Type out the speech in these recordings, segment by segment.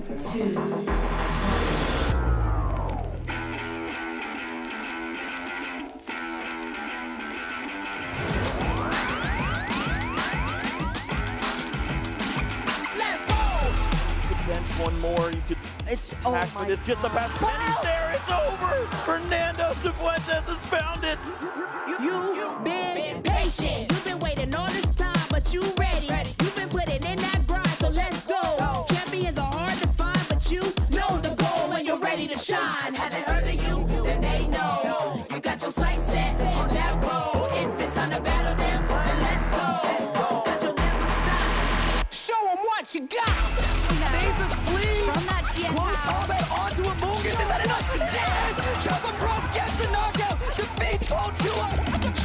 2. One more, you could attack for this, just the pass. Penny's there, it's over! Fernando Cifuentes has found it! You've been patient, you've been waiting all this time, but you ready. You've been putting in that grind, so let's go. Champions are hard to find, but you know the goal when you're ready to shine. Have they heard of you? Then they know. You got your sights set on that road. If it's time to battle them, then let's go. Cause you'll never stop. Show them what you got. Stays asleep! Close combat onto a Mungus, is that enough? Yes! Jump across, gets the knockout! Defeats Boltua!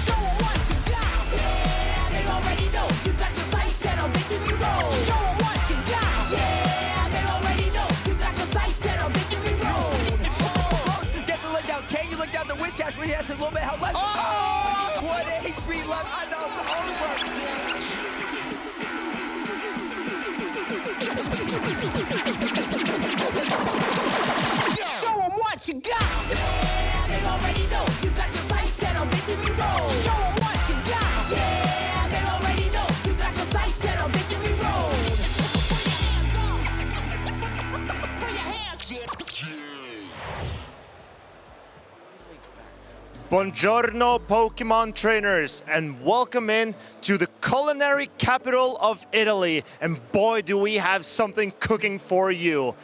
Show them what you got! Yeah, they already know. You got your sights set on victory road. Show them what you got! Yeah, they already know. You got your sights set on victory road. Get the leg down, can you look down the whiz cash where he has a little bit of health left? Oh! What HP left? I know, it's over! Show them what you got! Yeah, they already know. You got your sights set on victory road. Show them what you got! Yeah, they already know. You got your sights set on victory road. Put your hands up. Buongiorno, Pokemon trainers, and welcome in to the culinary capital of Italy. And boy, do we have something cooking for you.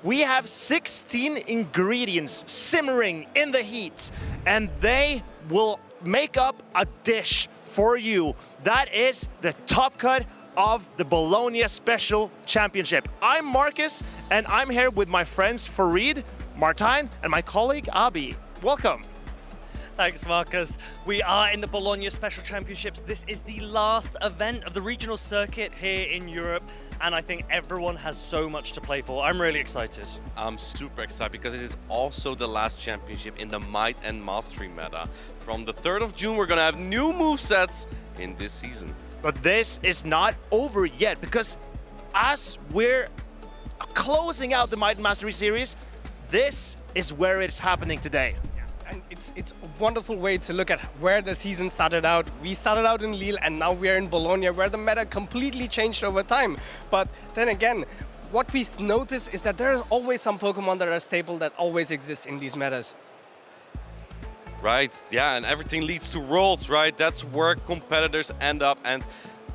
We have 16 ingredients simmering in the heat, and they will make up a dish for you. That is the top cut of the Bologna Special Championship. I'm Marcus, and I'm here with my friends Farid, Martijn, and my colleague Abi. Welcome. Thanks, Marcus. We are in the Bologna Special Championships. This is the last event of the regional circuit here in Europe, and I think everyone has so much to play for. I'm really excited. I'm super excited because it is also the last championship in the Might and Mastery meta. From the 3rd of June, we're gonna have new movesets in this season. But this is not over yet, because as we're closing out the Might and Mastery series, this is where it's happening today. And it's a wonderful way to look at where the season started out. We started out in Lille and now we're in Bologna, where the meta completely changed over time. But then again, what we notice is that there is always some Pokemon that are stable that always exist in these metas. Right, yeah, and everything leads to Worlds, right? That's where competitors end up, and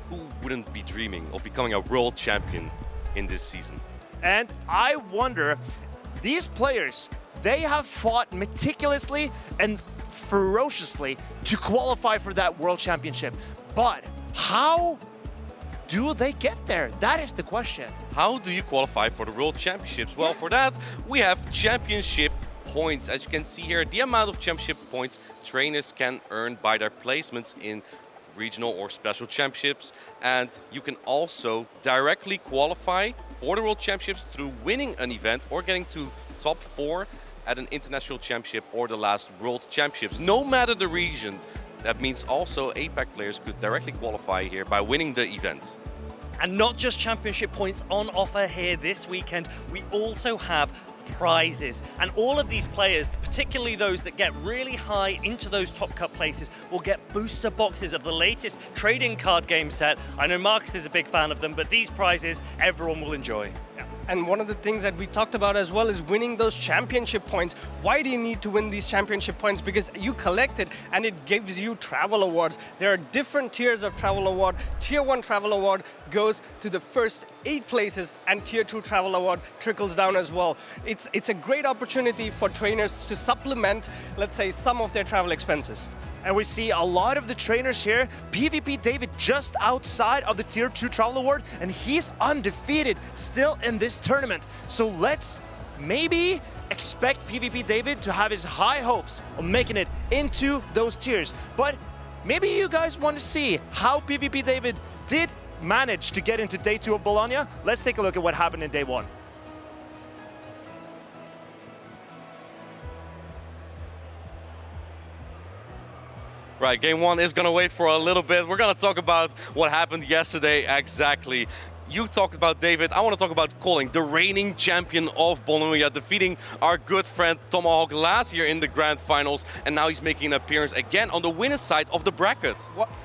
who wouldn't be dreaming of becoming a world champion in this season? And I wonder, these players, they have fought meticulously and ferociously to qualify for that World Championship. But how do they get there? That is the question. How do you qualify for the World Championships? Well, for that, we have championship points. As you can see here, the amount of championship points trainers can earn by their placements in regional or special championships. And you can also directly qualify for the World Championships through winning an event or getting to top 4 at an international championship or the last World Championships, no matter the region. That means also APAC players could directly qualify here by winning the event. And not just championship points on offer here this weekend, we also have prizes. And all of these players, particularly those that get really high into those top cut places, will get booster boxes of the latest trading card game set. I know Marcus is a big fan of them, but these prizes everyone will enjoy. Yeah. And one of the things that we talked about as well is winning those championship points. Why do you need to win these championship points? Because you collect it and it gives you travel awards. There are different tiers of travel award. Tier 1 travel award goes to the first 8 places, and Tier 2 travel award trickles down as well. It's a great opportunity for trainers to supplement, let's say, some of their travel expenses. And we see a lot of the trainers here. PvP David just outside of the Tier 2 Travel Award, and he's undefeated still in this tournament. So let's maybe expect PvP David to have his high hopes of making it into those tiers. But maybe you guys want to see how PvP David did manage to get into Day 2 of Bologna. Let's take a look at what happened in Day 1. Right, game 1 is going to wait for a little bit. We're going to talk about what happened yesterday exactly. You talked about David. I want to talk about Colin, the reigning champion of Bologna, defeating our good friend Tomahawk last year in the grand finals, and now he's making an appearance again on the winner's side of the bracket.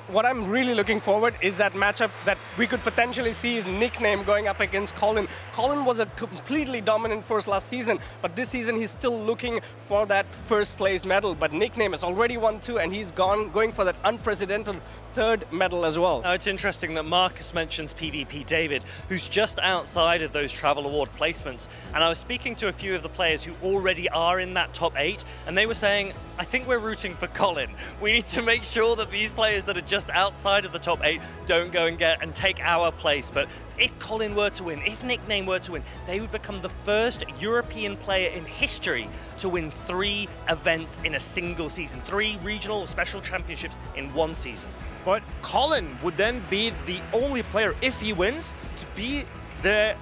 What I'm really looking forward is that matchup that we could potentially see his nickname going up against Colin. Colin was a completely dominant force last season, but this season he's still looking for that first place medal. But nickname has already won 2, and he's going for that unprecedented 3rd medal as well. Now, it's interesting that Marcus mentions PvP David, who's just outside of those travel award placements. And I was speaking to a few of the players who already are in that top 8, and they were saying, I think we're rooting for Colin. We need to make sure that these players that are just outside of the top 8 don't go and take our place. But if Colin were to win, if Nickname were to win, they would become the first European player in history to win 3 events in a single season, 3 regional special championships in 1 season. But Colin would then be the only player, if he wins, to be a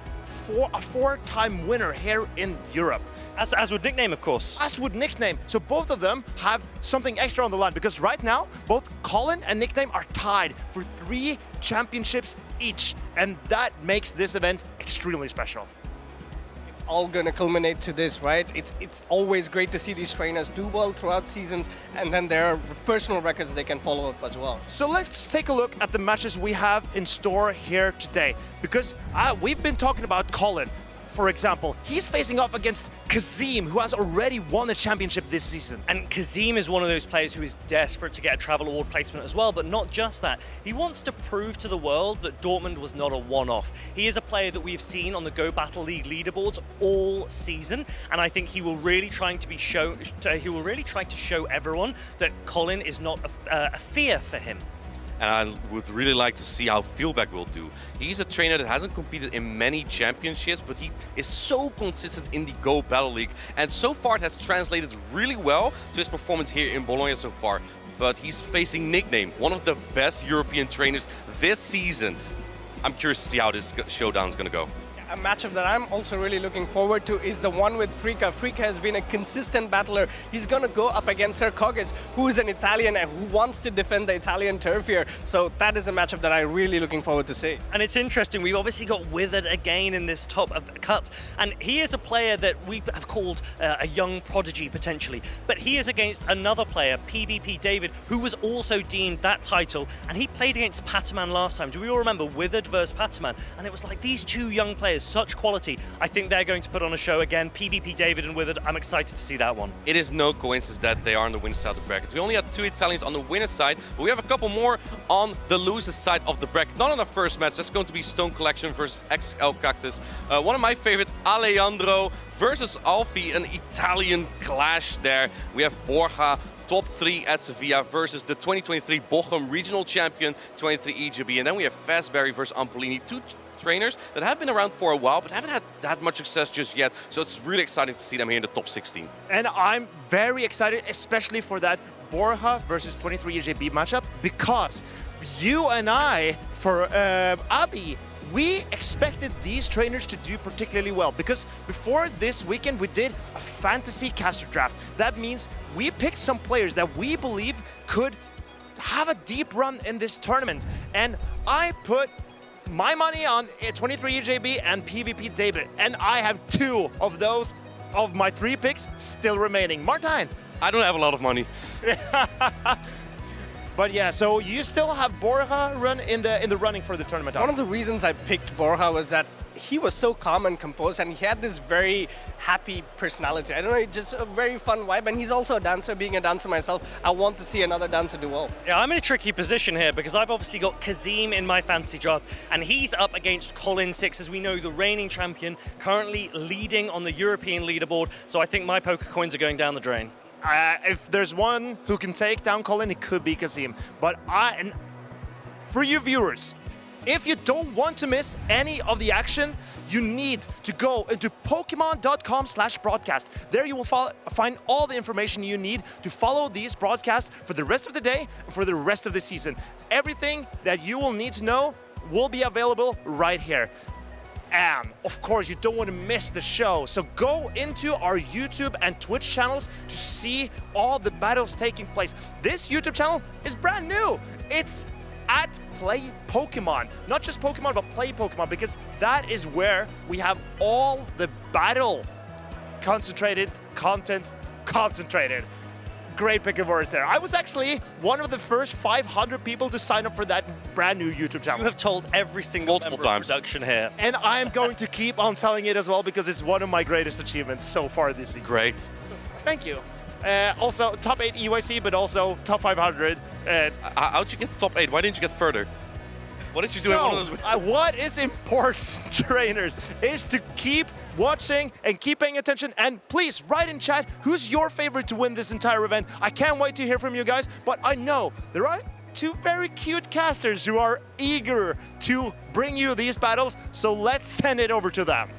4-time winner here in Europe. As would Nickname, of course. As would Nickname. So both of them have something extra on the line, because right now, both Colin and Nickname are tied for 3 championships each. And that makes this event extremely special. It's all going to culminate to this, right? It's always great to see these trainers do well throughout seasons, and then there are personal records they can follow up as well. So let's take a look at the matches we have in store here today, because we've been talking about Colin. For example, he's facing off against Kazim, who has already won a championship this season. And Kazim is one of those players who is desperate to get a travel award placement as well, but not just that. He wants to prove to the world that Dortmund was not a one-off. He is a player that we've seen on the Go Battle League leaderboards all season, and I think he will really try to show everyone that Colin is not a fear for him. And I would really like to see how Filbe will do. He's a trainer that hasn't competed in many championships, but he is so consistent in the Go Battle League. And so far it has translated really well to his performance here in Bologna so far. But he's facing Nickname, one of the best European trainers this season. I'm curious to see how this showdown is going to go. A matchup that I'm also really looking forward to is the one with Frea. Frea has been a consistent battler. He's going to go up against Sir Cogis, who is an Italian and who wants to defend the Italian turf here. So that is a matchup that I'm really looking forward to see. And it's interesting, we've obviously got Withered again in this top cut, and he is a player that we have called a young prodigy potentially, but he is against another player, PvP David, who was also deemed that title, and he played against Pataman last time. Do we all remember Withered versus Pataman? And it was like these 2 young players, such quality. I think they're going to put on a show again. PvP David and Withered, I'm excited to see that one. It is no coincidence that they are on the winner's side of the bracket. We only had 2 Italians on the winner's side, but we have a couple more on the loser's side of the bracket. Not on the first match, that's going to be Stone Collection versus XL Cactus. One of my favorite, Alejandro versus Alfie, an Italian clash there. We have Borha, top 3 at Sevilla versus the 2023 Bochum regional champion, 23 EGB. And then we have Fastberry versus Ampolini, 2 trainers that have been around for a while but haven't had that much success just yet. So it's really exciting to see them here in the top 16. And I'm very excited, especially for that Borha versus 23 EJB matchup, because you and I, for Abi, we expected these trainers to do particularly well, because before this weekend we did a fantasy caster draft. That means we picked some players that we believe could have a deep run in this tournament, and I put my money on 23 EJB and PvP David, and I have 2 of those of my 3 picks still remaining. Martijn. I don't have a lot of money. But yeah, so you still have Borja in the running for the tournament. One of the reasons I picked Borja was that he was so calm and composed, and he had this very happy personality. I don't know, just a very fun vibe, and he's also a dancer. Being a dancer myself, I want to see another dancer do well. Yeah, I'm in a tricky position here because I've obviously got Kazim in my fantasy draft, and he's up against Colin 6, as we know, the reigning champion, currently leading on the European leaderboard. So I think my poker coins are going down the drain. If there's one who can take down Colin, it could be Kazim. But for you viewers, if you don't want to miss any of the action, you need to go into Pokemon.com/broadcast. There you will find all the information you need to follow these broadcasts for the rest of the day and for the rest of the season. Everything that you will need to know will be available right here. And of course, you don't want to miss the show. So go into our YouTube and Twitch channels to see all the battles taking place. This YouTube channel is brand new. It's at Play Pokemon. Not just Pokemon, but Play Pokemon, because that is where we have all the battle concentrated content concentrated. Great pick of words there. I was actually one of the first 500 people to sign up for that brand new YouTube channel. You have told every single Multiple member of times. production here. And I'm going to keep on telling it as well because it's one of my greatest achievements so far this season. Great. Thank you. Also, top 8 EYC, but also top 500. How'd you get to top 8? Why didn't you get further? What did you do in one of those? What is important, trainers, is to keep watching and keep paying attention. And please, write in chat, who's your favorite to win this entire event? I can't wait to hear from you guys, but I know there are 2 very cute casters who are eager to bring you these battles, so let's send it over to them.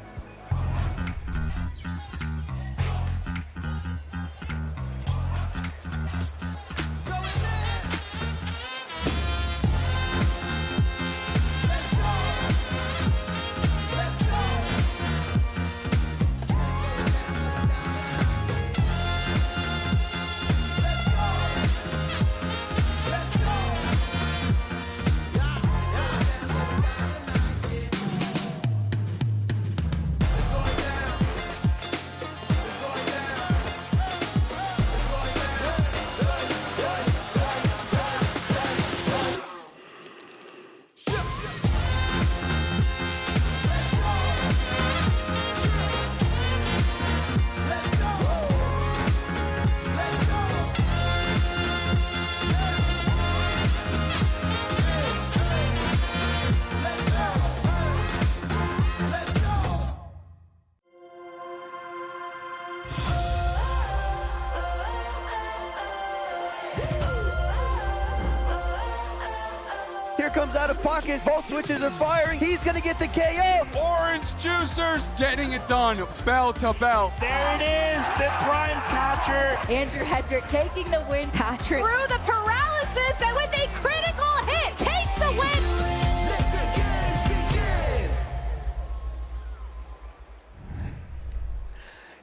Here comes out of pocket. Both switches are firing. He's going to get the KO. Orange Juicers getting it done, bell to bell. There it is, the prime catcher. Andrew Hedrick taking the win. Patrick through the paralysis and with a critical hit takes the win.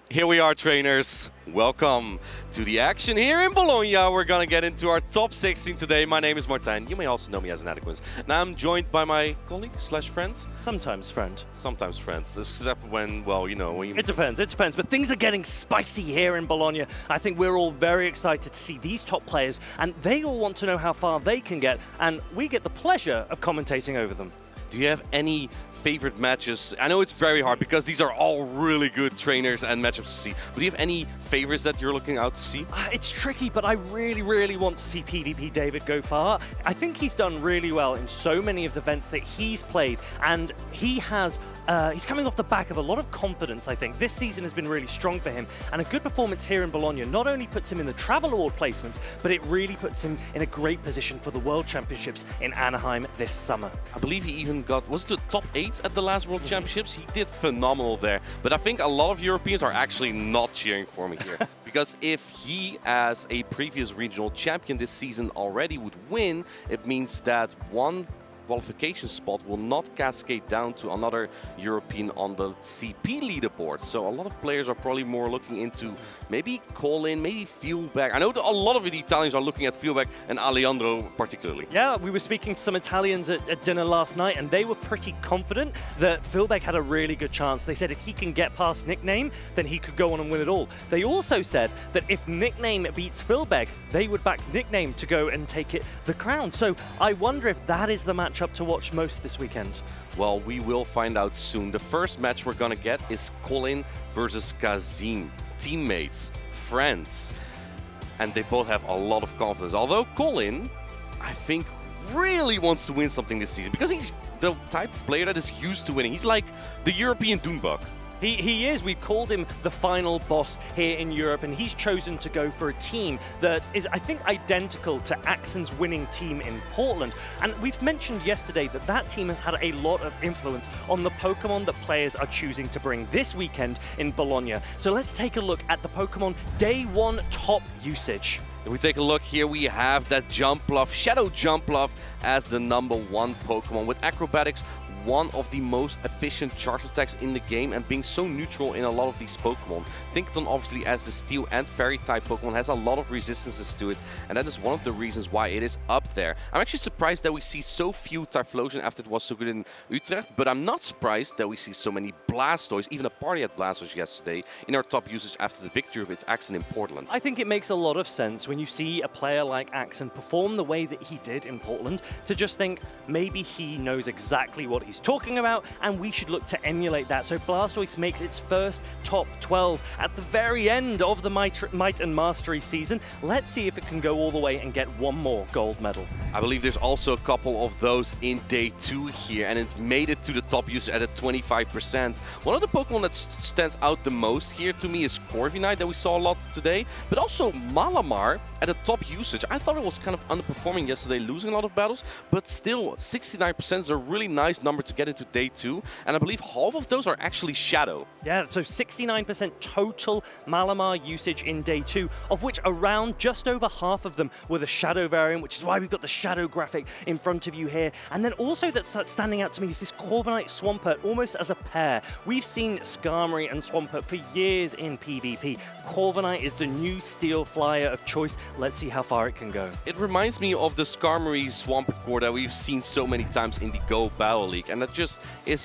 Here we are, trainers. Welcome to the action here in Bologna. We're gonna get into our top 16 today. My name is Martijn. You may also know me as Inadequate. Now I'm joined by my colleague slash friends. Sometimes, friend. Sometimes friends, except when, well, you know, when you... It depends. But things are getting spicy here in Bologna. I think we're all very excited to see these top players, and they all want to know how far they can get, and we get the pleasure of commentating over them. Do you have any favorite matches? I know it's very hard because these are all really good trainers and matchups to see. But do you have any favorites that you're looking out to see? It's tricky, but I really want to see PvP David go far. I think he's done really well in so many of the events that he's played, and he has he's coming off the back of a lot of confidence, I think. This season has been really strong for him, and a good performance here in Bologna not only puts him in the Travel Award placements, but it really puts him in a great position for the World Championships in Anaheim this summer. I believe he even got, was it the top 8 at the last World Championships? He did phenomenal there. But I think a lot of Europeans are actually not cheering for me here. Because if he, as a previous regional champion this season already would win, it means that one qualification spot will not cascade down to another European on the CP leaderboard. So a lot of players are probably more looking into maybe Colin, maybe Filbe. I know that a lot of the Italians are looking at Filbe and Alejandro particularly. Yeah, we were speaking to some Italians at dinner last night, and they were pretty confident that Filbe had a really good chance. They said if he can get past Nickname, then he could go on and win it all. They also said that if Nickname beats Filbe, they would back Nickname to go and take the crown. So I wonder if that is the match up to watch most this weekend. Well, we will find out soon. The first match we're gonna get is Colin versus Kazim. Teammates, friends, and they both have a lot of confidence. Although Colin, I think, really wants to win something this season because he's the type of player that is used to winning. He's like the European Doonbug. He is. We've called him the final boss here in Europe, and he's chosen to go for a team that is, I think, identical to Axon's winning team in Portland. And we've mentioned yesterday that that team has had a lot of influence on the Pokemon that players are choosing to bring this weekend in Bologna. So let's take a look at the Pokemon Day 1 top usage. If we take a look here, we have that Jumpluff, Shadow Jumpluff as the #1 Pokemon with acrobatics one of the most efficient charge attacks in the game and being so neutral in a lot of these Pokemon. Tinkaton, obviously, as the Steel and Fairy type Pokemon, has a lot of resistances to it, and that is one of the reasons why it is up there. I'm actually surprised that we see so few Typhlosion after it was so good in Utrecht, but I'm not surprised that we see so many Blastoise, even a party had Blastoise yesterday, in our top usage after the victory of its Axon in Portland. I think it makes a lot of sense when you see a player like Axon perform the way that he did in Portland to just think maybe he knows exactly what he's talking about and we should look to emulate that. So Blastoise makes its first top 12 at the very end of the Might and Mastery season. Let's see if it can go all the way and get one more gold medal. I believe there's also a couple of those in day 2 here, and it's made it to the top usage at a 25%. One of the Pokemon that stands out the most here to me is Corviknight that we saw a lot today, but also Malamar at a top usage. I thought it was kind of underperforming yesterday, losing a lot of battles, but still 69% is a really nice number to get into day 2, and I believe half of those are actually Shadow. Yeah, so 69% total Malamar usage in day 2, of which around just over half of them were the Shadow variant, which is why we've got the Shadow graphic in front of you here. And then also that's standing out to me is this Corviknight Swampert, almost as a pair. We've seen Skarmory and Swampert for years in PvP. Corviknight is the new Steel Flyer of choice. Let's see how far it can go. It reminds me of the Skarmory Swampert core that we've seen so many times in the Go Battle League, and that just is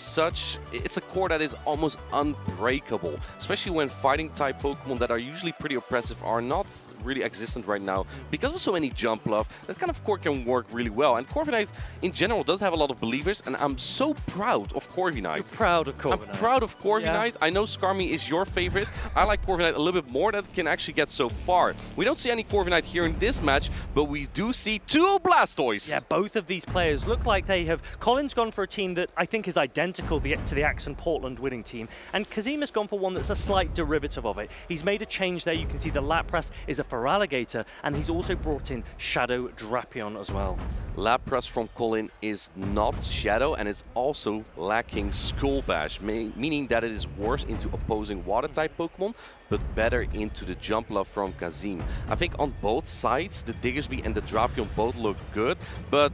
it's a core that is almost unbreakable, especially when fighting type Pokemon that are usually pretty oppressive are not really existent right now. Because of so many jump love, that kind of core can work really well, and Corviknight in general does have a lot of believers, and I'm so proud of Corviknight. You're proud of Corviknight. I'm proud of Corviknight. Yeah. I know Skarmory is your favorite. I like Corviknight a little bit more, that can actually get so far. We don't see any Corviknight here in this match, but we do see 2 Blastoise. Yeah, both of these players look like they have... Colin's gone for a team that I think is identical to the Axon Portland winning team, and Kazim has gone for one that's a slight derivative of it. He's made a change there. You can see the Lapras is a Feraligatr, and he's also brought in Shadow Drapion as well. Lapras from Colin is not Shadow, and it's also lacking Skull Bash, meaning that it is worse into opposing Water-type Pokemon, but better into the Jump Love from Kazim. I think on both sides, the Diggersby and the Drapion both look good, but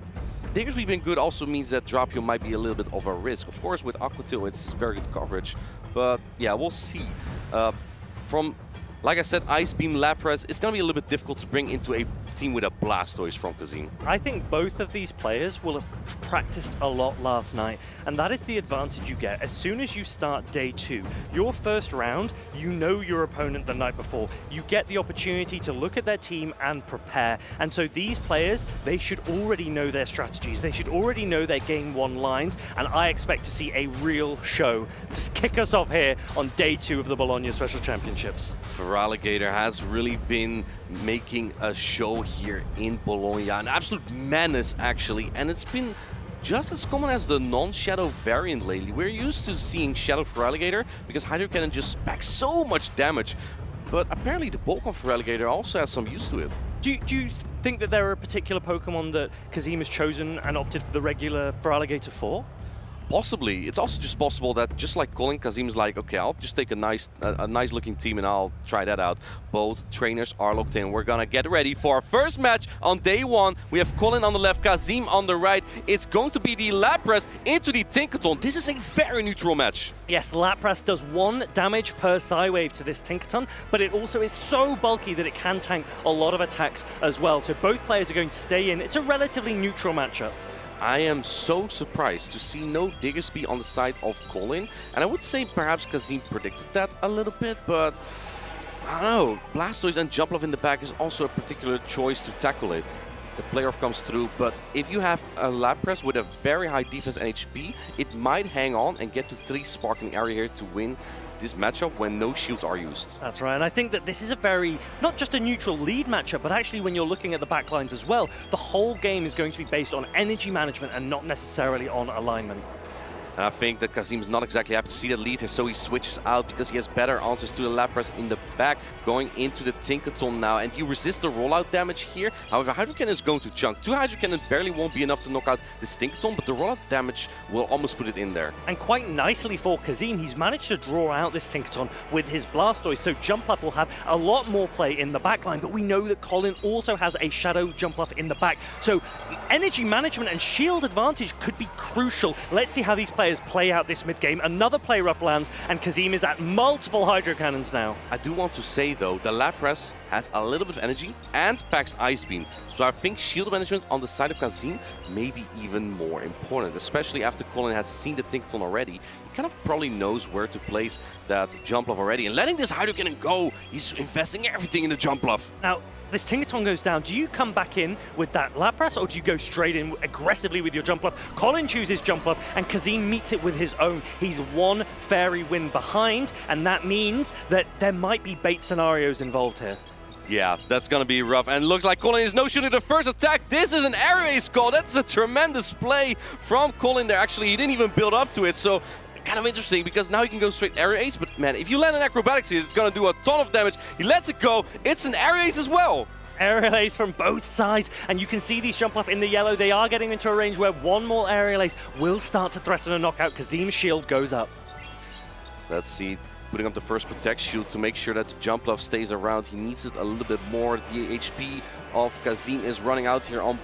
Diggersby being good also means that Drapion might be a little bit of a risk. Of course, with Aqua Tail, it's very good coverage, but yeah, we'll see. Like I said, Ice Beam Lapras, it's going to be a little bit difficult to bring into a team with a Blastoise from Kazim. I think both of these players will have practiced a lot last night, and that is the advantage you get. As soon as you start day 2, your first round, you know your opponent the night before. You get the opportunity to look at their team and prepare. And so these players, they should already know their strategies. They should already know their game 1 lines, and I expect to see a real show to kick us off here on day 2 of the Bologna Special Championships. Feraligatr has really been making a show here in Bologna, an absolute menace actually, and it's been just as common as the non-Shadow variant lately. We're used to seeing Shadow Feraligatr because Hydro Cannon just packs so much damage, but apparently the bulk of Feraligatr also has some use to it. Do you think that there are a particular Pokemon that Kazim has chosen and opted for the regular Feraligatr for? Possibly. It's also just possible that, just like Colin, Kazim's like, okay, I'll just take a nice looking team and I'll try that out. Both trainers are locked in. We're gonna get ready for our first match on day 1. We have Colin on the left, Kazim on the right. It's going to be the Lapras into the Tinkaton. This is a very neutral match. Yes, Lapras does 1 damage per Psywave to this Tinkaton, but it also is so bulky that it can tank a lot of attacks as well. So both players are going to stay in. It's a relatively neutral matchup. I am so surprised to see no Diggersby on the side of Colin, and I would say perhaps Kazim predicted that a little bit, but I don't know. Blastoise and Jump Love in the back is also a particular choice to tackle it. The playoff comes through, but if you have a Lapras with a very high defense and HP, it might hang on and get to 3 sparking area here to win this matchup when no shields are used. That's right, and I think that this is a very, not just a neutral lead matchup, but actually when you're looking at the backlines as well, the whole game is going to be based on energy management and not necessarily on alignment. And I think that Kazim's not exactly happy to see that lead here, so he switches out because he has better answers to the Lapras in the back, going into the Tinkaton now. And he resists the rollout damage here. However, Hydro Cannon is going to chunk. 2 Hydro Cannon barely won't be enough to knock out this Tinkaton, but the rollout damage will almost put it in there. And quite nicely for Kazim, he's managed to draw out this Tinkaton with his Blastoise, so Jump Up will have a lot more play in the backline, but we know that Colin also has a Shadow Jump Up in the back. So energy management and shield advantage could be crucial. Let's see how these players play out this mid-game. Another play rough lands, and Kazim is at multiple Hydro Cannons now. I do want to say, though, the Lapras has a little bit of energy and packs Ice Beam. So I think shield management on the side of Kazim may be even more important, especially after Colin has seen the Tinkaton already. He kind of probably knows where to place that jump bluff already. And letting this Hydro Cannon go, he's investing everything in the jump bluff. Now, this Tinkaton goes down. Do you come back in with that Lapras, or do you go straight in aggressively with your jump bluff? Colin chooses jump bluff, and Kazim meets it with his own. He's one Fairy Wind behind, and that means that there might be bait scenarios involved here. Yeah, that's gonna be rough. And looks like Colin is no-shooting the first attack. This is an air ace call. That's a tremendous play from Colin there. Actually, he didn't even build up to it, so kind of interesting because now he can go straight air ace. But man, if you land an acrobatics here, it's gonna do a ton of damage. He lets it go. It's an air ace as well. Aerial ace from both sides, and you can see these jump up in the yellow. They are getting into a range where one more aerial ace will start to threaten a knockout. Kazim's shield goes up. Let's see, putting up the first protect shield to make sure that the jump bluff stays around. He needs it a little bit more. The HP of Kazim is running out here on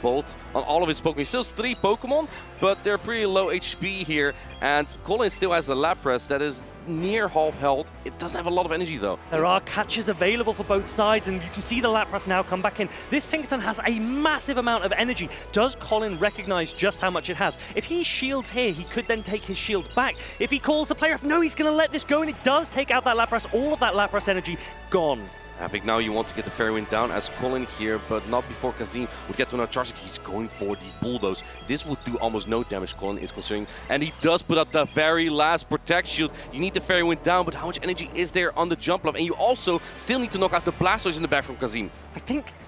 all of his Pokemon. He still has 3 Pokemon, but they're pretty low HP here. And Colin still has a Lapras that is near half health. It doesn't have a lot of energy though. There are catches available for both sides, and you can see the Lapras now come back in. This Tinkaton has a massive amount of energy. Does Colin recognize just how much it has? If he shields here, he could then take his shield back. If he calls the player off, no, he's going to let this go, and it does take out that Lapras. All of that Lapras energy gone. I think now you want to get the Fairy Wind down as Colin here, but not before Kazim would get to another charge. He's going for the Bulldoze. This would do almost no damage, Colin is considering. And he does put up the very last Protect Shield. You need the Fairy Wind down, but how much energy is there on the jump bluff? And you also still need to knock out the Blastoise in the back from Kazim.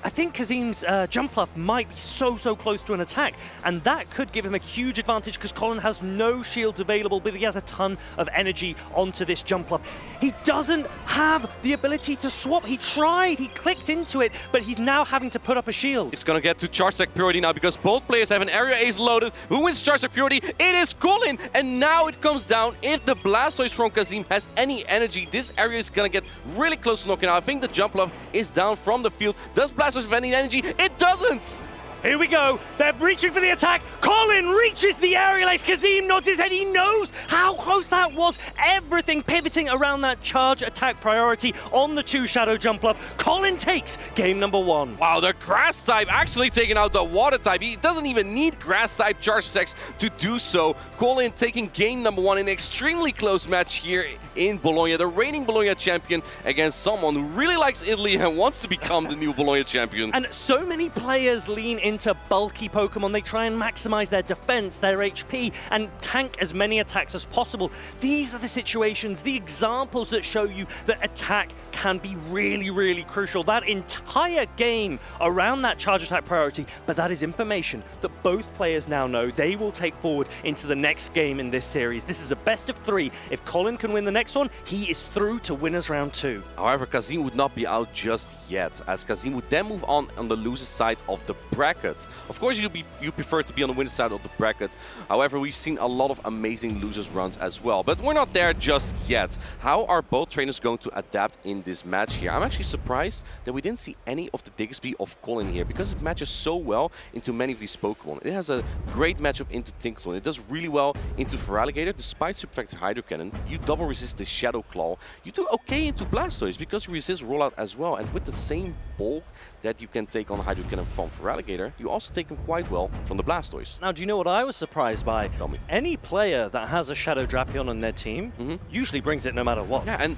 I think Kazim's jump bluff might be so close to an attack, and that could give him a huge advantage because Colin has no shields available, but he has a ton of energy onto this jump bluff. He doesn't have the ability to swap. He tried, he clicked into it, but he's now having to put up a shield. It's gonna get to Charge Attack Purity now because both players have an Area Ace loaded. Who wins Charge Attack Purity? It is Colin, and now it comes down if the Blastoise from Kazim has any energy. This area is gonna get really close to knocking out. I think the jump bluff is down from the field. Does Blastoise have any energy? It doesn't! Here we go. They're reaching for the attack. Colin reaches the aerial ace. Kazim nods his head. He knows how close that was. Everything pivoting around that charge attack priority on the 2 Shadow jump bluff. Colin takes game number 1. Wow, the grass type actually taking out the water type. He doesn't even need grass type charge attacks to do so. Colin taking game number 1 in an extremely close match here in Bologna. The reigning Bologna champion against someone who really likes Italy and wants to become the new Bologna champion. And so many players lean into bulky Pokemon. They try and maximize their defense, their HP, and tank as many attacks as possible. These are the situations, the examples that show you that attack can be really crucial. That entire game around that charge attack priority, but that is information that both players now know they will take forward into the next game in this series. This is a best of 3. If Colin can win the next one, he is through to winners round 2. However, Kazim would not be out just yet, as Kazim would then move on the loser's side of the bracket. Of course, you prefer to be on the winner's side of the bracket. However, we've seen a lot of amazing losers runs as well, but we're not there just yet. How are both trainers going to adapt in this match here? I'm actually surprised that we didn't see any of the Diggersby of Colin here because it matches so well into many of these Pokemon. It has a great matchup into Tinkaton. It does really well into Feraligatr. Despite Super Effective Hydro Cannon, you double resist the Shadow Claw. You do okay into Blastoise because you resist Rollout as well, and with the same bulk that you can take on Hydro Cannon from Feraligatr, you also take him quite well from the Blastoise. Now, do you know what I was surprised by? Tell me. Any player that has a Shadow Drapion on their team usually brings it no matter what. Yeah, and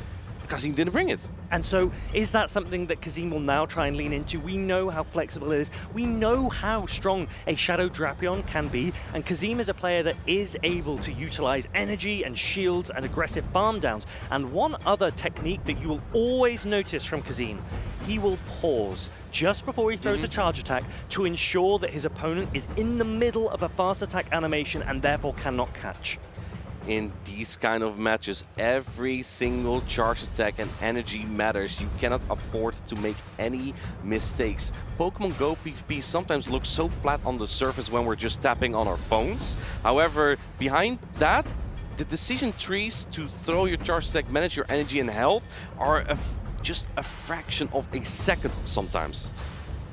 Kazim didn't bring it. And so, is that something that Kazim will now try and lean into? We know how flexible it is. We know how strong a Shadow Drapion can be. And Kazim is a player that is able to utilize energy and shields and aggressive farm downs. And one other technique that you will always notice from Kazim, he will pause just before he throws a charge attack to ensure that his opponent is in the middle of a fast attack animation and therefore cannot catch. In these kind of matches, every single charge attack and energy matters. You cannot afford to make any mistakes. Pokemon Go PvP sometimes looks so flat on the surface when we're just tapping on our phones. However, behind that, the decision trees to throw your charge attack, manage your energy and health are just a fraction of a second sometimes.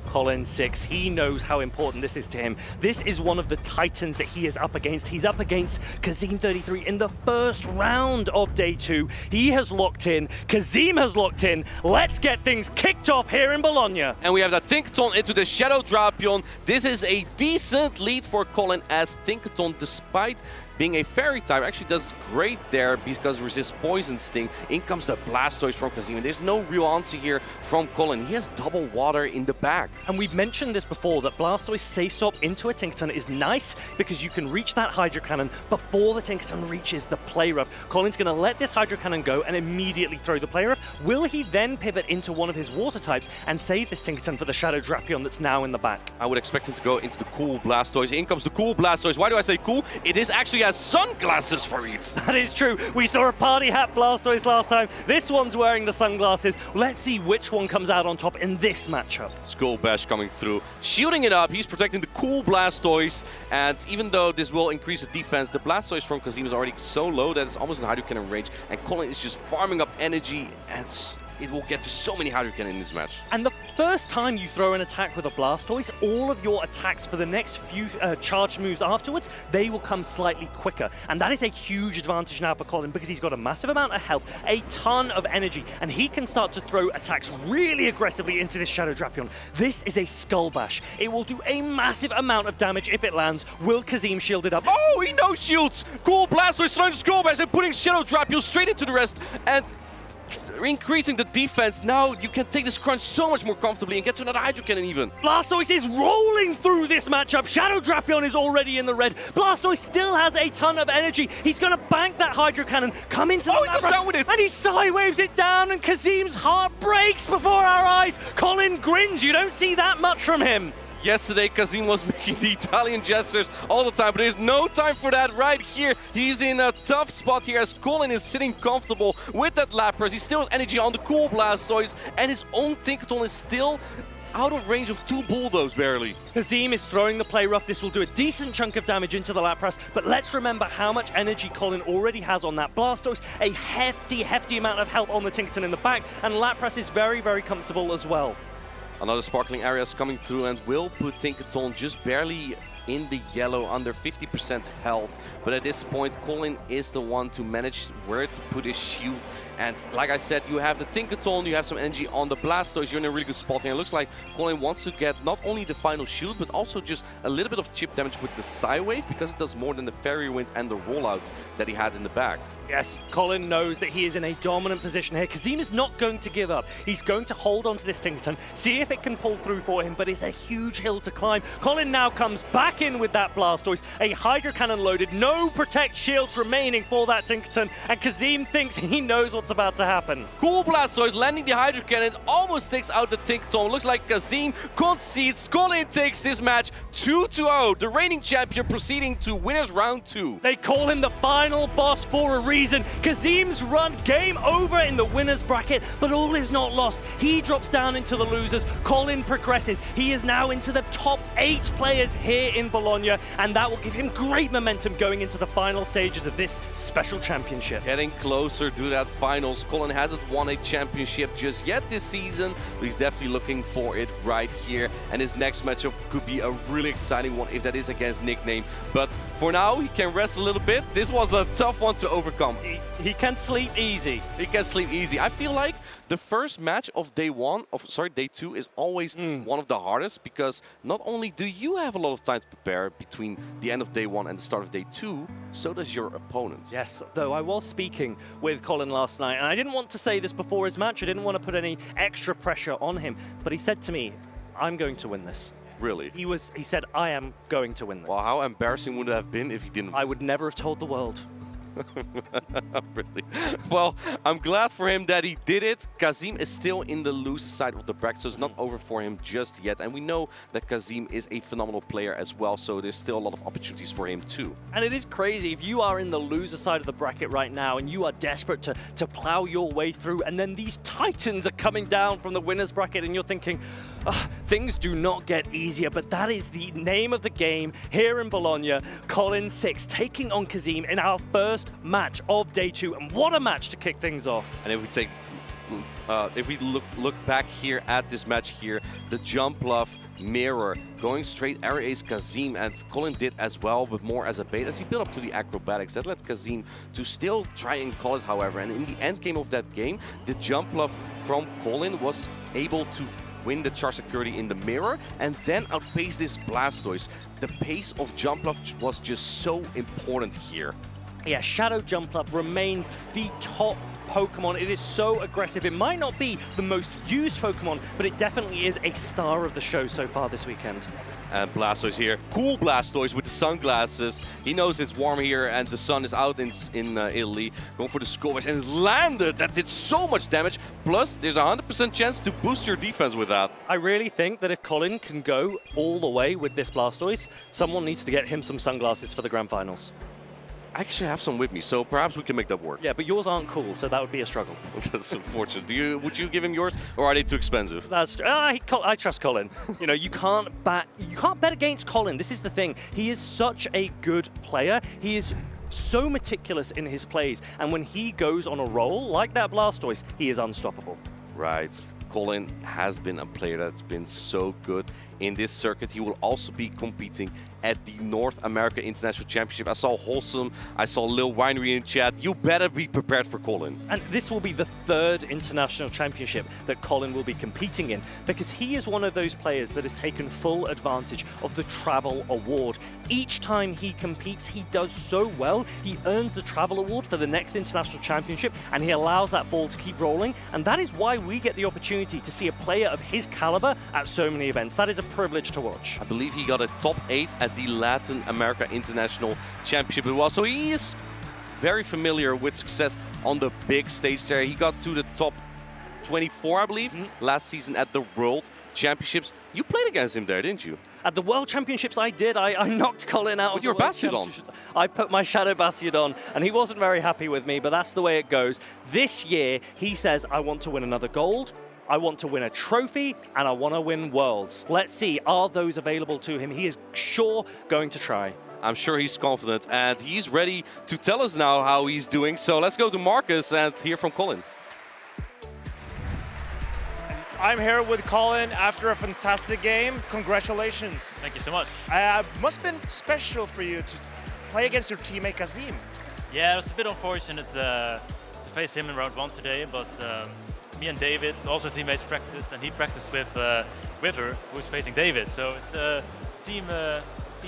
Colin 6, he knows how important this is to him. This is one of the titans that he is up against. He's up against Kazim 33 in the first round of day 2. He has locked in. Kazim has locked in. Let's get things kicked off here in Bologna. And we have that Tinkaton into the Shadow Drapion. This is a decent lead for Colin, as Tinkaton, despite being a fairy type, actually does great there because resists Poison Sting. In comes the Blastoise from Kazim, and there's no real answer here from Colin. He has double water in the back. And we've mentioned this before, that Blastoise safe swap into a Tinkaton is nice because you can reach that Hydro Cannon before the Tinkaton reaches the Play Rough. Colin's going to let this Hydro Cannon go and immediately throw the Play Rough. Will he then pivot into one of his water types and save this Tinkaton for the Shadow Drapion that's now in the back? I would expect him to go into the cool Blastoise. In comes the cool Blastoise. Why do I say cool? It is actually has sunglasses for it. That is true. We saw a party hat Blastoise last time. This one's wearing the sunglasses. Let's see which one comes out on top in this matchup. Skull Bash coming through, shielding it up. He's protecting the cool Blastoise, and even though this will increase the defense, the Blastoise from Kazim is already so low that it's almost in Hydro Cannon range, and Colin is just farming up energy, and it will get to so many Hydro Cannon in this match. And the first time you throw an attack with a Blastoise, all of your attacks for the next few charged moves afterwards, they will come slightly quicker. And that is a huge advantage now for Colin because he's got a massive amount of health, a ton of energy, and he can start to throw attacks really aggressively into this Shadow Drapion. This is a Skull Bash. It will do a massive amount of damage if it lands. Will Kazim shield it up? Oh, he no shields! Cool Blastoise throwing the Skull Bash and putting Shadow Drapion straight into the rest, and increasing the defense. Now you can take this crunch so much more comfortably and get to another Hydro Cannon even. Blastoise is rolling through this matchup. Shadow Drapion is already in the red. Blastoise still has a ton of energy. He's going to bank that Hydro Cannon, come into the he goes down with it. and he sidewaves it down, and Kazim's heart breaks before our eyes. Colin grins. You don't see that much from him. Yesterday, Kazim was making the Italian gestures all the time, but there's no time for that right here. He's in a tough spot here as Colin is sitting comfortable with that Lapras. He still has energy on the cool Blastoise, and his own Tinkaton is still out of range of 2 Bulldogs barely. Kazim is throwing the Play Rough. This will do a decent chunk of damage into the Lapras, but let's remember how much energy Colin already has on that Blastoise. A hefty amount of health on the Tinkaton in the back, and Lapras is very, very comfortable as well. Another Sparkling Area is coming through and will put Tinkaton just barely in the yellow, under 50% health. But at this point, Colin is the one to manage where to put his shield. And like I said, you have the Tinkaton, you have some energy on the Blastoise, you're in a really good spot here. It looks like Colin wants to get not only the final shield, but also just a little bit of chip damage with the Psywave, because it does more than the Fairy Wind and the rollout that he had in the back. Yes, Colin knows that he is in a dominant position here. Kazim is not going to give up. He's going to hold on to this Tinkaton, see if it can pull through for him, but it's a huge hill to climb. Colin now comes back in with that Blastoise, a Hydro Cannon loaded, no Protect shields remaining for that Tinkaton, and Kazim thinks he knows what's about to happen. Cool Blastoise landing the Hydro Cannon, almost takes out the Tinkaton. Looks like Kazim concedes. Colin takes this match 2-0. The reigning champion proceeding to winners round 2. They call him the final boss for a reason. Kazim's run, game over in the winners bracket, but all is not lost. He drops down into the losers. Colin progresses. He is now into the top 8 players here in Bologna, and that will give him great momentum going into the final stages of this special championship. Getting closer to that finals. Colin hasn't won a championship just yet this season, but he's definitely looking for it right here. And his next matchup could be a really exciting one if that is against Nickname. But for now, he can rest a little bit. This was a tough one to overcome. He can sleep easy. He can sleep easy. I feel like the first match of day 2 is always one of the hardest, because not only do you have a lot of time to prepare between the end of day 1 and the start of day 2, so does your opponent. Yes, though I was speaking with Colin last night, and I didn't want to say this before his match. I didn't want to put any extra pressure on him, but he said to me, I'm going to win this. Really? He said, I am going to win this. Well, how embarrassing would it have been if he didn't? I would never have told the world. Really? Well, I'm glad for him that he did it. Kazim is still in the loser side of the bracket, so it's not over for him just yet. And we know that Kazim is a phenomenal player as well, so there's still a lot of opportunities for him too. And it is crazy if you are in the loser side of the bracket right now and you are desperate to plow your way through, and then these titans are coming down from the winners bracket and you're thinking, things do not get easier, but that is the name of the game here in Bologna. Colin 6 taking on Kazim in our first match of day 2, and what a match to kick things off. And if we take look back here at this match here, the jump bluff mirror going straight air ace Kazim, and Colin did as well, but more as a bait as he built up to the acrobatics. That led Kazim to still try and call it, however. And in the end game of that game, the jump bluff from Colin was able to win the charge security in the mirror and then outpace this Blastoise. The pace of jump bluff was just so important here. Yeah, Shadow Jumpluff remains the top Pokemon. It is so aggressive. It might not be the most used Pokemon, but it definitely is a star of the show so far this weekend. And Blastoise here. Cool Blastoise with the sunglasses. He knows it's warm here and the sun is out in Italy. Going for the Scorpius and it landed. That did so much damage. Plus, there's a 100% chance to boost your defense with that. I really think that if Colin can go all the way with this Blastoise, someone needs to get him some sunglasses for the Grand Finals. I actually have some with me, so perhaps we can make that work. Yeah, but yours aren't cool, so that would be a struggle. That's unfortunate. Would you give him yours, or are they too expensive? I trust Colin. You know, you can't bet against Colin. This is the thing. He is such a good player. He is so meticulous in his plays, and when he goes on a roll like that Blastoise, he is unstoppable. Right. Colin has been a player that's been so good in this circuit. He will also be competing at the North America International Championship. I saw Wholesome, I saw Lil Winery in chat. You better be prepared for Colin. And this will be the third international championship that Colin will be competing in, because he is one of those players that has taken full advantage of the Travel Award. Each time he competes, he does so well. He earns the Travel Award for the next international championship, and he allows that ball to keep rolling. And that is why we get the opportunity to see a player of his caliber at so many events. That is a privilege to watch. I believe he got a top 8 at the Latin America International Championship as well. So he is very familiar with success on the big stage there. He got to the top 24, I believe, last season at the World Championships. You played against him there, didn't you? At the World Championships I did. I knocked Colin out with of your the World Bastiodon. I put my Shadow Bastiodon, and he wasn't very happy with me, but that's the way it goes. This year, he says, I want to win another gold, I want to win a trophy, and I want to win Worlds. Let's see, are those available to him? He is sure going to try. I'm sure he's confident, and he's ready to tell us now how he's doing. So let's go to Marcus and hear from Colin. I'm here with Colin after a fantastic game. Congratulations. Thank you so much. Must have been special for you to play against your teammate Kazim. Yeah, it was a bit unfortunate to face him in round 1 today, but me and David, also teammates, practiced, and he practiced with Withered, who's facing David. So it's a team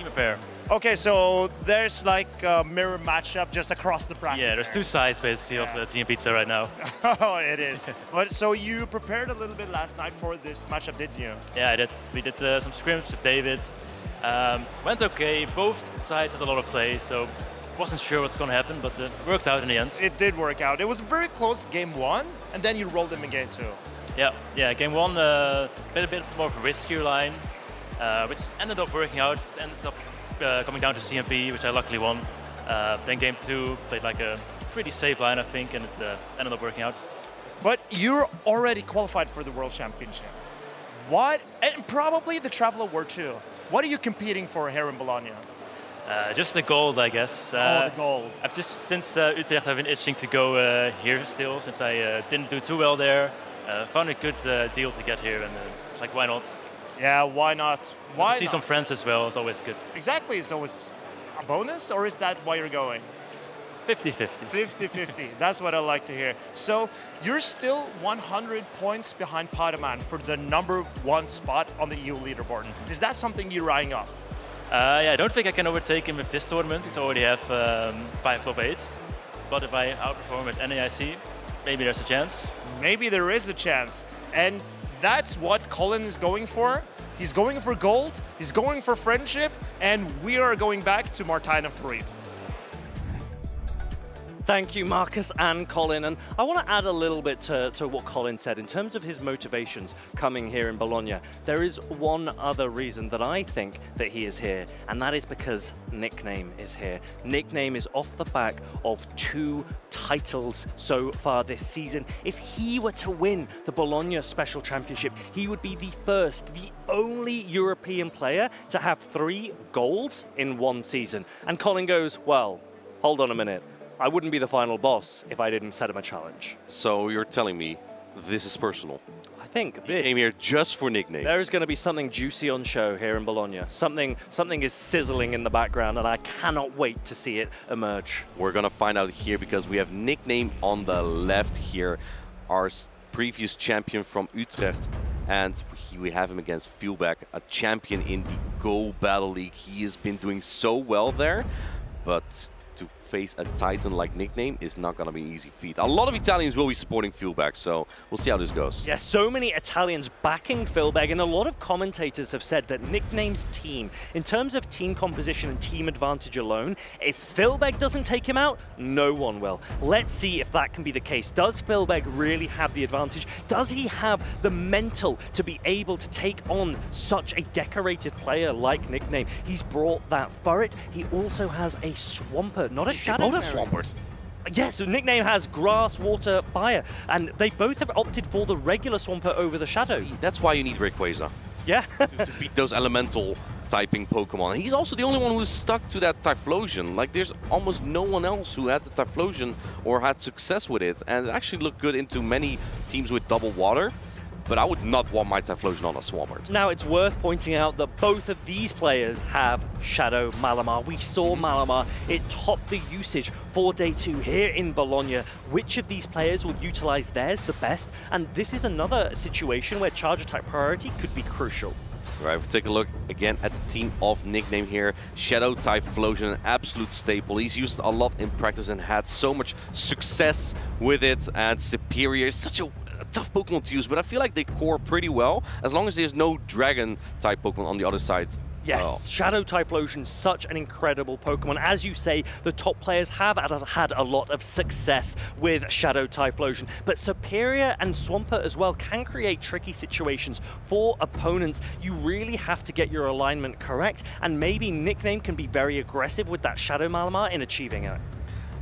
affair. Okay, so there's like a mirror matchup just across the bracket. Yeah, there's two sides basically of Team Pizza right now. Oh, it is. But so you prepared a little bit last night for this matchup, didn't you? Yeah, I did. We did some scrims with David. Went okay. Both sides had a lot of play, so wasn't sure what's going to happen, but it worked out in the end. It did work out. It was very close game 1, and then you rolled him in game 2. Yeah. Game 1, a bit more of a riskier line, which ended up working out. It ended up coming down to CMP, which I luckily won. Then game 2, played like a pretty safe line, I think, and it ended up working out. But you're already qualified for the World Championship. What, and probably the Travel Award too. What are you competing for here in Bologna? Just the gold, I guess. The gold. I've just, since Utrecht, I've been itching to go here still, since I didn't do too well there. Found a good deal to get here, and it's like, why not? Yeah, why not? Why see not? some friends as well, it's always good. Exactly, so it's a bonus, or is that why you're going? 50-50. 50-50, that's what I like to hear. So you're still 100 points behind Pokémon for the #1 spot on the EU leaderboard. Is that something you're eyeing up? Yeah, I don't think I can overtake him with this tournament, because I already have 5 top 8s. But if I outperform at NAIC, maybe there's a chance. Maybe there is a chance. And that's what Colin is going for. He's going for gold, he's going for friendship, and we are going back to Martina Freed. Thank you, Marcus and Colin. And I want to add a little bit to what Colin said in terms of his motivations coming here in Bologna. There is one other reason that I think that he is here, and that is because Nickname is here. Nickname is off the back of 2 titles so far this season. If he were to win the Bologna Special Championship, he would be the first, the only European player to have 3 golds in 1 season. And Colin goes, well, hold on a minute. I wouldn't be the final boss if I didn't set him a challenge. So you're telling me this is personal. I think He this came here just for Nickname. There is going to be something juicy on show here in Bologna. Something is sizzling in the background, and I cannot wait to see it emerge. We're gonna find out here because we have Nickname on the left here, our previous champion from Utrecht, and we have him against Filbe, a champion in the Go Battle League. He has been doing so well there, but to face a Titan like Nickname is not going to be an easy feat. A lot of Italians will be supporting Filbe, so we'll see how this goes. Yeah, so many Italians backing Filbe, and a lot of commentators have said that Nickname's team, in terms of team composition and team advantage alone, if Filbe doesn't take him out, no one will. Let's see if that can be the case. Does Filbe really have the advantage? Does he have the mental to be able to take on such a decorated player like Nickname? He's brought that Furret. He also has a Swampert, not a Shadow. Both have Swampert. Yes, so Nickname has Grass, Water, Fire, and they both have opted for the regular Swampert over the Shadow. See, that's why you need Rayquaza. Yeah. to beat those elemental typing Pokemon. He's also the only one who's stuck to that Typhlosion. Like, there's almost no one else who had the Typhlosion or had success with it, and it actually looked good into many teams with double water. But I would not want my Typhlosion on a Swampert. Now, it's worth pointing out that both of these players have Shadow Malamar. We saw Malamar. It topped the usage for Day 2 here in Bologna. Which of these players will utilize theirs the best? And this is another situation where Charger type priority could be crucial. Right, if we take a look again at the team of Nickname here. Shadow Typhlosion, an absolute staple. He's used a lot in practice and had so much success with it. And Superior is such a tough Pokemon to use, but I feel like they core pretty well as long as there's no Dragon type Pokemon on the other side. Yes, Shadow Typhlosion, such an incredible Pokemon. As you say, the top players have had a lot of success with Shadow Typhlosion, but Superior and Swampert as well can create tricky situations for opponents. You really have to get your alignment correct, and maybe Nickname can be very aggressive with that Shadow Malamar in achieving it.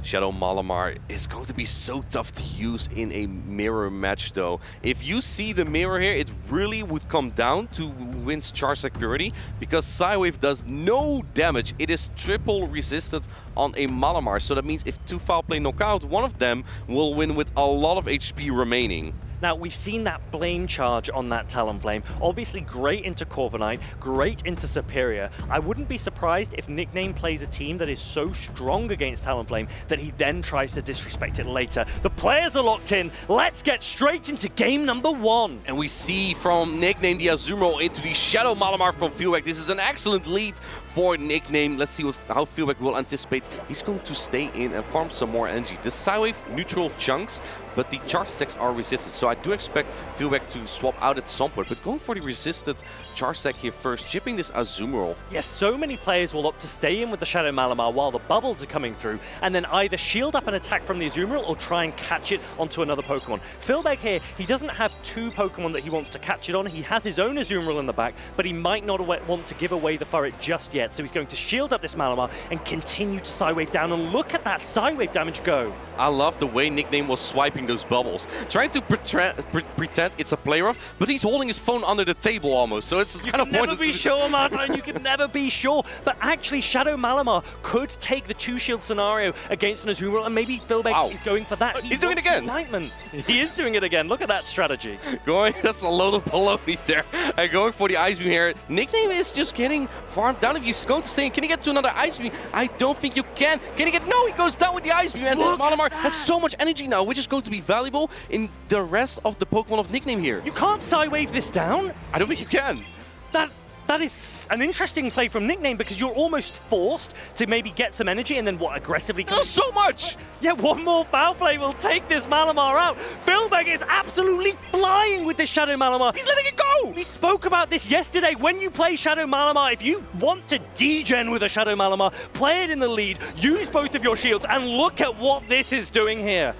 Shadow Malamar is going to be so tough to use in a mirror match though. If you see the mirror here, it really would come down to Wind's Charge Security because Psywave does no damage. It is triple resisted on a Malamar, so that means if two foul play knock out, one of them will win with a lot of HP remaining. Now, we've seen that Flame Charge on that Talonflame. Obviously great into Corviknight, great into Superior. I wouldn't be surprised if Nickname plays a team that is so strong against Talonflame that he then tries to disrespect it later. The players are locked in. Let's get straight into game number 1. And we see from Nickname the Azumarill into the Shadow Malamar from Filbe. This is an excellent lead for Nickname. Let's see how Filbe will anticipate. He's going to stay in and farm some more energy. The Psywave neutral chunks, but the charge stacks are resisted. So I do expect Filbe to swap out at some point, but going for the resisted charge stack here first, chipping this Azumarill. Yes, so many players will opt to stay in with the Shadow Malamar while the bubbles are coming through, and then either shield up an attack from the Azumarill or try and catch it onto another Pokemon. Filbe here, he doesn't have two Pokemon that he wants to catch it on. He has his own Azumarill in the back, but he might not want to give away the Furret just yet. So he's going to shield up this Malamar and continue to Psywave down, and look at that Psywave damage go. I love the way Nickname was swiping those bubbles, trying to pretend it's a play rough, but he's holding his phone under the table almost, so it's kind of pointless. You can never be sure, Martin, you can never be sure. But actually, Shadow Malamar could take the two-shield scenario against an Azumarill, and maybe Filbe is going for that. He's doing it again. Enlightenment. He is doing it again. Look at that strategy. That's a load of baloney there. And going for the Ice Beam here. Nickname is just getting farmed down. If he's going to stay in, can he get to another Ice Beam? I don't think you can. Can he get? No, he goes down with the Ice Beam, and Malamar has so much energy now, which is going to be valuable in the rest of the Pokemon of Nickname here. You can't Psywave this down. I don't think you can. That is an interesting play from Nickname because you're almost forced to maybe get some energy and then aggressively... There's so much! Yeah, one more foul play will take this Malamar out. Filbe is absolutely flying with this Shadow Malamar. He's letting it go! We spoke about this yesterday. When you play Shadow Malamar, if you want to degen with a Shadow Malamar, play it in the lead, use both of your shields, and look at what this is doing here.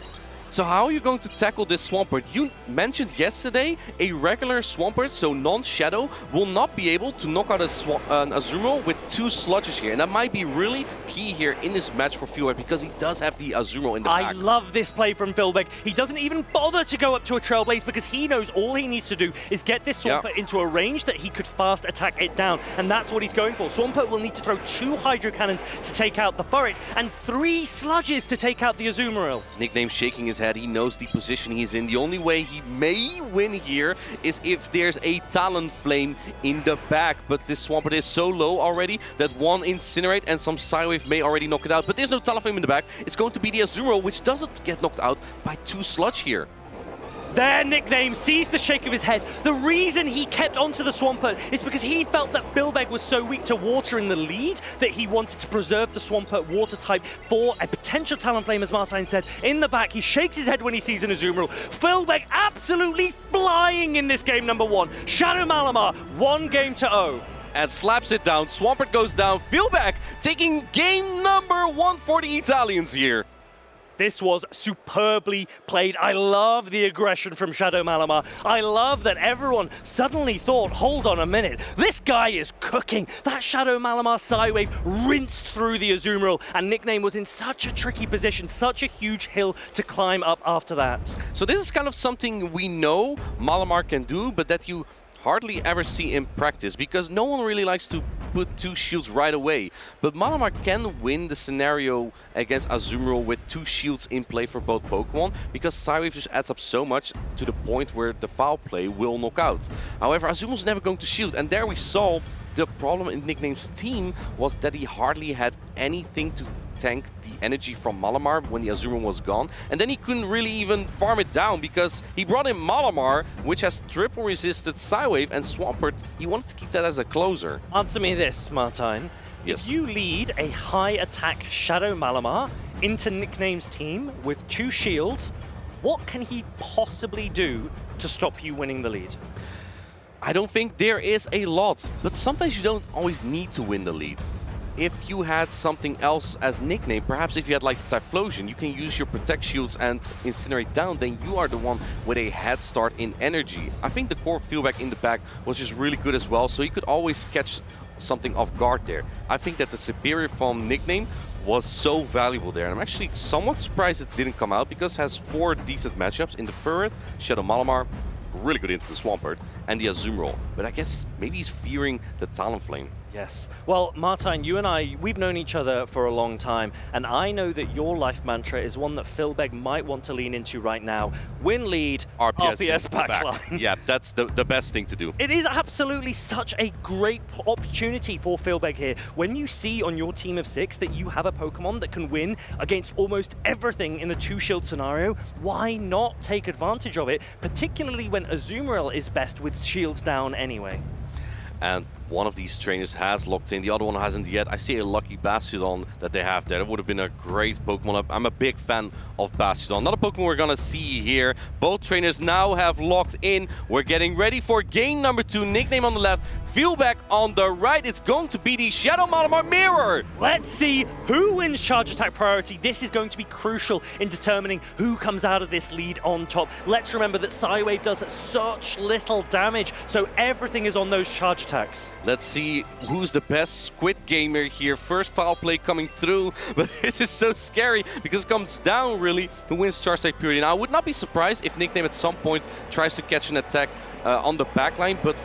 So how are you going to tackle this Swampert? You mentioned yesterday a regular Swampert, so non-Shadow, will not be able to knock out an Azumarill with two Sludges here. And that might be really key here in this match for Filbe because he does have the Azumarill in the back. I love this play from Filbe. He doesn't even bother to go up to a Trailblaze because he knows all he needs to do is get this Swampert into a range that he could fast attack it down. And that's what he's going for. Swampert will need to throw 2 Hydro Cannons to take out the Furret and 3 Sludges to take out the Azumarill. Nickname shaking his his head. He knows the position he's in. The only way he may win here is if there's a Talon Flame in the back. But this Swampert is so low already that one Incinerate and some Psywave may already knock it out. But there's no Talon Flame in the back. It's going to be the Azumarill, which doesn't get knocked out by 2 Sludge here. Their nickname sees the shake of his head. The reason he kept onto the Swampert is because he felt that Filbe was so weak to water in the lead that he wanted to preserve the Swampert water type for a potential Talonflame, as Martijn said. In the back, he shakes his head when he sees an Azumarill. Filbe absolutely flying in this game number 1. Shadow Malamar, 1-0. And slaps it down. Swampert goes down. Filbe taking game number 1 for the Italians here. This was superbly played. I love the aggression from Shadow Malamar. I love that everyone suddenly thought, hold on a minute, this guy is cooking. That Shadow Malamar Psywave rinsed through the Azumarill, and Nickname was in such a tricky position, such a huge hill to climb up after that. So this is kind of something we know Malamar can do, but that you hardly ever see in practice, because no one really likes to put 2 shields right away. But Malamar can win the scenario against Azumarill with 2 shields in play for both Pokemon, because Psywave just adds up so much to the point where the foul play will knock out. However, Azumarill's never going to shield, and there we saw the problem in Nickname's team was that he hardly had anything to tank the energy from Malamar when the Azumarill was gone, and then he couldn't really even farm it down because he brought in Malamar, which has triple resisted Psywave, and Swampert, he wanted to keep that as a closer. Answer me this, Martijn. Yes. If you lead a high attack Shadow Malamar into Nickname's team with 2 shields, what can he possibly do to stop you winning the lead? I don't think there is a lot, but sometimes you don't always need to win the lead. If you had something else as Nickname, perhaps if you had like the Typhlosion, you can use your Protect Shields and Incinerate down, then you are the one with a head start in energy. I think the core Feelback in the back was just really good as well, so you could always catch something off guard there. I think that the Superior from Nickname was so valuable there, and I'm actually somewhat surprised it didn't come out because it has 4 decent matchups in the Furret, Shadow Malamar, really good into the Swampert, and the Azumarill. But I guess maybe he's fearing the Talonflame. Yes. Well, Martijn, you and I, we've known each other for a long time, and I know that your life mantra is one that Filbe might want to lean into right now. Win lead, RPS backline. Yeah, that's the best thing to do. It is absolutely such a great opportunity for Filbe here. When you see on your team of 6 that you have a Pokemon that can win against almost everything in a 2-shield scenario, why not take advantage of it, particularly when Azumarill is best with shields down anyway? And one of these trainers has locked in, the other one hasn't yet. I see a lucky Bastiodon that they have there. That would have been a great Pokemon up. I'm a big fan of Bastiodon. Not a Pokemon we're gonna see here. Both trainers now have locked in. We're getting ready for game number 2. Nickname on the left, Feelback on the right. It's going to be the Shadow Malamar Mirror. Let's see who wins Charge Attack priority. This is going to be crucial in determining who comes out of this lead on top. Let's remember that Psywave does such little damage, so everything is on those charge attacks. Let's see who's the best Squid Gamer here. First foul play coming through, but this is so scary because it comes down really who wins Charge Attack period. Now, I would not be surprised if Nickname at some point tries to catch an attack on the backline, but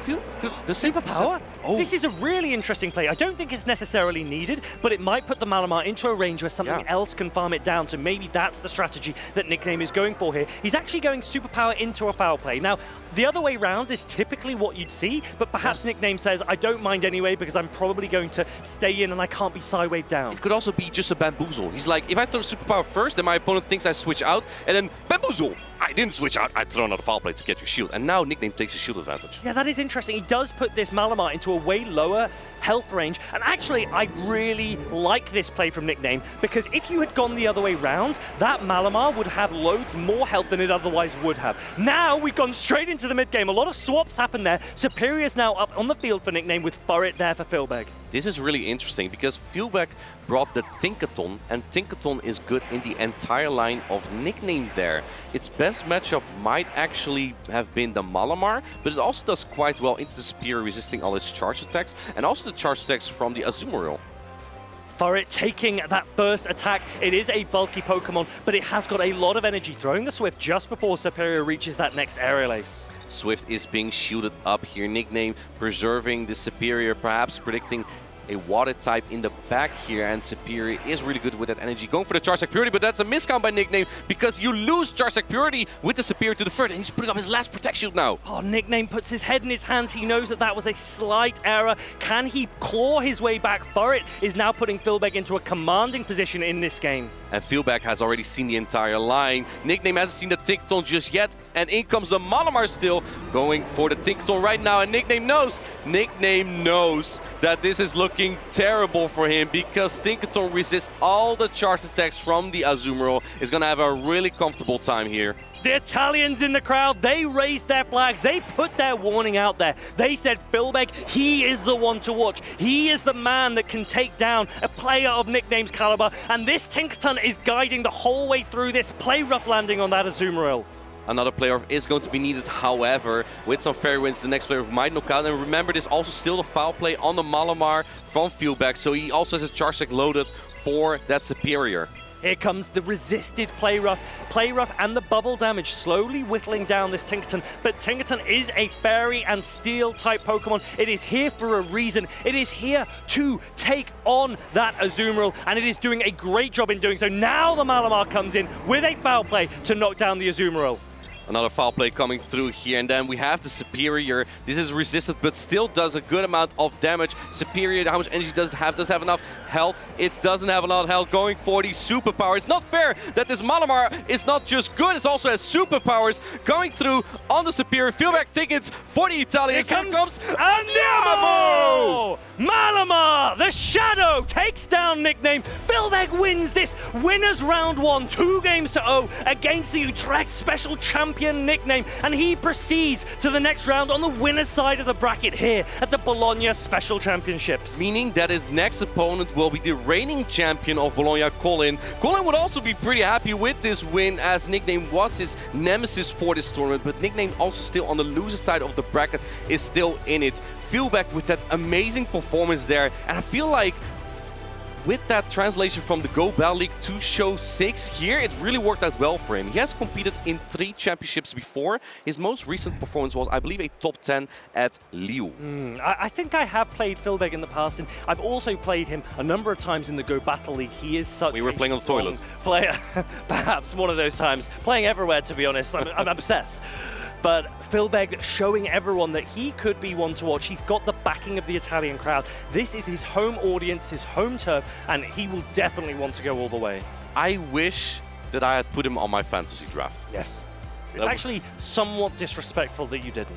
the same power. Oh. This is a really interesting play. I don't think it's necessarily needed, but it might put the Malamar into a range where something else can farm it down, so maybe that's the strategy that Nickname is going for here. He's actually going superpower into a foul play. Now, the other way round is typically what you'd see, but perhaps Nickname says, I don't mind anyway because I'm probably going to stay in and I can't be Psywave down. It could also be just a Bamboozle. He's like, if I throw superpower first, then my opponent thinks I switch out, and then Bamboozle. I didn't switch out, I throw another foul play to get your shield, and now Nickname takes a shield advantage. Yeah, that is interesting. He does put this Malamar into a way lower health range, and actually I really like this play from Nickname because if you had gone the other way round, that Malamar would have loads more health than it otherwise would have. Now we've gone straight into the mid game. A lot of swaps happen there. Superior's now up on the field for Nickname with Furret there for Filbe. This is really interesting because Feelback brought the Tinkaton, and Tinkaton is good in the entire line of Nickname there. Its best matchup might actually have been the Malamar, but it also does quite well into the Superior, resisting all its charge attacks, and also the charge attacks from the Azumarill. Furret taking that first attack. It is a bulky Pokemon, but it has got a lot of energy, throwing the Swift just before Superior reaches that next Aerial Ace. Swift is being shielded up here. Nickname preserving the Superior, perhaps predicting a water type in the back here, and Superior is really good with that energy. Going for the Charge Attack Purity, but that's a miscount by Nickname because you lose Charge Attack Purity with the Superior to the third, and he's putting up his last Protect Shield now. Oh, Nickname puts his head in his hands. He knows that that was a slight error. Can he claw his way back? Furret is now putting Filbe into a commanding position in this game. And Filbe has already seen the entire line. Nickname hasn't seen the Tinkaton just yet, and in comes the Malamar still, going for the Tinkaton right now, and Nickname knows that this is looking terrible for him because Tinkaton resists all the charge attacks from the Azumarill. Is going to have a really comfortable time here. The Italians in the crowd, they raised their flags. They put their warning out there. They said, Filbe, he is the one to watch. He is the man that can take down a player of Nickname's caliber. And this Tinkaton is guiding the whole way through this. Play rough landing on that Azumarill. Another player is going to be needed, however, with some fair winds, the next player might knock out. And remember, there's also still the foul play on the Malamar from Filbe, so he also has a charge attack loaded for that Superior. Here comes the resisted Play Rough and the bubble damage slowly whittling down this Tinkaton. But Tinkaton is a fairy and steel type Pokemon. It is here for a reason. It is here to take on that Azumarill, and it is doing a great job in doing so. Now the Malamar comes in with a foul play to knock down the Azumarill. Another foul play coming through here, and then we have the Superior. This is resisted, but still does a good amount of damage. Superior, how much energy does it have? Does it have enough health? It doesn't have a lot of health. Going for the superpower. It's not fair that this Malamar is not just good, it also has superpowers. Going through on the Superior. Filbe tickets for the Italians. Here comes Andiamo! Malamar, the Shadow, takes down Nickname. Filbe wins this winners round 1, 2-0 against the Utrecht Special Champion Nickname, and he proceeds to the next round on the winner's side of the bracket here at the Bologna Special Championships. Meaning that his next opponent will be the reigning champion of Bologna, Colin. Colin would also be pretty happy with this win, as Nickname was his nemesis for this tournament, but Nickname also still on the loser side of the bracket is still in it. Filbe with that amazing performance there, and I feel like with that translation from the Go Battle League to Show 6 here, it really worked out well for him. He has competed in 3 championships before. His most recent performance was, I believe, a top 10 at Lille. I think I have played Filbe in the past, and I've also played him a number of times in the Go Battle League. He is such We were playing on the toilet. Player. Perhaps one of those times. Playing everywhere, to be honest. I'm obsessed. But Filbe showing everyone that he could be one to watch. He's got the backing of the Italian crowd. This is his home audience, his home turf, and he will definitely want to go all the way. I wish that I had put him on my fantasy draft. Yes. It's actually somewhat disrespectful that you didn't.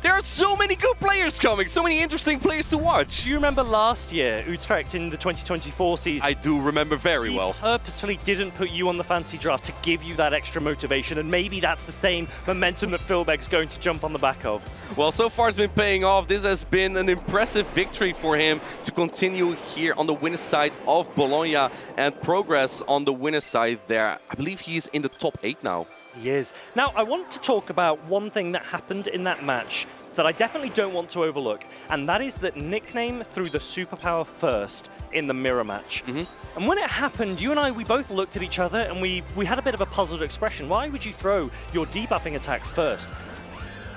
There are so many good players coming, so many interesting players to watch. Do you remember last year, Utrecht in the 2024 season? I do remember very well. He purposefully didn't put you on the fantasy draft to give you that extra motivation, and maybe that's the same momentum that Filbe's going to jump on the back of. Well, so far it's been paying off. This has been an impressive victory for him to continue here on the winner's side of Bologna and progress on the winner's side there. I believe he's in the top 8 now. He is. Now, I want to talk about one thing that happened in that match that I definitely don't want to overlook, and that is that Nickname threw the superpower first in the mirror match. And when it happened, you and I, we both looked at each other and we had a bit of a puzzled expression. Why would you throw your debuffing attack first?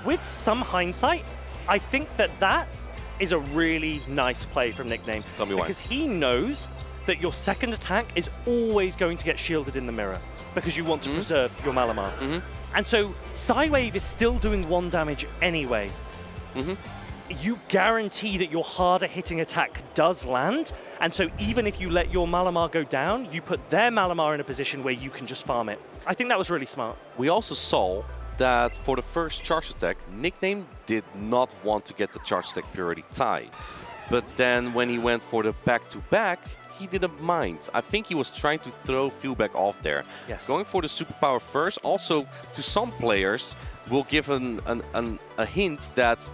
With some hindsight, I think that is a really nice play from Nickname. Tell me why. Because he knows that your second attack is always going to get shielded in the mirror, because you want to preserve your Malamar. And so Psywave is still doing 1 damage anyway. You guarantee that your harder hitting attack does land, and so even if you let your Malamar go down, you put their Malamar in a position where you can just farm it. I think that was really smart. We also saw that for the first charge attack, Nickname did not want to get the charge attack purity tie. But then when he went for the back-to-back, he didn't mind. I think he was trying to throw Filbe off there. Yes. Going for the superpower first, also to some players, will give a hint that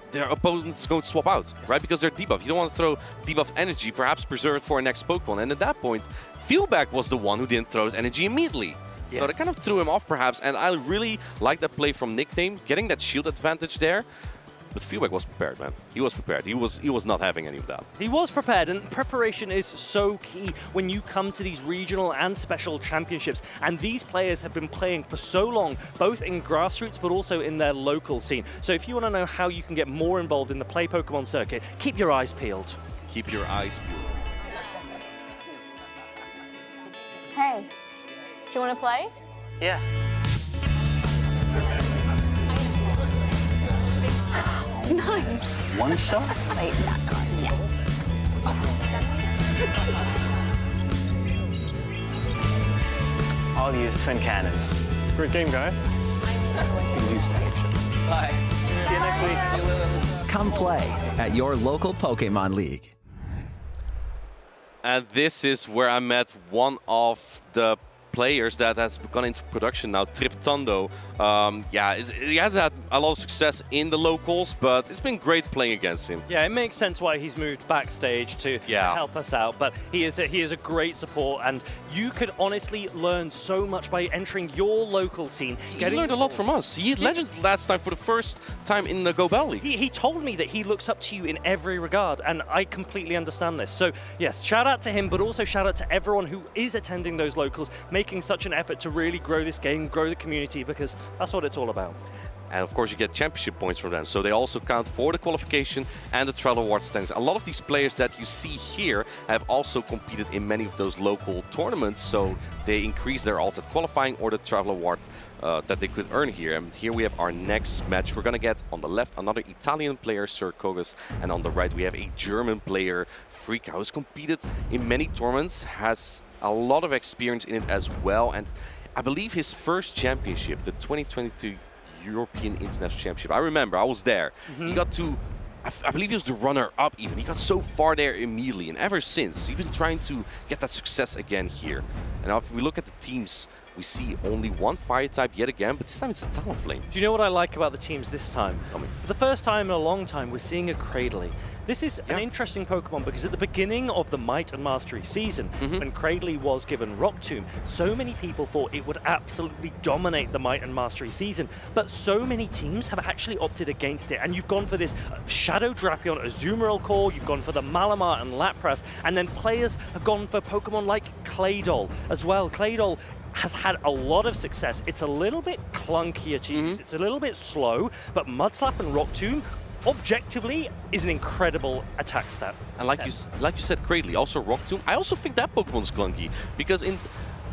their opponent is going to swap out, right? Because they're debuffed. You don't want to throw debuff energy, perhaps preserved for a next Pokemon. And at that point, Filbe was the one who didn't throw his energy immediately. So that kind of threw him off, perhaps. And I really like that play from Nickname, getting that shield advantage there. But Filbe was prepared, man. He was prepared. He was not having any of that. He was prepared, and preparation is so key when you come to these regional and special championships. And these players have been playing for so long, both in grassroots but also in their local scene. So if you want to know how you can get more involved in the Play Pokemon circuit, keep your eyes peeled. Keep your eyes peeled. Hey, do you want to play? Yeah. Nice. One shot? Wait, that card, yeah. I'll use twin cannons. Great game, guys. Bye. See you next week. Come play at your local Pokemon League. And this is where I met one of the players that has gone into production now, Triptondo. Yeah, he has had a lot of success in the locals, but it's been great playing against him. Yeah, it makes sense why he's moved backstage to help us out, but he is a great support, and you could honestly learn so much by entering your local scene. He learned a lot from us. He had Legends last time for the first time in the Go Battle League. He told me that he looks up to you in every regard, and I completely understand this. So yes, shout out to him, but also shout out to everyone who is attending those locals, making such an effort to really grow this game, grow the community, because that's what it's all about. And of course you get championship points from them, so they also count for the qualification and the travel award standings. A lot of these players that you see here have also competed in many of those local tournaments, so they increase their odds at qualifying or the travel award that they could earn here. And here we have our next match. We're gonna get on the left another Italian player, Sir Kogus, and on the right we have a German player, Frea, who's competed in many tournaments, has a lot of experience in it as well, and I believe his first championship, the 2022 European International Championship. I remember, I was there. He got to, I believe he was the runner-up even. He got so far there immediately, and ever since, he's been trying to get that success again here. And now if we look at the teams, we see only one fire type yet again, but this time it's a Talonflame. Do you know what I like about the teams this time? Tell me. For the first time in a long time, we're seeing a Cradley. This is an interesting Pokemon because at the beginning of the Might and Mastery season, when Cradley was given Rock Tomb, so many people thought it would absolutely dominate the Might and Mastery season, but so many teams have actually opted against it, and you've gone for this Shadow Drapion, Azumarill Core, you've gone for the Malamar and Lapras, and then players have gone for Pokemon like Claydol as well. Claydol has had a lot of success. It's a little bit clunkier to use, it's a little bit slow, but Mudslap and Rock Tomb objectively is an incredible attack stat. And like you said, Cradley, also Rock Tomb. I also think that Pokemon's clunky because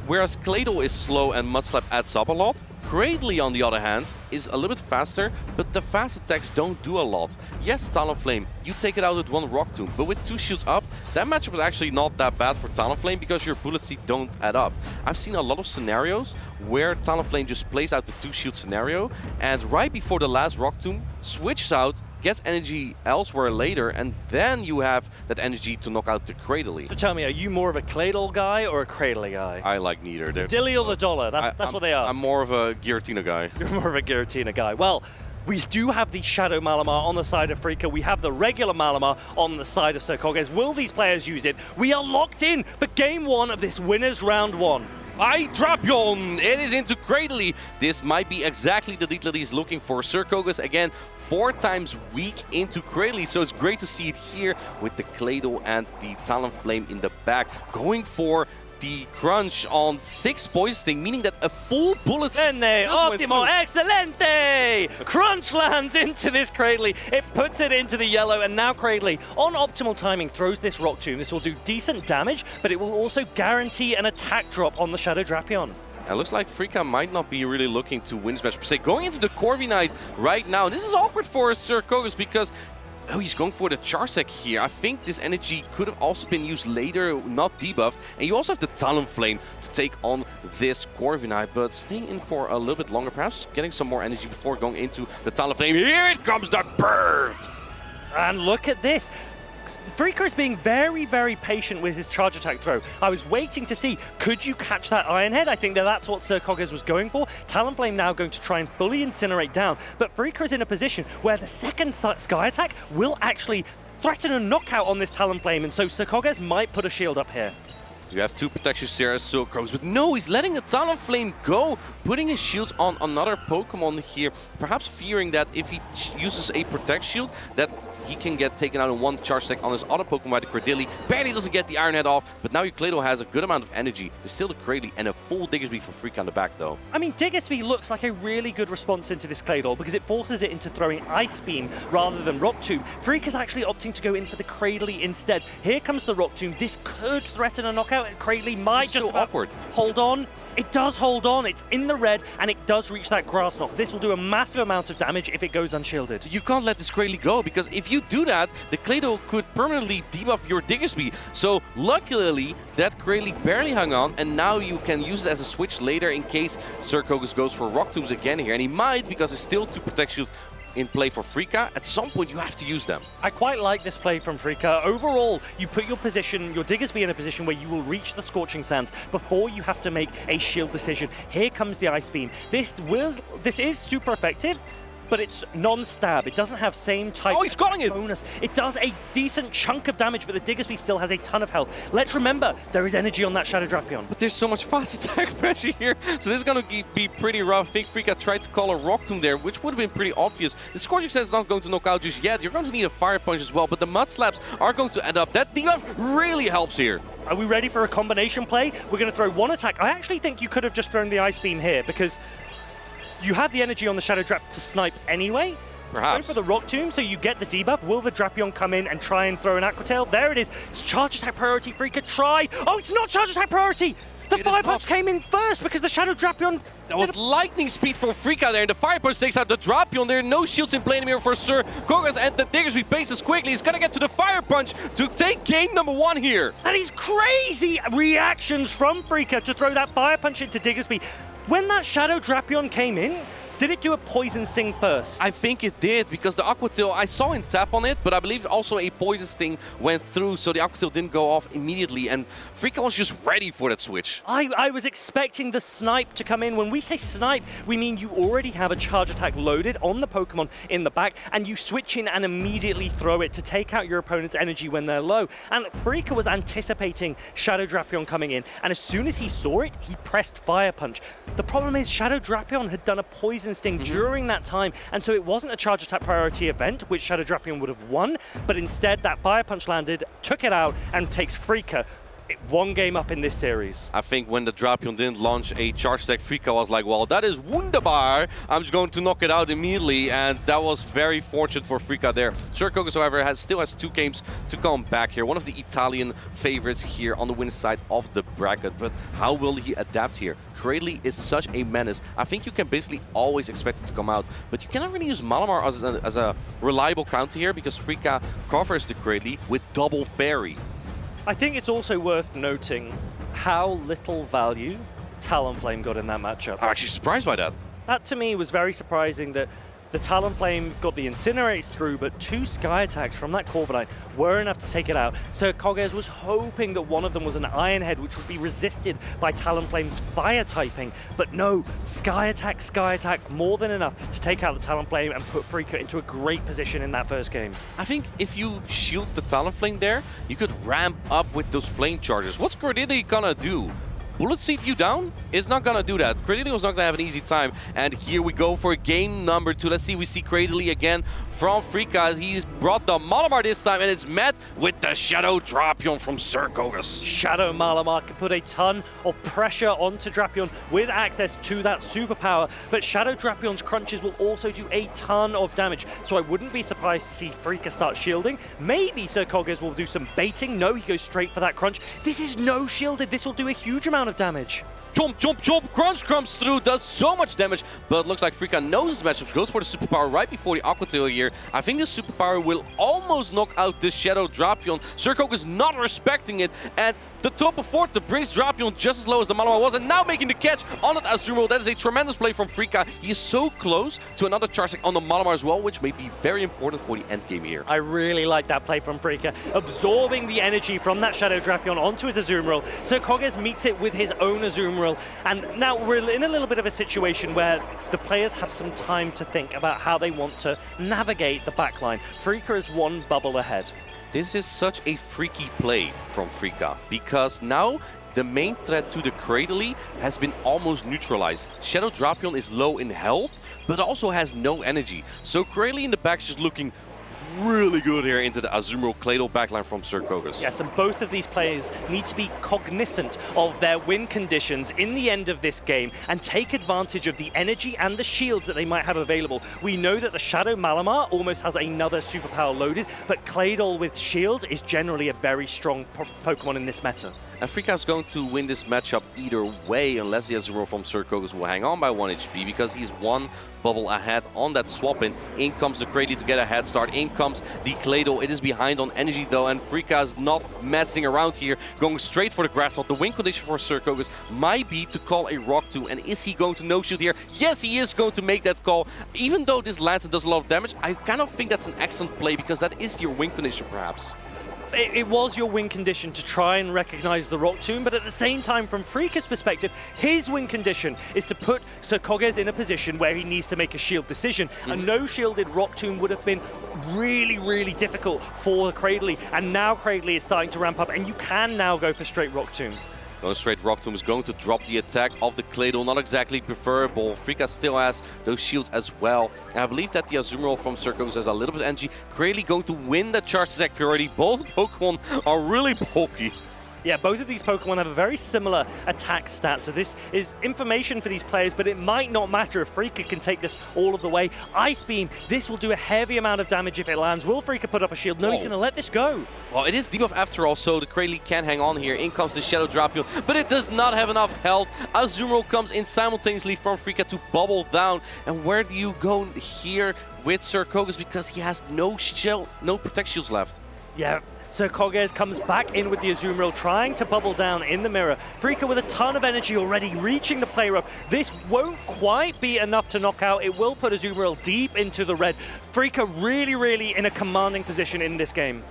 whereas Claydol is slow and Mudslap adds up a lot, Cradley, on the other hand, is a little bit faster, but the fast attacks don't do a lot. Yes, Talonflame, you take it out with one Rock Tomb, but with two shields up, that matchup was actually not that bad for Talonflame because your bullet seed don't add up. I've seen a lot of scenarios where Talonflame just plays out the two shield scenario, and right before the last Rock Tomb, switches out, gets energy elsewhere later, and then you have that energy to knock out the Cradley. So tell me, are you more of a Claydol guy or a Cradley guy? I like neither. Dilly or the dollar? That's what they ask. I'm more of a Giratina guy. You're more of a Giratina guy. Well, we do have the Shadow Malamar on the side of Frea. We have the regular Malamar on the side of Sir Kogus. Will these players use it? We are locked in for game one of this winners round one. Drapion! It is into Cradley. This might be exactly the detail he's looking for. Sir Kogus, again, 4 times weak into Cradley, so it's great to see it here with the Claydol and the Talonflame in the back. Going for the crunch on 6 poisoning, meaning that a full bullet Ottimo, excelente! Crunch lands into this Cradley. It puts it into the yellow, and now Cradley, on optimal timing, throws this Rock Tomb. This will do decent damage, but it will also guarantee an attack drop on the Shadow Drapion. It looks like Frea might not be really looking to win this match per se. Going into the Corviknight right now. This is awkward for Sir Kogus because he's going for the Charsec here. I think this energy could have also been used later, not debuffed. And you also have the Talonflame to take on this Corviknight, but staying in for a little bit longer, perhaps getting some more energy before going into the Talonflame. Here it comes, the bird! And look at this. Frea is being very, very patient with his charge attack throw. I was waiting to see, could you catch that Iron Head? I think that's what Sir Kogus was going for. Talonflame now going to try and fully incinerate down, but Frea is in a position where the second Sky Attack will actually threaten a knockout on this Talonflame, and so Sir Kogus might put a shield up here. You have two protections here as Silkrose, but no, he's letting a Talonflame go, putting his shields on another Pokemon here, perhaps fearing that if he uses a Protect Shield, that he can get taken out in one charge attack on his other Pokemon by the Cradily. Barely doesn't get the Iron Head off, but now your Claydol has a good amount of energy. There's still the Cradily and a full Diggersby for Freaka on the back though. I mean, Diggersby looks like a really good response into this Claydol because it forces it into throwing Ice Beam rather than Rock Tomb. Freaka's actually opting to go in for the Cradily instead. Here comes the Rock Tomb. This could threaten a knockout. Cradily might just awkward. Hold on. It does hold on. It's in the red, and it does reach that Grass Knot. This will do a massive amount of damage if it goes unshielded. You can't let this Cradily go, because if you do that, the Claydol could permanently debuff your Diggersby. So luckily, that Cradily barely hung on, and now you can use it as a switch later in case Silkrose goes for Rock Tombs again here. And he might, because it's still two Protect Shields in play for Freaka. At some point you have to use them. I quite like this play from Freaka. Overall, you put your Diggersby in a position where you will reach the Scorching Sands before you have to make a shield decision. Here comes the Ice Beam. This is super effective, but it's non-stab. It doesn't have same type he's calling it. bonus. It does a decent chunk of damage, but the Diggersby still has a ton of health. Let's remember, there is energy on that Shadow Drapion. But there's so much fast attack pressure here, so this is going to be pretty rough. I think Freaka tried to call a Rock Tomb there, which would have been pretty obvious. The Scorching Sands is not going to knock out just yet. You're going to need a Fire Punch as well, but the Mud Slaps are going to end up. That debuff really helps here. Are we ready for a combination play? We're going to throw one attack. I actually think you could have just thrown the Ice Beam here, because you have the energy on the Shadow Drap to snipe anyway. Perhaps. Go for the Rock Tomb, so you get the debuff. Will the Drapion come in and try and throw an Aqua Tail? There it is. It's Charge Attack priority. Freaka try. Oh, it's not Charge Attack priority. The Fire Punch came in first because the Shadow Drapion... That was lightning speed from Freaka there, and the Fire Punch takes out the Drapion. There are no shields in play anymore for Sir Kogas, and the Diggersby paces quickly. He's gonna get to the Fire Punch to take game number 1 here. That is crazy reactions from Freaka to throw that Fire Punch into Diggersby. When that Shadow Drapion came in, did it do a Poison Sting first? I think it did, because the Aqua Tail, I saw him tap on it, but I believe also a Poison Sting went through, so the Aqua Tail didn't go off immediately, and Freaka was just ready for that switch. I was expecting the Snipe to come in. When we say Snipe, we mean you already have a Charge Attack loaded on the Pokemon in the back, and you switch in and immediately throw it to take out your opponent's energy when they're low. And Freaka was anticipating Shadow Drapion coming in, and as soon as he saw it, he pressed Fire Punch. The problem is Shadow Drapion had done a Poison Sting during that time, and so it wasn't a Charge Attack priority event, which Shadow Drapion would have won, but instead that Fire Punch landed, took it out, and takes Freaka one game up in this series. I think when the Drapion didn't launch a charge attack, Freaka was like, well, that is wunderbar. I'm just going to knock it out immediately, and that was very fortunate for Freaka there. Sir Kogas, however, still has 2 games to come back here. One of the Italian favorites here on the winning side of the bracket, but how will he adapt here? Cradily is such a menace. I think you can basically always expect it to come out, but you cannot really use Malamar as a reliable counter here, because Freaka covers the Cradily with double Fairy. I think it's also worth noting how little value Talonflame got in that matchup. I'm actually surprised by that. That to me was very surprising, that the Talonflame got the Incinerates through, but 2 Sky Attacks from that Corviknight were enough to take it out. So Kogas was hoping that one of them was an Iron Head, which would be resisted by Talonflame's Fire typing. But no, Sky Attack, more than enough to take out the Talonflame and put Freaka into a great position in that first game. I think if you shield the Talonflame there, you could ramp up with those flame charges. What's Cradily gonna do? Bullet Seed you down? It's not gonna do that. Cradily was not gonna have an easy time. And here we go for game number 2. Let's see, we see Cradily again from Freaka. He's brought the Malamar this time, and it's met with the Shadow Drapion from Sir Kogas. Shadow Malamar can put a ton of pressure onto Drapion with access to that superpower, but Shadow Drapion's crunches will also do a ton of damage. So I wouldn't be surprised to see Freaka start shielding. Maybe Sir Kogas will do some baiting. No, he goes straight for that crunch. This is no shielded. This will do a huge amount of damage. Chomp, chomp, chomp, crunch comes through, does so much damage, but it looks like Freaka knows his matchups, goes for the superpower right before the Aqua Tail here. I think this superpower will almost knock out this Shadow Drapion. Sir Kogas is not respecting it, and the top of 4th brings Drapion just as low as the Malamar was, and now making the catch on that Azumarill. That is a tremendous play from Freaka. He is so close to another charge attack on the Malamar as well, which may be very important for the end game here. I really like that play from Freaka, absorbing the energy from that Shadow Drapion onto his Azumarill. Sir Kogas meets it with his own Azumarill, and now we're in a little bit of a situation where the players have some time to think about how they want to navigate the backline. Freaka is 1 bubble ahead. this is such a freaky play from Freka, because now the main threat to the Cradley has been almost neutralized. Shadow Drapion is low in health, but also has no energy. So Cradley in the back is just looking really good here into the Azumarill Claydol backline from Sir Kogus. Yes, and both of these players need to be cognizant of their win conditions in the end of this game and take advantage of the energy and the shields that they might have available. We know that the Shadow Malamar almost has another superpower loaded, but Claydol with shields is generally a very strong Pokemon in this meta. And Freka is going to win this matchup either way, unless the Azumarill from Sir Kogus will hang on by 1 HP, because he's one bubble ahead on that swap in. In comes the Cradley to get a head start. In comes the Claydol. It is behind on energy though, and Freka is not messing around here, going straight for the grass knot. The win condition for Sir Kogus might be to call a Rock Tomb, and is he going to no-shoot here? Yes, he is going to make that call. Even though this lands and does a lot of damage, I kind of think that's an excellent play, because that is your win condition perhaps. It was your win condition to try and recognize the Rock Tomb, but at the same time, from Freka's perspective, his win condition is to put Sir Kogus in a position where he needs to make a shield decision. A no-shielded Rock Tomb would have been really, really difficult for Cradley, and now Cradley is starting to ramp up, and you can now go for straight Rock Tomb. Going straight Rock Tomb is going to drop the attack of the Claydol. Not exactly preferable. Freka still has those shields as well. And I believe that the Azumarill from Sir Kogus has a little bit of energy. Cradley going to win the charge attack priority. Both Pokemon are really bulky. Yeah, both of these Pokemon have a very similar attack stat, so this is information for these players, but it might not matter if Freka can take this all of the way. Ice Beam, this will do a heavy amount of damage if it lands. Will Freka put up a shield? No, he's going to let this go. Well, it is debuff after all, so the Cradley can hang on here. In comes the Shadow Drapion, but it does not have enough health. Azumarill comes in simultaneously from Freka to bubble down. And where do you go here with Sir Kogus, because he has no protect shields left? Yeah. Sir Kogus comes back in with the Azumarill, trying to bubble down in the mirror. Freka with a ton of energy already, reaching the play rough. This won't quite be enough to knock out. It will put Azumarill deep into the red. Freka really in a commanding position in this game.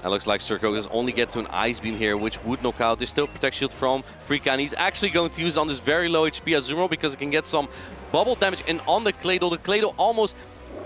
It looks like Sir Kogus only gets to an Ice Beam here, which would knock out. There's still Protect Shield from Freka, and he's actually going to use it on this very low HP Azumarill, because it can get some bubble damage. And on the Claydol almost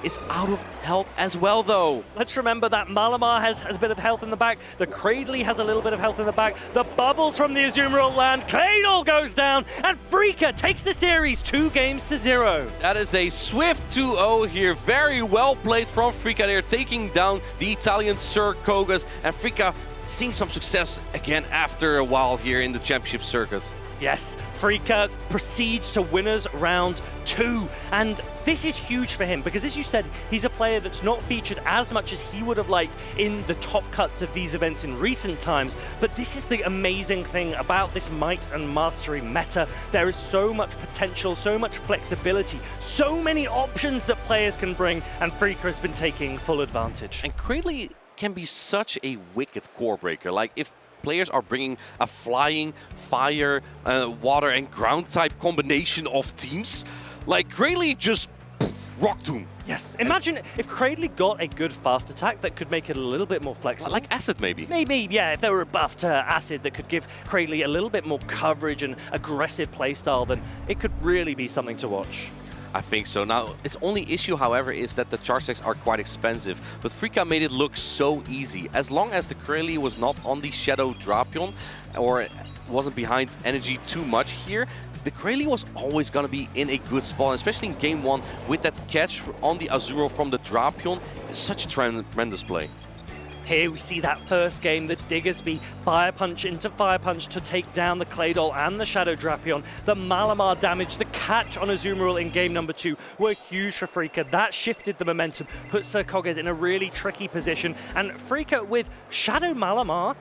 is out of health as well, though. Let's remember that Malamar has a bit of health in the back. The Cradley has a little bit of health in the back. The bubbles from the Azumarill land. Claydol goes down, and Freka takes the series 2-0. That is a swift 2-0 here. Very well played from Freka. They're taking down the Italian Sir Kogus, and Freka seeing some success again after a while here in the championship circuit. Yes, Freka proceeds to winners round 2, and this is huge for him because, as you said, he's a player that's not featured as much as he would have liked in the top cuts of these events in recent times. But this is the amazing thing about this Might and Mastery meta. There is so much potential, so much flexibility, so many options that players can bring, and Freka has been taking full advantage. And Cradley can be such a wicked core breaker. Like, if players are bringing a flying, fire, water and ground type combination of teams, like Cradley just Rock Tomb. Yes, imagine if Cradley got a good fast attack that could make it a little bit more flexible. Like Acid, maybe? Maybe, yeah, if there were a buff to Acid that could give Cradley a little bit more coverage and aggressive playstyle, then it could really be something to watch. I think so. Now, its only issue, however, is that the charge attacks are quite expensive. But Freka made it look so easy. As long as the Cradley was not on the Shadow Drapion or wasn't behind energy too much here, the Cradley was always going to be in a good spot, especially in Game 1 with that catch on the Azumarill from the Drapion. It's such a tremendous play. Here we see that first game, the Diggersby Fire Punch into Fire Punch to take down the Claydol and the Shadow Drapion. The Malamar damage, the catch on Azumarill in game number 2 were huge for Freka. That shifted the momentum, put Sir Kogus in a really tricky position. And Freka with Shadow Malamar,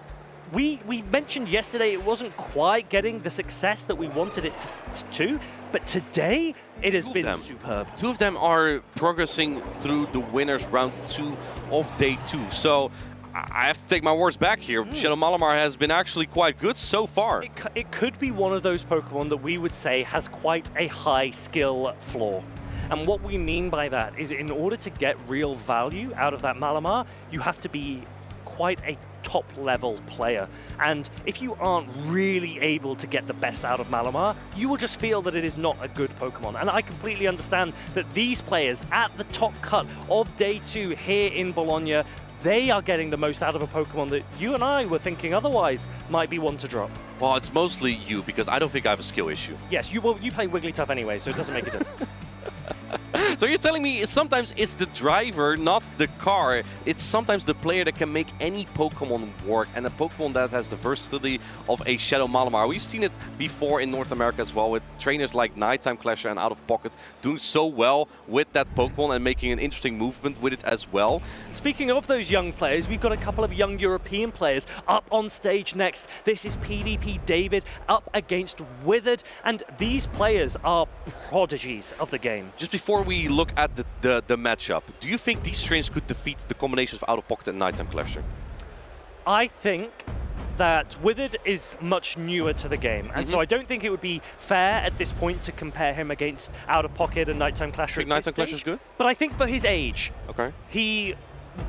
we mentioned yesterday it wasn't quite getting the success that we wanted it to, but today it has been superb. 2 of them are progressing through the winners round 2 of day 2. So I have to take my words back here. Shadow Malamar has been actually quite good so far. It could be one of those Pokemon that we would say has quite a high skill floor. And what we mean by that is, in order to get real value out of that Malamar, you have to be quite a top-level player. And if you aren't really able to get the best out of Malamar, you will just feel that it is not a good Pokemon. And I completely understand that these players at the top cut of day 2 here in Bologna, they are getting the most out of a Pokemon that you and I were thinking otherwise might be one to drop. Well, it's mostly you, because I don't think I have a skill issue. Yes, you play Wigglytuff anyway, so it doesn't make a difference. So you're telling me sometimes it's the driver, not the car. It's sometimes the player that can make any Pokemon work, and a Pokemon that has the versatility of a Shadow Malamar. We've seen it before in North America as well, with trainers like Nighttime Clasher and Out of Pocket doing so well with that Pokemon and making an interesting movement with it as well. Speaking of those young players, we've got a couple of young European players up on stage next. This is PvP David up against Withered, and these players are prodigies of the game. Just before we look at the matchup, do you think these trainers could defeat the combinations of Out of Pocket and Nighttime Clasher? I think that Withered is much newer to the game, and so I don't think it would be fair at this point to compare him against Out of Pocket and Nighttime Clasher. Nighttime Clasher is good? But I think for his age, he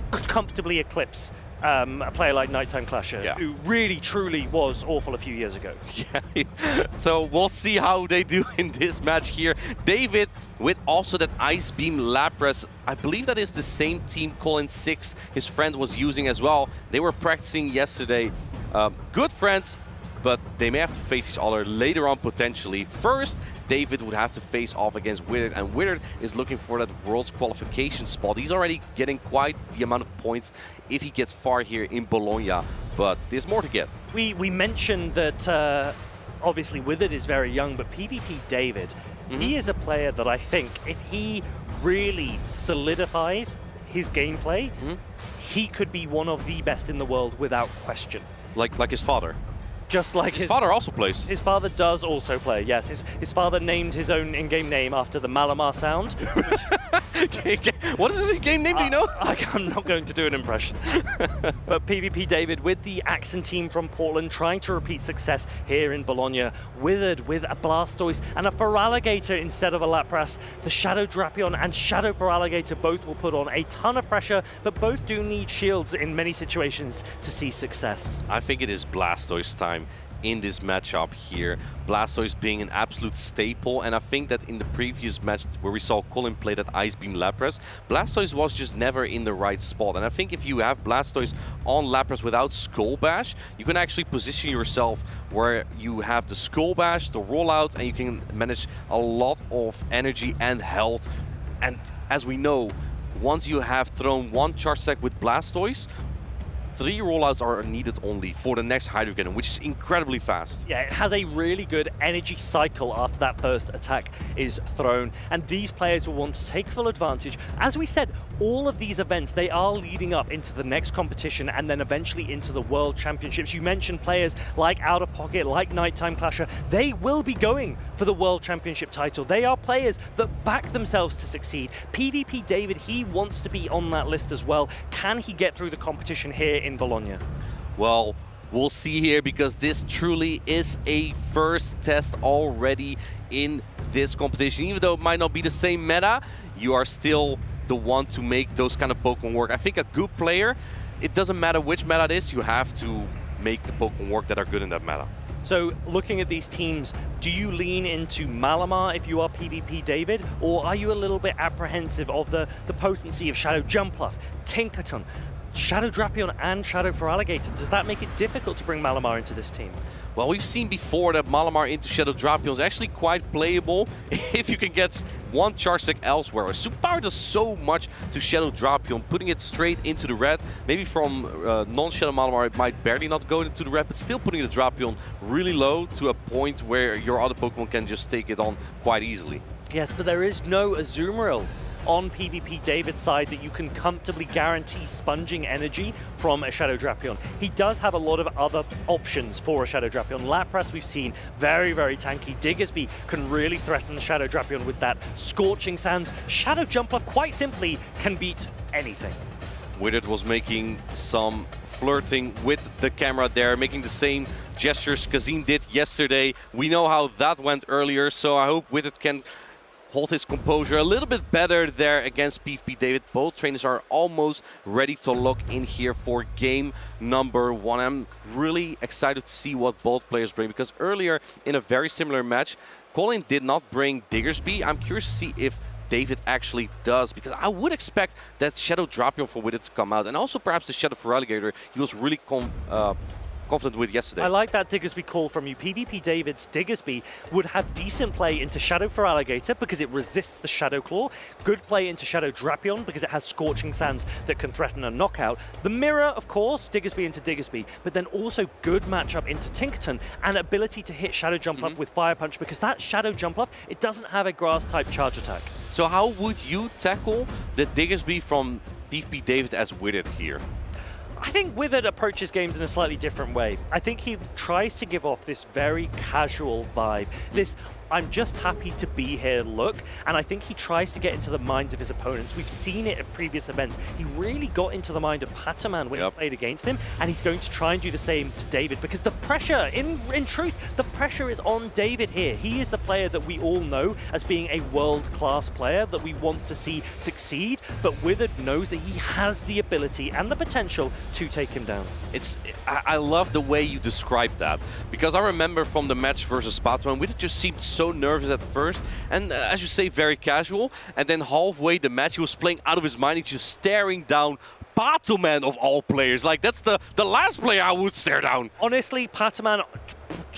could comfortably eclipse a player like Nighttime Clasher, who really, truly was awful a few years ago. Yeah, so we'll see how they do in this match here. David with also that Ice Beam Lapras. I believe that is the same team Colin 6, his friend, was using as well. They were practicing yesterday. Good friends, but they may have to face each other later on potentially. First, David would have to face off against Withered, and Withered is looking for that World's qualification spot. He's already getting quite the amount of points if he gets far here in Bologna, but there's more to get. We mentioned that obviously Withered is very young, but PvP David, he is a player that I think if he really solidifies his gameplay, he could be one of the best in the world without question. Like his father. Just like his father also plays. His father does also play, yes. His father named his own in-game name after the Malamar sound. What is his in-game name, do you know? I'm not going to do an impression. But PvP David with the Axon team from Portland trying to repeat success here in Bologna. Withered with a Blastoise and a Feraligatr instead of a Lapras. The Shadow Drapion and Shadow Feraligatr both will put on a ton of pressure, but both do need shields in many situations to see success. I think it is Blastoise time in this matchup here. Blastoise being an absolute staple, and I think that in the previous match where we saw Colin play that Ice Beam Lapras, Blastoise was just never in the right spot. And I think if you have Blastoise on Lapras without Skull Bash, you can actually position yourself where you have the Skull Bash, the rollout, and you can manage a lot of energy and health. And as we know, once you have thrown one charge stack with Blastoise, 3 rollouts are needed only for the next Hydro Cannon, which is incredibly fast. Yeah, it has a really good energy cycle after that first attack is thrown, and these players will want to take full advantage. As we said, all of these events, they are leading up into the next competition and then eventually into the World Championships. You mentioned players like Out of Pocket, like Nighttime Clasher. They will be going for the World Championship title. They are players that back themselves to succeed. PvP David, he wants to be on that list as well. Can he get through the competition here in Bologna? Well, we'll see here, because this truly is a first test already in this competition. Even though it might not be the same meta, you are still the one to make those kind of Pokemon work. I think a good player, it doesn't matter which meta it is, you have to make the Pokemon work that are good in that meta. So looking at these teams, do you lean into Malamar if you are PvP David, or are you a little bit apprehensive of the potency of Shadow Jumpluff, Tinkaton, Shadow Drapion and Shadow Feraligatr? Does that make it difficult to bring Malamar into this team? Well, we've seen before that Malamar into Shadow Drapion is actually quite playable if you can get one charge stack elsewhere. Superpower does so much to Shadow Drapion, putting it straight into the red. Maybe from non-Shadow Malamar it might barely not go into the red, but still putting the Drapion really low to a point where your other Pokemon can just take it on quite easily. Yes, but there is no Azumarill on PvP David's side that you can comfortably guarantee sponging energy from a Shadow Drapion. He does have a lot of other options for a Shadow Drapion. Lapras we've seen, very, very tanky. Diggersby can really threaten the Shadow Drapion with that Scorching Sands. Shadow Jumpluff, quite simply, can beat anything. Withered was making some flirting with the camera there, making the same gestures Kazim did yesterday. We know how that went earlier, so I hope Withered can hold his composure a little bit better there against PvP David. Both trainers are almost ready to lock in here for game number 1. I'm really excited to see what both players bring, because earlier in a very similar match, Colin did not bring Diggersby. I'm curious to see if David actually does, because I would expect that Shadow Drapion for Withered to come out, and also perhaps the Shadow for Alligator he was really confident with yesterday. I like that Diggersby call from you. PvP David's Diggersby would have decent play into Shadow for Alligator because it resists the Shadow Claw, good play into Shadow Drapion because it has Scorching Sands that can threaten a knockout. The mirror, of course, Diggersby into Diggersby, but then also good matchup into Tinkerton and ability to hit Shadow Jump Up with Fire Punch, because that Shadow Jump Up, it doesn't have a grass type charge attack. So how would you tackle the Diggersby from PvP David as Withered here? I think Withered approaches games in a slightly different way. I think he tries to give off this very casual vibe, this I'm just happy to be here look, and I think he tries to get into the minds of his opponents. We've seen it at previous events. He really got into the mind of Pataman when he played against him, and he's going to try and do the same to David, because the pressure, in truth, the pressure is on David here. He is the player that we all know as being a world-class player that we want to see succeed, but Withered knows that he has the ability and the potential to take him down. I love the way you described that, because I remember from the match versus Pataman, Withered just seemed so nervous at first, and as you say, very casual, and then halfway the match he was playing out of his mind. He's just staring down Pataman of all players. Like, that's the last player I would stare down. Honestly, Pataman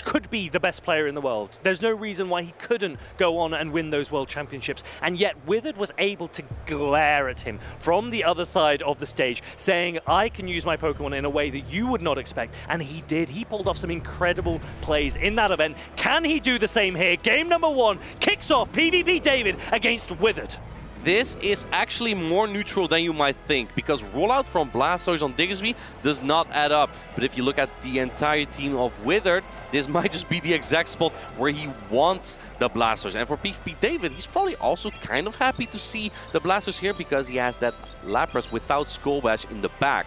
could be the best player in the world. There's no reason why he couldn't go on and win those world championships. And yet Withered was able to glare at him from the other side of the stage, saying, I can use my Pokemon in a way that you would not expect. And he did. He pulled off some incredible plays in that event. Can he do the same here? Game number 1 kicks off PvP David against Withered. This is actually more neutral than you might think, because rollout from Blastoise on Diggersby does not add up. But if you look at the entire team of Withered, this might just be the exact spot where he wants the Blastoise. And for PvP David, he's probably also kind of happy to see the Blastoise here, because he has that Lapras without Skull Bash in the back.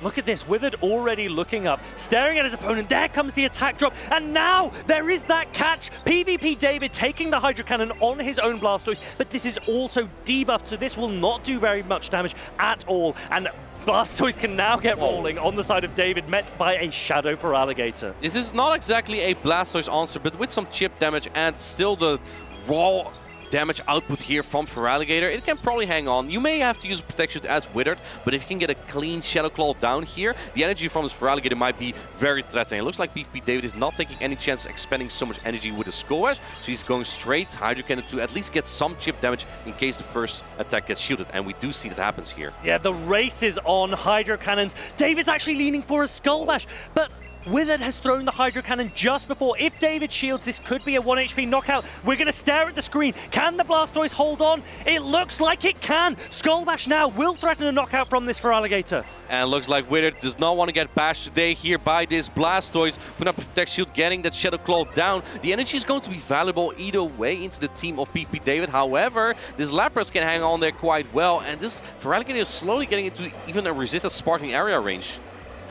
Look at this, Withered already looking up, staring at his opponent. There comes the attack drop, and now there is that catch. PvP David taking the Hydro Cannon on his own Blastoise, but this is also debuffed, so this will not do very much damage at all. And Blastoise can now get rolling on the side of David, met by a Shadow for Alligator. This is not exactly a Blastoise answer, but with some chip damage and still the raw damage output here from Feraligatr, it can probably hang on. You may have to use protection as Withered, but if you can get a clean Shadow Claw down here, the energy from this Feraligatr might be very threatening. It looks like PvP David is not taking any chance expending so much energy with the Skull Bash, so he's going straight Hydro Cannon to at least get some chip damage in case the first attack gets shielded, and we do see that happens here. Yeah, the race is on Hydro Cannons. David's actually leaning for a Skull Bash, but Withered has thrown the Hydro Cannon just before. If David shields, this could be a 1 HP knockout. We're going to stare at the screen. Can the Blastoise hold on? It looks like it can. Skull Bash now will threaten a knockout from this Feraligatr. And it looks like Withered does not want to get bashed today here by this Blastoise. Put up Protect Shield, getting that Shadow Claw down. The energy is going to be valuable either way into the team of PvP David. However, this Lapras can hang on there quite well. And this Feraligatr is slowly getting into even a resisted Sparking area range.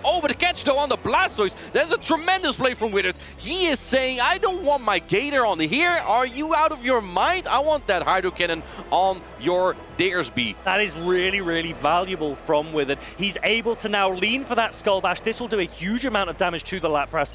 Oh, but the catch though on the Blastoise. That's a tremendous play from Withered. He is saying, I don't want my Gator on here. Are you out of your mind? I want that Hydro Cannon on your Diggersby. That is really, really valuable from Withered. He's able to now lean for that Skull Bash. This will do a huge amount of damage to the Lapras.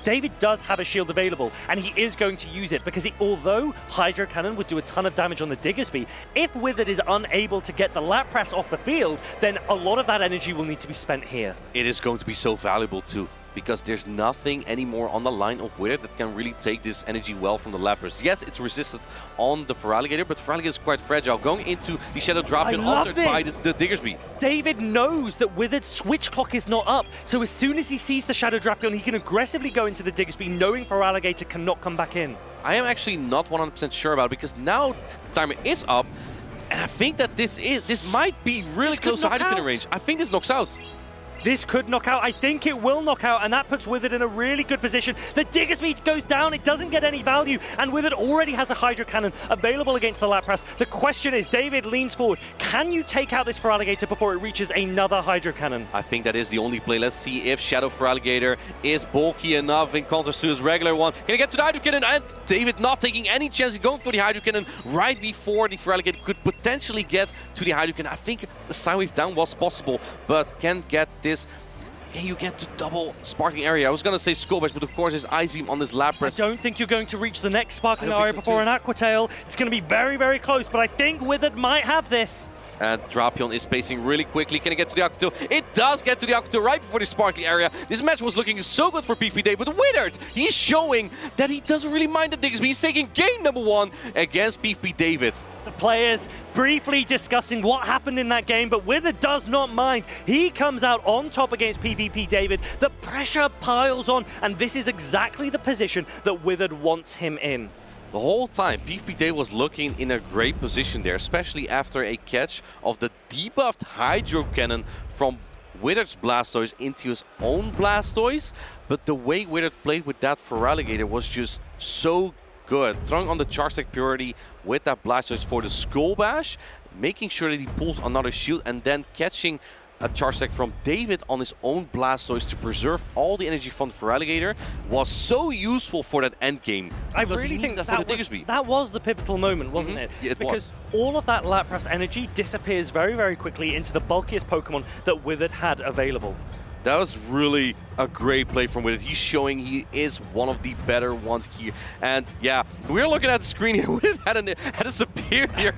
David does have a shield available, and he is going to use it, because although Hydro Cannon would do a ton of damage on the Diggersby, if Withered is unable to get the Lapras off the field, then a lot of that energy will need to be spent here. It is going to be so valuable too, because there's nothing anymore on the line of Withered that can really take this energy well from the Lapras. Yes, it's resisted on the Feraligatr, but Feraligatr is quite fragile. Going into the Shadow Drapion, altered by the Diggersby. David knows that Withered's switch clock is not up, so as soon as he sees the Shadow Drapion, he can aggressively go into the Diggersby, knowing Feraligatr cannot come back in. I am actually not 100% sure about it, because now the timer is up, and I think that this might be really close to Hydro Cannon range. I think this knocks out. This could knock out. I think it will knock out, and that puts Withered in a really good position. The Diggersby goes down. It doesn't get any value, and Withered already has a Hydro Cannon available against the Lapras. The question is, David leans forward. Can you take out this Feraligatr before it reaches another Hydro Cannon? I think that is the only play. Let's see if Shadow Feraligatr is bulky enough in contrast to his regular one. Can he get to the Hydro Cannon? And David not taking any chance of going for the Hydro Cannon right before the Feraligatr could potentially get to the Hydro Cannon. I think the side wave down was possible, but can't get this Can you get to double sparkling area? I was gonna say Skull Bash, but of course his Ice Beam on this Lapras. I don't think you're going to reach the next sparkling area before an Aqua Tail. It's going to be very, very close, but I think Withered might have this. And Drapion is spacing really quickly. Can it get to the Aqua Tail? It does get to the Aqua Tail right before the sparkling area. This match was looking so good for PvP Day, but Withered, he's showing that he doesn't really mind the Diggsby. He's taking game number 1 against PvP David. The players briefly discussing what happened in that game, but Withered does not mind. He comes out on top against PvP David. The pressure piles on, and this is exactly the position that Withered wants him in. The whole time, PvP Day was looking in a great position there, especially after a catch of the debuffed Hydro Cannon from Withered's Blastoise into his own Blastoise. But the way Withered played with that Feraligatr was just so good. Throwing on the Charge Attack Purity with that Blastoise for the Skull Bash, making sure that he pulls another shield and then catching a Charge Attack from David on his own Blastoise to preserve all the energy from the Feraligatr was so useful for that end game. I really think that was the pivotal moment, wasn't it? Yeah, because all of that Lapras energy disappears very, very quickly into the bulkiest Pokemon that Withered had available. That was really a great play from Withered. He's showing he is one of the better ones here. And yeah, we're looking at the screen here. Withered had a superior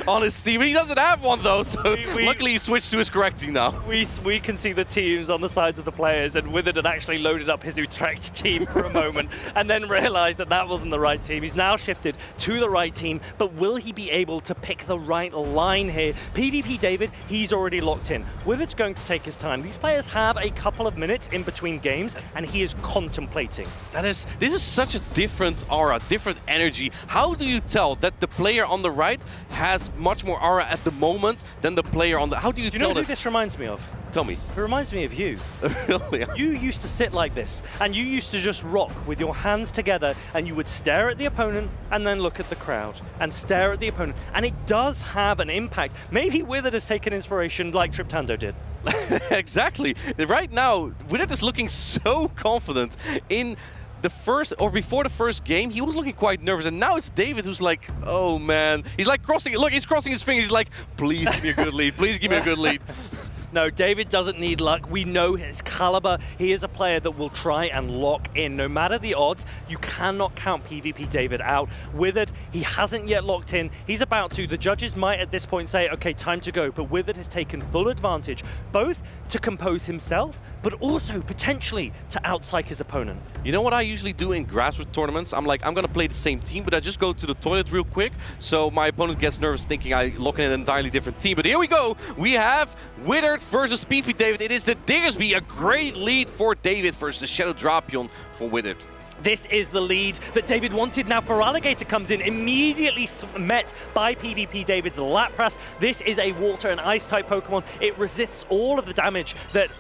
on his team. He doesn't have one though, so luckily he switched to his correct team now. We can see the teams on the sides of the players, and Withered had actually loaded up his Utrecht team for a moment and then realized that that wasn't the right team. He's now shifted to the right team, but will he be able to pick the right line here? PvP David, he's already locked in. Withered's going to take his time. These players have a couple of minutes in between games, and he is contemplating. This is such a different aura, different energy. How do you tell that the player on the right has much more aura at the moment than the player on the... How do you tell that? Do you know who this reminds me of? Tell me. It reminds me of you. Really? You used to sit like this, and you used to just rock with your hands together, and you would stare at the opponent, and then look at the crowd, and stare at the opponent. And it does have an impact. Maybe Withered has taken inspiration like Triptando did. Exactly. Right now, Withered is looking so confident. In the first, or before the first game, he was looking quite nervous, and now it's David who's like, oh man. He's like crossing, look, he's crossing his fingers. He's like, please give me a good lead. Please give me a good lead. No, David doesn't need luck. We know his caliber. He is a player that will try and lock in. No matter the odds, you cannot count PvP David out. Withered, he hasn't yet locked in. He's about to. The judges might at this point say, okay, time to go. But Withered has taken full advantage, both to compose himself, but also potentially to outpsych his opponent. You know what I usually do in grassroots tournaments? I'm like, I'm going to play the same team, but I just go to the toilet real quick, so my opponent gets nervous thinking I lock in an entirely different team. But here we go. We have Withered versus PvP David. It is the Diggersby, a great lead for David versus the Shadow Drapion for Withered. This is the lead that David wanted. Now Feraligatr comes in, immediately met by PvP David's Lapras. This is a water and ice type Pokemon. It resists all of the damage that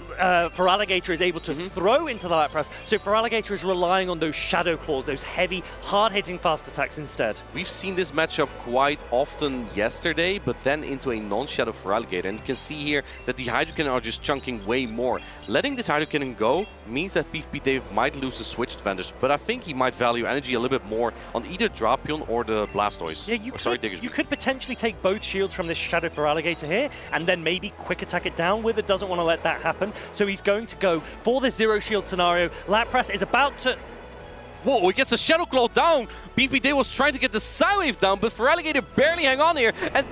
Feraligatr is able to throw into the Lapras. So Feraligatr is relying on those Shadow Claws, those heavy, hard-hitting fast attacks instead. We've seen this matchup quite often yesterday, but then into a non-Shadow Feraligatr. And you can see here that the Hydro Cannon are just chunking way more. Letting this Hydro Cannon go means that PvP David might lose the switch advantage, but I think he might value energy a little bit more on either Drapion or the Blastoise. Yeah, you could potentially take both shields from this Shadow Feraligatr here, and then maybe quick attack it down. Withered doesn't want to let that happen, so he's going to go for the zero shield scenario. Lapras is about to... Whoa, he gets a Shadow Claw down. PvP Day was trying to get the Psywave down, but Feraligatr barely hang on here. And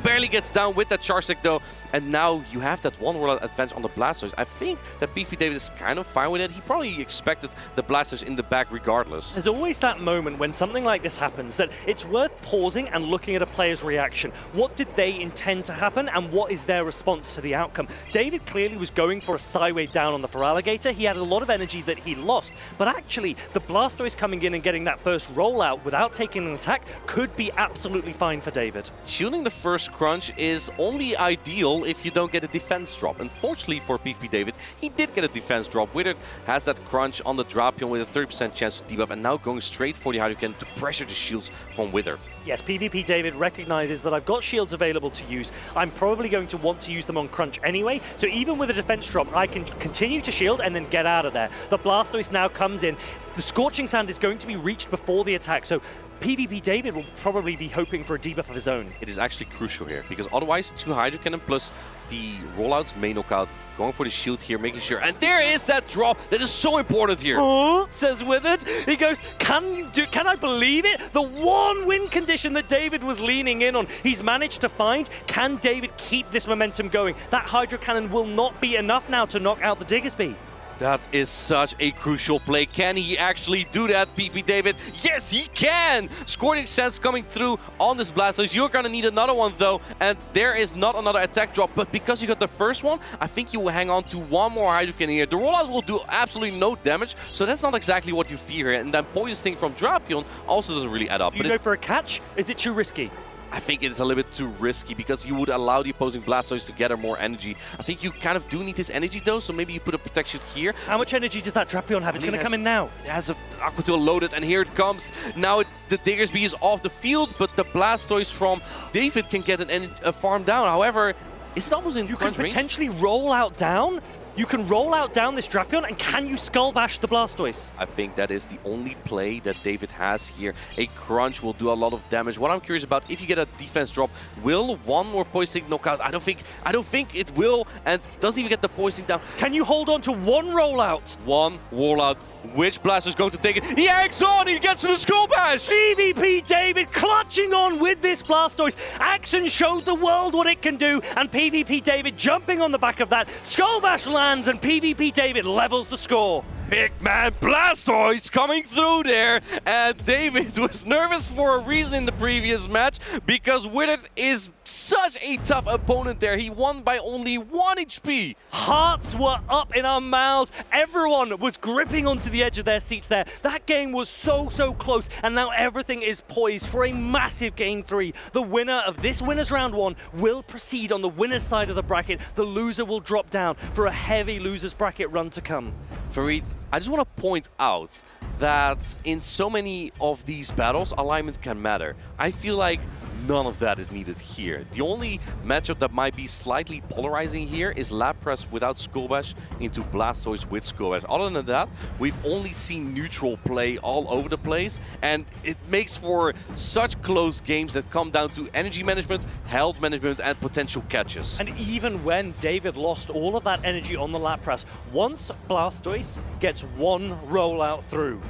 barely gets down with that Charge Attack though. And now you have that one world advantage on the Blastoise. I think that PvP David is kind of fine with it. He probably expected the Blastoise in the back regardless. There's always that moment when something like this happens that it's worth pausing and looking at a player's reaction. What did they intend to happen, and what is their response to the outcome? David clearly was going for a Psywave down on the Feraligatr. He had a lot of energy that he lost, but actually the Blastoise coming in and getting that first rollout without taking an attack could be absolutely fine for David. Shielding the first crunch is only ideal if you don't get a defense drop. Unfortunately for PvP David, he did get a defense drop. Withered has that crunch on the Drapion with a 30% chance to debuff, and now going straight for the Hydro Cannon to pressure the shields from Withered. Yes, PvP David recognizes that I've got shields available to use. I'm probably going to want to use them on crunch anyway, so even with a defense drop, I can continue to shield and then get out of there. The Blastoise now comes in. The Scorching Sand is going to be reached before the attack, so PvP David will probably be hoping for a debuff of his own. It is actually crucial here, because otherwise 2 Hydro Cannon plus the rollouts may knock out. Going for the shield here, making sure. And there is that drop that is so important here. Oh, says Withered. He goes, can I believe it? The one win condition that David was leaning in on, he's managed to find. Can David keep this momentum going? That Hydro Cannon will not be enough now to knock out the Diggersby. That is such a crucial play. Can he actually do that, PP David? Yes, he can! Scoring Sense coming through on this Blastoise. You're gonna need another one though, and there is not another attack drop, but because you got the first one, I think you will hang on to one more Hydro Cannon here. The rollout will do absolutely no damage, so that's not exactly what you fear here. And then Poison Sting from Drapion also doesn't really add up. Do you go for a catch? Is it too risky? I think it's a little bit too risky because you would allow the opposing Blastoise to gather more energy. I think you kind of do need this energy though, so maybe you put a protection here. How much energy does that Drapion have? It's going to come in now. It has an Aqua Tail loaded, and here it comes. Now the Diggersby is off the field, but the Blastoise from David can get a farm down. However, it's almost in crunch range. You can potentially roll out down. You can roll out down this Drapion, and can you Skull Bash the Blastoise? I think that is the only play that David has here. A crunch will do a lot of damage. What I'm curious about, if you get a defense drop, will one more Poison knock out? I don't think it will, and doesn't even get the Poison down. Can you hold on to one rollout? One rollout. Which Blastoise is going to take it? He hangs on! He gets to the Skull Bash! PvP David clutching on with this Blastoise. Action showed the world what it can do, and PvP David jumping on the back of that. Skull Bash lands, and PvP David levels the score. Big man Blastoise coming through there, and David was nervous for a reason in the previous match, because Withered is such a tough opponent there. He won by only 1 HP. Hearts were up in our mouths. Everyone was gripping onto the edge of their seats there. That game was so close, and now everything is poised for a massive Game 3. The winner of this Winners Round 1 will proceed on the winner's side of the bracket. The loser will drop down for a heavy loser's bracket run to come. Farid, I just want to point out that in so many of these battles, alignment can matter. I feel like none of that is needed here. The only matchup that might be slightly polarizing here is Lapras without Skull Bash into Blastoise with Skull Bash. Other than that, we've only seen neutral play all over the place, and it makes for such close games that come down to energy management, health management, and potential catches. And even when David lost all of that energy on the Lapras, once Blastoise gets one rollout through,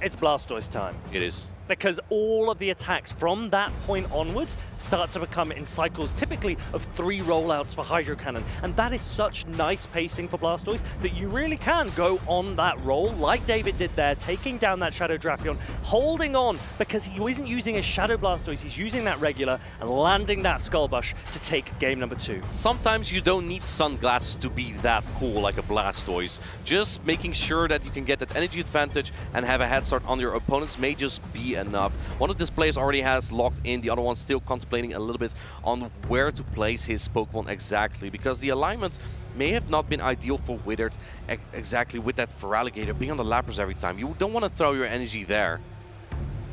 it's Blastoise time. It is. Because all of the attacks from that point onwards start to become in cycles typically of 3 rollouts for Hydro Cannon. And that is such nice pacing for Blastoise that you really can go on that roll like David did there, taking down that Shadow Drapion, holding on because he isn't using a Shadow Blastoise, he's using that regular and landing that Skull Bash to take game number 2. Sometimes you don't need sunglasses to be that cool like a Blastoise. Just making sure that you can get that energy advantage and have a head start on your opponents may just be enough. One of these players already has locked in, the other one's still contemplating a little bit on where to place his Pokemon exactly, because the alignment may have not been ideal for Withered exactly with that Feraligatr being on the Lapras every time. You don't want to throw your energy there.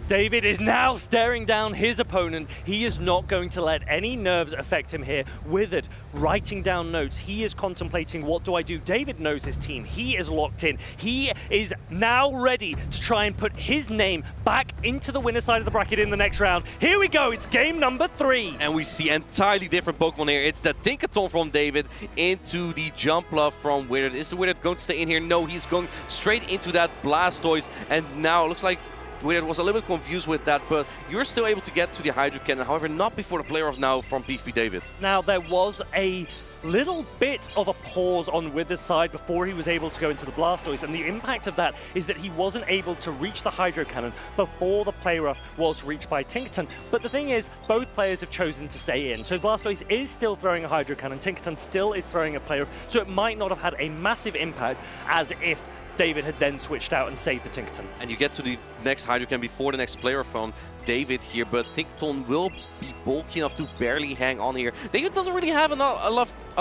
David is now staring down his opponent. He is not going to let any nerves affect him here. Withered, writing down notes. He is contemplating, what do I do? David knows his team. He is locked in. He is now ready to try and put his name back into the winner's side of the bracket in the next round. Here we go. It's game number 3. And we see entirely different Pokemon here. It's the Tinkaton from David into the Jumpluff from Withered. Is the Withered going to stay in here? No, he's going straight into that Blastoise. And now it looks like Withered was a little bit confused with that, but you're still able to get to the Hydro Cannon, however, not before the player of now from PvP David. Now, there was a little bit of a pause on Withered's side before he was able to go into the Blastoise, and the impact of that is that he wasn't able to reach the Hydro Cannon before the play rough was reached by Tinkaton. But the thing is, both players have chosen to stay in, so Blastoise is still throwing a Hydro Cannon, Tinkaton still is throwing a play rough, so it might not have had a massive impact as if David had then switched out and saved the Tinkaton. And you get to the next Hydro Cannon before the next player from David here, but Tinkaton will be bulky enough to barely hang on here. David doesn't really have a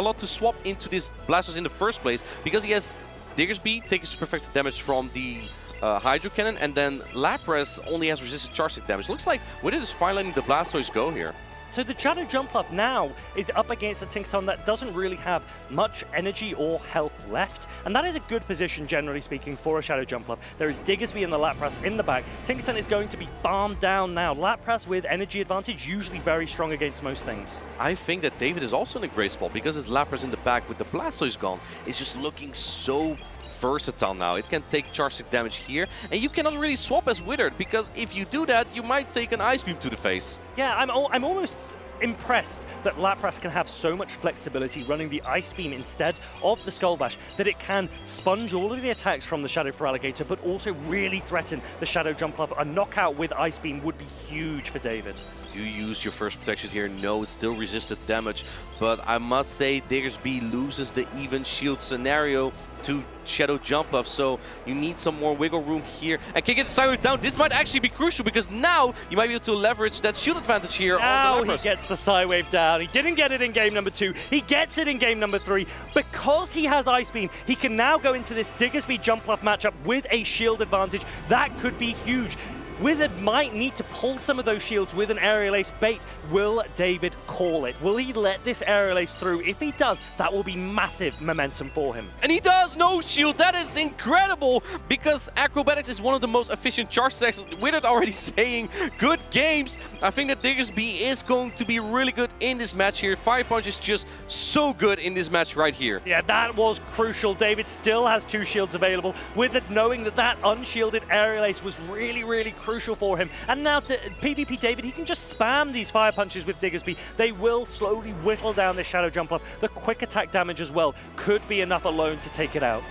lot to swap into this Blastoise in the first place, because he has Diggersby taking super effective damage from the Hydro Cannon, and then Lapras only has resisted charge stick damage. Looks like Withered is finally letting the Blastoise go here. So the Shadow Jump Up now is up against a Tinkaton that doesn't really have much energy or health left, and that is a good position, generally speaking, for a Shadow Jump Up. There is Diggersby and the Lapras in the back. Tinkaton is going to be farmed down now. Lapras with energy advantage, usually very strong against most things. I think that David is also in a great spot because his Lapras in the back with the Blastoise gone is just looking so versatile now. It can take charge stick damage here, and you cannot really swap as Withered, because if you do that, you might take an Ice Beam to the face. Yeah, I'm almost impressed that Lapras can have so much flexibility running the Ice Beam instead of the Skull Bash, that it can sponge all of the attacks from the Shadow Feraligatr, but also really threaten the Shadow Jump Up. A knockout with Ice Beam would be huge for David. Do you use your first protection here? No, it still resisted damage, but I must say Diggersby loses the even shield scenario to Shadow Jump Up, so you need some more wiggle room here. And can get the Sidewave down. This might actually be crucial, because now you might be able to leverage that shield advantage here now on the Lapras. He gets the Sidewave down. He didn't get it in game number 2. He gets it in game number 3. Because he has Ice Beam, he can now go into this Diggersby Jump Up matchup with a shield advantage. That could be huge. Withered might need to pull some of those shields with an Aerial Ace bait. Will David call it? Will he let this Aerial Ace through? If he does, that will be massive momentum for him. And he does! No shield! That is incredible! Because Acrobatics is one of the most efficient charge stacks. Withered already saying, good games! I think that Diggersby is going to be really good in this match here. Fire Punch is just so good in this match right here. Yeah, that was crucial. David still has 2 shields available. Withered knowing that that unshielded Aerial Ace was really, really crucial for him. And now to PvP David, he can just spam these Fire Punches with Diggersby. They will slowly whittle down this Shadow Jump Up. The quick attack damage as well could be enough alone to take it out.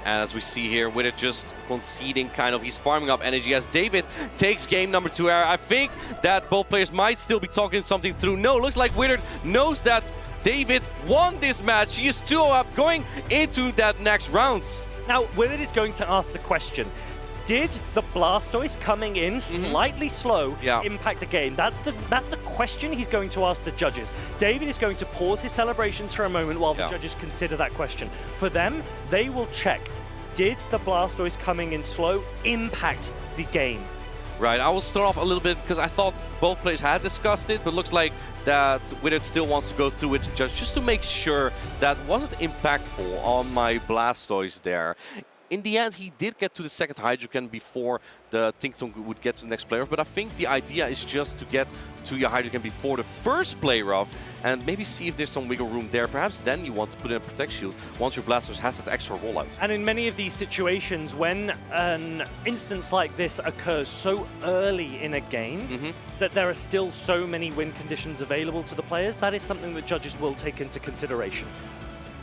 And as we see here, Withered just conceding kind of, he's farming up energy as David takes game number 2. I think that both players might still be talking something through. No, looks like Withered knows that David won this match. He is 2-0 going into that next round. Now, Withered is going to ask the question, did the Blastoise coming in slightly slow impact the game? That's the question he's going to ask the judges. David is going to pause his celebrations for a moment while the judges consider that question. For them, they will check, did the Blastoise coming in slow impact the game? Right, I will start off a little bit because I thought both players had discussed it, but looks like that Withered still wants to go through it just to make sure that wasn't impactful on my Blastoise there. In the end, he did get to the second Hydreigon before the Tinkaton would get to the next player off, but I think the idea is just to get to your Hydreigon before the first player off and maybe see if there's some wiggle room there. Perhaps then you want to put in a Protect Shield once your Blastoise has that extra rollout. And in many of these situations, when an instance like this occurs so early in a game that there are still so many win conditions available to the players, that is something that judges will take into consideration.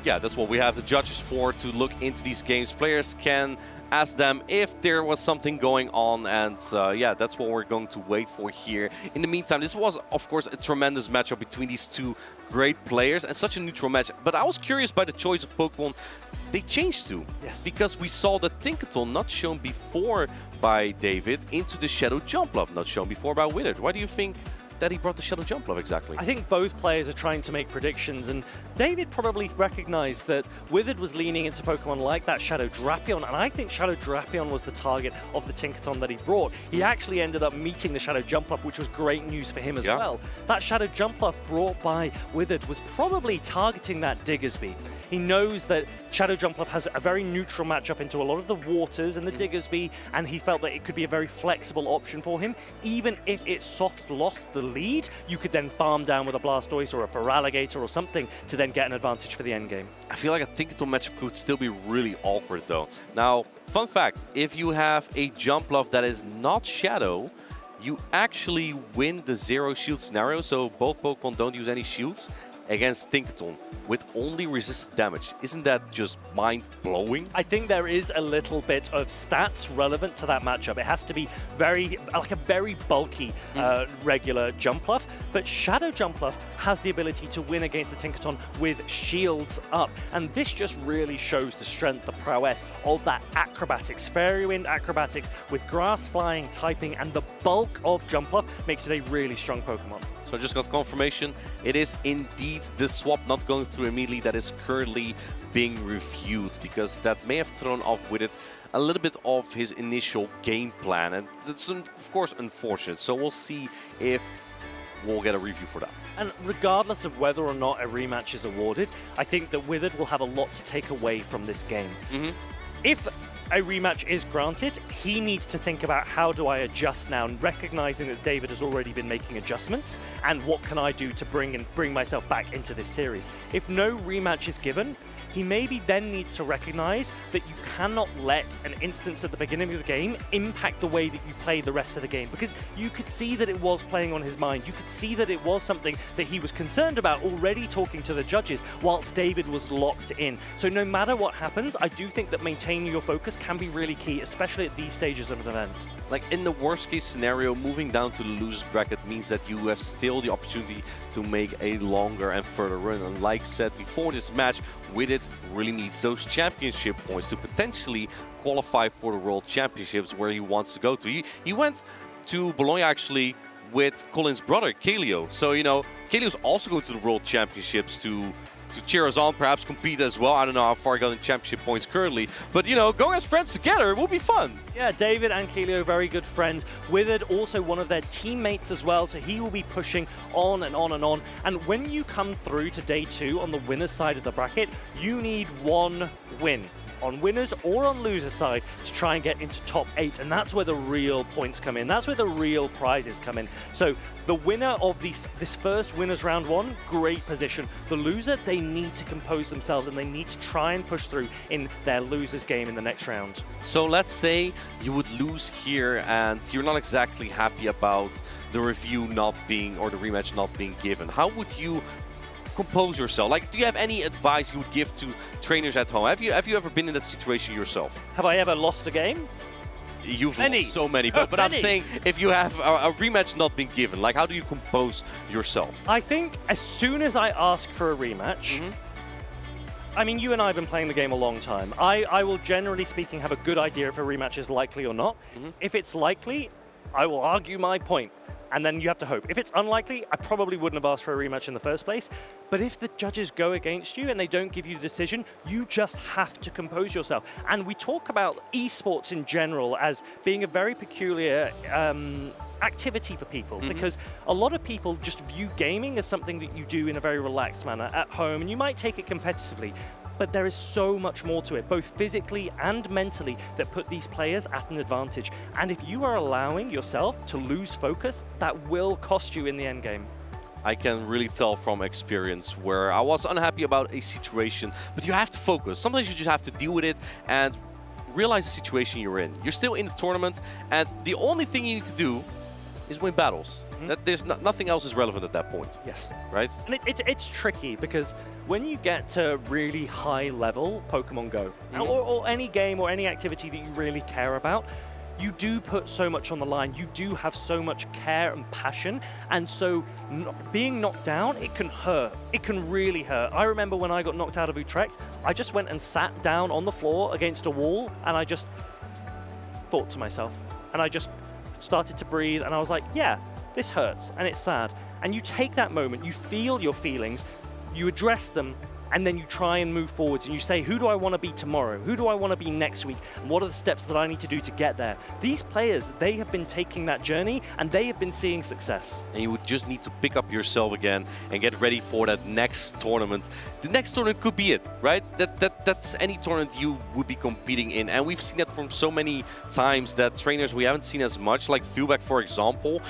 Yeah, that's what we have the judges for, to look into these games. Players can ask them if there was something going on, and yeah, that's what we're going to wait for here. In the meantime, this was, of course, a tremendous matchup between these two great players and such a neutral match. But I was curious by the choice of Pokemon they changed to. Yes. Because we saw the Tinkaton not shown before by David into the Shadow Jumpluff, not shown before by Withered. Why do you think that he brought the Shadow Jumpluff exactly? I think both players are trying to make predictions, and David probably recognized that Withered was leaning into Pokemon like that Shadow Drapion, and I think Shadow Drapion was the target of the Tinkaton that he brought. He actually ended up meeting the Shadow Jumpluff, which was great news for him as well. That Shadow Jumpluff brought by Withered was probably targeting that Diggersby. He knows that Shadow Jumpluff has a very neutral matchup into a lot of the waters and the Diggersby, and he felt that it could be a very flexible option for him. Even if it soft lost the lead, you could then farm down with a Blastoise or a Feraligatr or something to then get an advantage for the endgame. I feel like a Tinkaton matchup could still be really awkward though. Now, fun fact, if you have a Jumpluff that is not Shadow, you actually win the zero shield scenario, so both Pokemon don't use any shields against Tinkaton with only resistant damage. Isn't that just mind-blowing? I think there is a little bit of stats relevant to that matchup. It has to be very, like a very bulky regular Jumpluff, but Shadow Jumpluff has the ability to win against the Tinkaton with shields up, and this just really shows the strength, the prowess of that Acrobatics. Fairy Wind Acrobatics with Grass Flying typing and the bulk of Jumpluff makes it a really strong Pokemon. So I just got confirmation. It is indeed the swap not going through immediately that is currently being reviewed, because that may have thrown off with it a little bit of his initial game plan. And that's, of course, unfortunate. So we'll see if we'll get a review for that. And regardless of whether or not a rematch is awarded, I think that Withered will have a lot to take away from this game. If a rematch is granted, he needs to think about how do I adjust now, and recognizing that David has already been making adjustments, and what can I do to bring myself back into this series. If no rematch is given, he maybe then needs to recognize that you cannot let an instance at the beginning of the game impact the way that you play the rest of the game, because you could see that it was playing on his mind. You could see that it was something that he was concerned about already talking to the judges whilst David was locked in. So no matter what happens, I do think that maintaining your focus can be really key, especially at these stages of an event. Like in the worst case scenario, moving down to the losers bracket means that you have still the opportunity to make a longer and further run. And like said before this match, Withered really needs those championship points to potentially qualify for the World Championships where he wants to go to. He went to Bologna actually with Colin's brother, Kaleo. So, you know, Kaleo's also going to the World Championships to cheer us on, perhaps compete as well. I don't know how far he got in championship points currently, but you know, going as friends together will be fun. Yeah, David and Kaleo, very good friends. Withered, also one of their teammates as well, so he will be pushing on and on and on. And when you come through to day 2 on the winner's side of the bracket, you need one win on winners or on losers side to try and get into top 8, and that's where the real points come in. That's where the real prizes come in. So the winner of this first winners round 1, great position. The loser, they need to compose themselves and they need to try and push through in their losers game in the next round. So let's say you would lose here and you're not exactly happy about the review not being, or the rematch not being given. How would you compose yourself? Like, do you have any advice you would give to trainers at home? Have you ever been in that situation yourself? Have I ever lost a game? You've lost so many, but I'm saying if you have a rematch not been given, like how do you compose yourself? I think as soon as I ask for a rematch, I mean, you and I have been playing the game a long time. I will, generally speaking, have a good idea if a rematch is likely or not. If it's likely, I will argue my point. And then you have to hope. If it's unlikely, I probably wouldn't have asked for a rematch in the first place. But if the judges go against you and they don't give you the decision, you just have to compose yourself. And we talk about esports in general as being a very peculiar activity for people, because a lot of people just view gaming as something that you do in a very relaxed manner at home, and you might take it competitively. But there is so much more to it, both physically and mentally, that put these players at an advantage. And if you are allowing yourself to lose focus, that will cost you in the end game. I can really tell from experience where I was unhappy about a situation, but you have to focus. Sometimes you just have to deal with it and realize the situation you're in. You're still in the tournament, and the only thing you need to do is win battles. That there's nothing else is relevant at that point. Yes. Right? And it's tricky because when you get to really high level Pokemon Go, or any game or any activity that you really care about, you do put so much on the line. You do have so much care and passion. And so being knocked down, it can hurt. It can really hurt. I remember when I got knocked out of Utrecht, I just went and sat down on the floor against a wall, and I just thought to myself, and I just started to breathe, and I was like, yeah, this hurts and it's sad. And you take that moment, you feel your feelings, you address them, and then you try and move forwards and you say, who do I want to be tomorrow? Who do I want to be next week? And what are the steps that I need to do to get there? These players, they have been taking that journey and they have been seeing success. And you would just need to pick up yourself again and get ready for that next tournament. The next tournament could be it, right? That's any tournament you would be competing in. And we've seen that from so many times that trainers we haven't seen as much, like Filbe, for example,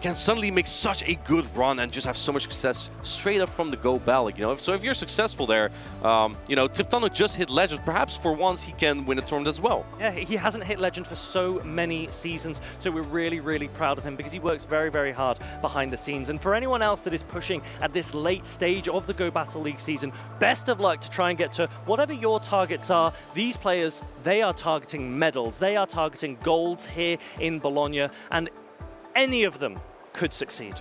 can suddenly make such a good run and just have so much success straight up from the Go Ballot, you know. So if you're successful there, you know, Tiptano just hit Legend. Perhaps for once he can win a tournament as well. Yeah, he hasn't hit Legend for so many seasons, so we're really, really proud of him because he works very, very hard behind the scenes. And for anyone else that is pushing at this late stage of the Go Battle League season, best of luck to try and get to whatever your targets are. These players, they are targeting medals. They are targeting golds here in Bologna, and any of them could succeed.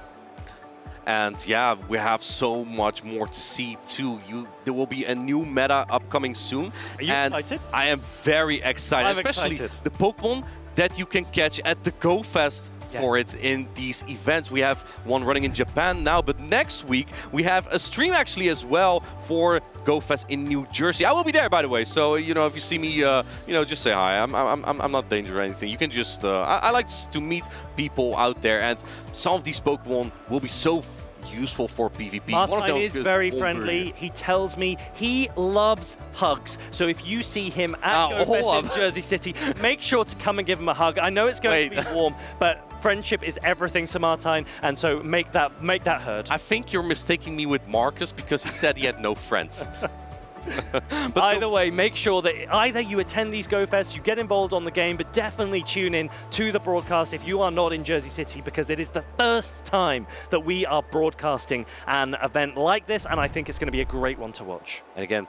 And yeah, we have so much more to see too. There will be a new meta upcoming soon. Are you excited? I am very excited, I'm especially excited. the Pokemon that you can catch at the Go Fest for it in these events. We have one running in Japan now, but next week we have a stream actually as well for GoFest in New Jersey. I will be there, by the way, so you know, if you see me, you know, just say hi. I'm not dangerous or anything. You can just I like to meet people out there, and some of these Pokemon will be so useful for PvP. Martine is very friendly. He tells me he loves hugs. So if you see him at GoFest in Jersey City, make sure to come and give him a hug. I know it's going to be warm, but friendship is everything to Martine, and so make that heard. I think you're mistaking me with Marcus because he said he had no friends. But either way, make sure that either you attend these GoFests, you get involved on the game, but definitely tune in to the broadcast if you are not in Jersey City, because it is the first time that we are broadcasting an event like this, and I think it's going to be a great one to watch. And again,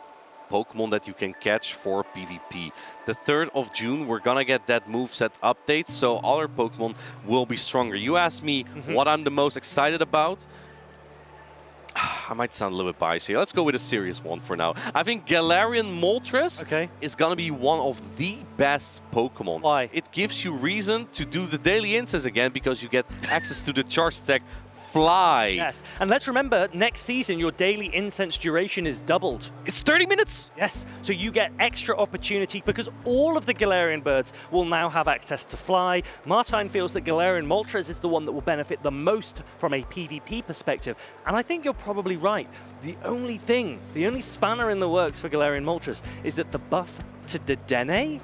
Pokemon that you can catch for PvP. The 3rd of June, we're gonna get that moveset update, so other Pokemon will be stronger. You asked me what I'm the most excited about. I might sound a little bit biased here. Let's go with a serious one for now. I think Galarian Moltres is going to be one of the best Pokemon. Why? It gives you reason to do the daily instants again because you get access to the charge tech Fly. Yes, and let's remember, next season your daily incense duration is doubled. It's 30 minutes. Yes, so you get extra opportunity because all of the Galarian birds will now have access to Fly. Martine feels that Galarian Moltres is the one that will benefit the most from a PvP perspective, and I think you're probably right. The only spanner in the works for Galarian Moltres is that the buff to Dedenne,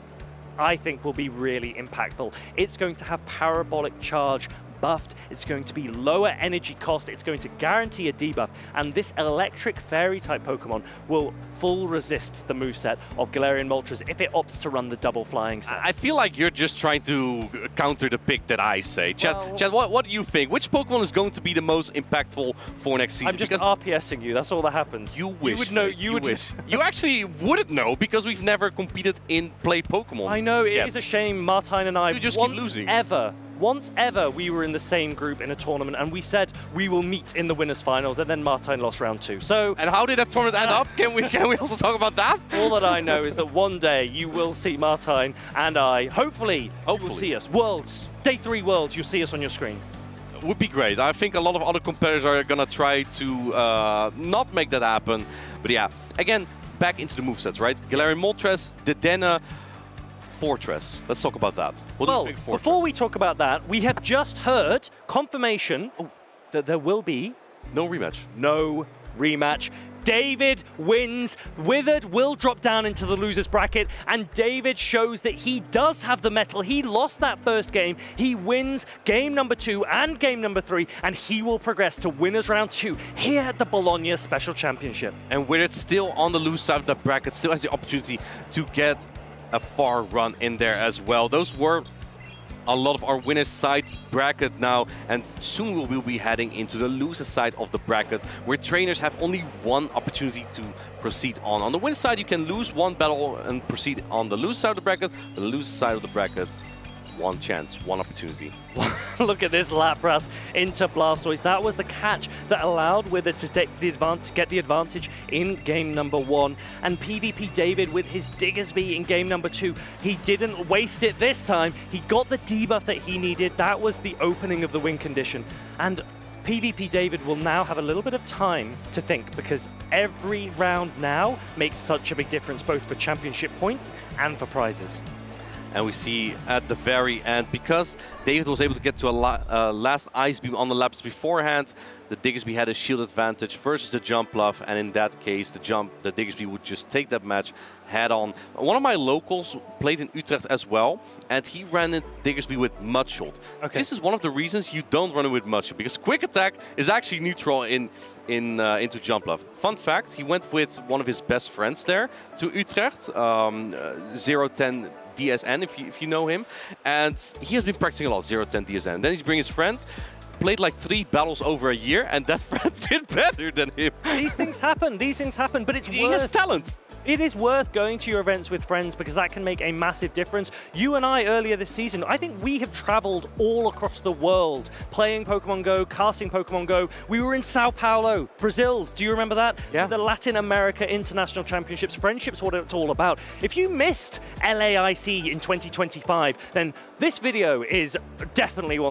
I think, will be really impactful. It's going to have parabolic charge buffed, it's going to be lower energy cost, it's going to guarantee a debuff, and this electric fairy type Pokemon will full resist the moveset of Galarian Moltres if it opts to run the double flying set. I feel like you're just trying to counter the pick that I say. Chad, what do you think? Which Pokemon is going to be the most impactful for next season? I'm just RPSing you, that's all that happens. You wish. You would know. You wish. You actually wouldn't know because we've never competed in Play Pokemon. I know, it is a shame. Martine and I you just keep losing. Once ever, we were in the same group in a tournament, and we said we will meet in the winners' finals, and then Martine lost round 2. So, and how did that tournament end up? Can we also talk about that? All that I know is that one day you will see Martine and I. Hopefully, you will see us. Worlds, Day 3 Worlds. You'll see us on your screen. Would be great. I think a lot of other competitors are gonna try to not make that happen. But yeah, again, back into the movesets, right? Galarian Moltres, Dedenne, Fortress. Let's talk about that. Well, before we talk about that, we have just heard confirmation that there will be no rematch. No rematch. David wins. Withered will drop down into the losers bracket, and David shows that he does have the mettle. He lost that first game. He wins game number 2 and game number 3, and he will progress to winners round 2 here at the Bologna Special Championship. And Withered still on the loose side of the bracket, still has the opportunity to get a far run in there as well. Those were a lot of our winners side bracket now, and soon we will be heading into the loser side of the bracket, where trainers have only one opportunity to proceed on. On the winner side, you can lose one battle and proceed on the loser side of the bracket. The loser side of the bracket, one chance, one opportunity. Look at this Lapras into Blastoise. That was the catch that allowed Withered to take the get the advantage in game number 1. And PvP David with his Diggersby in game number 2. He didn't waste it this time. He got the debuff that he needed. That was the opening of the win condition. And PvP David will now have a little bit of time to think, because every round now makes such a big difference, both for championship points and for prizes. And we see at the very end, because David was able to get to a last Ice Beam on the Lapras beforehand, the Diggersby had a shield advantage versus the Jump Bluff, and in that case, the Diggersby would just take that match head on. One of my locals played in Utrecht as well, and he ran in Diggersby with Mudshot. Okay. This is one of the reasons you don't run it with Mudshot, because Quick Attack is actually neutral into Jump Bluff. Fun fact, he went with one of his best friends there to Utrecht, 010 DSN, if you know him, and he has been practicing a lot, 010 DSN. Then he's bringing his friend, played like 3 battles over a year, and that friend did better than him. These things happen, but it's he has talent. It is worth going to your events with friends, because that can make a massive difference. You and I, earlier this season, I think we have traveled all across the world playing Pokemon Go, casting Pokemon Go. We were in Sao Paulo, Brazil. Do you remember that? Yeah. The Latin America International Championships. Friendship's what it's all about. If you missed LAIC in 2025, then this video is definitely one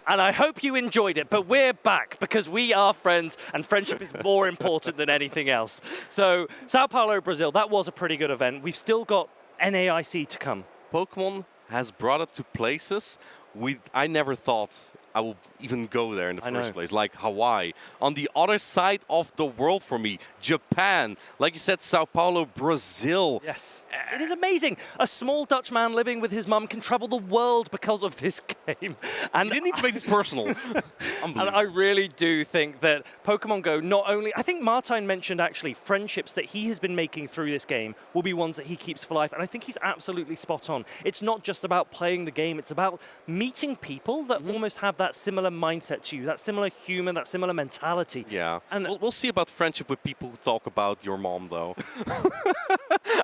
And I hope you enjoyed it, but we're back because we are friends and friendship is more important than anything else. So, Sao Paulo, Brazil, that was a pretty good event. We've still got NAIC to come. Pokemon has brought it to places I never thought I will even go there in the first place, like Hawaii. On the other side of the world for me, Japan. Like you said, Sao Paulo, Brazil. Yes, it is amazing. A small Dutch man living with his mum can travel the world because of this game. And you didn't need to make this personal. And I really do think that Pokemon Go not only... I think Martin mentioned actually friendships that he has been making through this game will be ones that he keeps for life. And I think he's absolutely spot on. It's not just about playing the game. It's about meeting people that almost have that similar mindset to you, that similar humor, that similar mentality. Yeah, and we'll see about friendship with people who talk about your mom, though.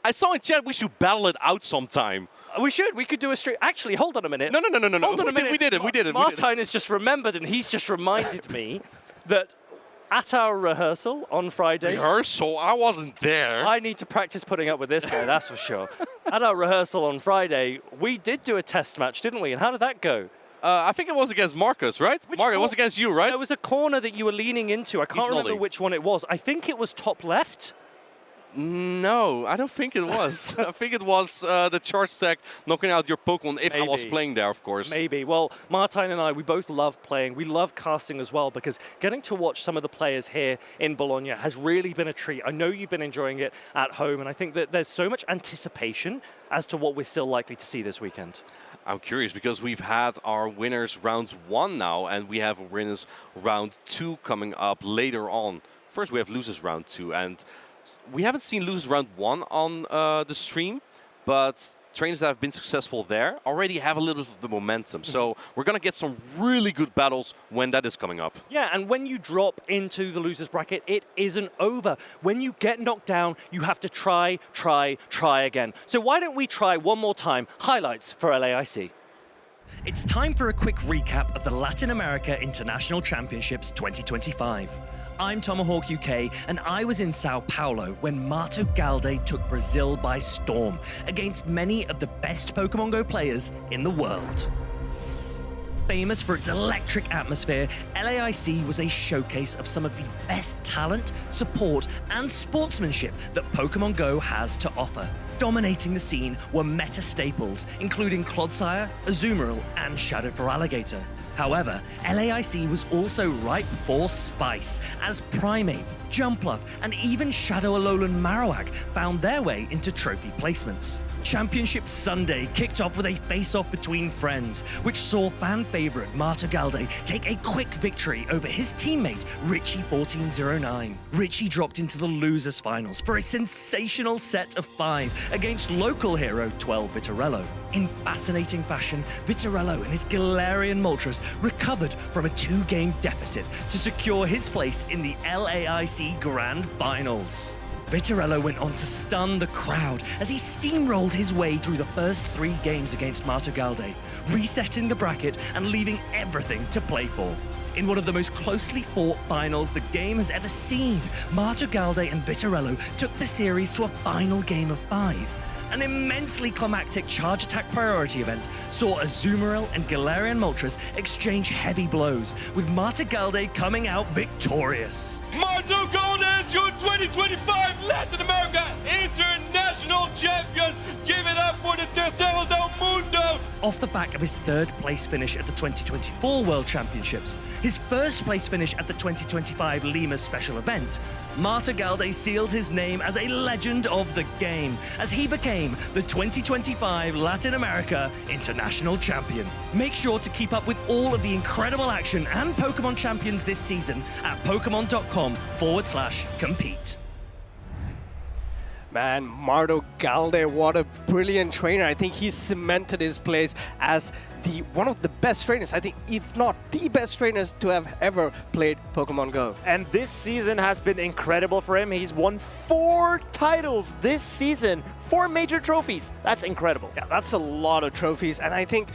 I saw in chat we should battle it out sometime. We should. We could do a stream. Actually, hold on a minute. No. Hold on a minute. We did it. Martin has just remembered, and he's just reminded me that at our rehearsal on Friday... Rehearsal? I wasn't there. I need to practice putting up with this guy, that's for sure. At our rehearsal on Friday, we did do a test match, didn't we? And how did that go? I think it was against Marcus, right? Marcus, it was against you, right? There was a corner that you were leaning into. I can't remember which one it was. I think it was top left. No, I don't think it was. I think it was the charge tech knocking out your Pokemon if I was playing there, of course. Maybe. Well, Martin and I, we both love playing. We love casting as well because getting to watch some of the players here in Bologna has really been a treat. I know you've been enjoying it at home, and I think that there's so much anticipation as to what we're still likely to see this weekend. I'm curious because we've had our winners round 1 now, and we have winners round 2 coming up later on. First, we have losers round 2, and we haven't seen losers round 1 on the stream, but trainers that have been successful there already have a little bit of the momentum. So we're going to get some really good battles when that is coming up. Yeah, and when you drop into the losers bracket, it isn't over. When you get knocked down, you have to try again. So why don't we try one more time? Highlights for LAIC. It's time for a quick recap of the Latin America International Championships 2025. I'm Tomahawk UK, and I was in Sao Paulo when Mato Galde took Brazil by storm against many of the best Pokemon Go players in the world. Famous for its electric atmosphere, LAIC was a showcase of some of the best talent, support, and sportsmanship that Pokemon Go has to offer. Dominating the scene were meta staples, including Clodsire, Azumarill, and Shadow for Alligator. However, LAIC was also ripe for spice, as Primeape, Jumpluff, and even Shadow Alolan Marowak found their way into trophy placements. Championship Sunday kicked off with a face-off between friends, which saw fan favourite Mato Galde take a quick victory over his teammate Richie1409. Richie dropped into the losers finals for a sensational set of 5 against local hero 12 Vitorello. In fascinating fashion, Vitorello and his Galarian Moltres recovered from a 2-game deficit to secure his place in the LAIC Grand Finals. Vitorello went on to stun the crowd as he steamrolled his way through the first 3 games against Mato Galde, resetting the bracket and leaving everything to play for. In one of the most closely fought finals the game has ever seen, Mato Galde and Vitorello took the series to a final game of 5. An immensely climactic charge attack priority event saw Azumarill and Galarian Moltres exchange heavy blows, with Mato Galde coming out victorious. Mato Galde is your 2025 Latin America International Champion! Give it up for the Tercero del Mundo! Off the back of his 3rd place finish at the 2024 World Championships, his 1st place finish at the 2025 Lima Special Event, Mato Galde sealed his name as a legend of the game, as he became the 2025 Latin America International Champion. Make sure to keep up with all of the incredible action and Pokemon champions this season at pokemon.com/compete. Man, Mato Galde, what a brilliant trainer. I think he's cemented his place as one of the best trainers, I think, if not the best trainers to have ever played Pokemon Go. And this season has been incredible for him. He's won 4 titles this season, 4 major trophies. That's incredible. Yeah, that's a lot of trophies. And I think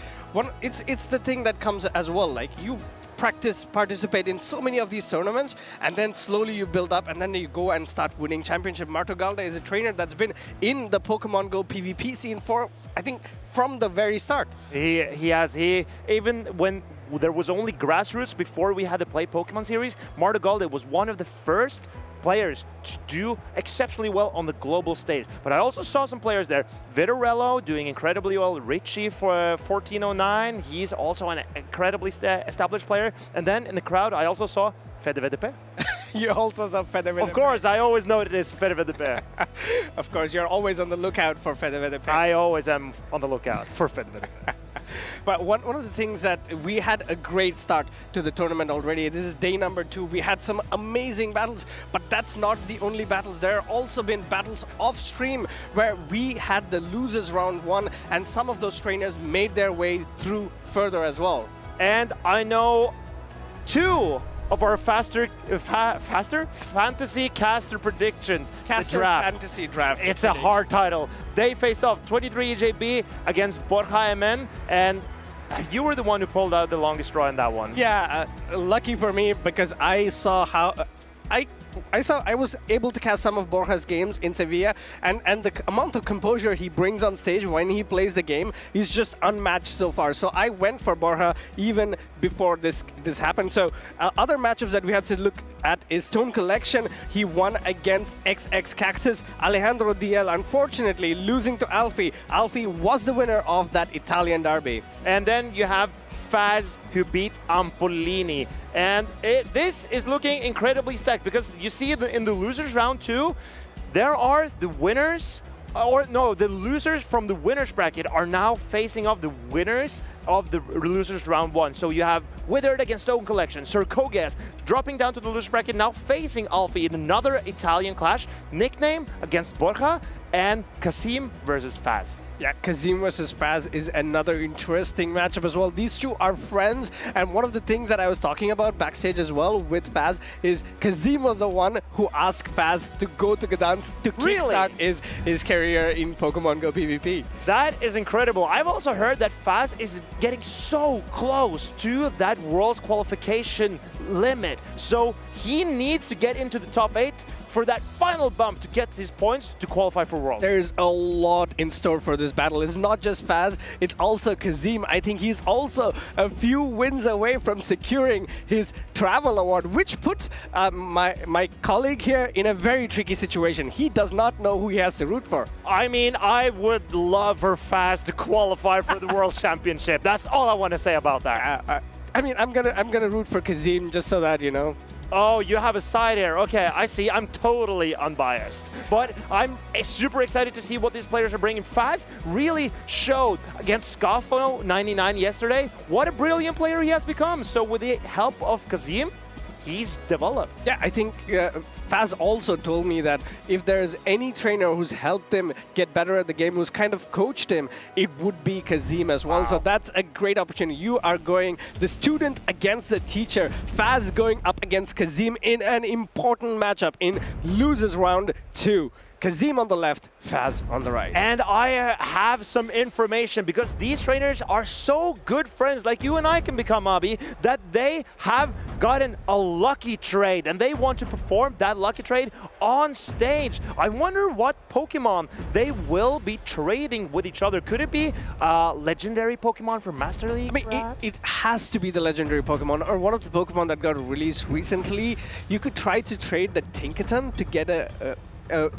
it's the thing that comes as well. Like, you participate in so many of these tournaments, and then slowly you build up, and then you go and start winning championship. Mato Galde is a trainer that's been in the Pokemon Go PvP scene for, I think, from the very start. He has. Even when there was only grassroots before we had the Play Pokemon series. Martagalde was one of the first players to do exceptionally well on the global stage. But I also saw some players there. Vitorello doing incredibly well. Richie for 1409. He's also an incredibly established player. And then in the crowd, I also saw Fede. You also saw Fede. Of course, I always know it is Fede. Of course, you're always on the lookout for Fede. I always am on the lookout for Fede. But one of the things that we had a great start to the tournament already. This is day number 2. We had some amazing battles, but that's not the only battles. There have also been battles off stream where we had the losers round 1, and some of those trainers made their way through further as well. And I know 2 of our faster fantasy caster predictions. Caster fantasy draft. It's a hard title. They faced off 23 EJB against Borha MN, and you were the one who pulled out the longest straw in that one. Yeah, lucky for me, because I saw how I was able to cast some of Borja's games in Sevilla, and the amount of composure he brings on stage when he plays the game is just unmatched so far. So I went for Borja even before this happened. So other matchups that we have to look at is Stone Collection. He won against XX Cactus. Alejandro DL, unfortunately, losing to Alfie. Alfie was the winner of that Italian derby. And then you have Faz, who beat Ampolini. And this is looking incredibly stacked, because you see in the losers round 2, there are the winners, or no, the losers from the winners bracket are now facing off the winners of the losers round 1. So you have Withered against Stone Collection, Sir Kogas dropping down to the losers bracket, now facing Alfie in another Italian clash. Nickname against Borha, and Kazim versus Faz. Yeah, Kazim versus Faz is another interesting matchup as well. These two are friends, and one of the things that I was talking about backstage as well with Faz is Kazim was the one who asked Faz to go to Gdansk to kickstart his career in Pokemon Go PvP. That is incredible. I've also heard that Faz is getting so close to that World's qualification limit, so he needs to get into the top 8 for that final bump to get his points to qualify for Worlds. There's a lot in store for this battle. It's not just Faz, it's also Kazim. I think he's also a few wins away from securing his travel award, which puts my colleague here in a very tricky situation. He does not know who he has to root for. I mean, I would love for Faz to qualify for the World Championship. That's all I want to say about that. I mean, I'm gonna root for Kazim just so that, you know. Oh, you have a side here. Okay, I see. I'm totally unbiased. But I'm super excited to see what these players are bringing. Faz really showed against Scafo 99 yesterday what a brilliant player he has become. So with the help of Kazim, he's developed. Yeah, I think Faz also told me that if there's any trainer who's helped him get better at the game, who's kind of coached him, it would be Kazim as well. Wow. So that's a great opportunity. You are going the student against the teacher. Faz going up against Kazim in an important matchup in losers round 2. Kazim on the left, Faz on the right. And I have some information, because these trainers are so good friends, like you and I can become, Abi, that they have gotten a lucky trade, and they want to perform that lucky trade on stage. I wonder what Pokemon they will be trading with each other. Could it be legendary Pokemon from Master League? I mean, it has to be the legendary Pokemon, or one of the Pokemon that got released recently. You could try to trade the Tinkaton to get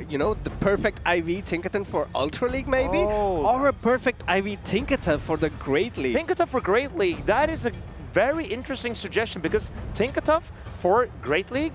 you know, the perfect IV Tinkaton for Ultra League, maybe? Oh. Or a perfect IV Tinkaton for the Great League. Tinkaton for Great League, that is a very interesting suggestion, because Tinkaton for Great League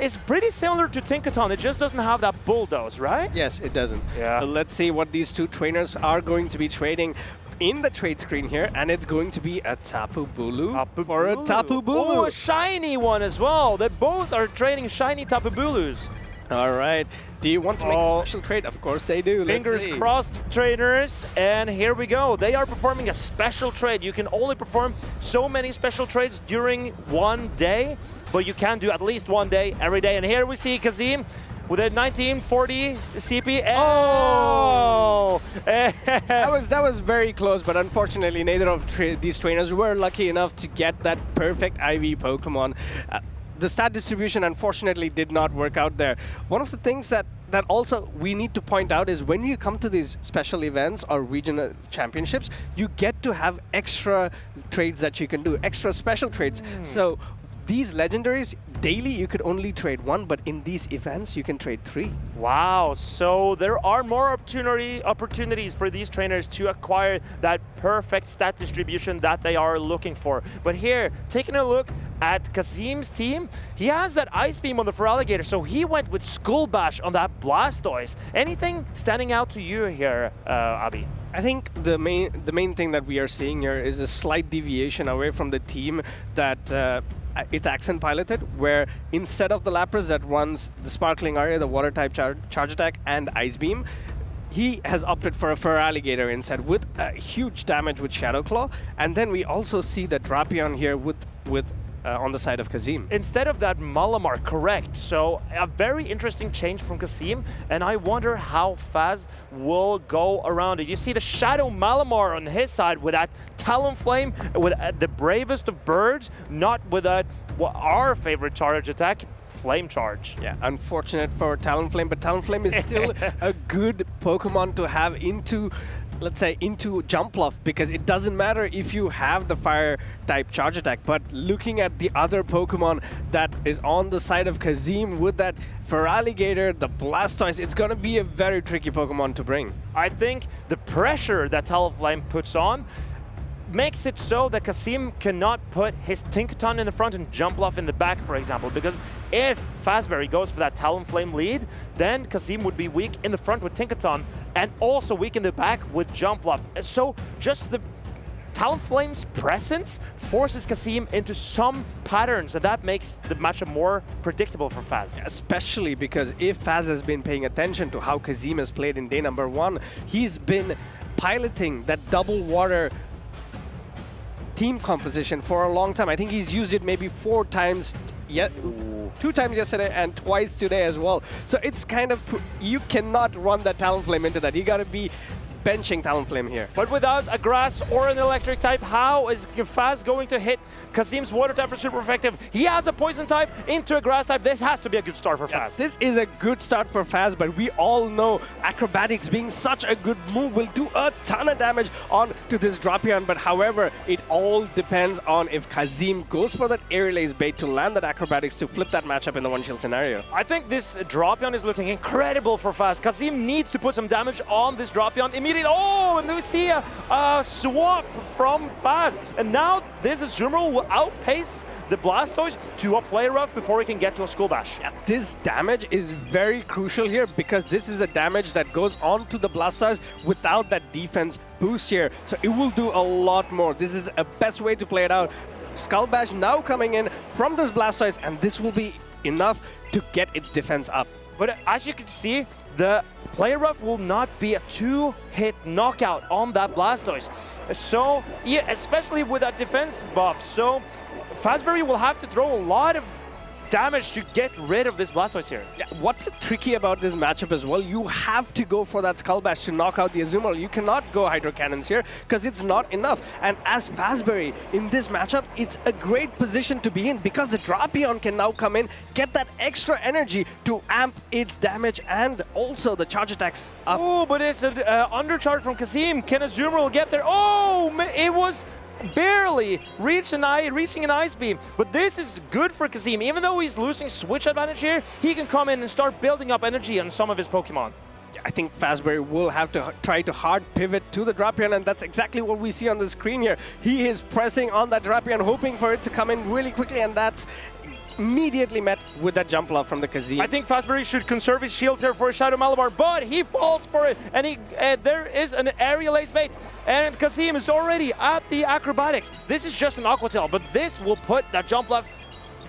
is pretty similar to Tinkaton. It just doesn't have that bulldoze, right? Yes, it doesn't. Yeah. So let's see what these two trainers are going to be trading in the trade screen here, and it's going to be a Tapu Bulu for a Tapu Bulu. Oh, a shiny one as well. They both are trading shiny Tapu Bulus. All right. Do you want to make a special trade? Of course they do. Fingers crossed, trainers. And here we go. They are performing a special trade. You can only perform so many special trades during one day, but you can do at least one day every day. And here we see Kazim with a 1940 CP. Oh! that was very close, but unfortunately neither of these trainers were lucky enough to get that perfect IV Pokemon. The stat distribution unfortunately did not work out there. One of the things that that also we need to point out is when you come to these special events or regional championships, you get to have extra trades that you can do, extra special trades. So these legendaries, daily you could only trade 1, but in these events you can trade 3. Wow, so there are more opportunities for these trainers to acquire that perfect stat distribution that they are looking for. But here, taking a look at Kazim's team, he has that Ice Beam on the Feraligatr, so he went with Skull Bash on that Blastoise. Anything standing out to you here, Abi? I think the main thing that we are seeing here is a slight deviation away from the team that it's accent piloted, where instead of the Lapras that runs the Sparkling Aria, the Water type charge attack and Ice Beam, he has opted for a Feraligatr instead with huge damage with Shadow Claw. And then we also see the Drapion here with on the side of Kazim. Instead of that Malamar, correct. So a very interesting change from Kazim, and I wonder how Faz will go around it. You see the Shadow Malamar on his side with that Talonflame, with the bravest of birds, not with that our favorite charge attack, Flame Charge. Yeah, unfortunate for Talonflame, but Talonflame is still a good Pokemon to have into, let's say, into Jumpluff, because it doesn't matter if you have the fire type charge attack, but looking at the other Pokemon that is on the side of Kazim with that Feraligatr, the Blastoise, it's gonna be a very tricky Pokemon to bring. I think the pressure that Talonflame puts on makes it so that Kazim cannot put his Tinkaton in the front and Jumpluff in the back, for example, because if Fazberry goes for that Talonflame lead, then Kazim would be weak in the front with Tinkaton and also weak in the back with Jumpluff. So just the Talonflame's presence forces Kazim into some patterns, and that makes the matchup more predictable for Faz. Especially because if Faz has been paying attention to how Kazim has played in day number 1, he's been piloting that double water team composition for a long time. I think he's used it maybe 4 times, 2 times yesterday and twice today as well. So it's kind of, you cannot run that Talonflame into that. You gotta be benching Talonflame here. But without a grass or an electric type, how is Faz going to hit Kazim's water type for super effective? He has a poison type into a grass type. This has to be a good start for Faz. This is a good start for Faz, but we all know acrobatics being such a good move will do a ton of damage on to this Drapion. But however, it all depends on if Kazim goes for that Aerial Ace bait to land that acrobatics to flip that matchup in the one shield scenario. I think this Drapion is looking incredible for Faz. Kazim needs to put some damage on this Drapion immediately. Oh, and we see a swap from Faz. And now this Azumarill will outpace the Blastoise to a Play Rough before he can get to a Skull Bash. Yeah, this damage is very crucial here because this is a damage that goes on to the Blastoise without that defense boost here. So it will do a lot more. This is a best way to play it out. Skull Bash now coming in from this Blastoise, and this will be enough to get its defense up. But as you can see, the Play Rough will not be a 2-hit knockout on that Blastoise. So, yeah, especially with that defense buff. So, Fazberry will have to throw a lot of damage to get rid of this Blastoise here. Yeah, what's tricky about this matchup as well, you have to go for that Skull Bash to knock out the Azumarill. You cannot go Hydro Cannons here because it's not enough. And as Fazberry in this matchup, it's a great position to be in because the Drapion can now come in, get that extra energy to amp its damage and also the charge attacks up. Oh, but it's an undercharge from Kazim. Can Azumarill get there? Oh, it was barely reaching an Ice Beam, but this is good for Kazim. Even though he's losing switch advantage here, he can come in and start building up energy on some of his Pokemon. I think Fazberry will have to try to hard pivot to the Drapion, and that's exactly what we see on the screen here. He is pressing on that Drapion, hoping for it to come in really quickly, and that's immediately met with that Jumpluff from the Kazim. I think Fazberry should conserve his shields here for a Shadow Malamar, but he falls for it, and there is an Aerial Ace bait, and Kazim is already at the acrobatics. This is just an Aqua Tail, but this will put that Jumpluff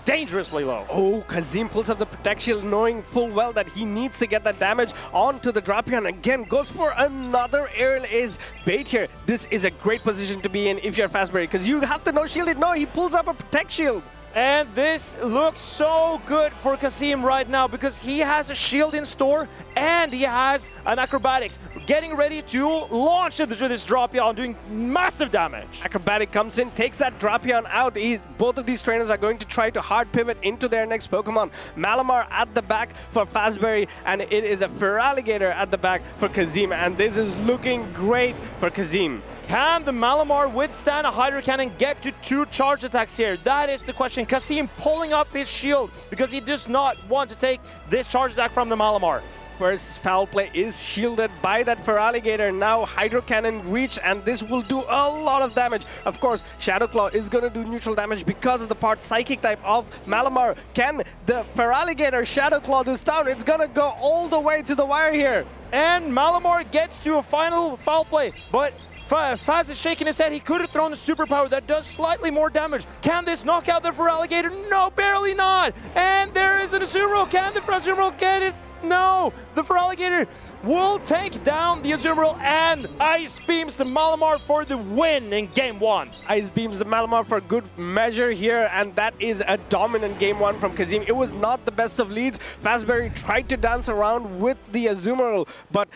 dangerously low. Oh, Kazim pulls up the Protect Shield, knowing full well that he needs to get that damage onto the Drapion. Again, goes for another Aerial Ace bait here. This is a great position to be in if you're Fazberry, because you have to no-shield it. No, he pulls up a Protect Shield. And this looks so good for Kazim right now because he has a shield in store and he has an acrobatics getting ready to launch into this Drapion, doing massive damage. Acrobatic comes in, takes that Drapion out. Both of these trainers are going to try to hard pivot into their next Pokemon. Malamar at the back for Fazberry, and it is a Feraligatr at the back for Kazim, and this is looking great for Kazim. Can the Malamar withstand a Hydro Cannon, get to 2 charge attacks here? That is the question. Kazim pulling up his shield because he does not want to take this charge attack from the Malamar. First foul play is shielded by that Feraligatr. Now Hydro Cannon reach, and this will do a lot of damage. Of course, Shadow Claw is going to do neutral damage because of the part Psychic type of Malamar. Can the Feraligatr Shadow Claw this down? It's going to go all the way to the wire here. And Malamar gets to a final foul play, but Faz is shaking his head. He could have thrown a superpower that does slightly more damage. Can this knock out the Feraligatr? No, barely not. And there is an Azumarill. Can the Azumarill get it? No. The Feraligatr will take down the Azumarill and Ice Beams the Malamar for the win in Game 1. Ice Beams the Malamar for good measure here, and that is a dominant Game 1 from Kazim. It was not the best of leads. Fazberry tried to dance around with the Azumarill, but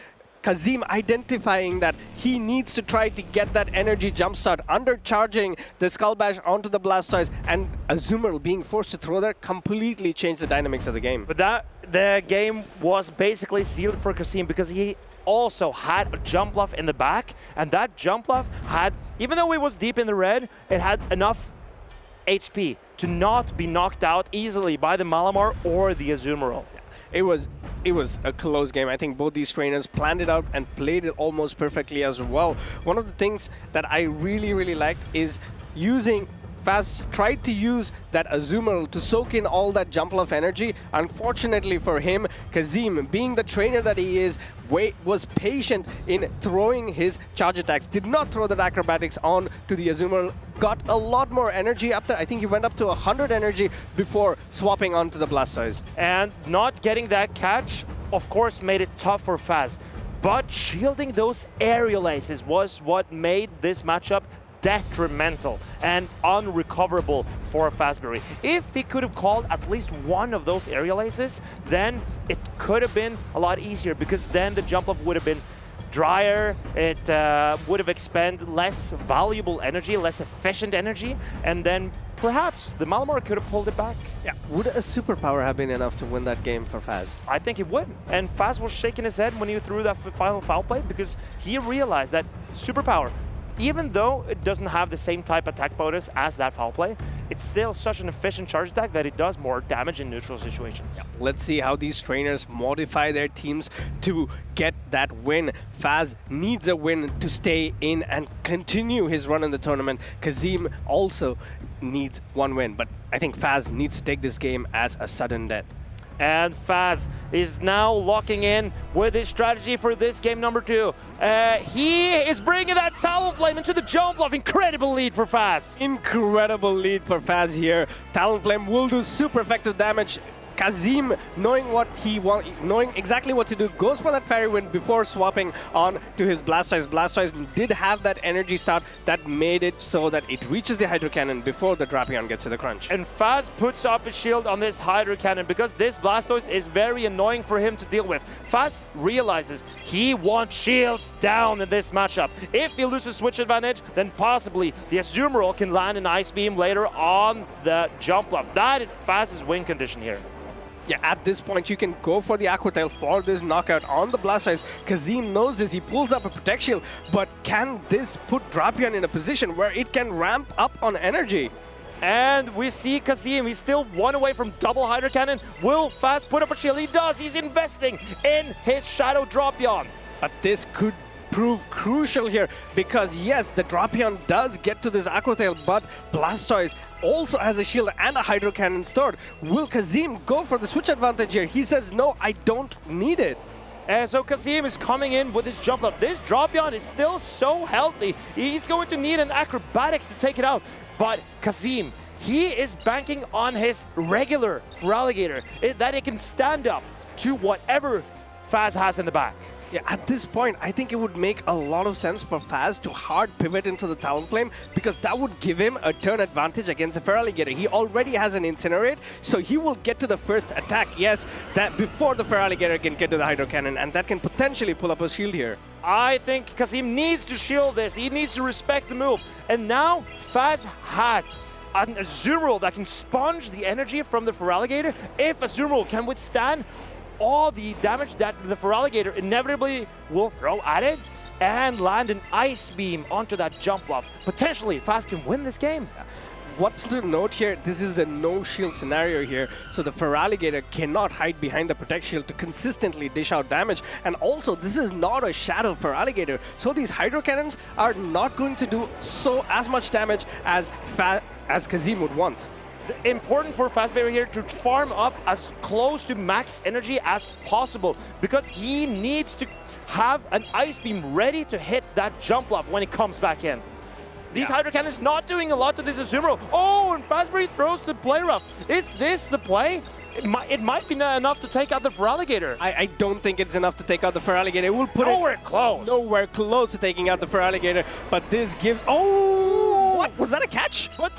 Kazim identifying that he needs to try to get that energy jumpstart, undercharging the Skull Bash onto the Blastoise, and Azumarill being forced to throw there completely changed the dynamics of the game. But the game was basically sealed for Kazim because he also had a jump bluff in the back, and that jump bluff had, even though it was deep in the red, it had enough HP to not be knocked out easily by the Malamar or the Azumarill. It was a close game. I think both these trainers planned it out and played it almost perfectly as well. One of the things that I really liked is Faz tried to use that Azumarill to soak in all that jump bluff energy. Unfortunately for him, Kazim, being the trainer that he is, was patient in throwing his charge attacks. Did not throw that acrobatics on to the Azumarill. Got a lot more energy up there. I think he went up to 100 energy before swapping onto the Blastoise. And not getting that catch, of course, made it tough for Faz. But shielding those aerial aces was what made this matchup detrimental and unrecoverable for Fazberry. If he could have called at least one of those aerial aces, then it could have been a lot easier because then the jump off would have been drier, it would have expended less valuable energy, less efficient energy, and then perhaps the Malamar could have pulled it back. Yeah, would a superpower have been enough to win that game for Faz? I think it would. And Faz was shaking his head when he threw that final foul play because he realized that superpower, even though it doesn't have the same type attack bonus as that foul play, it's still such an efficient charge attack that it does more damage in neutral situations. Yeah. Let's see how these trainers modify their teams to get that win. Faz needs a win to stay in and continue his run in the tournament. Kazim also needs one win, but I think Faz needs to take this game as a sudden death. And Faz is now locking in with his strategy for this game number 2. He is bringing that Talonflame into the jump bluff. Incredible lead for Faz. Incredible lead for Faz here. Talonflame will do super effective damage. Kazim, knowing exactly what to do, goes for that Fairy Wind before swapping on to his Blastoise. Blastoise did have that energy start that made it so that it reaches the Hydro Cannon before the Drapion gets to the crunch. And Faz puts up a shield on this Hydro Cannon because this Blastoise is very annoying for him to deal with. Faz realizes he wants shields down in this matchup. If he loses switch advantage, then possibly the Azumarill can land an Ice Beam later on the jump bluff. That is Faz's win condition here. Yeah, at this point, you can go for the Aqua Tail for this knockout on the Blastoise. Kazim knows this. He pulls up a Protect Shield, but can this put Drapion in a position where it can ramp up on energy? And we see Kazim, he's still one away from double Hydro Cannon. Will Faz put up a shield? He does. He's investing in his Shadow Drapion. But this could prove crucial here because yes, the Drapion does get to this Aqua Tail, but Blastoise also has a shield and a Hydro Cannon stored. Will Kazim go for the switch advantage here? He says, no, I don't need it. So Kazim is coming in with his jump up. This Drapion is still so healthy. He's going to need an acrobatics to take it out. But Kazim, he is banking on his regular Feraligatr, that it can stand up to whatever Faz has in the back. Yeah, at this point, I think it would make a lot of sense for Faz to hard pivot into the Talonflame because that would give him a turn advantage against the Feraligatr. He already has an Incinerate, so he will get to the first attack, yes, that before the Feraligatr can get to the Hydro Cannon, and that can potentially pull up a shield here. I think Kazim needs to shield this. He needs to respect the move. And now Faz has an Azumarill that can sponge the energy from the Feraligatr. If Azumarill can withstand all the damage that the Feraligatr inevitably will throw at it and land an Ice Beam onto that jump bluff, potentially Faz can win this game. What's to note here, this is the no shield scenario here, so the Feraligatr cannot hide behind the Protect Shield to consistently dish out damage, and also this is not a Shadow Feraligatr, so these Hydro Cannons are not going to do as much damage as Kazim would want. Important for Fazbear here to farm up as close to max energy as possible because he needs to have an Ice Beam ready to hit that jump bluff when it comes back in. These Hydro Cannons not doing a lot to this Azumarill. Oh, and Fazbear throws the play rough. Is this the play? It might be enough to take out the Feraligatr. I don't think it's enough to take out the Feraligatr. It will put nowhere close. Nowhere close to taking out the Feraligatr, but this gives... Oh! What? Was that a catch? What?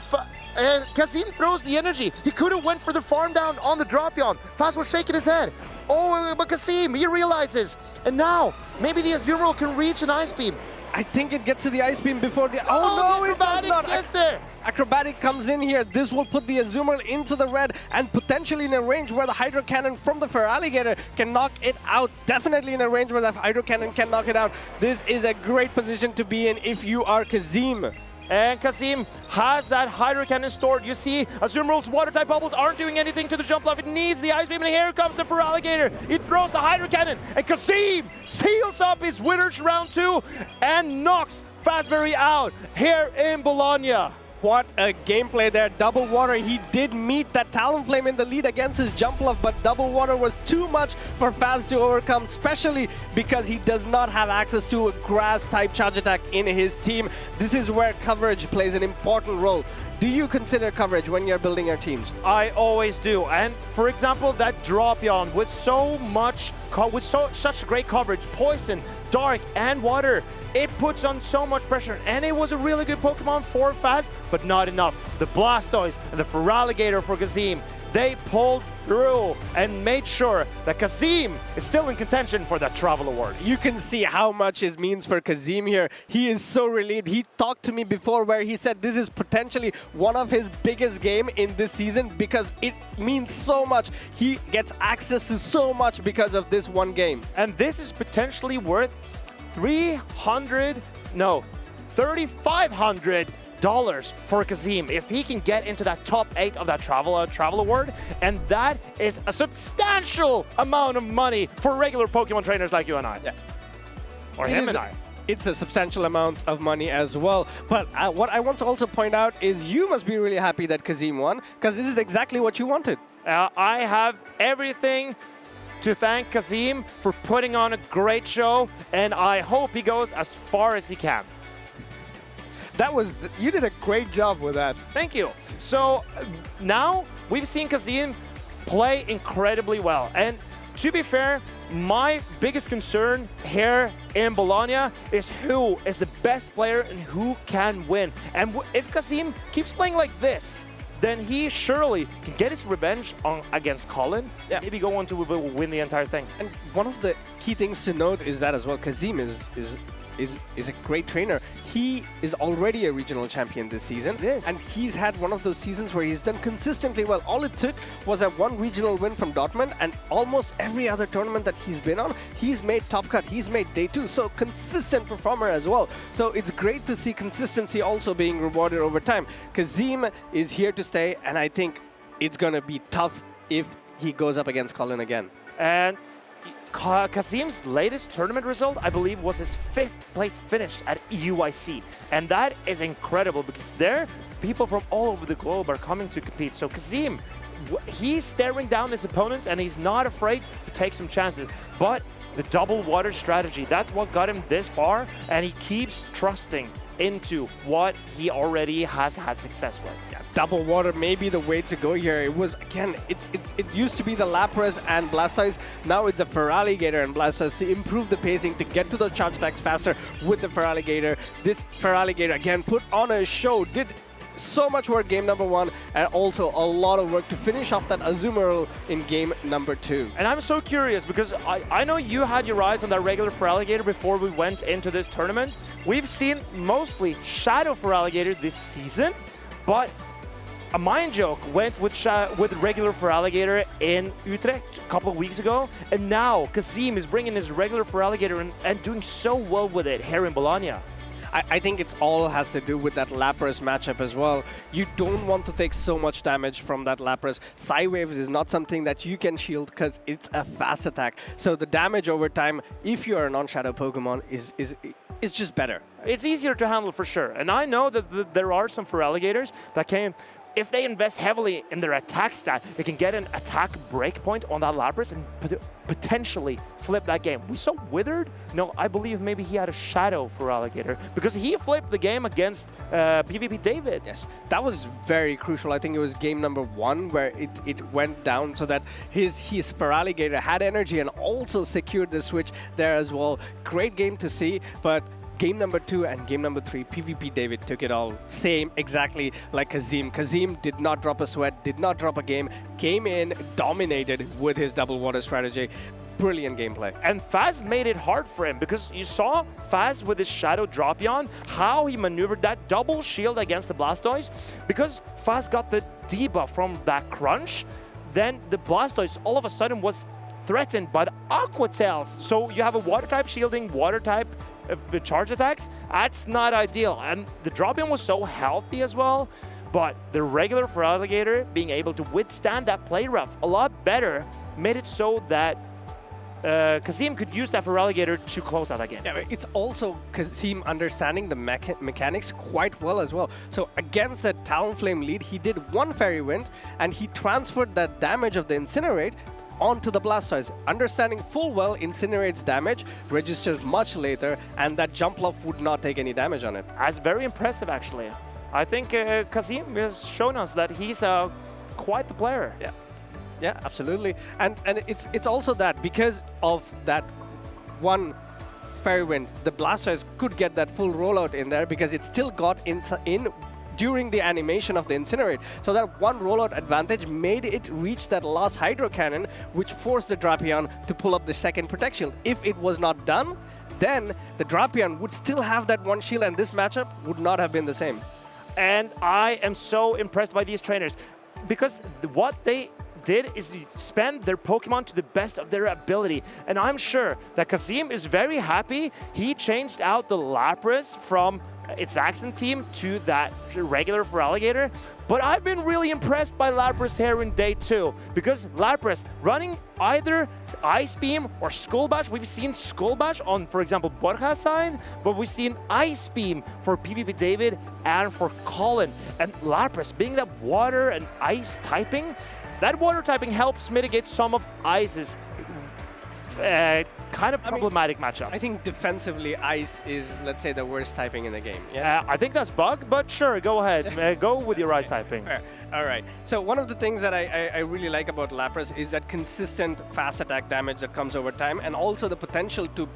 Kazim throws the energy. He could have went for the farm down on the drop yawn. Faz was shaking his head. Oh, but Kazim, he realizes. And now, maybe the Azumarill can reach an Ice Beam. I think it gets to the Ice Beam before the... Oh, no, the Acrobatics gets there. Acrobatic comes in here. This will put the Azumarill into the red and potentially in a range where the Hydro Cannon from the Feraligatr can knock it out. Definitely in a range where the Hydro Cannon can knock it out. This is a great position to be in if you are Kazim. And Kazim has that Hydro Cannon stored. You see, Azumarill's Water-type bubbles aren't doing anything to the jump bluff. It needs the Ice Beam, and here comes the Feraligatr. He throws the Hydro Cannon, and Kazim seals up his Withered round 2 and knocks Fazbear out here in Bologna. What a gameplay there. Double Water, he did meet that Talonflame in the lead against his jump bluff, but Double Water was too much for Faz to overcome, especially because he does not have access to a grass-type charge attack in his team. This is where coverage plays an important role. Do you consider coverage when you're building your teams? I always do. And for example, that drop yawn with such great coverage, poison, dark, and water, it puts on so much pressure. And it was a really good Pokemon for Faz, but not enough. The Blastoise and the Feraligatr for Kazim, they pulled through and made sure that Kazim is still in contention for that Travel Award. You can see how much it means for Kazim here. He is so relieved. He talked to me before where he said this is potentially one of his biggest game in this season because it means so much. He gets access to so much because of this one game. And this is potentially worth $3,500 for Kazim if he can get into that top 8 of that travel award, and that is a substantial amount of money for regular Pokemon trainers like you and I. Yeah. Or him and I. It's a substantial amount of money as well. But what I want to also point out is you must be really happy that Kazim won, because this is exactly what you wanted. I have everything to thank Kazim for putting on a great show, and I hope he goes as far as he can. You did a great job with that. Thank you. So now we've seen Kazim play incredibly well. And to be fair, my biggest concern here in Bologna is who is the best player and who can win. And if Kazim keeps playing like this, then he surely can get his revenge against Colin. Yeah. Maybe go on to win the entire thing. And one of the key things to note is that as well, Kazim is a great trainer. He is already a regional champion this season. Yes. And he's had one of those seasons where he's done consistently well. All it took was that one regional win from Dortmund, and almost every other tournament that he's been on, he's made top cut, he's made day 2. So consistent performer as well. So it's great to see consistency also being rewarded over time. Kazim is here to stay, and I think it's going to be tough if he goes up against Colin again. And Kazim's latest tournament result, I believe, was his 5th place finish at EUIC. And that is incredible because there, people from all over the globe are coming to compete. So Kazim, he's staring down his opponents and he's not afraid to take some chances. But the double water strategy, that's what got him this far, and he keeps trusting into what he already has had success with. Yeah. double water may be the way to go here. It was, again, it used to be the Lapras and Blastoise. Now it's a Feraligatr and Blastoise to improve the pacing, to get to those charge attacks faster with the Feraligatr. This Feraligatr, again, put on a show, did so much work game number 1, and also a lot of work to finish off that Azumarill in game number 2. And I'm so curious because I know you had your eyes on that regular Feraligatr before we went into this tournament. We've seen mostly Shadow Feraligatr this season, but a Mind Joke went with regular Feraligatr in Utrecht a couple of weeks ago, and now Kazim is bringing his regular Feraligatr and doing so well with it here in Bologna. I think it's all has to do with that Lapras matchup as well. You don't want to take so much damage from that Lapras. Psy-Wave is not something that you can shield because it's a fast attack. So the damage over time, if you're a non-shadow Pokemon, is just better. It's easier to handle for sure. And I know that there are some Feraligatrs that can, if they invest heavily in their attack stat, they can get an attack breakpoint on that Lapras and potentially flip that game. We saw Withered. No, I believe maybe he had a Shadow Feraligatr because he flipped the game against PvP David. Yes, that was very crucial. I think it was game number 1 where it went down so that his Feraligatr had energy and also secured the switch there as well. Great game to see, but game number 2 and game number 3, PvP David took it all. Same, exactly like Kazim. Kazim did not drop a sweat, did not drop a game, came in, dominated with his double water strategy. Brilliant gameplay. And Faz made it hard for him because you saw Faz with his Shadow Drapion, how he maneuvered that double shield against the Blastoise. Because Faz got the debuff from that crunch, then the Blastoise all of a sudden was threatened by the Aqua Tails. So you have a water type shielding water type charge attacks. That's not ideal. And the Drapion was so healthy as well, but the regular Feraligatr being able to withstand that play rough a lot better made it so that Kazim could use that Feraligatr to close out that game. Yeah, it's also Kazim understanding the mechanics quite well as well. So against that Talonflame lead, he did one Fairy Wind and he transferred that damage of the Incinerate onto the Blastoise, understanding full well Incinerate's damage registers much later, and that Jumpluff would not take any damage on it. That's very impressive, actually. I think Kazim has shown us that he's quite the player. Yeah, yeah, absolutely. And it's also that because of that one Fairy Wind, the Blastoise could get that full rollout in there because it still got in during the animation of the Incinerate. So that one rollout advantage made it reach that last Hydro Cannon, which forced the Drapion to pull up the second Protect Shield. If it was not done, then the Drapion would still have that one shield and this matchup would not have been the same. And I am so impressed by these trainers because what they did is spend their Pokemon to the best of their ability. And I'm sure that Kazim is very happy he changed out the Lapras from its accent team to that regular Feraligatr. But I've been really impressed by Lapras here in day 2 because Lapras running either Ice Beam or Skull Bash. We've seen Skull Bash on, for example, Borha's side, but we've seen Ice Beam for PvP David and for Colin. And Lapras being that water and ice typing, that water typing helps mitigate some of Ice's kind of problematic matchups. I think defensively, Ice is, let's say, the worst typing in the game. Yes? I think that's Bug, but sure, go ahead. Go with your Ice typing. Fair. All right. So one of the things that I really like about Lapras is that consistent fast attack damage that comes over time, and also the potential to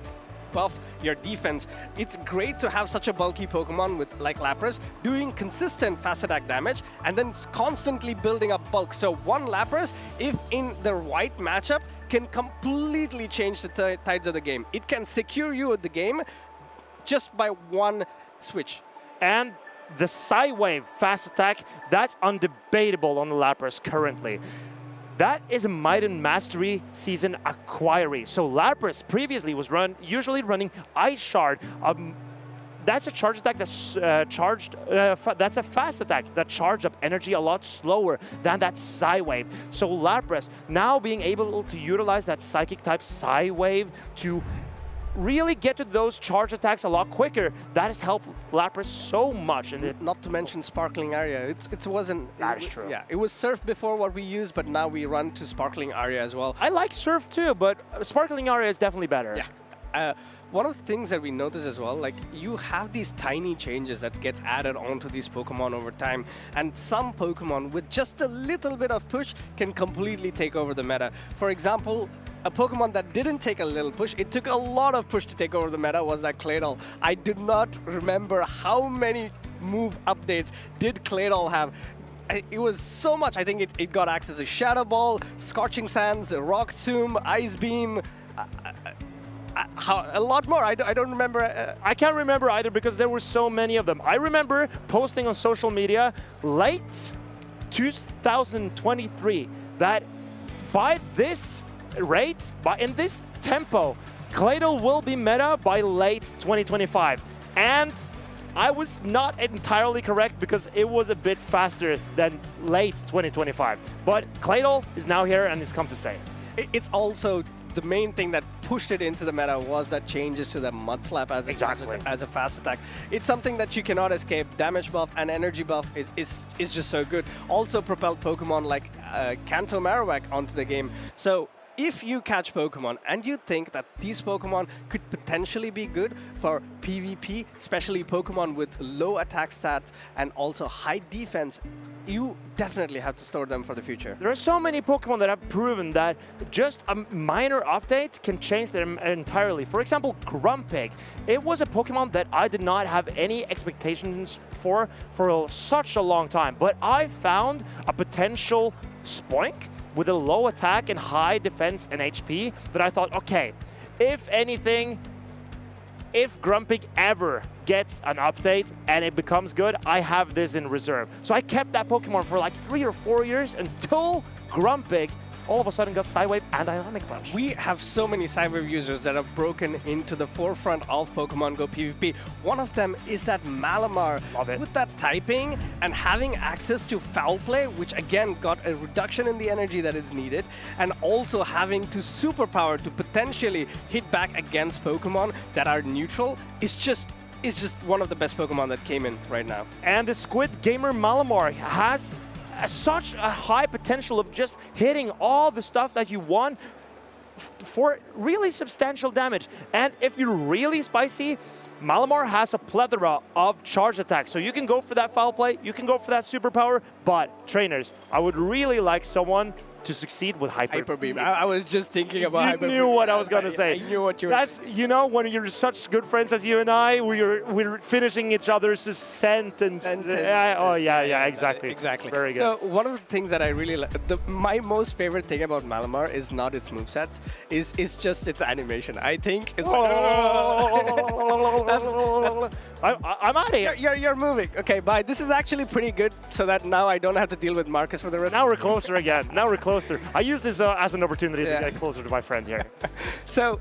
buff your defense. It's great to have such a bulky Pokemon like Lapras doing consistent fast attack damage and then constantly building up bulk. So one Lapras, if in the right matchup, can completely change the tides of the game. It can secure you at the game just by one switch. And the Psy-Wave fast attack, that's undebatable on the Lapras currently. That is a Might and Mastery season acquiry. So Lapras previously was usually running Ice Shard. That's a charge attack that's that's a fast attack that charged up energy a lot slower than that Psy-Wave. So Lapras now being able to utilize that Psychic type Psy-Wave to really get to those charge attacks a lot quicker. That has helped Lapras so much. And not to mention Sparkling Aria. It wasn't... That is true. Yeah, it was Surf before what we used, but now we run to Sparkling Aria as well. I like Surf too, but Sparkling Aria is definitely better. Yeah. One of the things that we notice as well, like you have these tiny changes that gets added onto these Pokemon over time, and some Pokemon with just a little bit of push can completely take over the meta. For example, a Pokemon that didn't take a little push, it took a lot of push to take over the meta, was that Claydol. I do not remember how many move updates did Claydol have. It was so much. I think it got access to Shadow Ball, Scorching Sands, Rock Tomb, Ice Beam, a lot more. I don't remember. I can't remember either because there were so many of them. I remember posting on social media late 2023 that by this rate, in this tempo, Claydol will be meta by late 2025. And I was not entirely correct because it was a bit faster than late 2025. But Claydol is now here and it's come to stay. It's also the main thing that pushed it into the meta was that changes to the Mud Slap as a fast attack. It's something that you cannot escape. Damage buff and energy buff is just so good. Also propelled Pokemon like Kanto Marowak onto the game. So if you catch Pokemon and you think that these Pokemon could potentially be good for PvP, especially Pokemon with low attack stats and also high defense, you definitely have to store them for the future. There are so many Pokemon that have proven that just a minor update can change them entirely. For example, Grumpig. It was a Pokemon that I did not have any expectations for such a long time, but I found a potential Spoink with a low attack and high defense and HP that I thought, okay, if anything, if Grumpig ever gets an update and it becomes good, I have this in reserve. So I kept that Pokemon for like 3 or 4 years until Grumpig all of a sudden got Psywave and Dynamic Punch. We have so many Psywave users that have broken into the forefront of Pokemon Go PvP. One of them is that Malamar. With that typing and having access to Foul Play, which again got a reduction in the energy that is needed, and also having to Superpower to potentially hit back against Pokemon that are neutral, is just one of the best Pokemon that came in right now. And the Squid Gamer Malamar has such a high potential of just hitting all the stuff that you want for really substantial damage. And if you're really spicy, Malamar has a plethora of charge attacks. So you can go for that Foul Play, you can go for that Superpower, but trainers, I would really like someone to succeed with Hyper Beam. I was just thinking about Hyper Beam. You knew what I was going to say. I knew what you were. That's, you know, when you're such good friends as you and I, we're finishing each other's sentence. Oh, yeah, exactly. Exactly. Very good. So one of the things that I really like, my most favorite thing about Malamar is not its movesets, is just its animation. I think it's like, I'm out of here. You're moving. Okay, bye. This is actually pretty good so that now I don't have to deal with Marcus for the rest Now of we're closer again. Now we're closer. I use this as an opportunity to get closer to my friend here. So,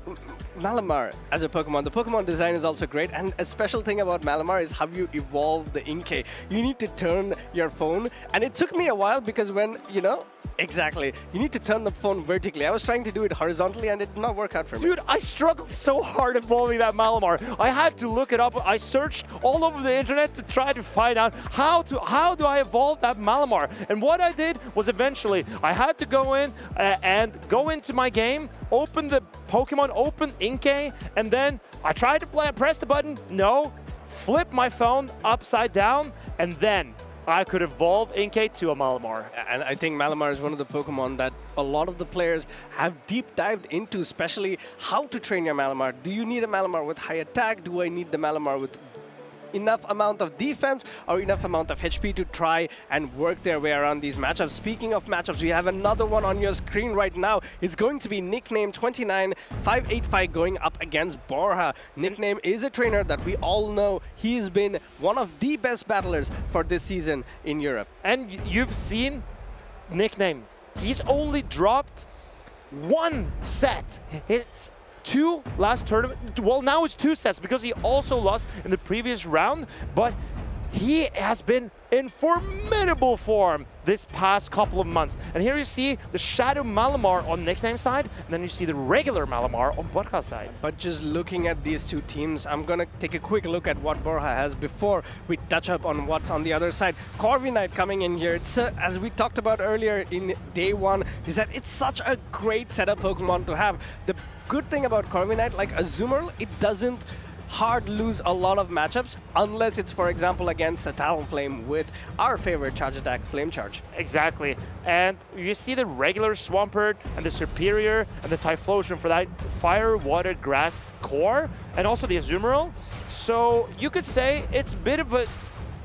Malamar as a Pokemon, the Pokemon design is also great, and a special thing about Malamar is how you evolve the Inkay. You need to turn your phone, and it took me a while because when, you know, exactly, you need to turn the phone vertically. I was trying to do it horizontally and it did not work out for me. Dude, I struggled so hard evolving that Malamar. I had to look it up. I searched all over the internet to try to find out how do I evolve that Malamar. And what I did was eventually I had to go in and go into my game, open the Pokemon, open Inkay, and then I tried to press the button, no, flip my phone upside down, and then I could evolve Inkay to a Malamar. And I think Malamar is one of the Pokemon that a lot of the players have deep dived into, especially how to train your Malamar. Do you need a Malamar with high attack? Do I need the Malamar with enough amount of defense or enough amount of HP to try and work their way around these matchups? Speaking of matchups, we have another one on your screen right now. It's going to be Nickname 29585 going up against Borha. Nickname is a trainer that we all know. He's been one of the best battlers for this season in Europe. And you've seen Nickname. He's only dropped one set. His two last tournament, well, now it's 2 sets because he also lost in the previous round, but he has been in formidable form this past couple of months. And here you see the Shadow Malamar on Nickname side, and then you see the regular Malamar on Borha side. But just looking at these two teams, I'm gonna take a quick look at what Borha has before we touch up on what's on the other side. Corviknight coming in here, it's as we talked about earlier in day one, is that it's such a great setup Pokemon to have. The good thing about Corviknight, like Azumarill, it doesn't hard lose a lot of matchups unless it's, for example, against a Talonflame with our favorite charge attack, Flame Charge. Exactly. And you see the regular Swampert and the Superior and the Typhlosion for that Fire, Water, Grass core, and also the Azumarill. So you could say it's a bit of a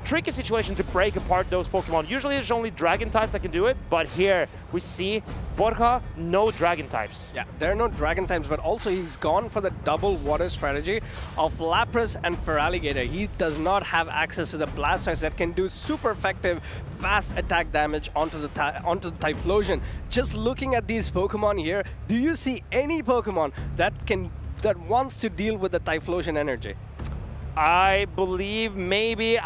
tricky situation to break apart those Pokemon. Usually there's only Dragon types that can do it, but here we see Borha, no Dragon types. Yeah, there are no Dragon types, but also he's gone for the double water strategy of Lapras and Feraligatr. He does not have access to the Blastoise that can do super effective, fast attack damage onto the Typhlosion. Just looking at these Pokemon here, do you see any Pokemon that wants to deal with the Typhlosion energy? I believe maybe,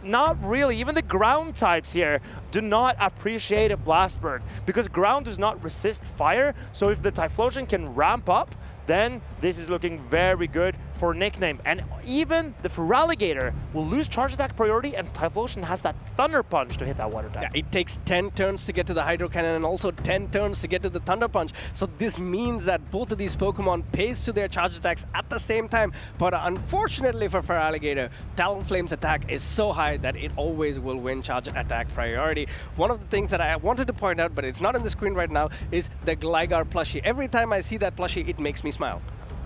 not really. Even the ground types here do not appreciate a Blast Bird because ground does not resist fire. So if the Typhlosion can ramp up, then this is looking very good for Nickname. And even the Feraligatr will lose charge attack priority, and Typhlosion has that Thunder Punch to hit that water type. Yeah, it takes 10 turns to get to the Hydro Cannon and also 10 turns to get to the Thunder Punch. So this means that both of these Pokemon pays to their charge attacks at the same time. But unfortunately for Feraligatr, Talonflame's attack is so high that it always will win charge attack priority. One of the things that I wanted to point out, but it's not on the screen right now, is the Gligar plushie. Every time I see that plushie, it makes me smile.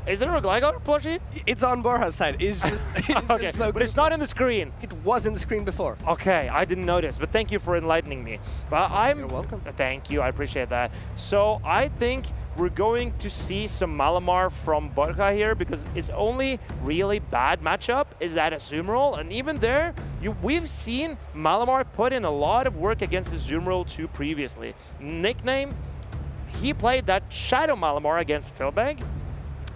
Is there a Gligar plushie? It's on Borha's side. It's just, okay, just so but it's not in the screen. It was in the screen before. Okay, I didn't notice, but thank you for enlightening me. But You're welcome. Thank you, I appreciate that. So I think we're going to see some Malamar from Borha here because its only really bad matchup is that Azumarill, and even there, we've seen Malamar put in a lot of work against Azumarill too previously. Nickname, he played that Shadow Malamar against Filbe,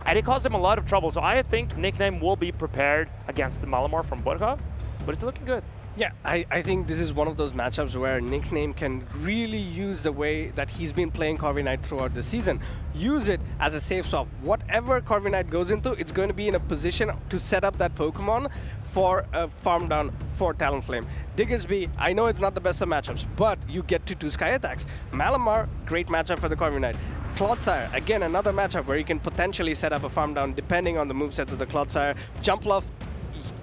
and it caused him a lot of trouble. So I think Nickname will be prepared against the Malamar from Borha, but it's looking good. Yeah, I think this is one of those matchups where Nickname can really use the way that he's been playing Corviknight throughout the season. Use it as a safe swap. Whatever Corviknight goes into, it's going to be in a position to set up that Pokemon for a farm down for Talonflame. Diggersby, I know it's not the best of matchups, but you get to 2 Sky attacks. Malamar, great matchup for the Corviknight. Clodsire, again, another matchup where you can potentially set up a farm down depending on the movesets of the Clodsire. Jumpluff,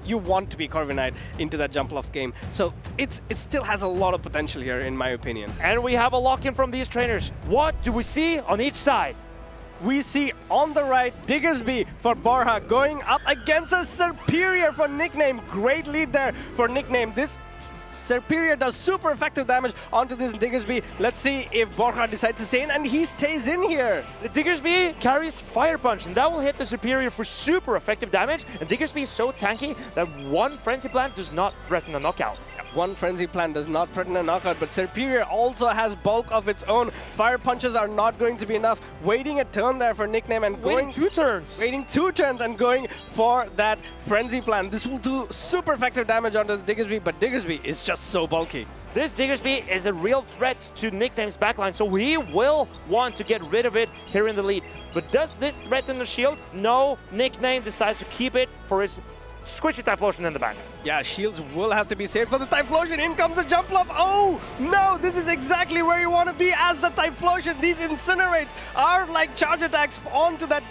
you want to be Corviknight into that Jumpluff game. So it still has a lot of potential here, in my opinion. And we have a lock-in from these trainers. What do we see on each side? We see on the right, Diggersby for Borha going up against a Superior for Nickname. Great lead there for Nickname. This Superior does super effective damage onto this Diggersby. Let's see if Borha decides to stay in, and he stays in here. The Diggersby carries Fire Punch, and that will hit the Superior for super effective damage. And Diggersby is so tanky that one Frenzy Plant does not threaten a knockout. One Frenzy Plant does not threaten a knockout, but Superior also has bulk of its own. Fire Punches are not going to be enough. Waiting a turn there for Nickname and going... Waiting 2 turns. Waiting 2 turns and going for that Frenzy Plant. This will do super effective damage onto the Diggersby, but Diggersby is just so bulky. This Diggersby is a real threat to Nickname's backline, so he will want to get rid of it here in the lead. But does this threaten the shield? No, Nickname decides to keep it for his squishy Typhlosion in the back. Yeah, shields will have to be saved for the Typhlosion. In comes the Jumpluff. Oh, no, this is exactly where you want to be as the Typhlosion. These Incinerates are like charge attacks onto that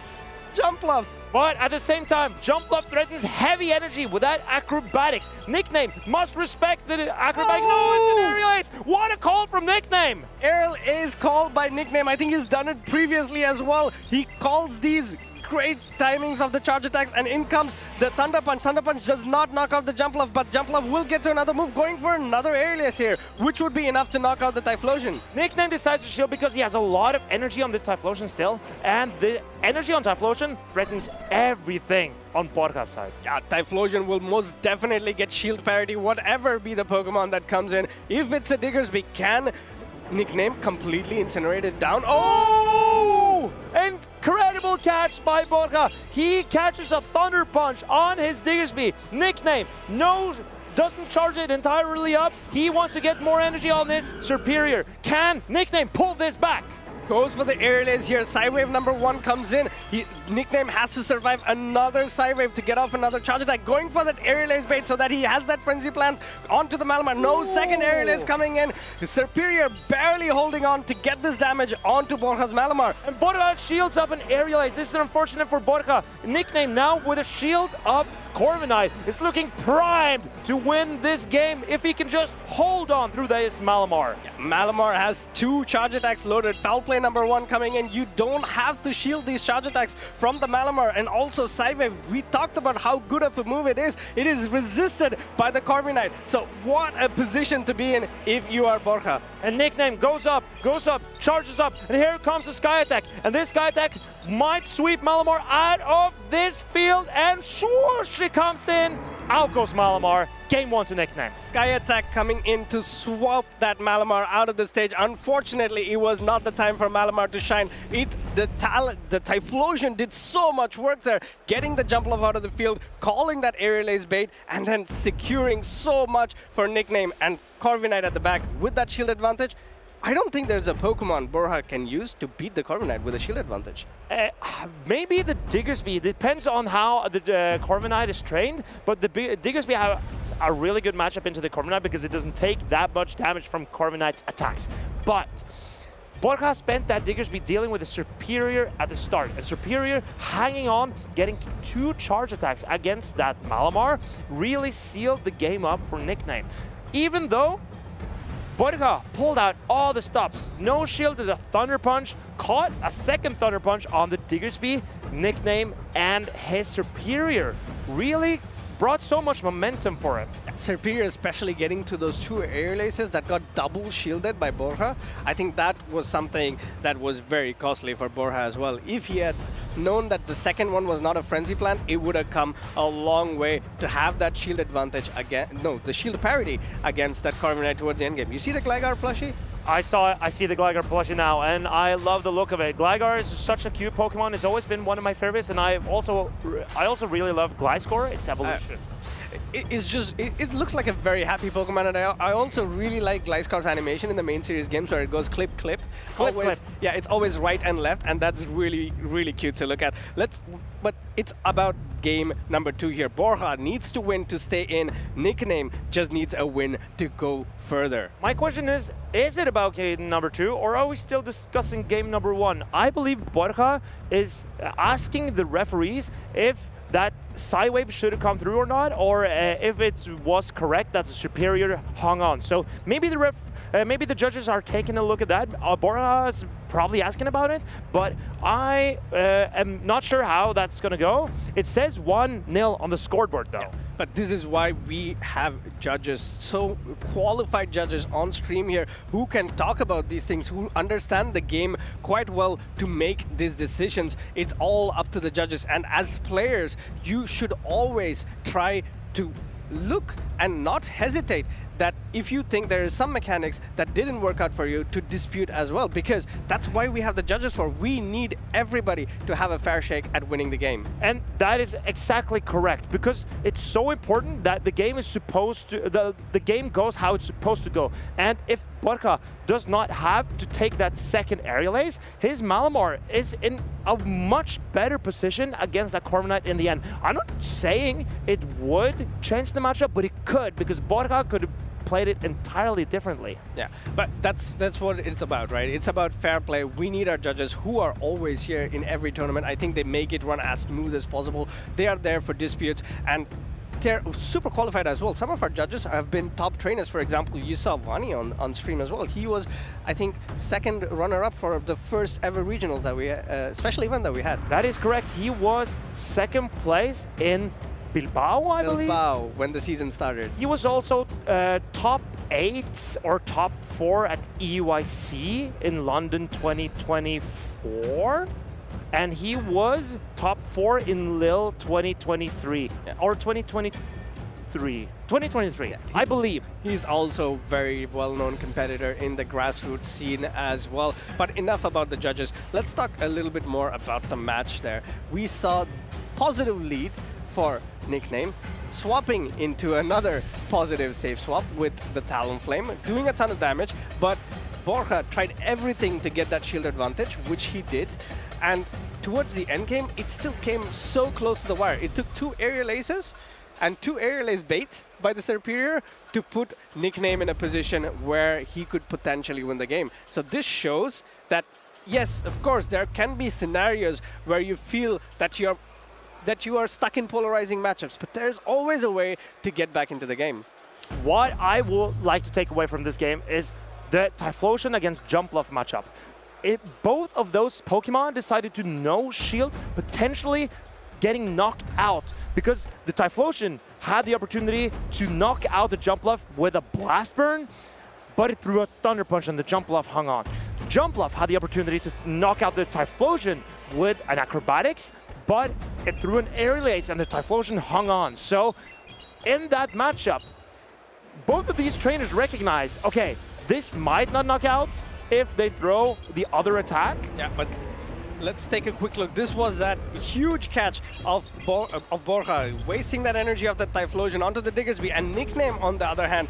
Jumpluff. But at the same time, Jumpluff threatens heavy energy with that Acrobatics. Nickname must respect the Acrobatics. Oh! No, it's an Aerial Ace. What a call from Nickname. Aerial Ace called by Nickname. I think he's done it previously as well. He calls these great timings of the charge attacks, and in comes the Thunder Punch. Thunder Punch does not knock out the Jumpluff, but Jumpluff will get to another move, going for another Aerial Ace here, which would be enough to knock out the Typhlosion. Nickname decides to shield because he has a lot of energy on this Typhlosion still, and the energy on Typhlosion threatens everything on Borha's side. Yeah, Typhlosion will most definitely get shield parity, whatever be the Pokemon that comes in. If it's a Diggersby, can Nickname completely incinerate it down? Oh! Incredible catch by Borha. He catches a Thunder Punch on his Diggersby. Nickname, no doesn't charge it entirely up. He wants to get more energy on this Superior. Can Nickname pull this back? Goes for the air lays here. Psywave number 1 comes in. Nickname has to survive another Psywave to get off another charge attack. Going for that air lays bait so that he has that frenzy plant onto the Malamar. No second air lays coming in. Superior barely holding on to get this damage onto Borja's Malamar. And Borha shields up an aerial ace. This is unfortunate for Borja. Nickname now with a shield up. Corviknight is looking primed to win this game if he can just hold on through this Malamar. Yeah, Malamar has 2 charge attacks loaded. Foul play number 1 coming in. You don't have to shield these charge attacks from the Malamar. And also Psywave, we talked about how good of a move it is. It is resisted by the Corviknight. So what a position to be in if you are Borja. And Nickname goes up, charges up, and here comes the Sky Attack. And this Sky Attack might sweep Malamar out of this field, and swoosh, it comes in. Out goes Malamar. Game 1 to Nickname. Sky Attack coming in to swap that Malamar out of the stage. Unfortunately, it was not the time for Malamar to shine. The Typhlosion did so much work there, getting the jump love out of the field, calling that aerial ace bait, and then securing so much for Nickname and Corviknight at the back with that shield advantage. I don't think there's a Pokemon Borha can use to beat the Corviknight with a shield advantage. Maybe the Diggersby. It depends on how the Corviknight is trained, but the Diggersby has a really good matchup into the Corviknight because it doesn't take that much damage from Corviknight's attacks. But Borja spent that Diggersby dealing with a Superior at the start. A Superior hanging on, getting 2 charge attacks against that Malamar really sealed the game up for Nickname. Even though Borja pulled out all the stops. No shielded a Thunder Punch, caught a second Thunder Punch on the Diggersby. Nickname and his Superior really brought so much momentum for him. Superior especially getting to those 2 air laces that got double shielded by Borja. I think that was something that was very costly for Borja as well. If he had known that the second one was not a frenzy plant, it would have come a long way to have that shield advantage again. No, the shield parity against that Corviknight towards the end game. You see the Gligar plushie? I see the Gligar plushie now, and I love the look of it. Gligar is such a cute Pokemon. It's always been one of my favorites, and I also really love Gliscor, its evolution. It looks like a very happy Pokemon, and I also really like Gliscor's animation in the main series games where it goes clip, clip. Yeah, it's always right and left, and that's really, really cute to look at. But it's about game number 2 here. Borja needs to win to stay in. Nickname just needs a win to go further. My question is it about game number 2, or are we still discussing game number 1? I believe Borja is asking the referees if that Psywave should have come through or not, or if it was correct that the Superior hung on. So maybe the judges are taking a look at that. Borja is probably asking about it, but I am not sure how that's going to go. It says 1-0 on the scoreboard, though. Yeah. But this is why we have judges, so qualified judges on stream here who can talk about these things, who understand the game quite well to make these decisions. It's all up to the judges. And as players, you should always try to look and not hesitate that if you think there is some mechanics that didn't work out for you, to dispute as well, because that's why we have the judges for. We need everybody to have a fair shake at winning the game. And that is exactly correct, because it's so important that the game is supposed to, the game goes how it's supposed to go. And if Borja does not have to take that second aerial ace, his Malamar is in a much better position against that Corviknight in the end. I'm not saying it would change the matchup, but it could, because Borja could have played it entirely differently. Yeah, but that's what it's about, right? It's about fair play. We need our judges, who are always here in every tournament. I think they make it run as smooth as possible. They are there for disputes, and they're super qualified as well. Some of our judges have been top trainers. For example, you saw Vani on stream as well. He was, I think, second runner-up for the first ever regionals that we, special event that we had. That is correct. He was second place in Bilbao, I believe. Bilbao, when the season started. He was also top 8 or top 4 at EUIC in London 2024. And he was top 4 in Lille 2023, or 2023, I believe. He's also very well-known competitor in the grassroots scene as well. But enough about the judges. Let's talk a little bit more about the match there. We saw positive lead for Nickname. swapping into another positive save swap with the Talonflame, doing a ton of damage, but Borha tried everything to get that shield advantage, which he did, and towards the end game, it still came so close to the wire. It took 2 aerial aces and 2 aerial ace baits by the Superior to put Nickname in a position where he could potentially win the game. So this shows that, yes, of course, there can be scenarios where you feel that you are stuck in polarizing matchups, but there's always a way to get back into the game. What I would like to take away from this game is the Typhlosion against Jumpluff matchup. Both of those Pokemon decided to no shield, potentially getting knocked out, because the Typhlosion had the opportunity to knock out the Jumpluff with a Blast Burn, but it threw a Thunder Punch and the Jumpluff hung on. Jumpluff had the opportunity to knock out the Typhlosion with an Acrobatics, but it threw an Aerial Ace and the Typhlosion hung on. So in that matchup, both of these trainers recognized, okay, this might not knock out if they throw the other attack. Yeah, but let's take a quick look. This was that huge catch of Borha, wasting that energy of that Typhlosion onto the Diggersby, and Nickname, on the other hand,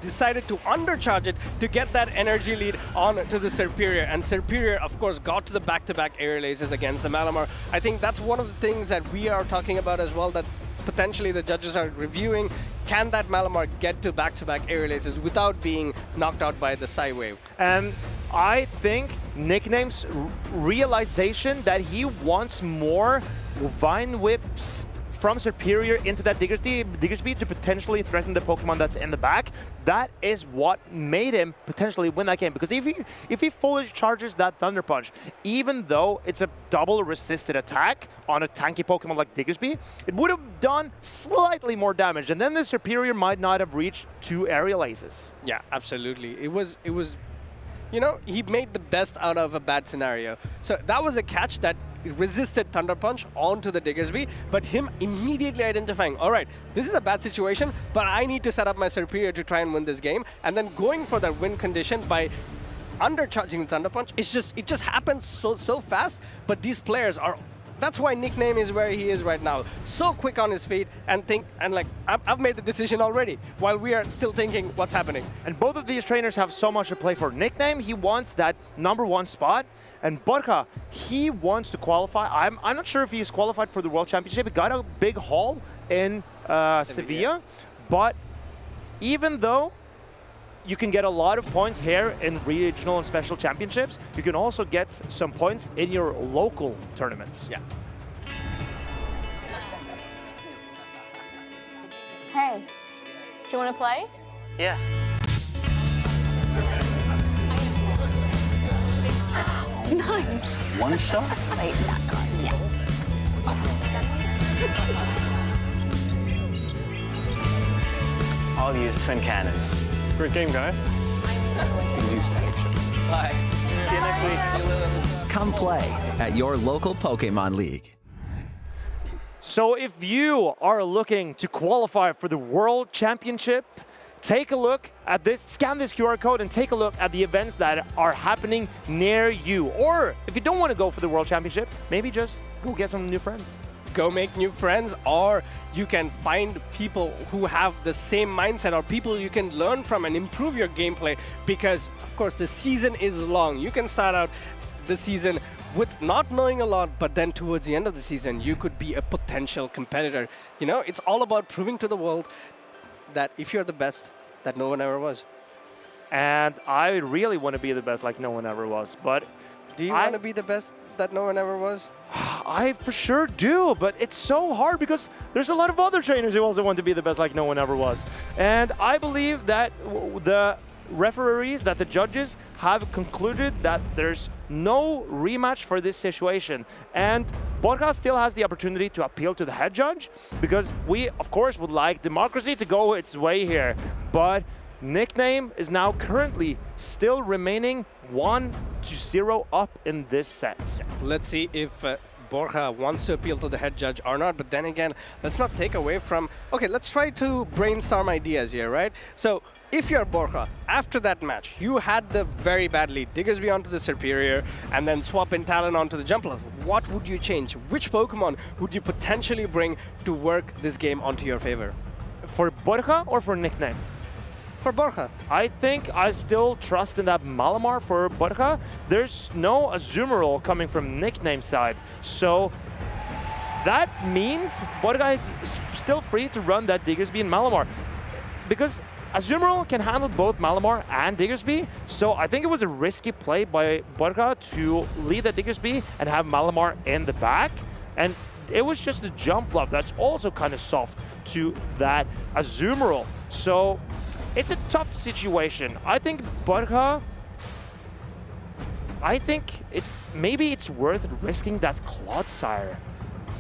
decided to undercharge it to get that energy lead on to the Superior. And Superior, of course, got to the back-to-back aerial aces against the Malamar. I think that's one of the things that we are talking about as well, that potentially the judges are reviewing. Can that Malamar get to back-to-back aerial aces without being knocked out by the Psy Wave? And I think Nickname's realization that he wants more Vine Whips from Superior into that Diggersby to potentially threaten the Pokemon that's in the back, that is what made him potentially win that game. Because if he fully charges that Thunder Punch, even though it's a double resisted attack on a tanky Pokemon like Diggersby, it would have done slightly more damage, and then the Superior might not have reached 2 aerial aces. Yeah, absolutely. It was, you know, he made the best out of a bad scenario. So that was a catch that resisted Thunder Punch onto the Diggersby, but him immediately identifying, all right, this is a bad situation, but I need to set up my Superior to try and win this game, and then going for that win condition by undercharging the Thunder Punch. It just happens so fast, but these players are, that's why Nickname is where he is right now. So quick on his feet and like, I've made the decision already, while we are still thinking what's happening. And both of these trainers have so much to play for. Nickname, he wants that #1 spot, and Borha, he wants to qualify. I'm not sure if he's qualified for the World Championship. He got a big haul in Sevilla, but even though you can get a lot of points here in regional and special championships, you can also get some points in your local tournaments. Yeah. Hey, do you want to play? Yeah. Nice. One shot? Wait, not gone yet. I'll use twin cannons. Great game, guys. Bye. See you next week. Come play at your local Pokémon League. So if you are looking to qualify for the World Championship, take a look at this, scan this QR code and take a look at the events that are happening near you. Or if you don't want to go for the World Championship, maybe just go get some new friends. Go make new friends, or you can find people who have the same mindset, or people you can learn from and improve your gameplay, because of course the season is long. You can start out the season with not knowing a lot, but then towards the end of the season you could be a potential competitor. You know, it's all about proving to the world that if you're the best, that no one ever was. And I really want to be the best like no one ever was, but do you want to be the best that no one ever was? I for sure do, but it's so hard because there's a lot of other trainers who also want to be the best like no one ever was. And I believe that the referees, that the judges have concluded that there's no rematch for this situation. And Borha still has the opportunity to appeal to the head judge, because we, of course, would like democracy to go its way here. But Nickname is now currently still remaining 1-0 up in this set. Let's see if Borha wants to appeal to the head judge or not, but then again, let's not take away from... Okay, let's try to brainstorm ideas here, right? So, if you're Borha, after that match, you had the very bad lead, Diggersby onto the Superior, and then swap in Talon onto the jump level. What would you change? Which Pokemon would you potentially bring to work this game onto your favor? For Borha or for Nickname? For Borha. I think I still trust in that Malamar for Borha. There's no Azumarill coming from Nickname side, so that means Borha is still free to run that Diggersby and Malamar, because Azumarill can handle both Malamar and Diggersby, so I think it was a risky play by Borha to lead that Diggersby and have Malamar in the back, and it was just a jump bluff that's also kind of soft to that Azumarill. So it's a tough situation. I think Borha, maybe it's worth risking that Clodsire.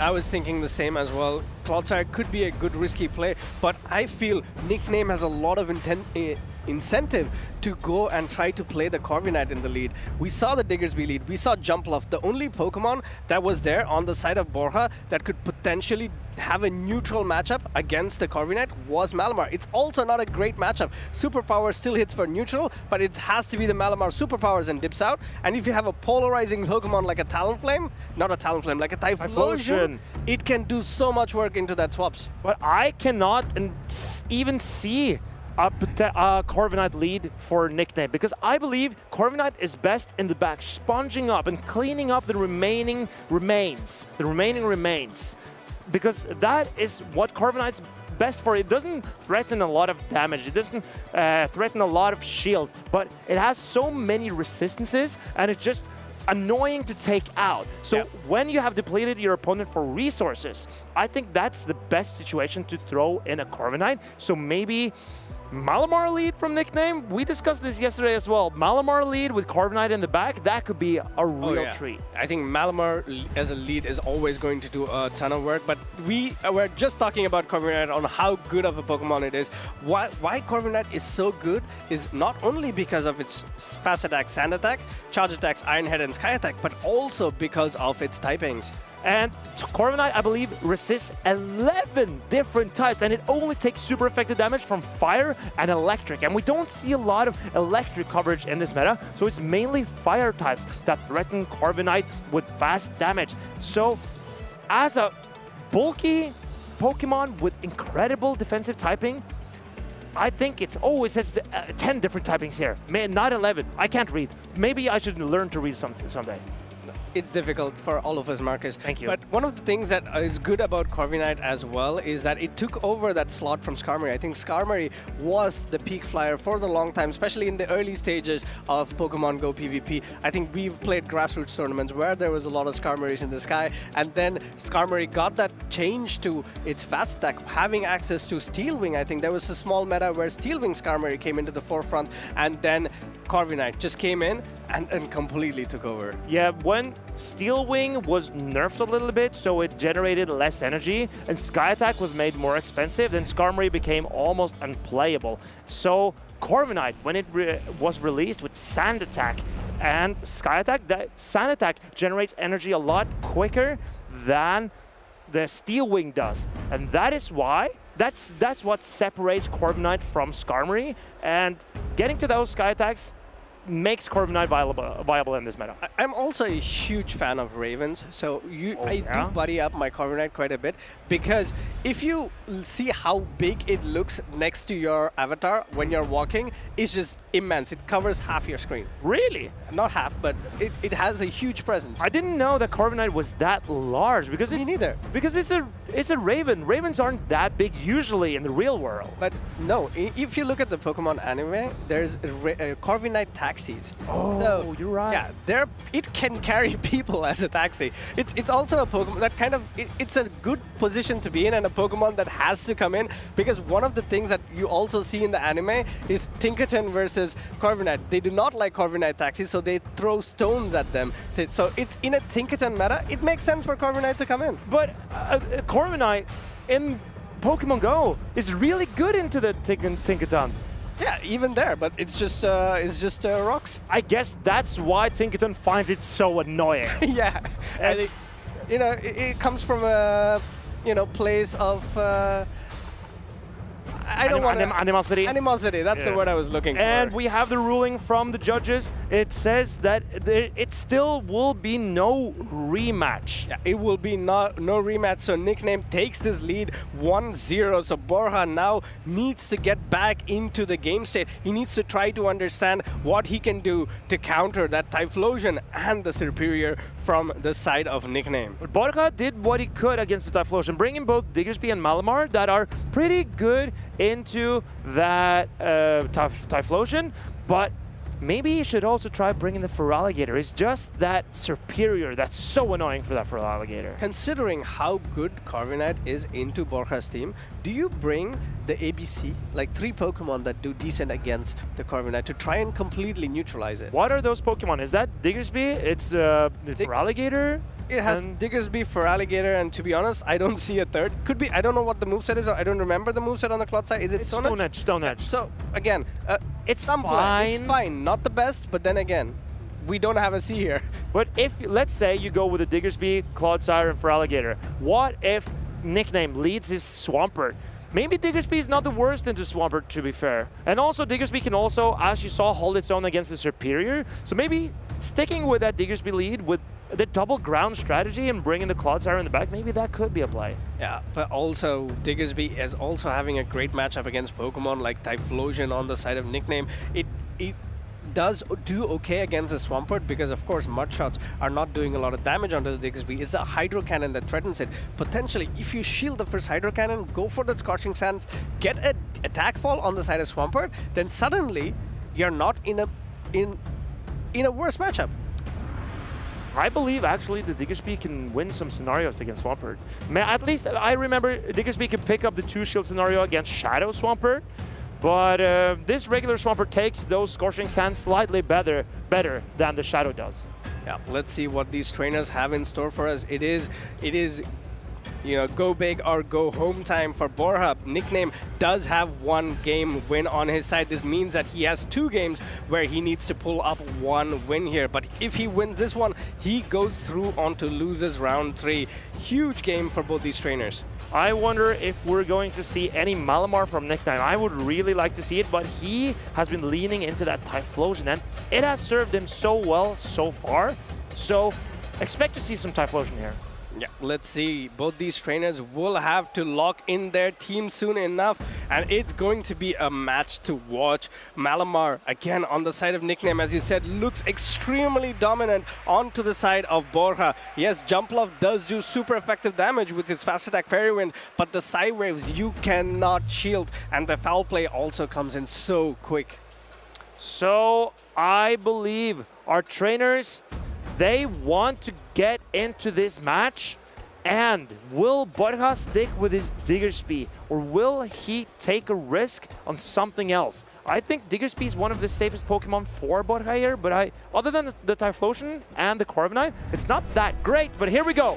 I was thinking the same as well. Clodsire could be a good risky play, but I feel Nickname has a lot of incentive to go and try to play the Corviknight in the lead. We saw the Diggersby lead, we saw Jumpluff. The only Pokemon that was there on the side of Borha that could potentially have a neutral matchup against the Corviknight was Malamar. It's also not a great matchup. Superpower still hits for neutral, but it has to be the Malamar Superpowers and dips out. And if you have a polarizing Pokemon like a Talonflame, not a Talonflame, like a Typhlosion, it can do so much work into that swaps. But I cannot even see a Corviknight lead for Nickname, because I believe Corviknight is best in the back, sponging up and cleaning up the remaining remains. Because that is what Corviknight's best for. It doesn't threaten a lot of damage, it doesn't threaten a lot of shield, but it has so many resistances and it's just annoying to take out. So when you have depleted your opponent for resources, I think that's the best situation to throw in a Corviknight. So maybe Malamar lead from Nickname. We discussed this yesterday as well. Malamar lead with Corviknight in the back, that could be a real treat. I think Malamar as a lead is always going to do a ton of work, but we're just talking about Corviknight on how good of a Pokemon it is. Why Corviknight is so good is not only because of its fast attack, sand attack, charge attacks, iron head and sky attack, but also because of its typings. And Corviknight, I believe, resists 11 different types, and it only takes super effective damage from fire and electric. And we don't see a lot of electric coverage in this meta, so it's mainly fire types that threaten Corviknight with fast damage. So, as a bulky Pokemon with incredible defensive typing, I think it's... Oh, it says 10 different typings here, not 11. I can't read. Maybe I should learn to read someday. It's difficult for all of us, Marcus. Thank you. But one of the things that is good about Corviknight as well is that it took over that slot from Skarmory. I think Skarmory was the peak flyer for the long time, especially in the early stages of Pokemon Go PvP. I think we've played grassroots tournaments where there was a lot of Skarmorys in the sky, and then Skarmory got that change to its fast attack, having access to Steel Wing. I think there was a small meta where Steel Wing Skarmory came into the forefront, and then Corviknight just came in and completely took over. Yeah, when Steel Wing was nerfed a little bit, so it generated less energy, and Sky Attack was made more expensive, then Skarmory became almost unplayable. So Corviknight, when it was released with Sand Attack and Sky Attack, that Sand Attack generates energy a lot quicker than the Steel Wing does. And that is why, that's what separates Corviknight from Skarmory, and getting to those Sky Attacks makes Corviknight viable in this meta. I'm also a huge fan of Ravens, so I do buddy up my Corviknight quite a bit, because if you see how big it looks next to your avatar when you're walking, it's just immense. It covers half your screen. Really? Not half, but it has a huge presence. I didn't know that Corviknight was that large, because Me neither. Because it's a Raven. Ravens aren't that big usually in the real world. But no, if you look at the Pokemon anime, there's Corviknight taxis. Oh, so, you're right. Yeah, it can carry people as a taxi. It's also a Pokemon that kind of, it's a good position to be in, and a Pokemon that has to come in, because one of the things that you also see in the anime is Tinkaton versus Corviknight. They do not like Corviknight taxis, so they throw stones at them. So it's in a Tinkaton meta, it makes sense for Corviknight to come in. But Corviknight in Pokemon Go is really good into the Tinkaton. Yeah, even there, but it's just rocks. I guess that's why Tinkaton finds it so annoying. Yeah. you know, it comes from a, you know, place of I don't want animosity. Animosity, that's the word I was looking for. And we have the ruling from the judges. It says that it still will be no rematch. Yeah, it will be no rematch, so Nickname takes this lead 1-0. So Borha now needs to get back into the game state. He needs to try to understand what he can do to counter that Typhlosion and the Superior from the side of Nickname. But Borha did what he could against the Typhlosion, bringing both Diggersby and Malamar that are pretty good into that Typhlosion, but maybe he should also try bringing the Feraligatr. It's just that Superior that's so annoying for that Feraligatr. Considering how good Corviknight is into Borja's team, do you bring the ABC, like 3 Pokemon that do decent against the Corviknight, to try and completely neutralize it? What are those Pokemon? Is that Diggersby? It's the Feraligatr? It has Diggersby, Feraligatr, and to be honest, I don't see a third. Could be, I don't know what the moveset is, or I don't remember the moveset on the Cloud side. Is it Stone Edge? Stone Edge. So, again, it's fine. It's fine, not the best, but then again, we don't have a C here. But if, let's say you go with a Diggersby, Clodsire, and Feraligatr, what if Nickname leads his Swampert? Maybe Diggersby is not the worst into Swampert, to be fair. And also, Diggersby can also, as you saw, hold its own against the Superior. So maybe sticking with that Diggersby lead with the double ground strategy and bringing the Clodsire in the back, maybe that could be a play. Yeah, but also Diggersby is also having a great matchup against Pokemon like Typhlosion on the side of Nickname. It does do okay against the Swampert because, of course, Mud Shots are not doing a lot of damage onto the Diggersby. It's a Hydro Cannon that threatens it. Potentially, if you shield the first Hydro Cannon, go for the Scorching Sands, get an attack fall on the side of Swampert, then suddenly you're not in a worse matchup. I believe actually the Diggersby can win some scenarios against Swampert. At least I remember Diggersby can pick up the 2-shield scenario against Shadow Swampert, but this regular Swampert takes those Scorching Sands slightly better than the Shadow does. Yeah, let's see what these trainers have in store for us. It is, you know, go big or go home time for Borha. Nickname does have 1 game win on his side. This means that he has 2 games where he needs to pull up 1 win here. But if he wins this one, he goes through on to loses round 3. Huge game for both these trainers. I wonder if we're going to see any Malamar from Nickname. I would really like to see it, but he has been leaning into that Typhlosion, and it has served him so well so far. So expect to see some Typhlosion here. Yeah, let's see. Both these trainers will have to lock in their team soon enough, and it's going to be a match to watch. Malamar, again, on the side of Nickname, as you said, looks extremely dominant onto the side of Borha. Yes, Jump Love does do super effective damage with his Fast Attack Fairy Wind, but the Psy Waves you cannot shield, and the Foul Play also comes in so quick. So I believe our trainers, they want to get into this match, and will Borha stick with his Diggersby, or will he take a risk on something else? I think Diggersby is one of the safest Pokemon for Borha here, but other than the Typhlosion and the Corviknight, it's not that great, but here we go.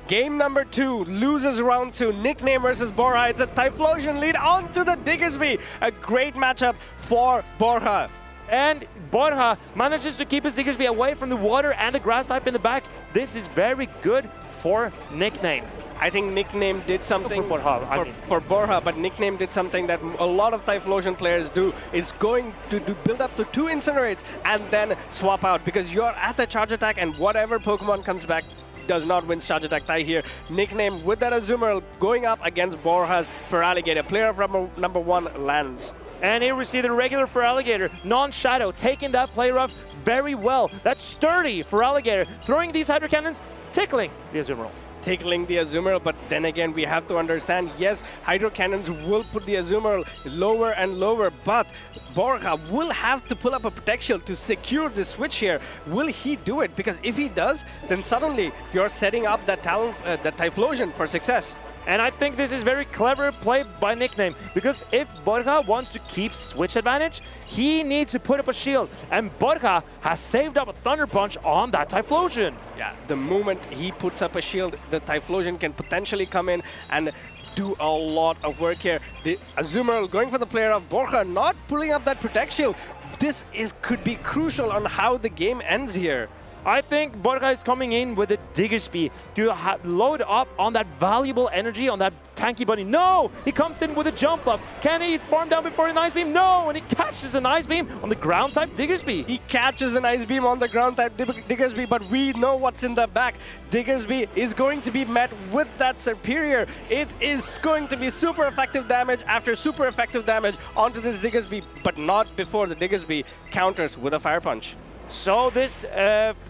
Game number 2, loses round 2, Nickname versus Borha. It's a Typhlosion lead onto the Diggersby. A great matchup for Borha. And Borha manages to keep his Diggersby away from the water and the grass type in the back. This is very good for Nickname. I think Nickname did something for Borha, for Borha, but Nickname did something that a lot of Typhlosion players do, is going to build up to 2 Incinerates and then swap out, because you're at the charge attack and whatever Pokemon comes back does not win charge attack tie here. Nickname with that Azumarill going up against Borja's Feraligatr. Player from number 1 lands. And here we see the regular Feraligatr, non-shadow, taking that play rough very well. That's sturdy Feraligatr, throwing these Hydro Cannons, tickling the Azumarill. Tickling the Azumarill, but then again, we have to understand, yes, Hydro Cannons will put the Azumarill lower and lower, but Borha will have to pull up a Protection to secure the switch here. Will he do it? Because if he does, then suddenly you're setting up that Typhlosion for success. And I think this is very clever play by Nickname, because if Borha wants to keep switch advantage, he needs to put up a shield. And Borha has saved up a Thunder Punch on that Typhlosion. Yeah, the moment he puts up a shield, the Typhlosion can potentially come in and do a lot of work here. The Azumarill going for the player of Borha, not pulling up that Protect Shield. This could be crucial on how the game ends here. I think Borha is coming in with a Diggersby to load up on that valuable energy on that tanky bunny. No! He comes in with a jump love. Can he farm down before an Ice Beam? No! And he catches an Ice Beam on the ground type Diggersby. He catches an Ice Beam on the ground type Diggersby, but we know what's in the back. Diggersby is going to be met with that Superior. It is going to be super effective damage after super effective damage onto this Diggersby, but not before the Diggersby counters with a Fire Punch. So this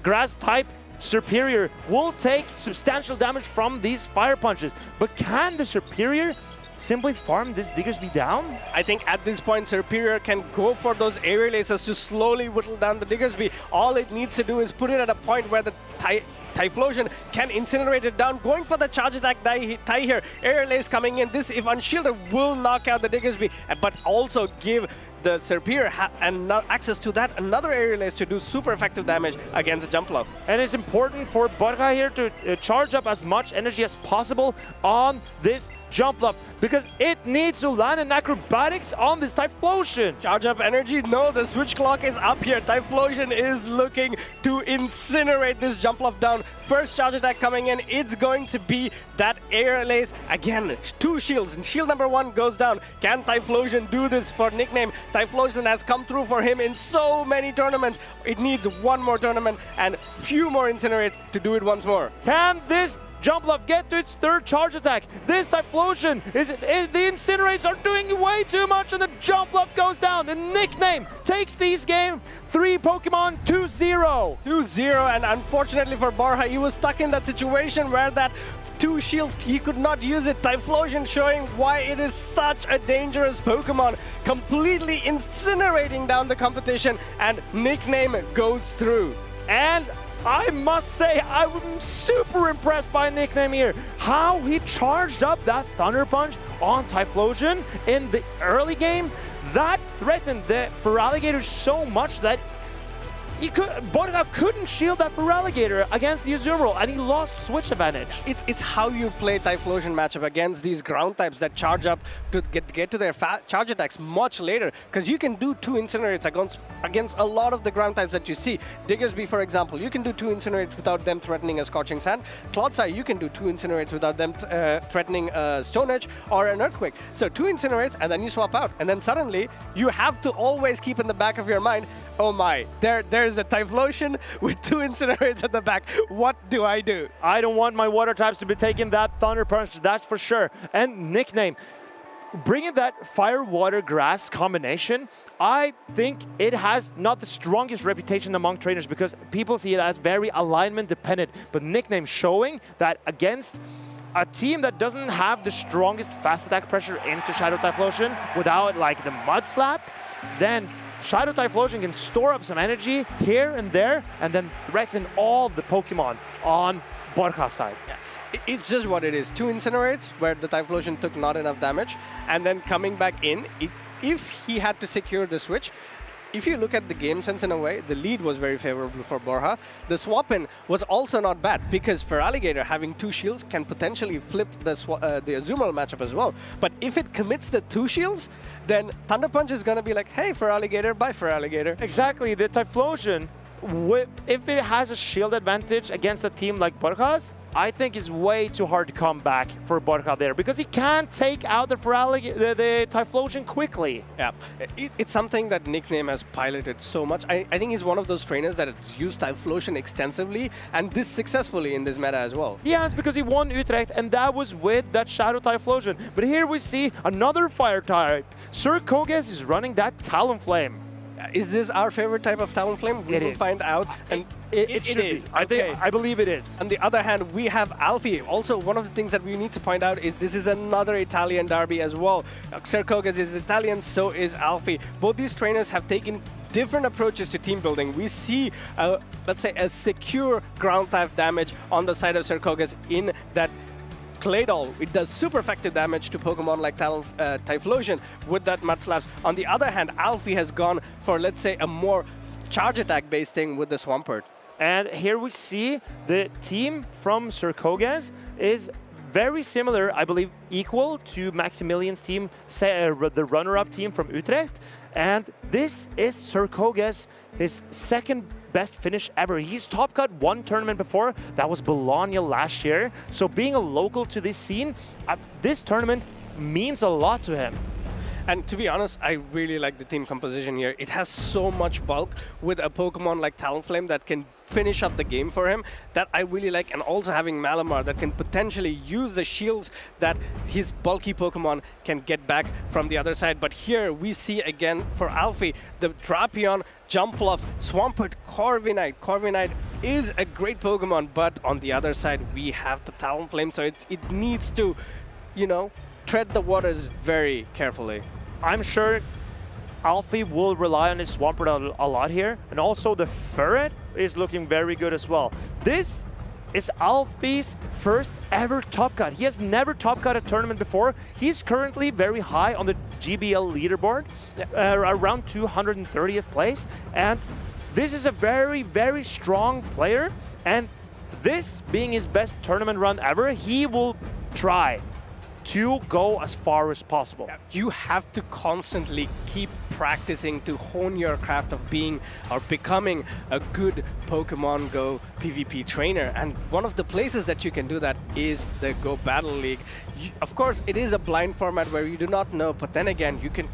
grass type Superior will take substantial damage from these Fire Punches. But can the Superior simply farm this Diggersby down? I think at this point Superior can go for those aerial aces to slowly whittle down the Diggersby. All it needs to do is put it at a point where the Typhlosion can incinerate it down, going for the charge attack tie here. Aerial ace coming in. This, if unshielded, will knock out the Diggersby, but also give the Superior and access to that another aerial ace to do super effective damage against Jump Love. And it's important for Borha here to charge up as much energy as possible on this Jump Love, because it needs to land an acrobatics on this Typhlosion. Charge up energy? No, the switch clock is up here. Typhlosion is looking to incinerate this Jump Love down. First charge attack coming in, it's going to be that aerial ace. Again, 2 shields, and shield number 1 goes down. Can Typhlosion do this for Nickname? Typhlosion has come through for him in so many tournaments. It needs one more tournament and few more incinerates to do it once more. Can this Jump Love get to its 3rd charge attack? This Typhlosion, the incinerates are doing way too much, and the Jump Love goes down. The Nickname takes these game 3 Pokemon 2-0. 2-0, and unfortunately for Borha, he was stuck in that situation where that 2 shields, he could not use it. Typhlosion showing why it is such a dangerous Pokemon, completely incinerating down the competition, and Nickname goes through. And I must say, I'm super impressed by Nickname here. How he charged up that Thunder Punch on Typhlosion in the early game, that threatened the Feraligatr so much that Borha couldn't shield that Feraligatr against the Azumarill, and he lost switch advantage. It's how you play Typhlosion matchup against these ground types that charge up to get to their charge attacks much later, because you can do 2 incinerates against a lot of the ground types that you see. Diggersby, for example, you can do 2 incinerates without them threatening a Scorching Sand. Clodsire, you can do 2 incinerates without them threatening a Stone Edge or an Earthquake. So 2 incinerates, and then you swap out, and then suddenly you have to always keep in the back of your mind, oh my, there's a Typhlosion with 2 incinerates at the back. What do I do? I don't want my water types to be taking that Thunder Punch, that's for sure. And Nickname, bringing that Fire, Water, Grass combination, I think it has not the strongest reputation among trainers because people see it as very alignment dependent. But Nickname showing that against a team that doesn't have the strongest fast attack pressure into Shadow Typhlosion without like the Mud Slap, then Shadow Typhlosion can store up some energy here and there and then threaten all the Pokemon on Borha's side. Yeah. It's just what it is. 2 incinerates where the Typhlosion took not enough damage, and then coming back in, if he had to secure the switch, if you look at the game sense in a way, the lead was very favorable for Borha. The swap-in was also not bad because Feraligatr having 2 shields can potentially flip the Azumarill matchup as well. But if it commits the 2 shields, then Thunder Punch is going to be like, hey, Feraligatr, bye, Feraligatr. Exactly. The Typhlosion, if it has a shield advantage against a team like Borha's, I think is way too hard to come back for Borha there because he can't take out the Typhlosion quickly. Yeah, it's something that Nickname has piloted so much. I think he's one of those trainers that has used Typhlosion extensively and this successfully in this meta as well. Yes, because he won Utrecht and that was with that Shadow Typhlosion. But here we see another fire type. Sir Koges is running that Talonflame. Is this our favorite type of Talonflame? We will find out. And it should is. Be. I believe it is. On the other hand, we have Alfie. Also, one of the things that we need to point out is this is another Italian derby as well. Sir Koges is Italian, so is Alfie. Both these trainers have taken different approaches to team building. We see, let's say, a secure ground type damage on the side of Sir Koges in that Claydol. It does super effective damage to Pokemon like Typhlosion with that Mud Slaps. On the other hand, Alfie has gone for, let's say, a more charge attack based thing with the Swampert. And here we see the team from Sir Koges is very similar, I believe, equal to Maximilian's team, the runner-up team from Utrecht. And this is Sir Koges, his second best finish ever. He's top cut one tournament before. That was Bologna last year. So being a local to this scene, this tournament means a lot to him. And to be honest, I really like the team composition here. It has so much bulk with a Pokemon like Talonflame that can finish up the game for him that I really like, and also having Malamar that can potentially use the shields that his bulky Pokemon can get back from the other side. But here we see again for Alfie, the Drapion, Jumpluff, Swampert, Corviknight. Corviknight is a great Pokemon, but on the other side we have the Talonflame, so it needs to, you know, tread the waters very carefully. I'm sure Alfie will rely on his Swampert a lot here, and also the Ferret is looking very good as well. This is Alfie's first ever top cut. He has never top cut a tournament before. He's currently very high on the GBL leaderboard, around 230th place, and this is a very, very strong player, and this being his best tournament run ever, he will try to go as far as possible. You have to constantly keep practicing to hone your craft of being or becoming a good Pokemon Go PvP trainer, and one of the places that you can do that is the Go Battle League. Of course, it is a blind format where you do not know, but then again, you can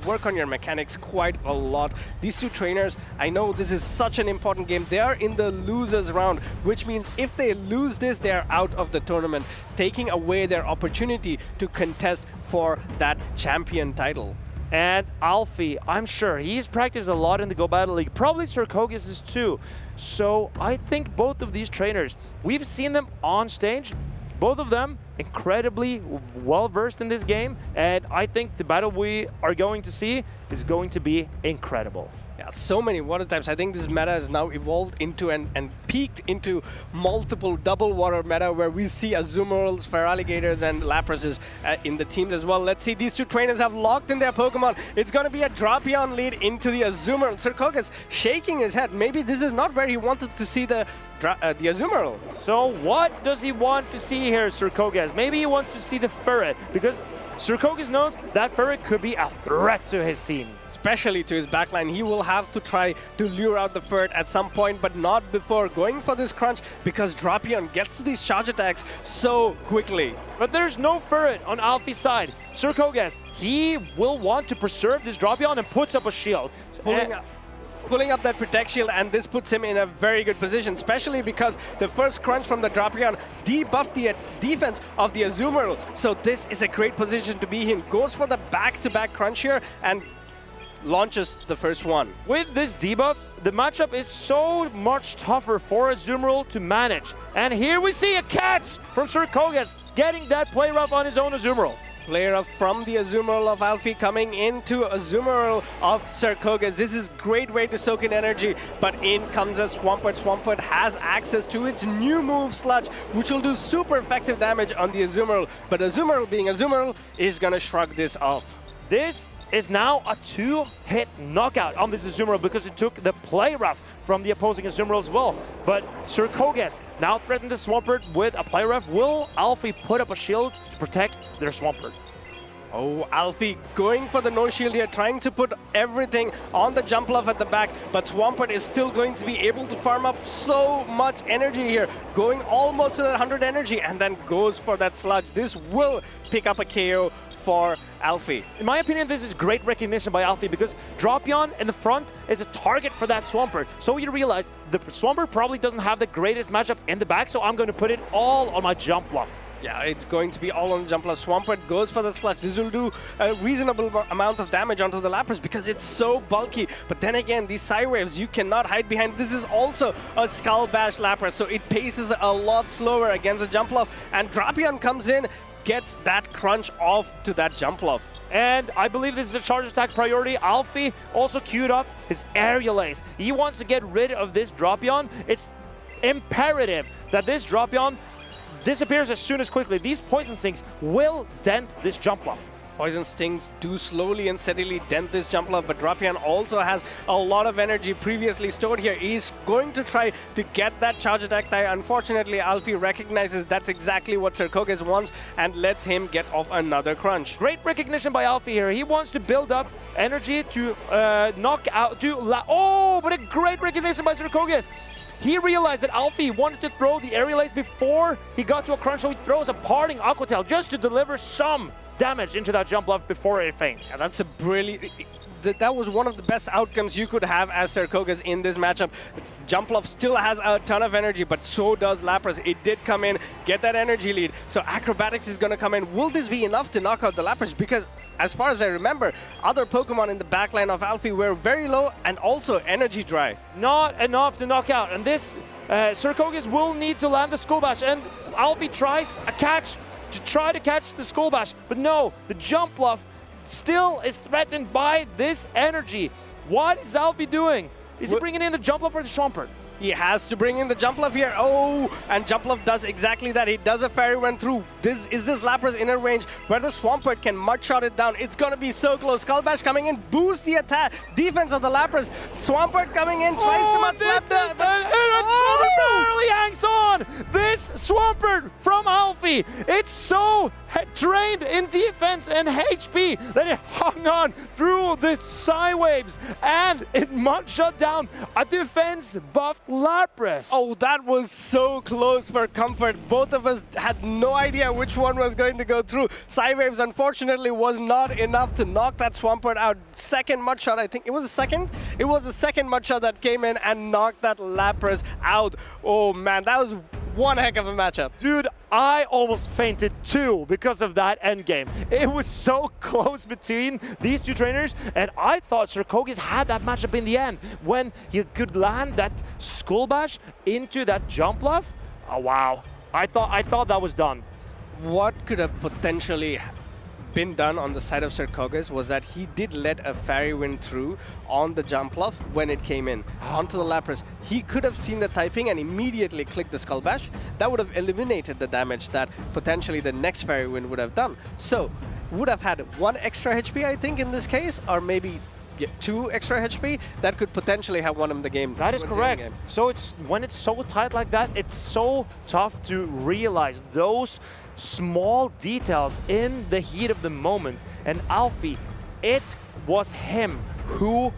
work on your mechanics quite a lot. These two trainers, I know this is such an important game. They are in the losers round, which means if they lose this, they are out of the tournament, taking away their opportunity to contest for that champion title. And Alfie, I'm sure he's practiced a lot in the Go Battle League. Probably Sarkogas is too. So I think both of these trainers, we've seen them on stage. Both of them incredibly well-versed in this game. And I think the battle we are going to see is going to be incredible. Yeah, so many water types. I think this meta has now evolved into and peaked into multiple double water meta where we see Azumarill, Feraligators, and Laprases in the teams as well. Let's see, these two trainers have locked in their Pokemon. It's going to be a Drapion lead into the Azumarill. Sarkogas shaking his head. Maybe this is not where he wanted to see the Azumarill. So what does he want to see here, Sarkogas? Maybe he wants to see the Ferret, because Sarkogas knows that Ferret could be a threat to his team. Especially to his backline. He will have to try to lure out the Ferret at some point, but not before going for this crunch, because Drapion gets to these charge attacks so quickly. But there's no Ferret on Alfie's side. Sarkogas, he will want to preserve this Drapion and puts up a shield. Pulling up that Protect Shield, and this puts him in a very good position, especially because the first crunch from the Drapion debuffed the defense of the Azumarill. So this is a great position to be in. Goes for the back-to-back crunch here and launches the first one. With this debuff, the matchup is so much tougher for Azumarill to manage. And here we see a catch from Sarkogas, getting that play rough on his own Azumarill. Player up from the Azumarill of Alfie coming into Azumarill of Sarkogas. This is great way to soak in energy, but in comes a Swampert. Swampert has access to its new move, Sludge, which will do super effective damage on the Azumarill, but Azumarill being Azumarill is gonna shrug this off. This is now a two-hit knockout on this Azumarill because it took the play rough from the opposing Azumarill as well. But Sarkogas now threatened the Swampert with a play rough. Will Alfie put up a shield to protect their Swampert? Oh, Alfie going for the no shield here, trying to put everything on the Jumpluff at the back, but Swampert is still going to be able to farm up so much energy here, going almost to that 100 energy, and then goes for that Sludge. This will pick up a KO for Alfie. In my opinion, this is great recognition by Alfie because Drapion in the front is a target for that Swampert. So you realize the Swampert probably doesn't have the greatest matchup in the back, so I'm going to put it all on my Jumpluff. Yeah, it's going to be all on the Jumpluff. Swampert goes for the Sludge. This will do a reasonable amount of damage onto the Lapras because it's so bulky. But then again, these Psy Waves, you cannot hide behind. This is also a Skull Bash Lapras, so it paces a lot slower against the Jumpluff. And Drapion comes in, gets that crunch off to that Jumpluff. And I believe this is a charge attack priority. Alfie also queued up his Aerial Ace. He wants to get rid of this Drapion. It's imperative that this Drapion disappears as soon as quickly. These Poison Stings will dent this Jumpluff. Poison Stings do slowly and steadily dent this Jumpluff, but Drapion also has a lot of energy previously stored here. He's going to try to get that charge attack tie. Unfortunately, Alfie recognizes that's exactly what Serkoges wants and lets him get off another crunch. Great recognition by Alfie here. He wants to build up energy to knock out, but a great recognition by Serkoges. He realized that Alfie wanted to throw the aerial ace before he got to a crunch, so he throws a parting Aqua Tail just to deliver some damage into that Jumpluff before it faints. Yeah, that's a brilliant... That was one of the best outcomes you could have as Serkoges in this matchup. Jumpluff still has a ton of energy, but so does Lapras. It did come in, get that energy lead. So Acrobatics is going to come in. Will this be enough to knock out the Lapras? Because as far as I remember, other Pokemon in the backline of Alfie were very low and also energy dry. Not enough to knock out. And this Serkoges will need to land the Skull Bash. And Alfie tries a catch to try to catch the Skull Bash. But no, the Jumpluff still is threatened by this energy. What is Alfie doing? Is he bringing in the Jumpluff or the Swampert? He has to bring in the Jumpluff here. Oh, and Jumpluff does exactly that. He does a Fairy Wind through. Is this Lapras inner range where the Swampert can mud shot it down? It's going to be so close. Skull Bash coming in, boost the attack, defense of the Lapras. Swampert coming in, tries to mud slap that. Barely hangs on. This Swampert from Alfie. It's so trained in defense and HP that it hung on through the Psy Waves and it mud shut down a defense buffed Lapras. Oh, that was so close for comfort. Both of us had no idea which one was going to go through. Psy Waves, unfortunately, was not enough to knock that Swampert out. Second mud shot, I think. It was a second? It was the second mud shot that came in and knocked that Lapras out. Oh, man, that was one heck of a matchup. Dude, I almost fainted too because of that endgame. It was so close between these two trainers, and I thought Serkoges had that matchup in the end. When he could land that Skull Bash into that Jumpluff, oh wow. I thought that was done. What could have potentially been done on the side of Serkoges was that he did let a Fairy Wind through on the Jumpluff when it came in onto the Lapras. He could have seen the typing and immediately clicked the Skull Bash. That would have eliminated the damage that potentially the next Fairy Wind would have done. So would have had 1 extra HP, I think, in this case, or maybe 2 extra HP that could potentially have won him the game. That is correct. So it's when it's so tight like that, it's so tough to realize those small details in the heat of the moment. And Alfie, it was him who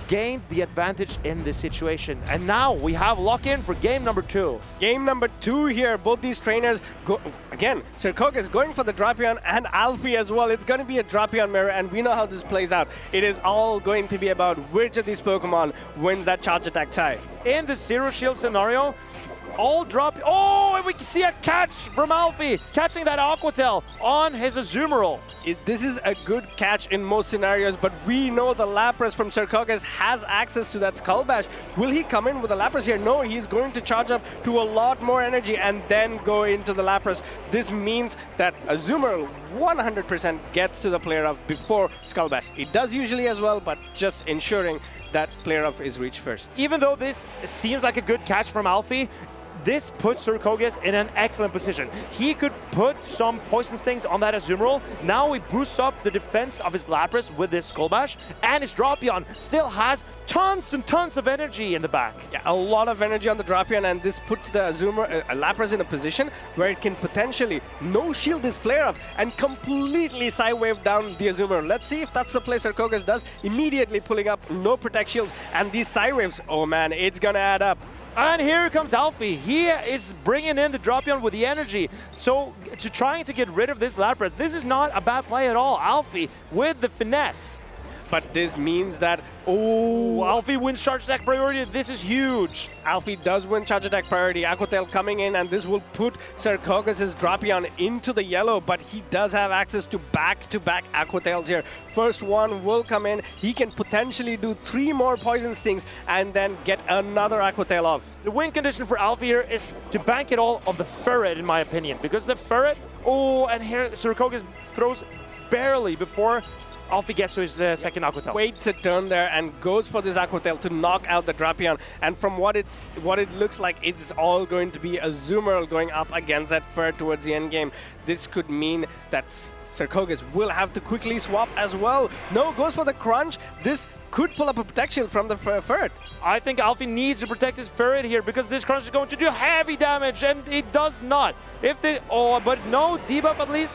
gained the advantage in this situation. And now we have lock-in for game number 2. Game number 2 here. Both these trainers go again. Serkoges going for the Drapion and Alfie as well. It's going to be a Drapion mirror, and we know how this plays out. It is all going to be about which of these Pokemon wins that charge attack tie. In the Zero Shield scenario, all drop. Oh, and we can see a catch from Alfie, catching that Aqua Tail on his Azumarill. This is a good catch in most scenarios, but we know the Lapras from Serkoges has access to that Skull Bash. Will he come in with the Lapras here? No, he's going to charge up to a lot more energy and then go into the Lapras. This means that Azumarill 100% gets to the player of before Skull Bash. It does usually as well, but just ensuring that player of is reached first. Even though this seems like a good catch from Alfie, this puts Serkoges in an excellent position. He could put some Poison Stings on that Azumarill. Now he boosts up the defense of his Lapras with this Skull Bash, and his Drapion still has tons and tons of energy in the back. Yeah, a lot of energy on the Drapion, and this puts the Lapras in a position where it can potentially no-shield this player off and completely Psy-Wave down the Azumarill. Let's see if that's the play Serkoges does. Immediately pulling up no Protect Shields, and these Psy-Waves, oh man, it's gonna add up. And here comes Alfie. He is bringing in the Drapion with the energy. So trying to get rid of this Lapras, this is not a bad play at all. Alfie with the finesse. But this means that, oh, Alfie wins charge attack priority. This is huge. Alfie does win charge attack priority. Aqua Tail coming in, and this will put Serkoges' Drapion into the yellow, but he does have access to back-to-back Aqua Tails here. First one will come in. He can potentially do 3 more Poison Stings and then get another Aqua Tail off. The win condition for Alfie here is to bank it all on the Ferret, in my opinion, because the Ferret, oh, and here Serkoges throws barely before Alfie gets to his second Aqua Tail. Waits a turn there and goes for this Aqua Tail to knock out the Drapion. And from what it looks like, it's all going to be a Azumarill going up against that Fur towards the end game. This could mean that Sarkogas will have to quickly swap as well. No, goes for the Crunch. This could pull up a Protect Shield from the Ferret. I think Alfie needs to protect his Ferret here because this Crunch is going to do heavy damage, and it does not. If they, but no debuff at least.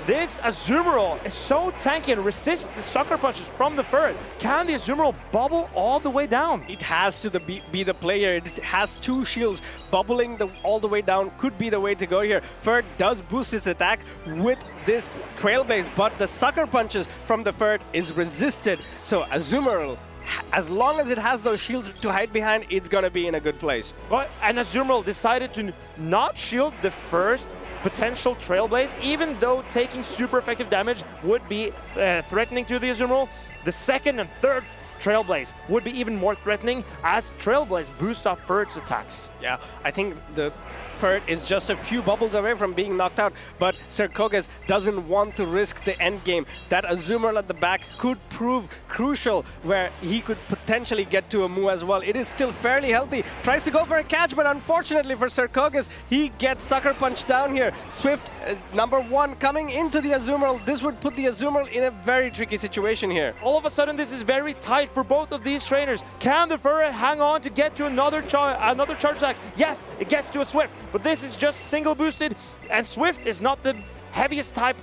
This Azumarill is so tanky and resists the Sucker Punches from the Ferret. Can the Azumarill bubble all the way down? It has to be the player. It has two shields. Bubbling all the way down could be the way to go here. Ferret does boost its attack with this Trailblaze, but the Sucker Punches from the Ferret is resisted. So Azumarill, as long as it has those shields to hide behind, it's going to be in a good place. But and Azumarill decided to not shield the first potential Trailblaze, even though taking super effective damage would be threatening to the Azumarill. The second and third Trailblaze would be even more threatening as Trailblaze boosts up Ferret's attacks. Yeah, I think the Ferret is just a few bubbles away from being knocked out, but Sarkogas doesn't want to risk the end game. That Azumarill at the back could prove crucial, where he could potentially get to a Moo as well. It is still fairly healthy. Tries to go for a catch, but unfortunately for Sarkogas, he gets Sucker Punch down here. Swift, number one, coming into the Azumarill. This would put the Azumarill in a very tricky situation here. All of a sudden, this is very tight for both of these trainers. Can the Ferret hang on to get to another charge attack? Yes, it gets to a Swift. But this is just single boosted, and Swift is not the heaviest type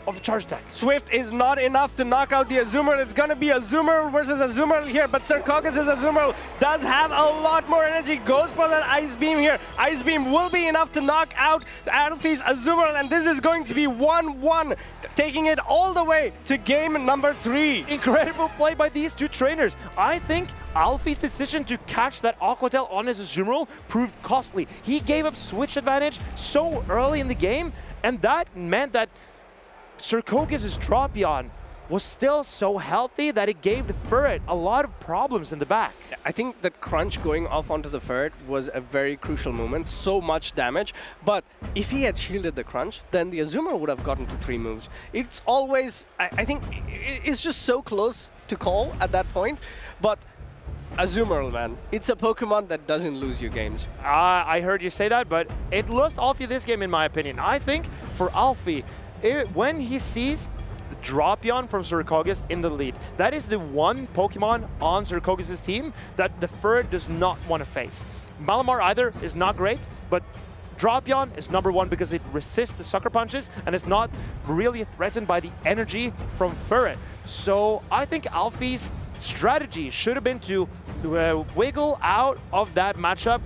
of the charge attack. Swift is not enough to knock out the Azumarill. It's going to be Azumarill versus Azumarill here, but Sarkogas' Azumarill does have a lot more energy. Goes for that Ice Beam here. Ice Beam will be enough to knock out Alfie's Azumarill, and this is going to be 1-1, taking it all the way to game number 3. Incredible play by these two trainers. I think Alfie's decision to catch that Aqua Tail on his Azumarill proved costly. He gave up switch advantage so early in the game, and that meant that Sarkogas' Drapion was still so healthy that it gave the Ferret a lot of problems in the back. I think that Crunch going off onto the Ferret was a very crucial moment, so much damage, but if he had shielded the Crunch, then the Azumarill would have gotten to 3 moves. It's always, I think, it's just so close to call at that point, but Azumarill, man, it's a Pokemon that doesn't lose you games. I heard you say that, but it lost Alfie this game in my opinion. I think for Alfie, when he sees the Drapion from Sarkogas in the lead, that is the one Pokemon on Sarkogas' team that the Ferret does not want to face. Malamar either is not great, but Drapion is number one because it resists the Sucker Punches and is not really threatened by the energy from Ferret. So I think Alfie's strategy should have been to wiggle out of that matchup,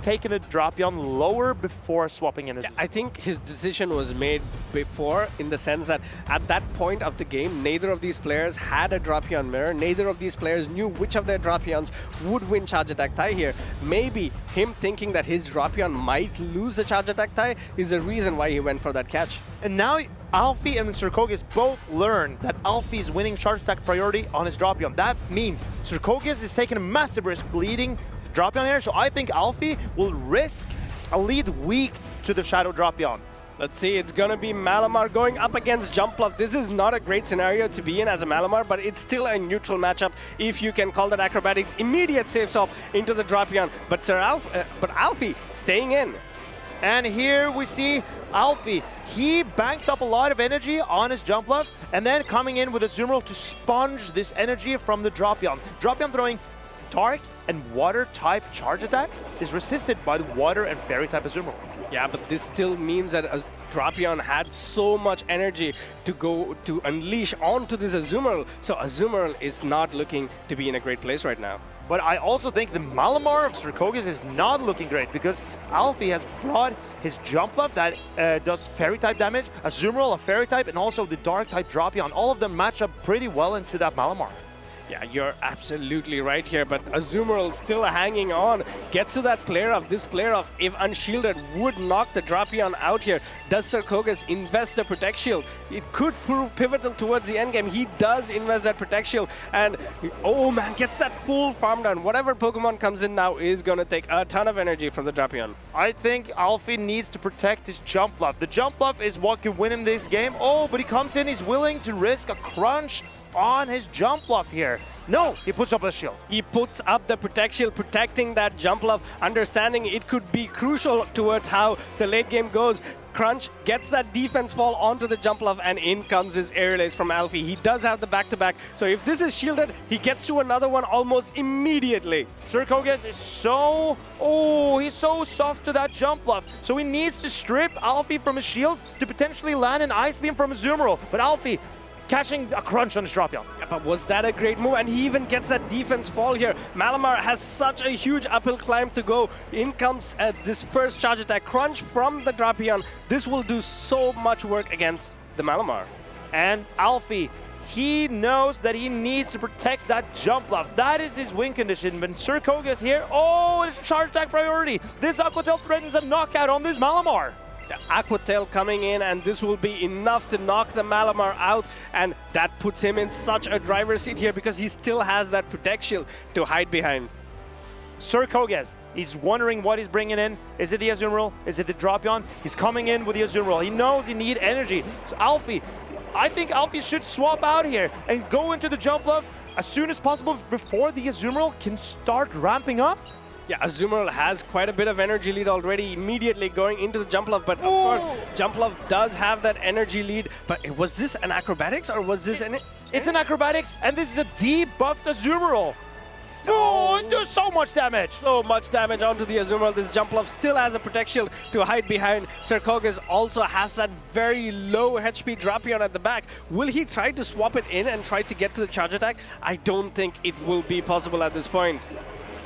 taking the Drapion lower before swapping in his... I think his decision was made before, in the sense that at that point of the game, neither of these players had a Drapion mirror. Neither of these players knew which of their Drapions would win charge attack tie here. Maybe him thinking that his Drapion might lose the charge attack tie is the reason why he went for that catch. And now Alfie and Sarkogas both learn that Alfie is winning charge attack priority on his Drapion. That means Sarkogas is taking a massive risk leading Drapion here, so I think Alfie will risk a lead weak to the Shadow Drapion. Let's see, it's gonna be Malamar going up against Jumpluff. This is not a great scenario to be in as a Malamar, but it's still a neutral matchup if you can call that Acrobatics. Immediate safe swap into the Drapion, but Alfie staying in. And here we see Alfie. He banked up a lot of energy on his Jumpluff and then coming in with a Azumarill to sponge this energy from the Drapion. Drapion throwing Dark and Water type charge attacks is resisted by the Water and Fairy type Azumarill. Yeah, but this still means that Drapion had so much energy to go to unleash onto this Azumarill. So Azumarill is not looking to be in a great place right now. But I also think the Malamar of Sarkogas is not looking great because Alfie has brought his Jumpluff that does Fairy type damage, Azumarill, a Fairy type, and also the Dark type Drapion. All of them match up pretty well into that Malamar. Yeah, you're absolutely right here, but Azumarill still hanging on. Gets to that player off. This player off, if unshielded, would knock the Drapion out here. Does Sarkogas invest the Protect Shield? It could prove pivotal towards the endgame. He does invest that Protect Shield, and oh man, gets that full farm down. Whatever Pokemon comes in now is going to take a ton of energy from the Drapion. I think Alfie needs to protect his jump bluff. The jump bluff is what could win him this game. Oh, but he comes in, he's willing to risk a crunch on his jump bluff here. No, he puts up a shield. He puts up the Protect Shield, protecting that jump bluff, understanding it could be crucial towards how the late game goes. Crunch gets that defense fall onto the jump bluff, and in comes his aerial ace from Alfie. He does have the back-to-back, so if this is shielded, he gets to another one almost immediately. Sarkogas is so... Oh, he's so soft to that jump bluff. So he needs to strip Alfie from his shields to potentially land an Ice Beam from Azumarill. But Alfie catching a crunch on his Drapion. Yeah, but was that a great move? And he even gets that defense fall here. Malamar has such a huge uphill climb to go. In comes this first charge attack. Crunch from the Drapion. This will do so much work against the Malamar. And Alfie, he knows that he needs to protect that jump bluff. That is his win condition. But Sarkogas here, oh, it's charge attack priority. This Aqua Tail threatens a knockout on this Malamar. Aqua Tail coming in, and this will be enough to knock the Malamar out, and that puts him in such a driver's seat here because he still has that Protect Shield to hide behind. Sarkogas, he's wondering what he's bringing in. Is it the Azumarill? Is it the Drapion? He's coming in with the Azumarill. He knows he needs energy. So Alfie, I think Alfie should swap out here and go into the jump bluff as soon as possible before the Azumarill can start ramping up. Yeah, Azumarill has quite a bit of energy lead already, immediately going into the jump bluff, but of course, jump bluff does have that energy lead. But was this an acrobatics or was this an... It's an acrobatics, and this is a debuffed Azumarill. Oh, it does so much damage. So much damage onto the Azumarill. This jump bluff still has a Protect Shield to hide behind. Sarkogas also has that very low HP Drapion at the back. Will he try to swap it in and try to get to the charge attack? I don't think it will be possible at this point.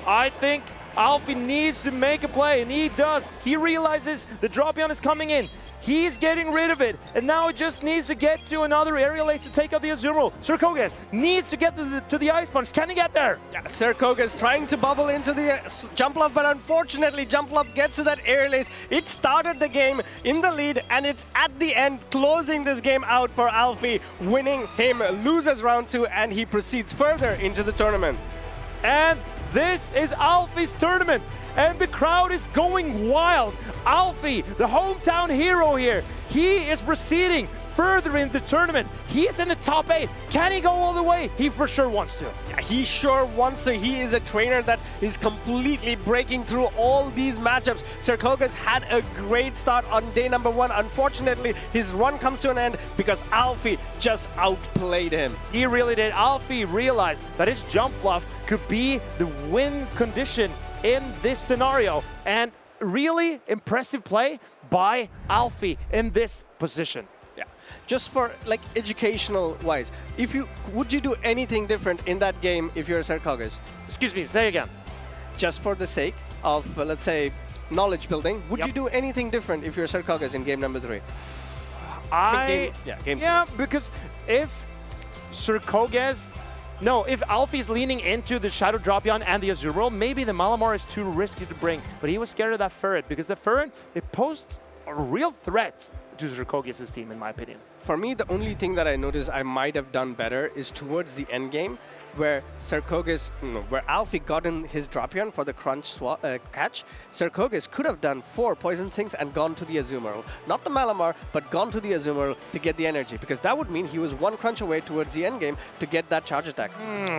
I think Alfie needs to make a play, and he does. He realizes the Drapion is coming in. He's getting rid of it, and now it just needs to get to another aerial ace to take out the Azumarill. Sarkogas needs to get to the Ice Punch. Can he get there? Yeah, Sarkogas trying to bubble into the jump bluff, but unfortunately jump bluff gets to that aerial ace. It started the game in the lead, and it's at the end closing this game out for Alfie, winning him, loses round 2, and he proceeds further into the tournament. And this is Alfie's tournament, and the crowd is going wild. Alfie, the hometown hero here, he is proceeding further in the tournament. He is in the top 8. Can he go all the way? He for sure wants to. Yeah, he sure wants to. He is a trainer that is completely breaking through all these matchups. Sarkogas had a great start on day number 1. Unfortunately, his run comes to an end because Alfie just outplayed him. He really did. Alfie realized that his jump bluff could be the win condition in this scenario, and really impressive play by Alfie in this position. Yeah, just for like educational wise, would you do anything different in that game if you're Sarkogas? Excuse me, say again. Just for the sake of let's say knowledge building, would you do anything different if you're Sarkogas in game number 3? Because if Sarkogas, if Alfie's leaning into the Shadow Drapion and the Azumarill, maybe the Malamar is too risky to bring. But he was scared of that Ferret, because the Ferret, it posed a real threat to Sarkogas' team, in my opinion. For me, the only thing that I noticed I might have done better is towards the end game, where where Alfie got in his Drapion for the crunch catch. Sarkogas could have done 4 Poison Stings and gone to the Azumarill. Not the Malamar, but gone to the Azumarill to get the energy, because that would mean he was 1 crunch away towards the end game to get that charge attack.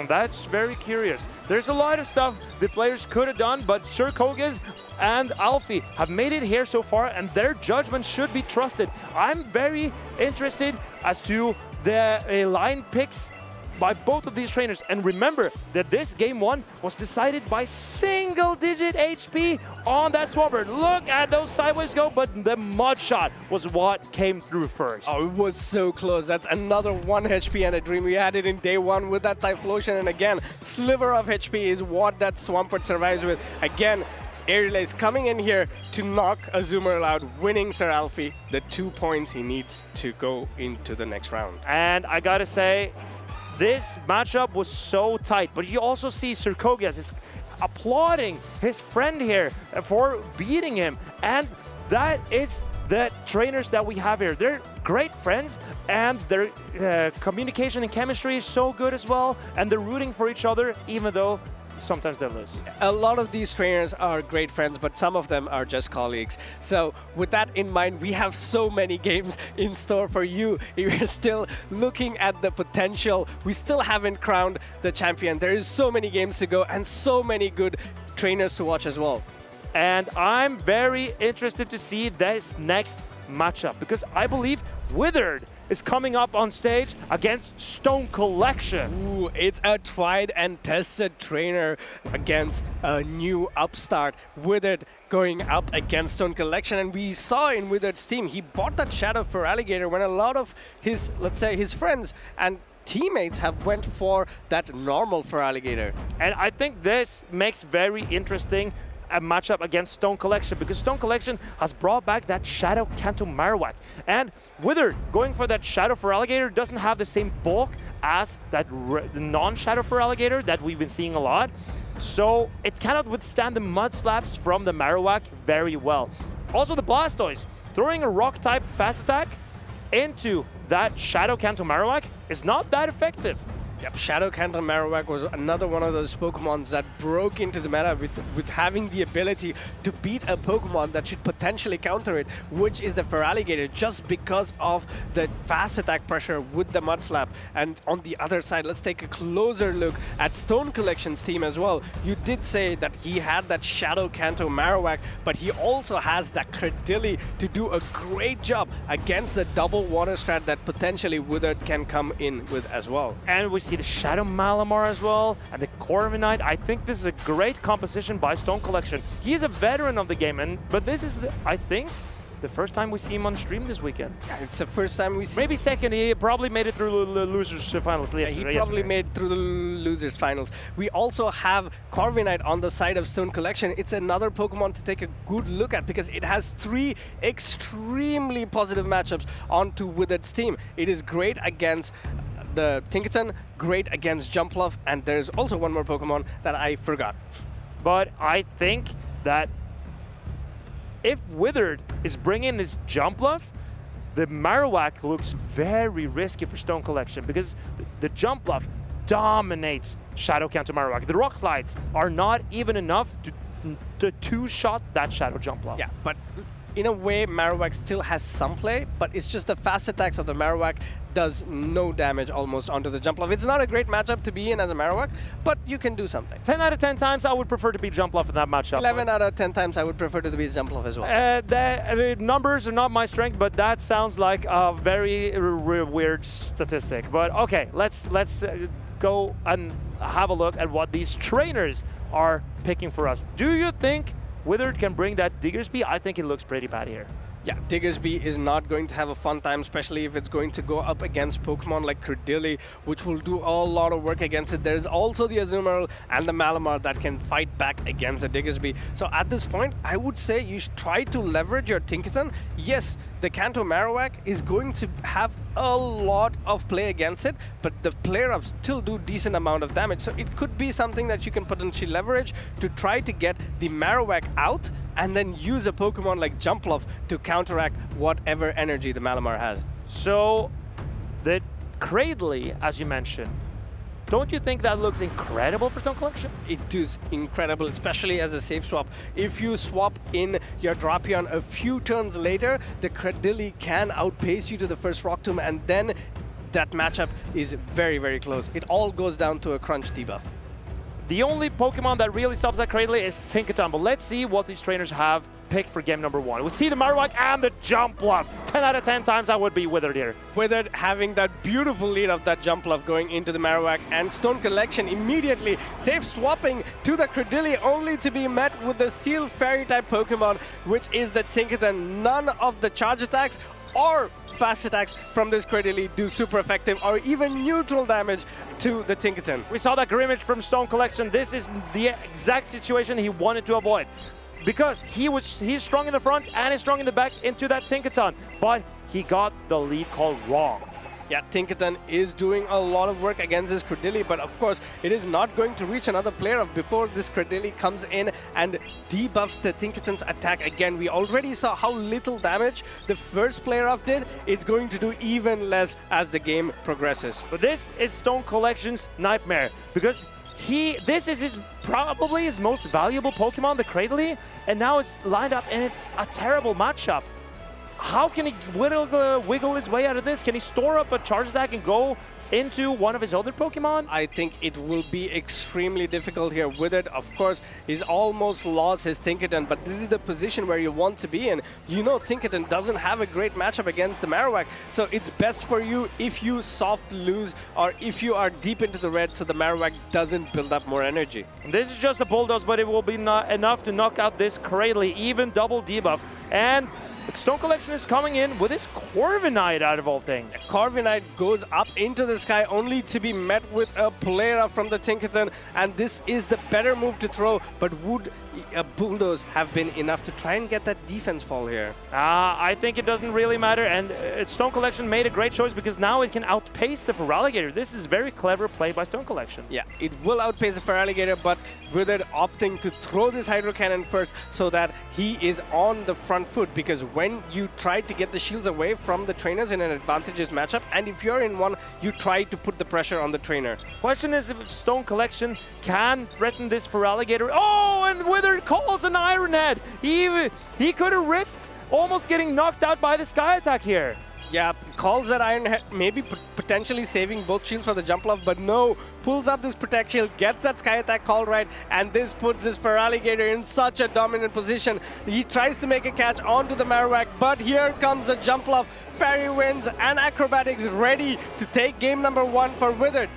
That's very curious. There's a lot of stuff the players could have done, but Sarkogas and Alfie have made it here so far, and their judgment should be trusted. I'm very interested as to the line picks by both of these trainers. And remember that this game 1 was decided by single-digit HP on that Swampert. Look at those sideways go, but the Mud Shot was what came through first. Oh, it was so close. That's another 1 HP and a dream. We had it in day 1 with that Typhlosion, and again, sliver of HP is what that Swampert survives with. Again, Aerial Ace coming in here to knock Azumarill out, winning Sir Alfie the 2 points he needs to go into the next round. And I gotta say, this matchup was so tight, but you also see Sirkogias is applauding his friend here for beating him, and that is the trainers that we have here. They're great friends, and their communication and chemistry is so good as well, and they're rooting for each other, even though sometimes they lose. A lot of these trainers are great friends, but some of them are just colleagues. So with that in mind, we have so many games in store for you. We're still looking at the potential. We still haven't crowned the champion. There is so many games to go and so many good trainers to watch as well. And I'm very interested to see this next matchup, because I believe Withered is coming up on stage against Stone Collection. Ooh, it's a tried and tested trainer against a new upstart. Withered going up against Stone Collection, and we saw in Withered's team, he bought that Shadow for Alligator when a lot of his, let's say, his friends and teammates have went for that normal for Alligator. And I think this makes very interesting a matchup against Stone Collection, because Stone Collection has brought back that Shadow Kanto Marowak, and Withered going for that Shadow for Alligator doesn't have the same bulk as that the non-Shadow for Alligator that we've been seeing a lot, so it cannot withstand the mud slaps from the Marowak very well. Also the Blastoise throwing a rock type fast attack into that Shadow Kanto Marowak is not that effective. Yep, Shadow Kanto Marowak was another one of those Pokemons that broke into the meta with having the ability to beat a Pokemon that should potentially counter it, which is the Feraligatr, just because of the fast attack pressure with the Mud Slap. And on the other side, let's take a closer look at Stone Collection's team as well. You did say that he had that Shadow Kanto Marowak, but he also has that Credilli to do a great job against the double water strat that potentially Withered can come in with as well. And we see the Shadow Malamar as well, and the Corviknight. I think this is a great composition by Stone Collection. He is a veteran of the game, but this is, I think, the first time we see him on stream this weekend. Yeah, it's the first time we see. Maybe second. He probably made it through the losers finals. Yeah, he probably made through the losers finals. We also have Corviknight on the side of Stone Collection. It's another Pokemon to take a good look at, because it has 3 extremely positive matchups onto Withered's team. It is great against the Tinkaton, great against Jumpluff, and there's also one more Pokemon that I forgot. But I think that if Withered is bringing his Jumpluff, the Marowak looks very risky for Stone Collection, because the Jumpluff dominates Shadow Kanto Marowak. The Rock Slides are not even enough to two-shot that Shadow Jumpluff. Yeah, but in a way, Marowak still has some play, but it's just the fast attacks of the Marowak does no damage almost onto the Jumpluff. It's not a great matchup to be in as a Marowak, but you can do something. 10 out of 10 times I would prefer to beat Jumpluff in that matchup. 11 out of 10 times I would prefer to beat Jumpluff as well. The numbers are not my strength, but that sounds like a very weird statistic. But okay, let's go and have a look at what these trainers are picking for us. Do you think Withered can bring that Diggersby? I think it looks pretty bad here. Yeah, Diggersby is not going to have a fun time, especially if it's going to go up against Pokemon like Credilli, which will do a lot of work against it. There's also the Azumarill and the Malamar that can fight back against the Diggersby. So at this point, I would say you should try to leverage your Tinkaton. Yes, the Kanto Marowak is going to have a lot of play against it, but the player of still do decent amount of damage. So it could be something that you can potentially leverage to try to get the Marowak out and then use a Pokemon like Jumpluff to counteract whatever energy the Malamar has. So the Cradley, as you mentioned, don't you think that looks incredible for Stone Collection? It is incredible, especially as a safe swap. If you swap in your Drapion a few turns later, the Credilli can outpace you to the first Rock Tomb, and then that matchup is very, very close. It all goes down to a crunch debuff. The only Pokemon that really stops that Cradley is Tinkaton, but let's see what these trainers have picked for game number 1. We see the Marowak and the Jumpluff. 10 out of 10 times I would be Withered here. Withered having that beautiful lead of that Jumpluff going into the Marowak, and Stone Collection immediately safe swapping to the Credilli, only to be met with the Steel Fairy type Pokemon, which is the Tinkaton. None of the charge attacks or fast attacks from this Credilli do super effective or even neutral damage to the Tinkaton. We saw that Grimmage from Stone Collection. This is the exact situation he wanted to avoid, because he's strong in the front and he's strong in the back into that Tinkaton, but he got the lead call wrong. Yeah, Tinkerton is doing a lot of work against this Credilli, but of course, it is not going to reach another player before this Credilli comes in and debuffs the Tinkerton's attack again. We already saw how little damage the first player off did. It's going to do even less as the game progresses. But this is Stone Collection's nightmare, because this is probably his most valuable Pokemon, the Cradley, and now it's lined up and it's a terrible matchup. How can he wiggle his way out of this? Can he store up a charge attack and go into one of his other Pokemon? I think it will be extremely difficult here. Withered, of course, he's almost lost his Tinkerton, but this is the position where you want to be in. You know Tinkerton doesn't have a great matchup against the Marowak, so it's best for you if you soft lose or if you are deep into the red so the Marowak doesn't build up more energy. This is just a bulldoze, but it will be not enough to knock out this Cradley, even double debuff. And Stone Collection is coming in with his Corviknight out of all things. Corviknight goes up into the sky only to be met with a Plera from the Tinkerton, and this is the better move to throw, but would a Bulldoze have been enough to try and get that defense fall here? I think it doesn't really matter, and Stone Collection made a great choice because now it can outpace the Feraligatr. This is very clever play by Stone Collection. Yeah, it will outpace the Feraligatr, but Withered opting to throw this Hydro Cannon first so that he is on the front foot, because when you try to get the shields away from the trainers in an advantageous matchup, and if you're in one, you try to put the pressure on the trainer. Question is if Stone Collection can threaten this Feraligatr. Oh, and Withered calls an Iron Head. He could have risked almost getting knocked out by the Sky Attack here. Yeah, calls that Iron Head, maybe potentially saving both shields for the jump off, but no, pulls up this Protect Shield, gets that Sky Attack call right, and this puts this Feraligatr in such a dominant position. He tries to make a catch onto the Marowak, but here comes the jump off. Fairy Winds and Acrobatics ready to take game number 1 for Withered.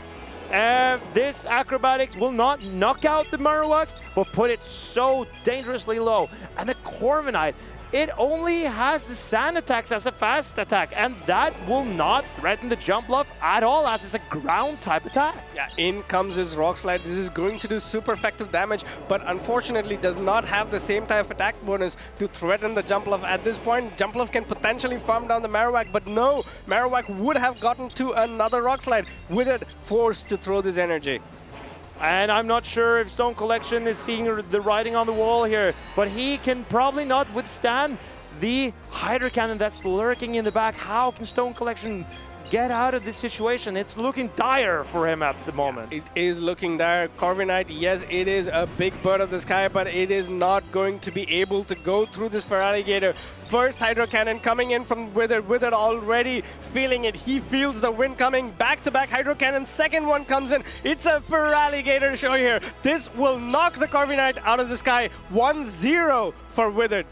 This Acrobatics will not knock out the Marowak, but put it so dangerously low. And the Corviknight, it only has the Sand attacks as a fast attack, and that will not threaten the jump bluff at all, as it's a ground type attack. Yeah, in comes his Rock Slide. This is going to do super effective damage, but unfortunately does not have the same type of attack bonus to threaten the jump bluff. At this point, jump bluff can potentially farm down the Marowak, but no, Marowak would have gotten to another Rock Slide, with it forced to throw this energy. And I'm not sure if Stone Collection is seeing the writing on the wall here, but he can probably not withstand the Hydro Cannon that's lurking in the back. How can Stone Collection get out of this situation? It's looking dire for him at the moment. It is looking dire. Corviknight, yes, it is a big bird of the sky, but it is not going to be able to go through this Feraligatr. First Hydro Cannon coming in from Withered. Withered already feeling it. He feels the wind coming. Back-to-back Hydro Cannon. Second one comes in. It's a Feraligatr show here. This will knock the Corviknight out of the sky. 1-0 for Withered.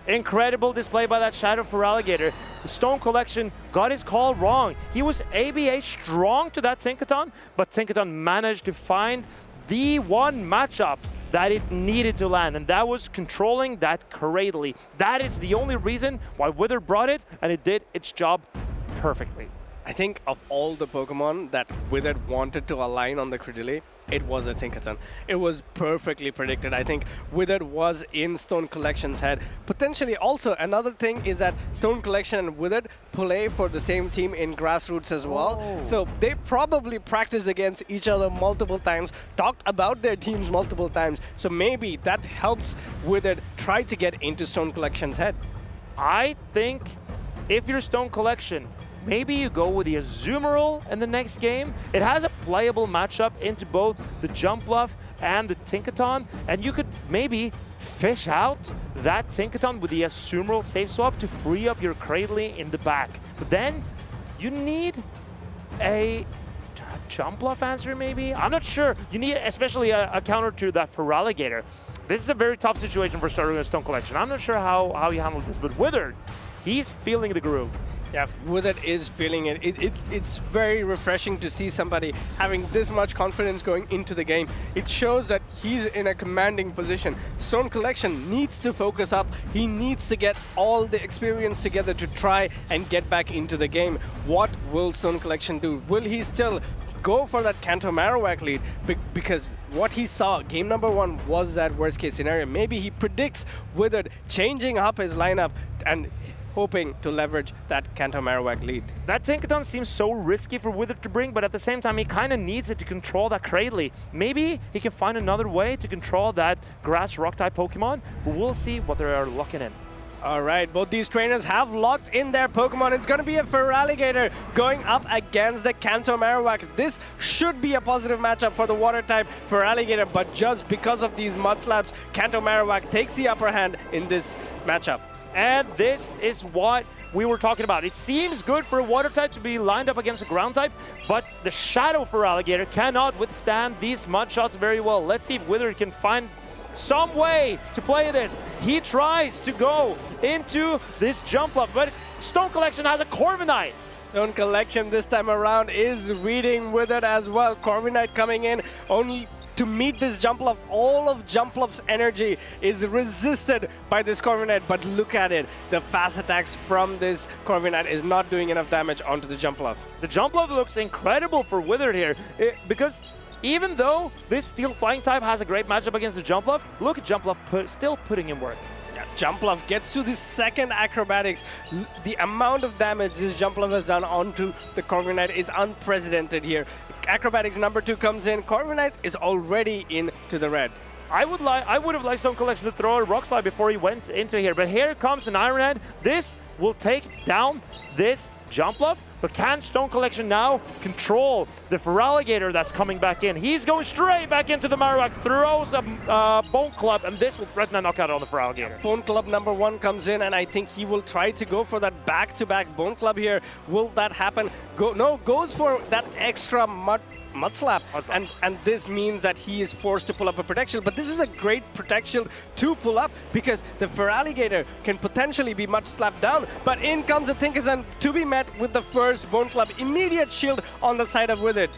Incredible display by that Shadow Feraligatr. The Stone Collection got his call wrong. He was ABA strong to that Tinkerton, but Tinkerton managed to find the one matchup that it needed to land, and that was controlling that Cradley. That is the only reason why Wither brought it, and it did its job perfectly. I think of all the Pokemon that Withered wanted to align on the Credilli, it was a Tinkerton. It was perfectly predicted. I think Withered was in Stone Collection's head. Potentially also another thing is that Stone Collection and Withered play for the same team in Grassroots as well. So they probably practiced against each other multiple times, talked about their teams multiple times. So maybe that helps Withered try to get into Stone Collection's head. I think if you're Stone Collection, maybe you go with the Azumarill in the next game. It has a playable matchup into both the Jump Bluff and the Tinkerton, and you could maybe fish out that Tinkerton with the Azumarill safe swap to free up your Cradley in the back. But then you need a Jump Bluff answer maybe? I'm not sure. You need especially a counter to that Feraligatr. This is a very tough situation for starting a Stone Collection. I'm not sure how he handled this, but Withered, he's feeling the groove. Yeah, Withered is feeling it. It's very refreshing to see somebody having this much confidence going into the game. It shows that he's in a commanding position. Stone Collection needs to focus up. He needs to get all the experience together to try and get back into the game. What will Stone Collection do? Will he still go for that Kanto Marowak lead? Because what he saw game number 1 was that worst case scenario. Maybe he predicts Withered changing up his lineup, and hoping to leverage that Kanto Marowak lead. That Tinkaton seems so risky for Withered to bring, but at the same time, he kind of needs it to control that Cradley. Maybe he can find another way to control that Grass Rock-type Pokemon, but we'll see what they are locking in. All right, both these trainers have locked in their Pokemon. It's going to be a Feraligatr going up against the Kanto Marowak. This should be a positive matchup for the Water-type Feraligatr, but just because of these Mud Slaps, Kanto Marowak takes the upper hand in this matchup. And this is what we were talking about. It seems good for a Water type to be lined up against a Ground type, but the Shadow Feraligatr cannot withstand these Mud shots very well. Let's see if Withered can find some way to play this. He tries to go into this jump up, but Stone Collection has a Corviknight. Stone Collection this time around is reading Withered as well. Corviknight coming in only to meet this Jumpluff. All of Jumpluff's energy is resisted by this Corviknight, but look at it. The fast attacks from this Corviknight is not doing enough damage onto the Jumpluff. The Jumpluff looks incredible for Withered here, because even though this Steel Flying type has a great matchup against the Jumpluff, look at Jumpluff still putting in work. Yeah, Jumpluff gets to the second Acrobatics. The amount of damage this Jumpluff has done onto the Corviknight is unprecedented here. Acrobatics number 2 comes in. Corviknight is already into the red. I would have liked Stone Collection to throw a Rock Slide before he went into here, but here comes an Iron Hand. This will take down this Jumpluff, but can Stone Collection now control the Feraligatr that's coming back in? He's going straight back into the Marowak, throws a Bone Club, and this will threaten a knockout on the Feraligatr. Bone Club number 1 comes in, and I think he will try to go for that back-to-back Bone Club here. Will that happen? Goes for that extra Mud Slap, and this means that he is forced to pull up a Protection, but this is a great Protection to pull up because the Feraligatr can potentially be Mud Slapped down, but in comes the Tinkaton to be met with the first Bone Club. Immediate shield on the side of Withered.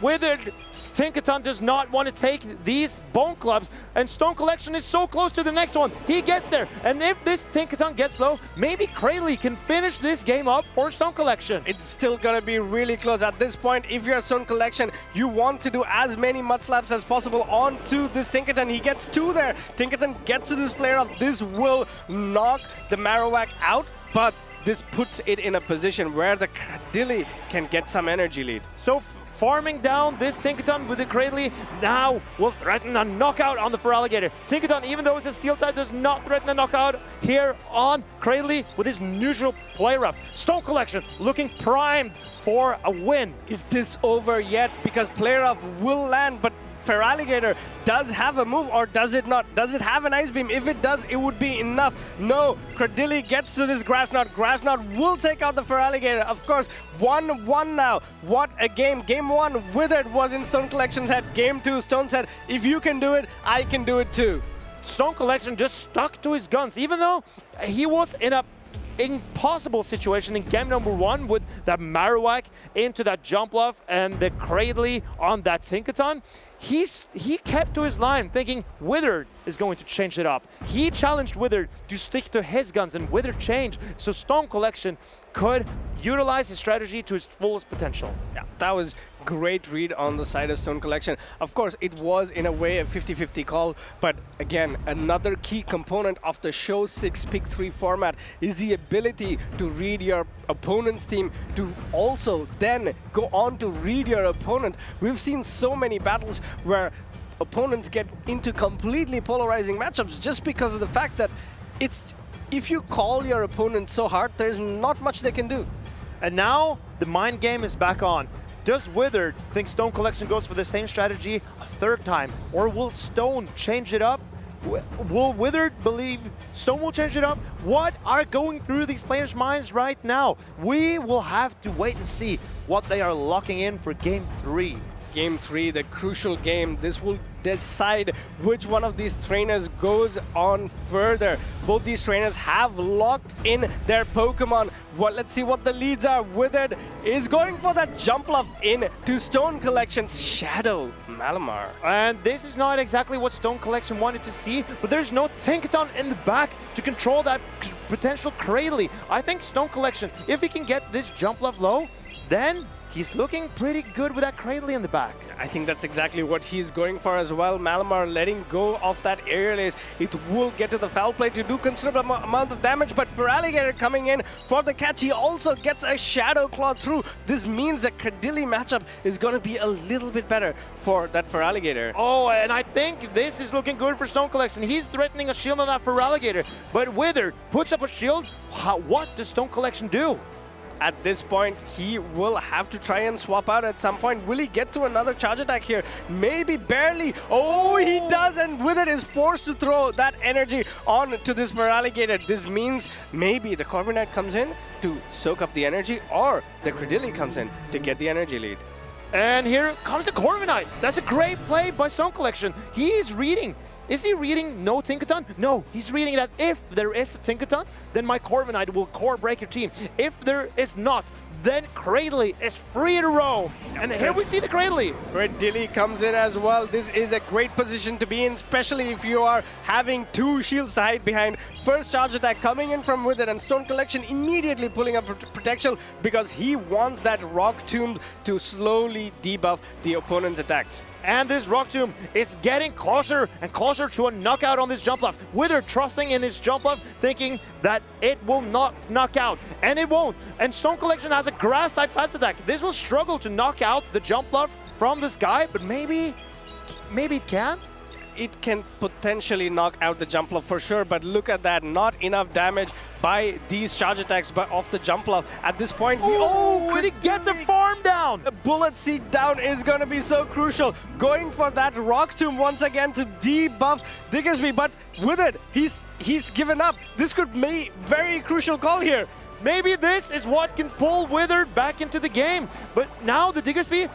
Withered, Tinkaton does not want to take these Bone Clubs, and Stone Collection is so close to the next one. He gets there, and if this Tinkaton gets low, maybe Cradley can finish this game up for Stone Collection. It's still going to be really close. At this point, if you're Stone Collection, you want to do as many Mud Slaps as possible onto this Tinkaton. He gets 2 there. Tinkaton gets to this player up. This will knock the Marowak out, but this puts it in a position where the Cradley can get some energy lead. So farming down this Tinkaton with the Cradley now will threaten a knockout on the Feraligatr. Tinkaton, even though it's a Steel type, does not threaten a knockout here on Cradley with his neutral play rough. Stone Collection looking primed for a win. Is this over yet? Because play rough will land, but Feraligatr does have a move, or does it not? Does it have an Ice Beam? If it does, it would be enough. No, Cradley gets to this Grass Knot. Grass Knot will take out the Feraligatr. Of course, 1-1 now. What a game. Game 1, Withered was in Stone Collection's head. Game 2, Stone said, if you can do it, I can do it too. Stone Collection just stuck to his guns, even though he was in a impossible situation in game number 1 with that Marowak into that Jumpluff and the Cradley on that Tinkaton. He kept to his line, thinking Withered is going to change it up. He challenged Withered to stick to his guns, and Withered changed. So Stone Collection could utilize his strategy to its fullest potential. Yeah, that was great read on the side of Stone Collection. Of course, it was in a way a 50-50 call, but again, another key component of the Show 6 Pick 3 format is the ability to read your opponent's team, to also then go on to read your opponent. We've seen so many battles where opponents get into completely polarizing matchups just because of the fact that if you call your opponent so hard, there's not much they can do. And now the mind game is back on. Does Withered think Stone Collection goes for the same strategy a third time? Or will Stone change it up? Will Withered believe Stone will change it up? What are going through these players' minds right now? We will have to wait and see what they are locking in for Game 3. Game 3, the crucial game. This will decide which one of these trainers goes on further. Both these trainers have locked in their Pokemon. Well, let's see what the leads are. Withered is going for that Jumpluff in to Stone Collection's Shadow Malamar. And this is not exactly what Stone Collection wanted to see, but there's no Tinkaton in the back to control that potential Cradley. I think Stone Collection, if he can get this Jumpluff low, then he's looking pretty good with that Cradley in the back. I think that's exactly what he's going for as well. Malamar letting go of that aerial ace. It will get to the foul play to do considerable amount of damage, but for Alligator coming in for the catch, he also gets a Shadow Claw through. This means the Cradilli matchup is going to be a little bit better for that for Alligator. Oh, and I think this is looking good for Stone Collection. He's threatening a shield on that for Alligator, but Withered puts up a shield. What does Stone Collection do? At this point, he will have to try and swap out at some point. Will he get to another charge attack here? Maybe, barely. Oh, he does, and Withered is forced to throw that energy on to this for Alligator. This means maybe the Corviknight comes in to soak up the energy, or the Cradilli comes in to get the energy lead. And here comes the Corviknight. That's a great play by Stone Collection. He's reading. Is he reading no Tinkaton? No, he's reading that if there is a Tinkaton, then my Corviknight will core break your team. If there is not, then Cradley is free to roam. And here we see the Cradley. Cradilli comes in as well. This is a great position to be in, especially if you are having two shields to hide behind. First charge attack coming in from Withered, and Stone Collection immediately pulling up protection because he wants that Rock Tomb to slowly debuff the opponent's attacks. And this Rock Tomb is getting closer and closer to a knockout on this jump left. Withered trusting in his jump left, thinking that it will not knock out. And it won't. And Stone Collection has a grass type fast attack. This will struggle to knock out the jump left from this guy, but maybe it can? It can potentially knock out the jump for sure, but look at that, not enough damage by these charge attacks off the jump at this point. But he gets a farm down! The bullet seed down is going to be so crucial. Going for that Rock Tomb once again to debuff Diggersby, but Withered, he's given up. This could be a very crucial call here. Maybe this is what can pull Withered back into the game. But now the Diggersby,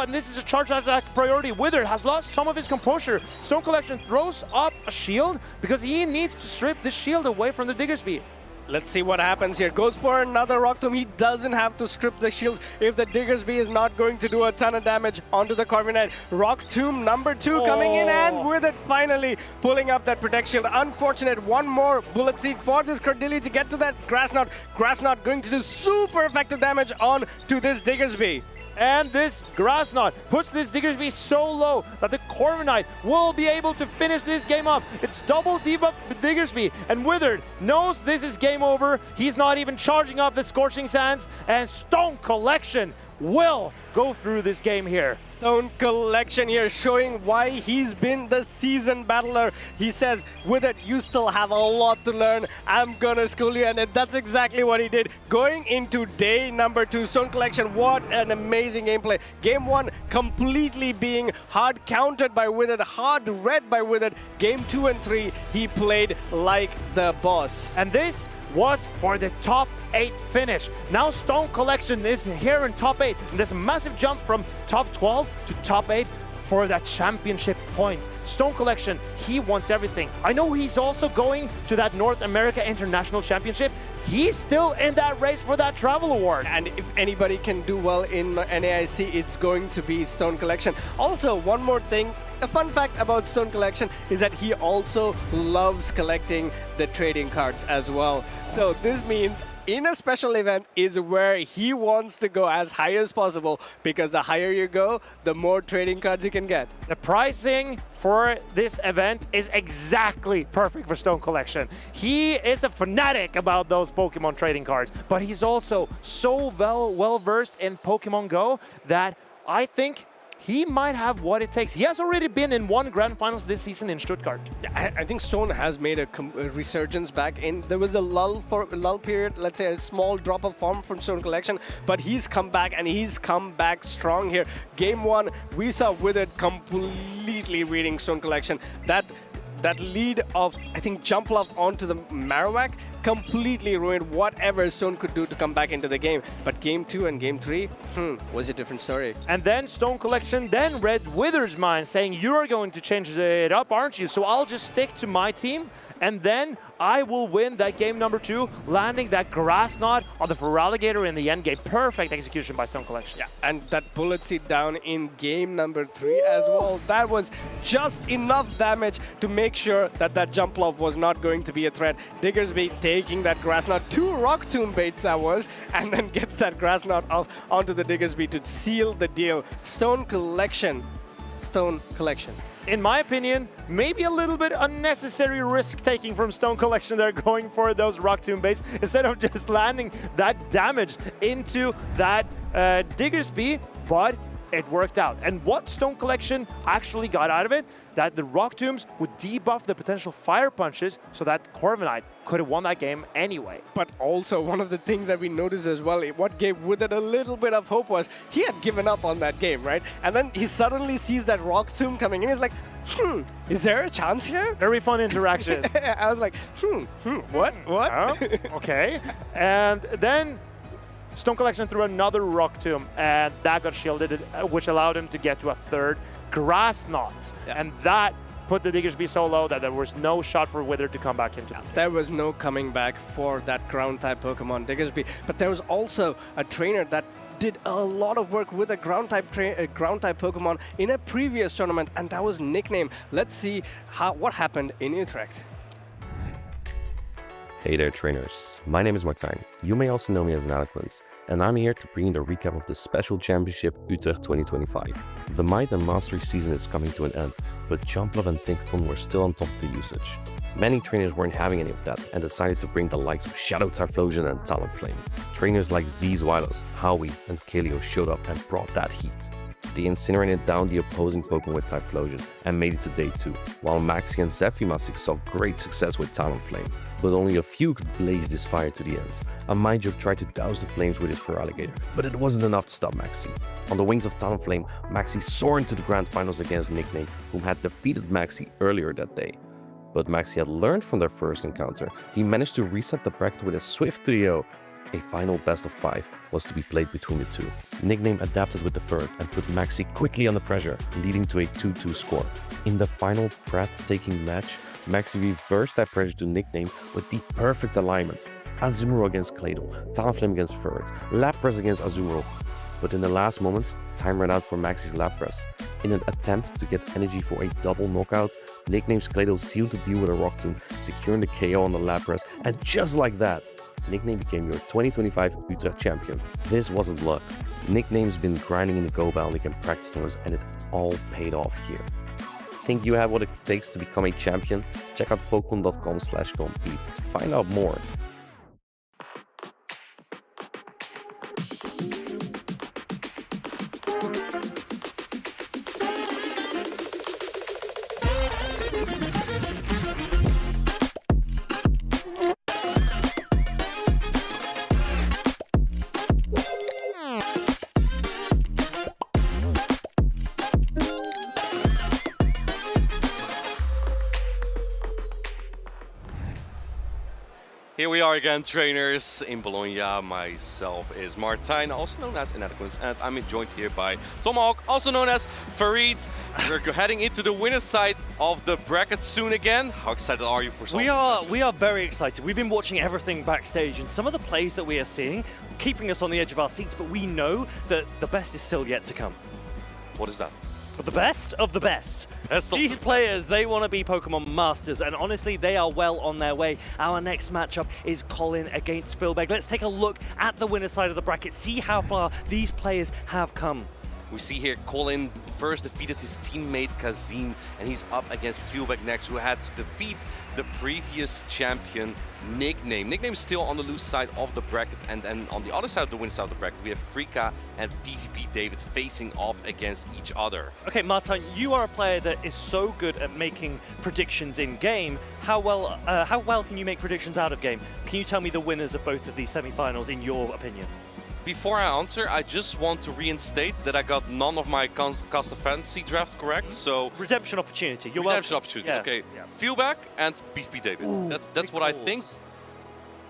and this is a charge attack priority. Withered has lost some of his composure. Stone Collection throws up a shield because he needs to strip the shield away from the Diggersby. Let's see what happens here. Goes for another Rock Tomb. He doesn't have to strip the shields if the Diggersby is not going to do a ton of damage onto the Corviknight. Rock Tomb number 2 coming in, and with it finally pulling up that Protect Shield. Unfortunate, one more Bullet Seed for this Cradilli to get to that Grass Knot. Grass Knot going to do super effective damage on to this Diggersby. And this Grass Knot puts this Diggersby so low that the Corviknight will be able to finish this game off. It's double debuff with Diggersby, and Withered knows this is game over. He's not even charging up the Scorching Sands, and Stone Collection will go through this game here. Stone Collection here showing why he's been the seasoned battler. He says, Withered, you still have a lot to learn. I'm gonna school you, and that's exactly what he did. Going into day number 2, Stone Collection, what an amazing gameplay. Game 1 completely being hard countered by Withered, hard read by Withered. Game 2 and 3, he played like the boss. And this was for the top 8 finish. Now Stone Collection is here in top 8, and there's a massive jump from top 12 to top 8 for that championship point. Stone Collection, he wants everything. I know he's also going to that North America International Championship. He's still in that race for that travel award. And if anybody can do well in NAIC, it's going to be Stone Collection. Also, one more thing. A fun fact about Stone Collection is that he also loves collecting the trading cards as well. So this means in a special event is where he wants to go as high as possible, because the higher you go, the more trading cards you can get. The pricing for this event is exactly perfect for Stone Collection. He is a fanatic about those Pokemon trading cards, but he's also so well versed in Pokemon Go that I think he might have what it takes. He has already been in 1 Grand Finals this season in Stuttgart. I think Stone has made a resurgence back in. There was a lull period, let's say a small drop of form from Stone Collection, but he's come back, and he's come back strong here. Game 1, we saw Withered completely reading Stone Collection. That lead of, I think, Jump Love onto the Marowak completely ruined whatever Stone could do to come back into the game. But Game 2 and Game 3, was a different story. And then Stone Collection then read Withered's mind, saying, you're going to change it up, aren't you? So I'll just stick to my team, and then I will win that game number 2, landing that Grass Knot on the Feraligatr in the end game. Perfect execution by Stone Collection. Yeah, and that Bullet Seed down in game number 3 as well. That was just enough damage to make make sure that that jump lob was not going to be a threat. Diggersby taking that grass knot, 2 rock tomb baits that was, and then gets that grass knot off onto the Diggersby to seal the deal. Stone collection. Stone collection. In my opinion, maybe a little bit unnecessary risk-taking from Stone Collection. They're going for those Rock Tomb baits instead of just landing that damage into that Diggersby, but it worked out. And what Stone Collection actually got out of it, that the Rock Tombs would debuff the potential fire punches so that Corviknight could have won that game anyway. But also, one of the things that we noticed as well, what gave Withered a little bit of hope was he had given up on that game, right? And then he suddenly sees that Rock Tomb coming in. He's like, is there a chance here? Very fun interaction. I was like, what? Okay. And then Stone Collection threw another Rock Tomb, and that got shielded, which allowed him to get to a third Grass Knot. Yeah. And that put the Diggersby so low that there was no shot for Withered to come back into the game. There was no coming back for that ground-type Pokemon Diggersby. But there was also a trainer that did a lot of work with a ground-type Pokemon in a previous tournament, and that was Nickname. Let's see what happened in Utrecht. Hey there, trainers. My name is Martijn. You may also know me as Eloquence, and I'm here to bring you the recap of the Special Championship Utrecht 2025. The Might and Mastery season is coming to an end, but Jumpluff and Tinkaton were still on top of the usage. Many trainers weren't having any of that and decided to bring the likes of Shadow Typhlosion and Talonflame. Trainers like Zweilous, Howie, and Kelio showed up and brought that heat. They incinerated down the opposing Pokemon with Typhlosion and made it to day 2, while Maxi and Zephymastic saw great success with Talonflame. But only a few could blaze this fire to the end. A Mindjoke tried to douse the flames with his Feraligatr, but it wasn't enough to stop Maxi. On the wings of Talonflame, Maxi soared into the Grand Finals against Nickname, whom had defeated Maxi earlier that day. But Maxi had learned from their first encounter. He managed to reset the bracket with a swift 3-0. A final best of 5 was to be played between the two. Nickname adapted with the third and put Maxi quickly under pressure, leading to a 2-2 score. In the final breathtaking match, Maxi reversed that pressure to Nickname with the perfect alignment. Azumarill against Claydol, Talonflame against Ferret, Lapras against Azumarill. But in the last moments, time ran out for Maxi's Lapras. In an attempt to get energy for a double knockout, Nickname's Claydol sealed the deal with a Rock Tomb, securing the KO on the Lapras, and just like that, Nickname became your 2025 Utrecht champion. This wasn't luck. Nickname's been grinding in the Go Battle League and practice tournaments, and it all paid off here. Think you have what it takes to become a champion? Check out Pokemon.com/compete to find out more. Here we are again, trainers, in Bologna. Myself is Martijn, also known as Eloquence, and I'm joined here by Tomahawk, also known as Farid. We're heading into the winner's side of the bracket soon again. How excited are you for some? We are very excited. We've been watching everything backstage, and some of the plays that we are seeing, keeping us on the edge of our seats, but we know that the best is still yet to come. What is that? The best of the best. These players, they want to be Pokemon Masters, and honestly, they are well on their way. Our next matchup is Colin against Filbe. Let's take a look at the winner's side of the bracket, see how far these players have come. We see here Colin first defeated his teammate Kazim, and he's up against Filbe next, who had to defeat the previous champion Nickname. Nickname's still on the loose side of the bracket, and then on the other side of the win side of the bracket, we have Frea and PvP David facing off against each other. Okay, Martijn, you are a player that is so good at making predictions in game. How well can you make predictions out of game? Can you tell me the winners of both of these semi-finals in your opinion? Before I answer, I just want to reinstate that I got none of my Cast of Fantasy drafts correct, so... Redemption opportunity. You're Redemption opportunity, yes. Okay. Yeah. Feelback and PvP David. Ooh, that's what I think,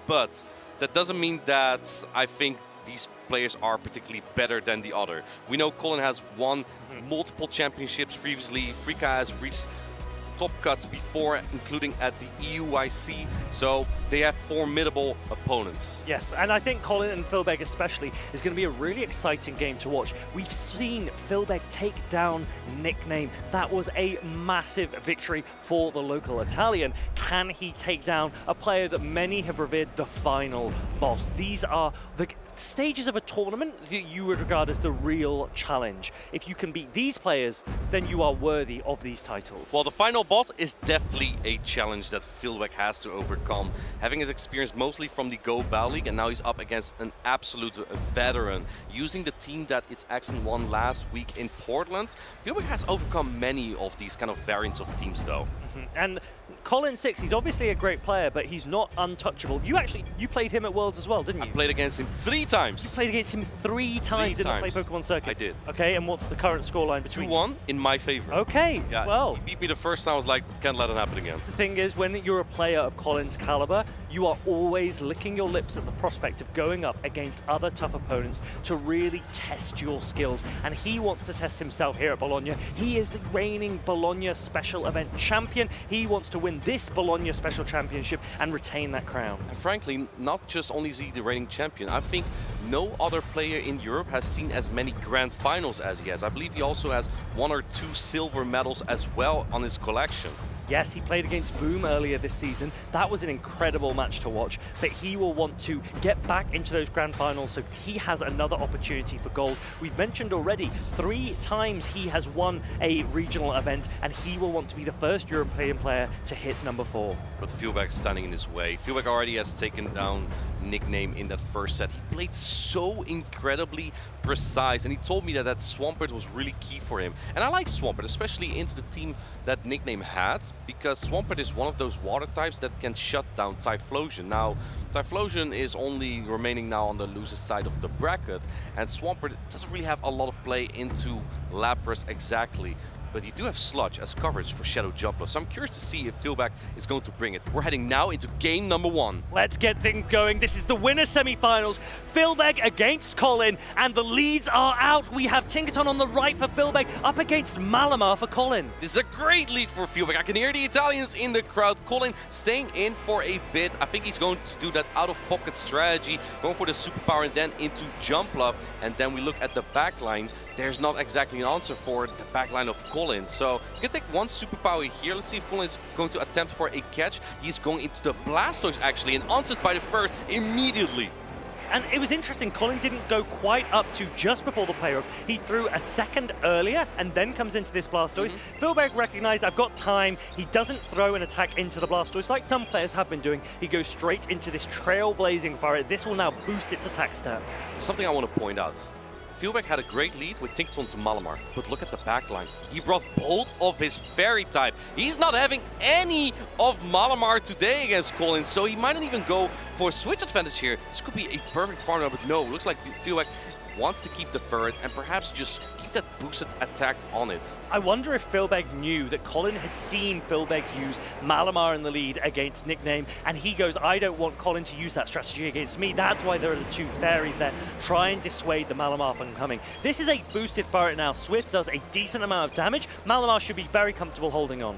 but that doesn't mean that I think these players are particularly better than the other. We know Colin has won multiple championships previously. Frea has top cuts before, including at the EUIC, so they have formidable opponents. Yes, and I think Colin and Filbe especially is going to be a really exciting game to watch. We've seen Filbe take down Nickname. That was a massive victory for the local Italian. Can he take down a player that many have revered the final boss? These are the stages of a tournament that you would regard as the real challenge. If you can beat these players, then you are worthy of these titles. Well, the final boss is definitely a challenge that Filbe has to overcome. Having his experience mostly from the Go Bow League, and now he's up against an absolute veteran. Using the team that its Axon won last week in Portland, Filbe has overcome many of these kind of variants of teams though. And Colin 6, he's obviously a great player, but he's not untouchable. You played him at Worlds as well, didn't you? I played against him 3 times. You played against him 3 times in the Play Pokemon circuit. I did. Okay, and what's the current scoreline between 2-1 in my favor. Okay, yeah, well. He beat me the first time, I was like, can't let it happen again. The thing is, when you're a player of Colin's caliber, you are always licking your lips at the prospect of going up against other tough opponents to really test your skills. And he wants to test himself here at Bologna. He is the reigning Bologna Special Event champion. He wants to win this Bologna Special Championship and retain that crown. And frankly, not just only is he the reigning champion, I think no other player in Europe has seen as many grand finals as he has. I believe he also has 1 or 2 silver medals as well on his collection. Yes, he played against Boom earlier this season. That was an incredible match to watch, but he will want to get back into those grand finals, so he has another opportunity for gold. We've mentioned already 3 times he has won a regional event, and he will want to be the first European player to hit number 4. But Filbe standing in his way. Filbe already has taken down Nickname in that first set. He played so incredibly precise, and he told me that Swampert was really key for him. And I like Swampert, especially into the team that Nickname had, because Swampert is one of those water types that can shut down Typhlosion. Now, Typhlosion is only remaining now on the loser side of the bracket, and Swampert doesn't really have a lot of play into Lapras exactly. But you do have Sludge as coverage for Shadow Jumper, so I'm curious to see if Filbe is going to bring it. We're heading now into game number 1. Let's get things going. This is the winner semi-finals. Filbe against Colin, and the leads are out. We have Tinkaton on the right for Filbe, up against Malamar for Colin. This is a great lead for Filbe. I can hear the Italians in the crowd. Colin staying in for a bit. I think he's going to do that out-of-pocket strategy, going for the superpower and then into Jump Love. And then we look at the backline. There's not exactly an answer for the backline of Colin. So you can take 1 superpower here. Let's see if Colin is going to attempt for a catch. He's going into the Blastoise actually, and answered by the first immediately. And it was interesting, Colin didn't go quite up to just before the playoff. He threw a second earlier and then comes into this Blastoise. Filbe recognized, I've got time. He doesn't throw an attack into the Blastoise like some players have been doing. He goes straight into this trailblazing fire. This will now boost its attack stat. Something I want to point out. Filbe had a great lead with Tinkaton to Malamar, but look at the backline. He brought both of his fairy type. He's not having any of Malamar today against Colin, so he might not even go for a switch advantage here. This could be a perfect farm, but no, looks like Filbe wants to keep the ferret and perhaps just keep that boosted attack on it. I wonder if Filbe knew that Colin had seen Filbe use Malamar in the lead against Nickname, and he goes, I don't want Colin to use that strategy against me. That's why there are the 2 fairies there. Try and dissuade the Malamar from coming. This is a boosted ferret now. Swift does a decent amount of damage. Malamar should be very comfortable holding on.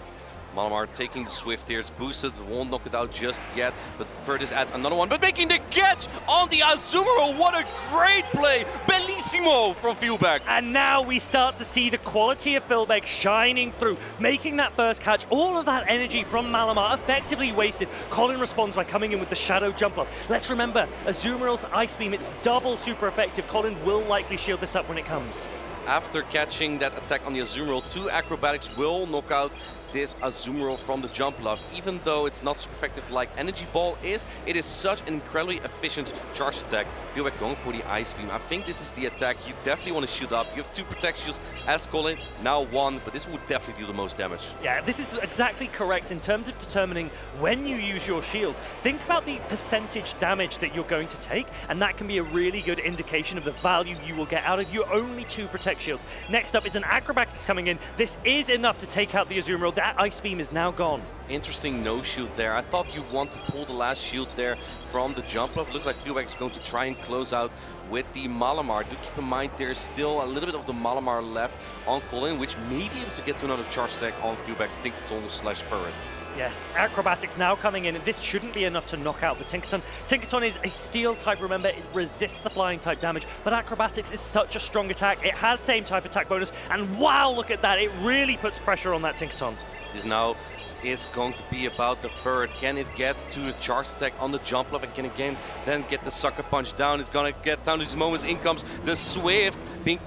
Malamar taking the Swift here. It's boosted, won't knock it out just yet, but Furtis at another one, but making the catch on the Azumarill. What a great play! Bellissimo from Filbe. And now we start to see the quality of Filbe shining through, making that first catch. All of that energy from Malamar effectively wasted. Colin responds by coming in with the Shadow Jump Up. Let's remember, Azumarill's Ice Beam, it's double super effective. Colin will likely shield this up when it comes. After catching that attack on the Azumarill, 2 acrobatics will knock out this Azumarill from the Jump Love. Even though it's not super effective like Energy Ball is, it is such an incredibly efficient charge attack. Filbe going for the Ice Beam. I think this is the attack you definitely want to shield up. You have 2 protect shields as Colin, now 1, but this will definitely do the most damage. Yeah, this is exactly correct in terms of determining when you use your shields. Think about the percentage damage that you're going to take, and that can be a really good indication of the value you will get out of your only 2 protect shields. Next up is an Acrobatics coming in. This is enough to take out the Azumarill. that Ice Beam is now gone. Interesting no shield there. I thought you want to pull the last shield there from the jump up. Looks like Filbe is going to try and close out with the Malamar. Do keep in mind there's still a little bit of the Malamar left on Colin, which may be able to get to another charge stack on Filbe's Tinkerton / Ferret. Yes, Acrobatics now coming in, and this shouldn't be enough to knock out the Tinkerton. Tinkerton is a steel type, remember, it resists the flying type damage, but Acrobatics is such a strong attack. It has same type attack bonus, and wow, look at that. It really puts pressure on that Tinkerton. This now is going to be about the Ferret. Can it get to the charge attack on the jump level? Can again then get the Sucker Punch down? It's gonna get down to these moments. In comes the Swift, being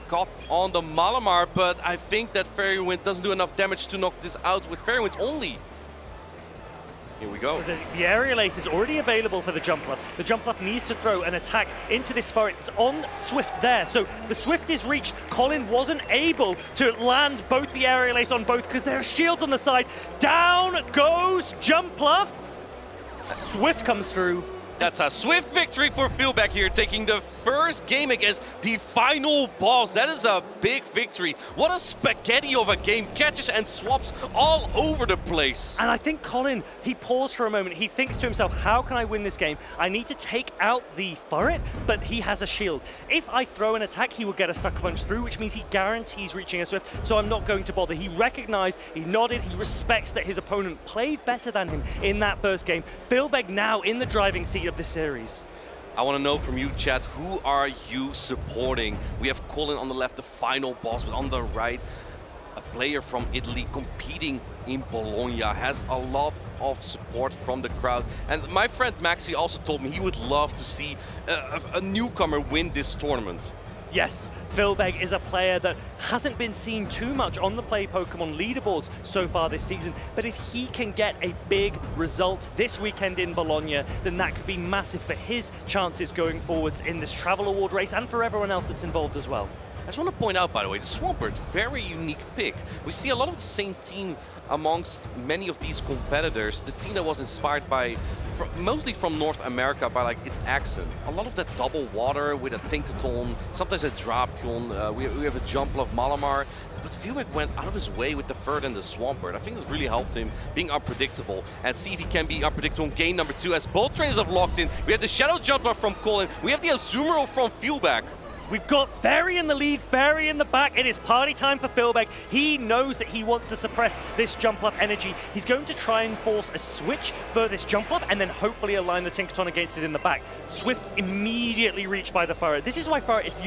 caught on the Malamar, but I think that Fairy Wind doesn't do enough damage to knock this out with Fairy Wind only. Here we go. The Aerial Ace is already available for the Jumpluff. The Jumpluff needs to throw an attack into this Ferret. It's on Swift there, so the Swift is reached. Colin wasn't able to land both the Aerial Ace on both because there are shields on the side. Down goes Jumpluff. Swift comes through. That's a swift victory for Filbe here, taking the first game against the final boss. That is a big victory. What a spaghetti of a game. Catches and swaps all over the place. And I think Colin, he paused for a moment. He thinks to himself, how can I win this game? I need to take out the Ferret, but he has a shield. If I throw an attack, he will get a Sucker Punch through, which means he guarantees reaching a Swift, so I'm not going to bother. He recognized, he nodded, he respects that his opponent played better than him in that first game. Filbe now in the driving seat of this series. I want to know from you, chat, who are you supporting? We have Colin on the left, the final boss, but on the right, a player from Italy competing in Bologna, has a lot of support from the crowd. And my friend Maxi also told me he would love to see a newcomer win this tournament. Yes, Filbe is a player that hasn't been seen too much on the Play Pokemon leaderboards so far this season, but if he can get a big result this weekend in Bologna, then that could be massive for his chances going forwards in this Travel Award race and for everyone else that's involved as well. I just want to point out, by the way, the Swampert, very unique pick. We see a lot of the same team amongst many of these competitors. The team that was inspired by, mostly from North America, by like its accent. A lot of that double water with a Tinkerton, sometimes a Drapion. We have a Jumpluff Malamar. But Filbe went out of his way with the Ferret and the Swampert. I think this really helped him being unpredictable. And see if he can be unpredictable in game number 2 as both trainers have locked in. We have the Shadow Jumpluff from Colin. We have the Azumarill from Filbe. We've got Fairy in the lead, Fairy in the back. It is party time for Filbe. He knows that he wants to suppress this Jumpluff energy. He's going to try and force a switch for this Jumpluff and then hopefully align the Tinkerton against it in the back. Swift immediately reached by the Ferret. This is why Ferret is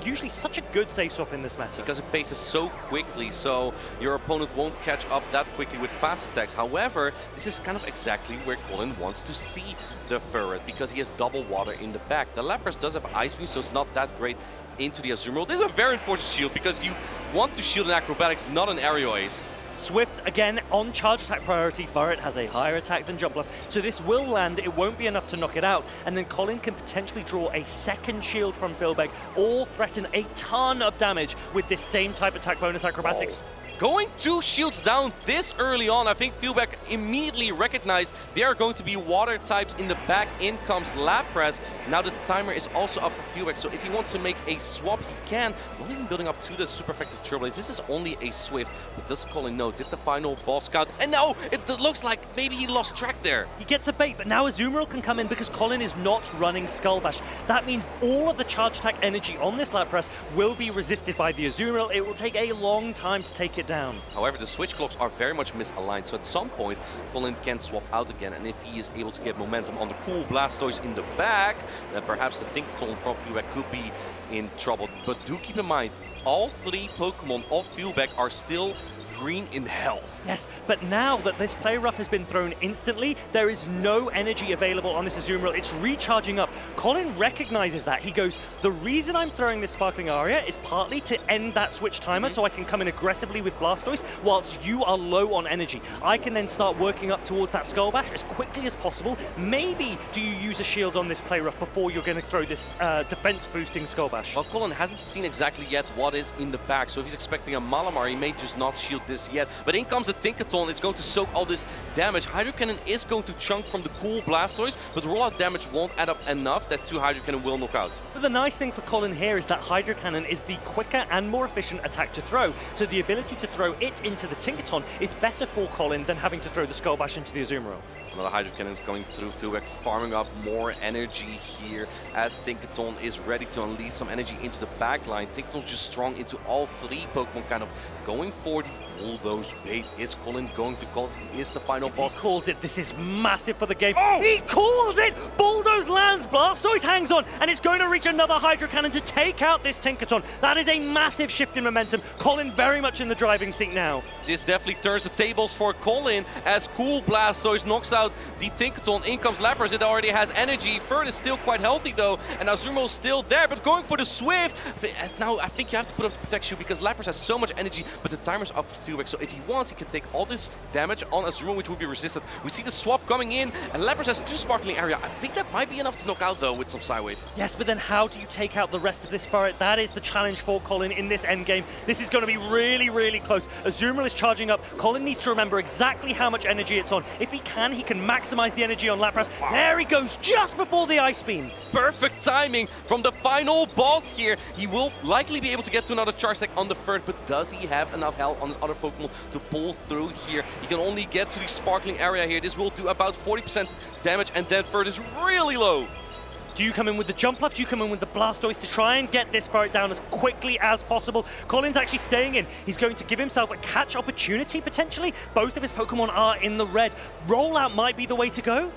usually such a good safe swap in this meta. Because it paces so quickly, so your opponent won't catch up that quickly with fast attacks. However, this is kind of exactly where Colin wants to see the Ferret, because he has double water in the back. The Lapras does have Ice Beam, so it's not that great into the Azumarill. This is a very unfortunate shield because you want to shield an Acrobatics, not an Aerial Ace. Swift, again, on charge attack priority. Ferret has a higher attack than Jumpluff, so this will land. It won't be enough to knock it out, and then Colin can potentially draw a second shield from Filbe, or threaten a ton of damage with this same type attack bonus Acrobatics. Oh. Going 2 shields down this early on, I think Filbe immediately recognized there are going to be water types in the back. In comes Lapras. Now the timer is also up for Filbe, so if he wants to make a swap, he can. Not even building up to the super effective Trailblaze. This is only a Swift, but does Colin know? Did the final boss count? And no, it looks like maybe he lost track there. He gets a bait, but now Azumarill can come in because Colin is not running Skull Bash. That means all of the charge attack energy on this Lapras will be resisted by the Azumarill. It will take a long time to take it down. However, the switch clocks are very much misaligned, so at some point Colin can swap out again, and if he is able to get momentum on the cool Blastoise in the back, then perhaps the Tinkerton from Filbe could be in trouble. But do keep in mind, all 3 Pokemon of Filbe are still green in health. Yes, but now that this Play Rough has been thrown instantly, there is no energy available on this Azumarill. It's recharging up. Colin recognizes that. He goes, the reason I'm throwing this Sparkling Aria is partly to end that switch timer so I can come in aggressively with Blastoise whilst you are low on energy. I can then start working up towards that Skull Bash as quickly as possible. Maybe do you use a shield on this Play Rough before you're going to throw this defense boosting Skull Bash? Well, Colin hasn't seen exactly yet what is in the back, so if he's expecting a Malamar, he may just not shield this this yet. But in comes the Tinkaton. It's going to soak all this damage. Hydro Cannon is going to chunk from the cool Blastoise, but rollout damage won't add up enough that 2 Hydro Cannon will knock out. But the nice thing for Colin here is that Hydro Cannon is the quicker and more efficient attack to throw. So the ability to throw it into the Tinkaton is better for Colin than having to throw the Skull Bash into the Azumarill. Another Hydro Cannon is going through Filbe, farming up more energy here as Tinkaton is ready to unleash some energy into the back line. Tinkaton's just strong into all 3 Pokemon, kind of going for the bulldoze bait. Is Colin going to call it? He is the final boss. He calls it. This is massive for the game. Oh! He calls it! Bulldoze lands, Blastoise hangs on, and it's going to reach another Hydro Cannon to take out this Tinkaton. That is a massive shift in momentum. Colin very much in the driving seat now. This definitely turns the tables for Colin as cool Blastoise knocks out the Tinkaton. In comes Lapras. It already has energy. Ferd is still quite healthy though, and Azumarill is still there, but going for the Swift. And now I think you have to put up the protection because Lapras has so much energy, but the timer's up to Filbe. So if he wants, he can take all this damage on Azumarill, which will be resisted. We see the swap coming in, and Lapras has 2 Sparkling Area. I think that might be enough to knock out though with some Psywave. Yes, but then how do you take out the rest of this Spirit? That is the challenge for Colin in this endgame. This is going to be really, really close. Azumarill is charging up. Colin needs to remember exactly how much energy it's on. If he can maximize the energy on Lapras. Wow. There he goes, just before the Ice Beam. Perfect timing from the final boss here. He will likely be able to get to another Charge Attack on the Ferd, but does he have enough health on his other Pokemon to pull through here? He can only get to the Sparkling Area here. This will do about 40% damage, and then Ferd is really low. Do you come in with the Jump Up? Do you come in with the Blastoise to try and get this Spirit down as quickly as possible? Colin's actually staying in. He's going to give himself a catch opportunity, potentially. Both of his Pokemon are in the red. Rollout might be the way to go.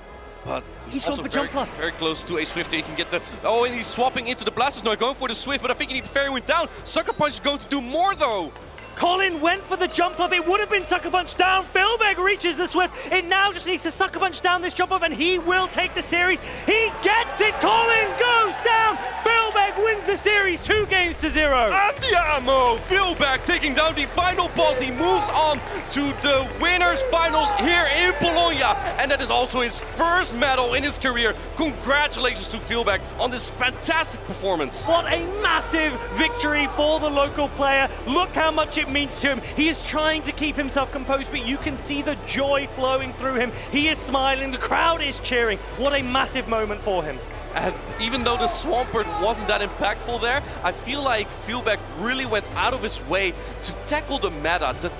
But he's going for Jump Up. Very close to a Swift here. He can get the... Oh, and he's swapping into the Blastoise now, going for the Swift, but I think he needs Fairy Wind down. Sucker Punch is going to do more, though. Colin went for the Jump Up. It would have been Sucker Punch down. Filbe reaches the Swift. It now just needs to Sucker Punch down this Jump Up, and he will take the series. He gets it. Colin goes down. Filbe wins the series 2-0. And the ammo. Filbe taking down the final boss. He moves on to the winners finals here in Bologna. And that is also his first medal in his career. Congratulations to Filbe on this fantastic performance. What a massive victory for the local player. Look how much it means to him. He is trying to keep himself composed, but you can see the joy flowing through him. He is smiling. The crowd is cheering. What a massive moment for him. And even though the Swampert wasn't that impactful there, I feel like Filbe really went out of his way to tackle the meta that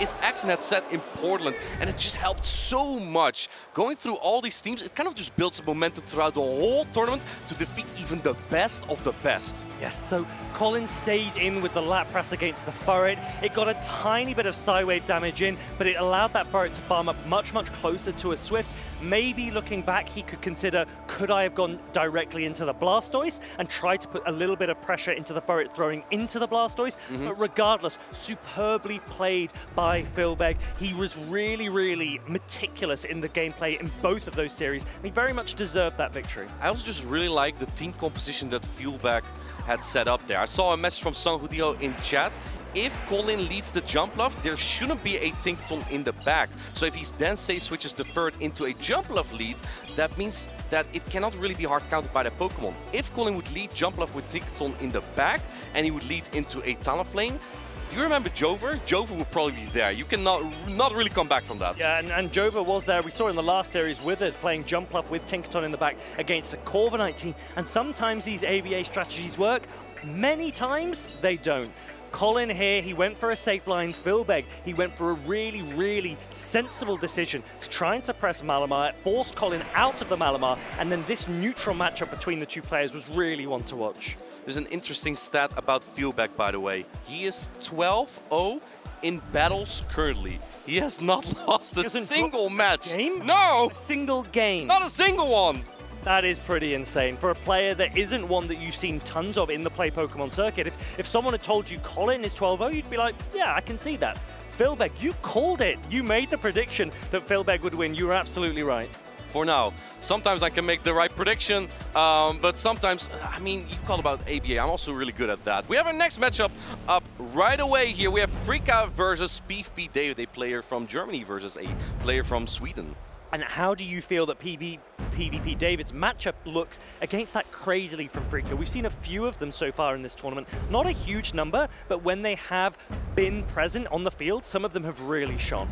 its accent had set in Portland, and it just helped so much. Going through all these teams, it kind of just builds momentum throughout the whole tournament to defeat even the best of the best. Yes, so Colin stayed in with the Lapras against the Furret. It got a tiny bit of Psywave damage in, but it allowed that Furret to farm up much, much closer to a Swift. Maybe looking back, he could consider, could I have gone directly into the Blastoise and tried to put a little bit of pressure into the Furret throwing into the Blastoise? But regardless, superbly played by Filbe. He was really, really meticulous in the gameplay in both of those series, and he very much deserved that victory. I also just really like the team composition that Filbe had set up there. I saw a message from Sangudio in chat. If Colin leads the Jump Love, there shouldn't be a Tinkaton in the back. So if he then say switches the Ferd into a Jump Love lead, that means that it cannot really be hard countered by the Pokemon. If Colin would lead Jump Love with Tinkaton in the back and he would lead into a Talonflame, do you remember Jover? Jover would probably be there. You cannot not really come back from that. Yeah, and Jover was there. We saw in the last series Withered playing Jump Up with Tinkaton in the back against a Corviknight team. And sometimes these ABA strategies work. Many times they don't. Colin here, he went for a safe line. Filbe, he went for a really, really sensible decision to try and suppress Malamar. It forced Colin out of the Malamar, and then this neutral matchup between the two players was really one to watch. There's an interesting stat about Filbe, by the way. He is 12-0 in battles currently. He has not lost a single match. Game? No! A single game. Not a single one! That is pretty insane for a player that isn't one that you've seen tons of in the Play Pokemon circuit. If someone had told you Colin is 12-0, you'd be like, yeah, I can see that. Filbe, you called it. You made the prediction that Filbe would win. You were absolutely right. For now. Sometimes I can make the right prediction, but sometimes, I mean, you call about ABA. I'm also really good at that. We have our next matchup up right away here. We have Frika versus Beef B. David, a player from Germany versus a player from Sweden. And how do you feel that PvP David's matchup looks against that Crazily from Freaka? We've seen a few of them so far in this tournament. Not a huge number, but when they have been present on the field, some of them have really shone.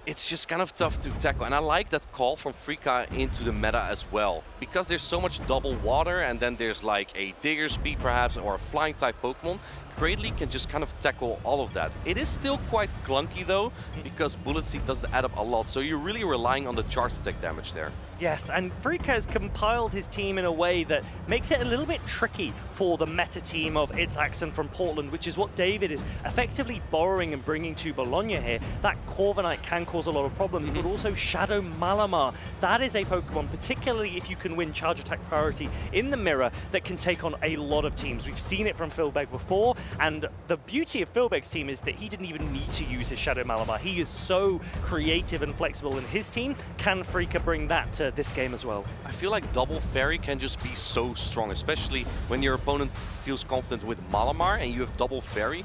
It's just kind of tough to tackle, and I like that call from Freaka into the meta as well, because there's so much double water, and then there's like a Diggersby perhaps, or a flying type Pokemon. Cradley can just kind of tackle all of that. It is still quite clunky though, because Bullet Seed does add up a lot, so you're really relying on the charge to take damage there. Yes, and Freaka has compiled his team in a way that makes it a little bit tricky for the meta team of It's Axon from Portland, which is what David is effectively borrowing and bringing to Bologna here. That Corviknight can cause a lot of problems, but also Shadow Malamar. That is a Pokemon, particularly if you can win charge attack priority in the mirror, that can take on a lot of teams. We've seen it from Filbe before, and the beauty of Filbe's team is that he didn't even need to use his Shadow Malamar. He is so creative and flexible in his team. Can Freaka bring that to this game as well? I feel like double Fairy can just be so strong, especially when your opponent feels confident with Malamar and you have double Fairy.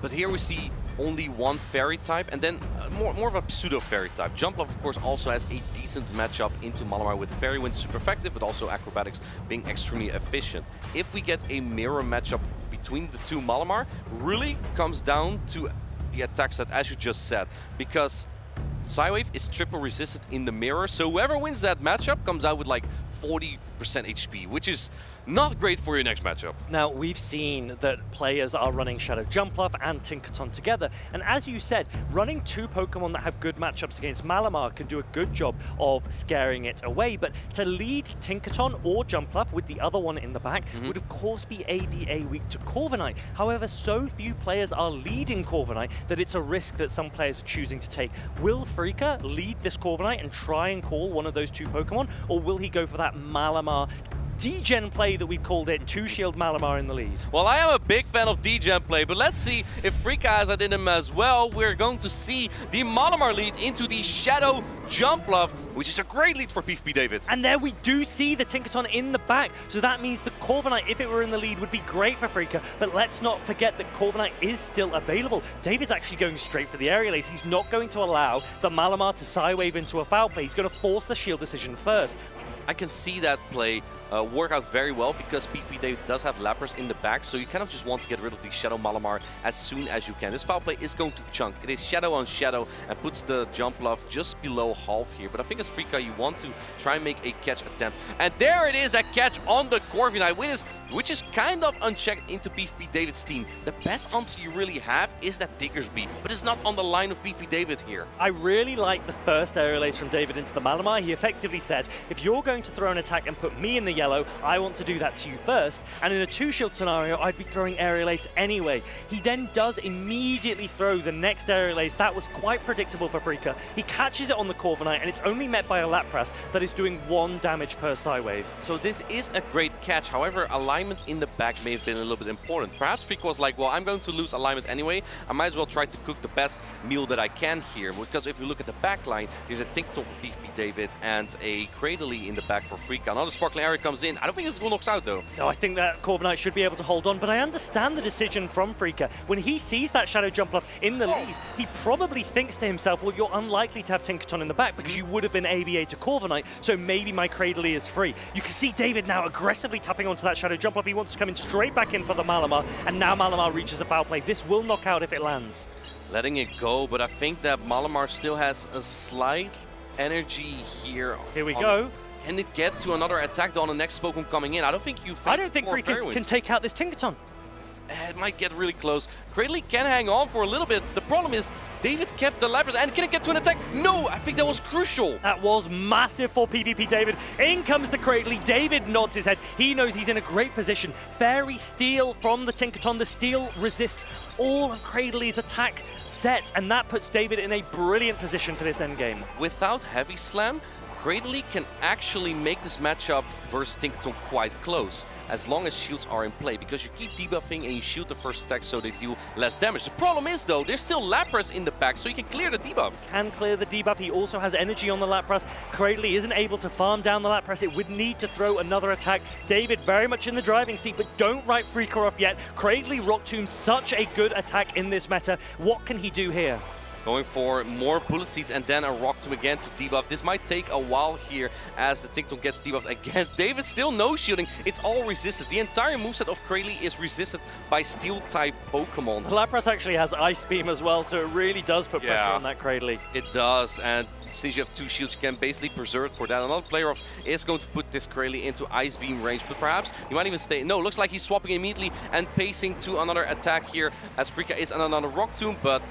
But here we see only one Fairy type, and then more of a pseudo Fairy type. Jumpluff, of course, also has a decent matchup into Malamar with Fairy Wind super effective, but also Acrobatics being extremely efficient. If we get a mirror matchup between the two, Malamar really comes down to the attack set, as you just said, because Psywave is triple resisted in the mirror, so whoever wins that matchup comes out with like 40% HP, which is not great for your next matchup. Now, we've seen that players are running Shadow Jumpluff and Tinkaton together, and as you said, running two Pokemon that have good matchups against Malamar can do a good job of scaring it away, but to lead Tinkaton or Jumpluff with the other one in the back would of course be ABA weak to Corviknight. However, so few players are leading Corviknight that it's a risk that some players are choosing to take. Will Freaka lead this Corviknight and try and call one of those two Pokemon, or will he go for that Malamar D-Gen play that we've called it, 2-shield Malamar in the lead? Well, I am a big fan of D-Gen play, but let's see if Freaka has it in him as well. We're going to see the Malamar lead into the Shadow Jumpluff, which is a great lead for PvP David. And there we do see the Tinkaton in the back, so that means the Corviknight, if it were in the lead, would be great for Freaka, but let's not forget that Corviknight is still available. David's actually going straight for the Aerial Ace. He's not going to allow the Malamar to Psywave into a foul play. He's going to force the shield decision first. I can see that play work out very well, because PvP David does have Lapras in the back, so you kind of just want to get rid of the Shadow Malamar as soon as you can. This foul play is going to chunk. It is Shadow on Shadow and puts the Jumpluff just below half here, but I think as Freaka you want to try and make a catch attempt. And there it is, that catch on the Corviknight, which is kind of unchecked into PvP David's team. The best answer you really have is that Diggersby, but it's not on the line of PvP David here. I really like the first Aerial Ace from David into the Malamar. He effectively said, if you're going to throw an attack and put me in the yellow, I want to do that to you first. And in a 2-shield scenario, I'd be throwing Aerial Ace anyway. He then does immediately throw the next Aerial Ace. That was quite predictable for Freaka. He catches it on the Corviknight, and it's only met by a Lapras that is doing 1 damage per Psywave. So this is a great catch. However, alignment in the back may have been a little bit important. Perhaps Freaka was like, well, I'm going to lose alignment anyway. I might as well try to cook the best meal that I can here. Because if you look at the back line, there's a Tinkaton for PvP David and a Cradily in the back for Freaka. Another Sparkling Area comes in. I don't think this one knocks out though. No, I think that Corviknight should be able to hold on, but I understand the decision from Freaka. When he sees that Shadow Jumpluff in the lead, he probably thinks to himself, well, you're unlikely to have Tinkaton in the back because you would have been ABA to Corviknight, so maybe my Cradily is free. You can see David now aggressively tapping onto that Shadow Jumpluff. He wants to come in straight back in for the Malamar, and now Malamar reaches a foul play. This will knock out if it lands. Letting it go, but I think that Malamar still has a slight energy here. Here we go. Can it get to another attack on the next Pokemon coming in? I don't think Freaka can take out this Tinkaton. It might get really close. Cradily can hang on for a little bit. The problem is David kept the Lapras, and can it get to an attack? No, I think that was crucial. That was massive for PvP David. In comes the Cradily. David nods his head. He knows he's in a great position. Fairy Steel from the Tinkaton. The Steel resists all of Cradyly's attack set, and that puts David in a brilliant position for this endgame. Without Heavy Slam, Cradily can actually make this matchup versus Tinkaton quite close, as long as shields are in play, because you keep debuffing and you shield the first attack so they deal less damage. The problem is, though, there's still Lapras in the back, so you can clear the debuff. Can clear the debuff. He also has energy on the Lapras. Cradily isn't able to farm down the Lapras. It would need to throw another attack. David very much in the driving seat, but don't write Freaka off yet. Cradily Rock Tomb, such a good attack in this meta. What can he do here? Going for more bullet seeds and then a rock tomb again to debuff. This might take a while here as the Tinkton gets debuffed again. David still no shielding. It's all resisted. The entire moveset of Krayley is resisted by steel type Pokemon. Lapras actually has Ice Beam as well, so it really does put pressure on that Krayley. It does, and since you have 2 shields, you can basically preserve for that. Another player is going to put this Krayley into Ice Beam range, but perhaps you might even stay. No, looks like he's swapping immediately and pacing to another attack here as Frika is on another rock tomb, but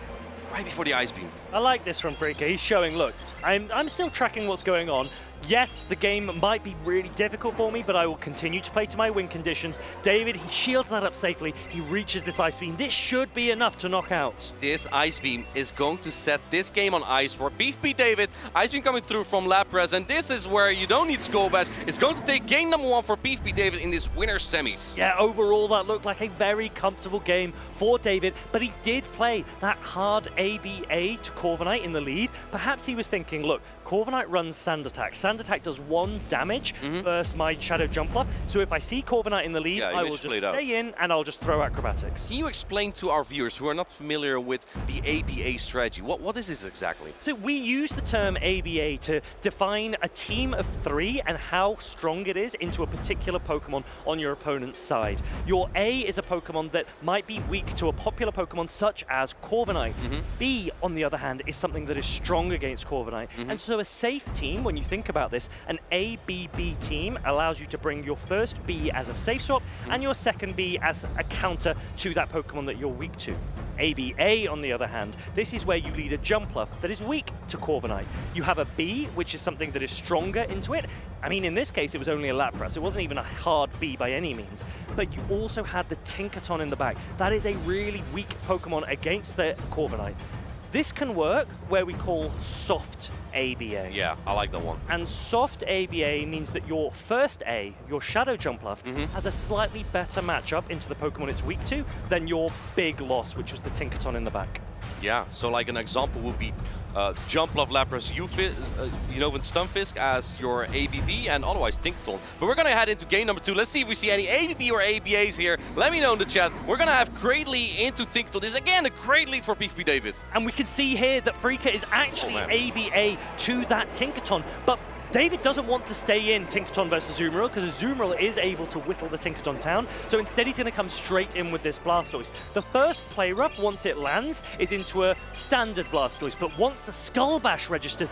right before the Ice Beam. I like this from Frika. He's showing, look, I'm still tracking what's going on. Yes, the game might be really difficult for me, but I will continue to play to my win conditions. David, he shields that up safely. He reaches this Ice Beam. This should be enough to knock out. This Ice Beam is going to set this game on ice for Beefy David. Ice Beam coming through from Lapras, and this is where you don't need Skull Bash. It's going to take game number 1 for Beefy David in this winner semis. Yeah, overall that looked like a very comfortable game for David, but he did play that hard ABA to Corviknight in the lead. Perhaps he was thinking, look, Corviknight runs Sand Attack. Sand Attack does 1 damage versus my Shadow Jumper. So if I see Corviknight in the lead, I will just stay in and I'll just throw Acrobatics. Can you explain to our viewers who are not familiar with the ABA strategy? What is this exactly? So we use the term ABA to define a team of 3 and how strong it is into a particular Pokemon on your opponent's side. Your A is a Pokemon that might be weak to a popular Pokemon such as Corviknight. B, on the other hand, is something that is strong against Corviknight. And so a safe team, when you think about this, an ABB team allows you to bring your first B as a safe swap and your second B as a counter to that Pokemon that you're weak to. ABA, on the other hand, this is where you lead a Jumpluff that is weak to Corviknight. You have a B, which is something that is stronger into it. I mean, in this case, it was only a Lapras. It wasn't even a hard B by any means. But you also had the Tinkaton in the back. That is a really weak Pokemon against the Corviknight. This can work where we call soft ABA. Yeah, I like that one. And soft ABA means that your first A, your Shadow Jumpluff, has a slightly better matchup into the Pokemon it's weak to than your big loss, which was the Tinkaton in the back. Yeah, so like an example would be Jumpluff, Lapras, Unova, Stunfisk as your ABB, and otherwise Tinkaton. But we're gonna head into game number 2. Let's see if we see any ABB or ABAs here. Let me know in the chat. We're gonna have Krayley into Tinkaton. This is again a great lead for Beefy David. And we can see here that Frika is actually ABA to that Tinkaton, but David doesn't want to stay in Tinkaton versus Azumarill because Azumarill is able to whittle the Tinkaton down. So instead he's going to come straight in with this Blastoise. The first play rough, once it lands, is into a standard Blastoise. But once the Skull Bash registers,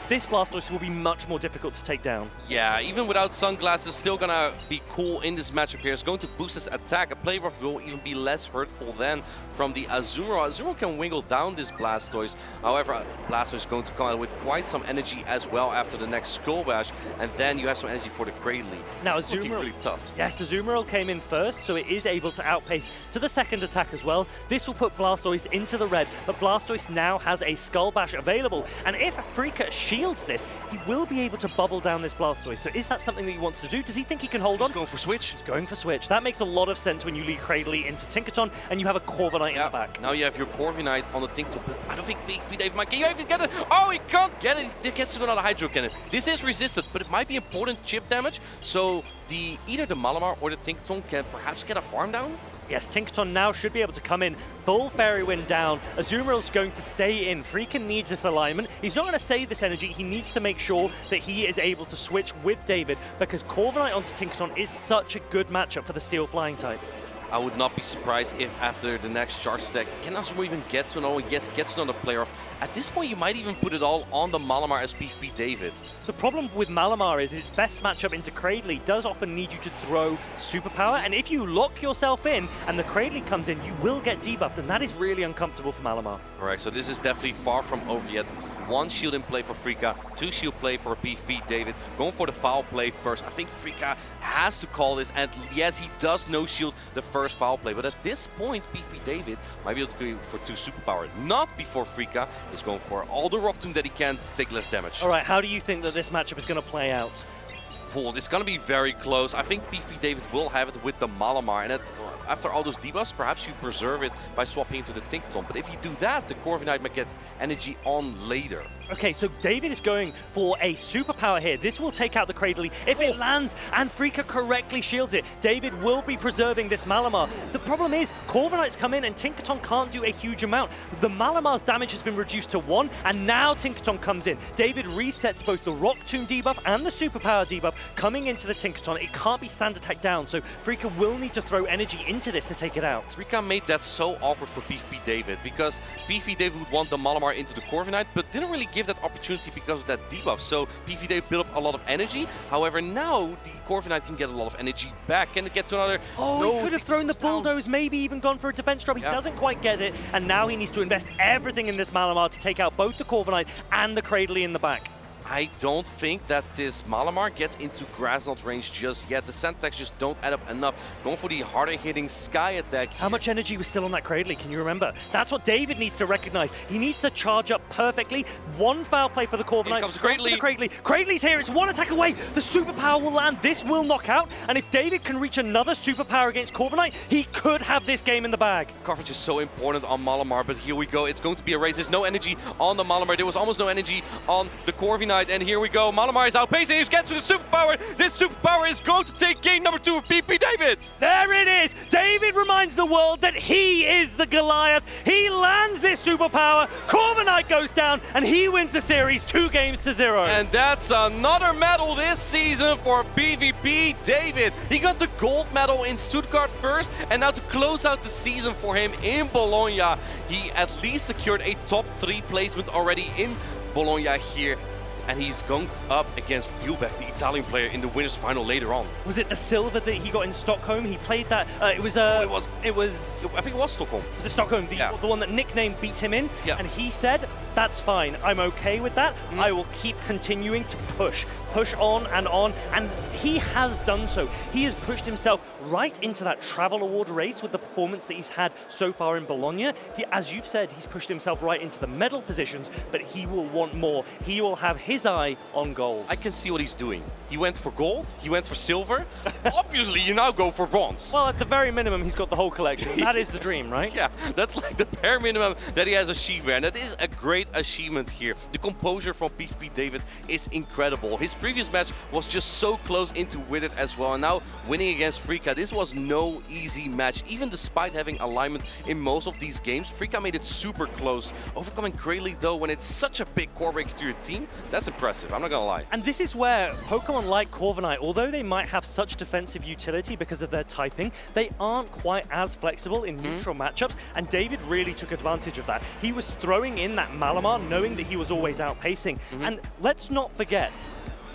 this Blastoise will be much more difficult to take down. Yeah, even without sunglasses, still going to be cool in this matchup here. It's going to boost his attack. A play rough will even be less hurtful than from the Azumarill. Azumarill can wingle down this Blastoise. However, Blastoise is going to come out with quite some energy as well after the next Skull Bash, and then you have some energy for the Krayley. Now Azumarill looking really tough. Yes, Azumarill came in first, so it is able to outpace to the second attack as well. This will put Blastoise into the red, but Blastoise now has a Skull Bash available, and if Frika shields this, he will be able to bubble down this Blastoise. So is that something that he wants to do? Does he think he can hold on? He's going for Switch. He's going for Switch. That makes a lot of sense when you lead Krayley into Tinkaton and you have a Corviknight in the back. Now you have your Corviknight on the Tinkaton, but I don't think Beefy Dave might. Can you even get it? Oh, he can't get it. He gets to another Hydro Cannon. This is resisted, but it might be important chip damage, so either the Malamar or the Tinkaton can perhaps get a farm down? Yes, Tinkaton now should be able to come in, full Fairy Wind down. Azumarill's going to stay in. Freakin needs this alignment. He's not going to save this energy. He needs to make sure that he is able to switch with David because Corviknight onto Tinkaton is such a good matchup for the Steel Flying type. I would not be surprised if after the next charge stack, can Azumarill even get to another? Yes, gets to another player off. At this point, you might even put it all on the Malamar as Beefy David. The problem with Malamar is its best matchup into Krayley does often need you to throw Superpower, and if you lock yourself in and the Krayley comes in, you will get debuffed, and that is really uncomfortable for Malamar. All right, so this is definitely far from over yet. 1 shield in play for Frika, 2 shield play for Beefy David. Going for the foul play first. I think Frika has to call this, and yes, he does no shield the first foul play, but at this point, Beefy David might be able to go for 2 Superpower. Not before Frika is going for all the Rock Tomb that he can to take less damage. All right, how do you think that this matchup is going to play out? Well, it's going to be very close. I think PvP David will have it with the Malamar, and after all those debuffs, perhaps you preserve it by swapping into the Tinkaton. But if you do that, the Corviknight might get energy on later. Okay, so David is going for a superpower here. This will take out the Cradley if it lands, and Freaka correctly shields it. David will be preserving this Malamar. The problem is, Corviknight's come in and Tinkaton can't do a huge amount. The Malamar's damage has been reduced to 1, and now Tinkaton comes in. David resets both the Rock Tomb debuff and the superpower debuff coming into the Tinkaton. It can't be Sand Attack down, so Freaka will need to throw energy into this to take it out. Freaka made that so awkward for PvP David, because PvP David would want the Malamar into the Corviknight, but didn't really give that opportunity because of that debuff. So PvP David built up a lot of energy. However, now the Corviknight can get a lot of energy back. Can it get to another? Oh, no, he could have thrown the Bulldoze, maybe even gone for a defense drop. He doesn't quite get it, and now he needs to invest everything in this Malamar to take out both the Corviknight and the Cradley in the back. I don't think that this Malamar gets into Grass Knot range just yet. The sand attacks just don't add up enough. Going for the harder hitting Sky attack. How much energy was still on that Cradley? Can you remember? That's what David needs to recognize. He needs to charge up perfectly. One foul play for the Corviknight. Here comes the Cradley. Cradley's here. It's one attack away. The superpower will land. This will knock out. And if David can reach another superpower against Corviknight, he could have this game in the bag. Coverage is so important on Malamar, but here we go. It's going to be a race. There's no energy on the Malamar. There was almost no energy on the Corviknight, and here we go. Malamar is outpacing. He's getting to the superpower. This superpower is going to take game number 2 of PvP David. There it is. David reminds the world that he is the Goliath. He lands this superpower. Corviknight goes down, and he wins the series 2-0. And that's another medal this season for PvP David. He got the gold medal in Stuttgart first, and now to close out the season for him in Bologna, he at least secured a top 3 placement already in Bologna here. And he's going up against Filbe, the Italian player, in the winners' final later on. Was it the silver that he got in Stockholm? He played that. I think it was Stockholm. Was it Stockholm? The one that Nickname beat him in. Yeah. And he said, "That's fine. I'm okay with that. I will keep continuing to push on, and he has done so. He has pushed himself right into that travel award race with the performance that he's had so far in Bologna. As you've said, he's pushed himself right into the medal positions, but he will want more. He will have his eye on gold. I can see what he's doing. He went for gold, he went for silver. Obviously, you now go for bronze. Well, at the very minimum, he's got the whole collection. That is the dream, right? Yeah, that's like the bare minimum that he has achieved, and that is a great achievement here. The composure from PvP David is incredible. His previous match was just so close into Withered as well, and now winning against Freaka, this was no easy match. Even despite having alignment in most of these games, Freaka made it super close. Overcoming Cradley, though, when it's such a big core breaker to your team, that's impressive, I'm not gonna lie. And this is where Pokemon like Corviknight, although they might have such defensive utility because of their typing, they aren't quite as flexible in neutral matchups, and David really took advantage of that. He was throwing in that Malamar, knowing that he was always outpacing. And let's not forget,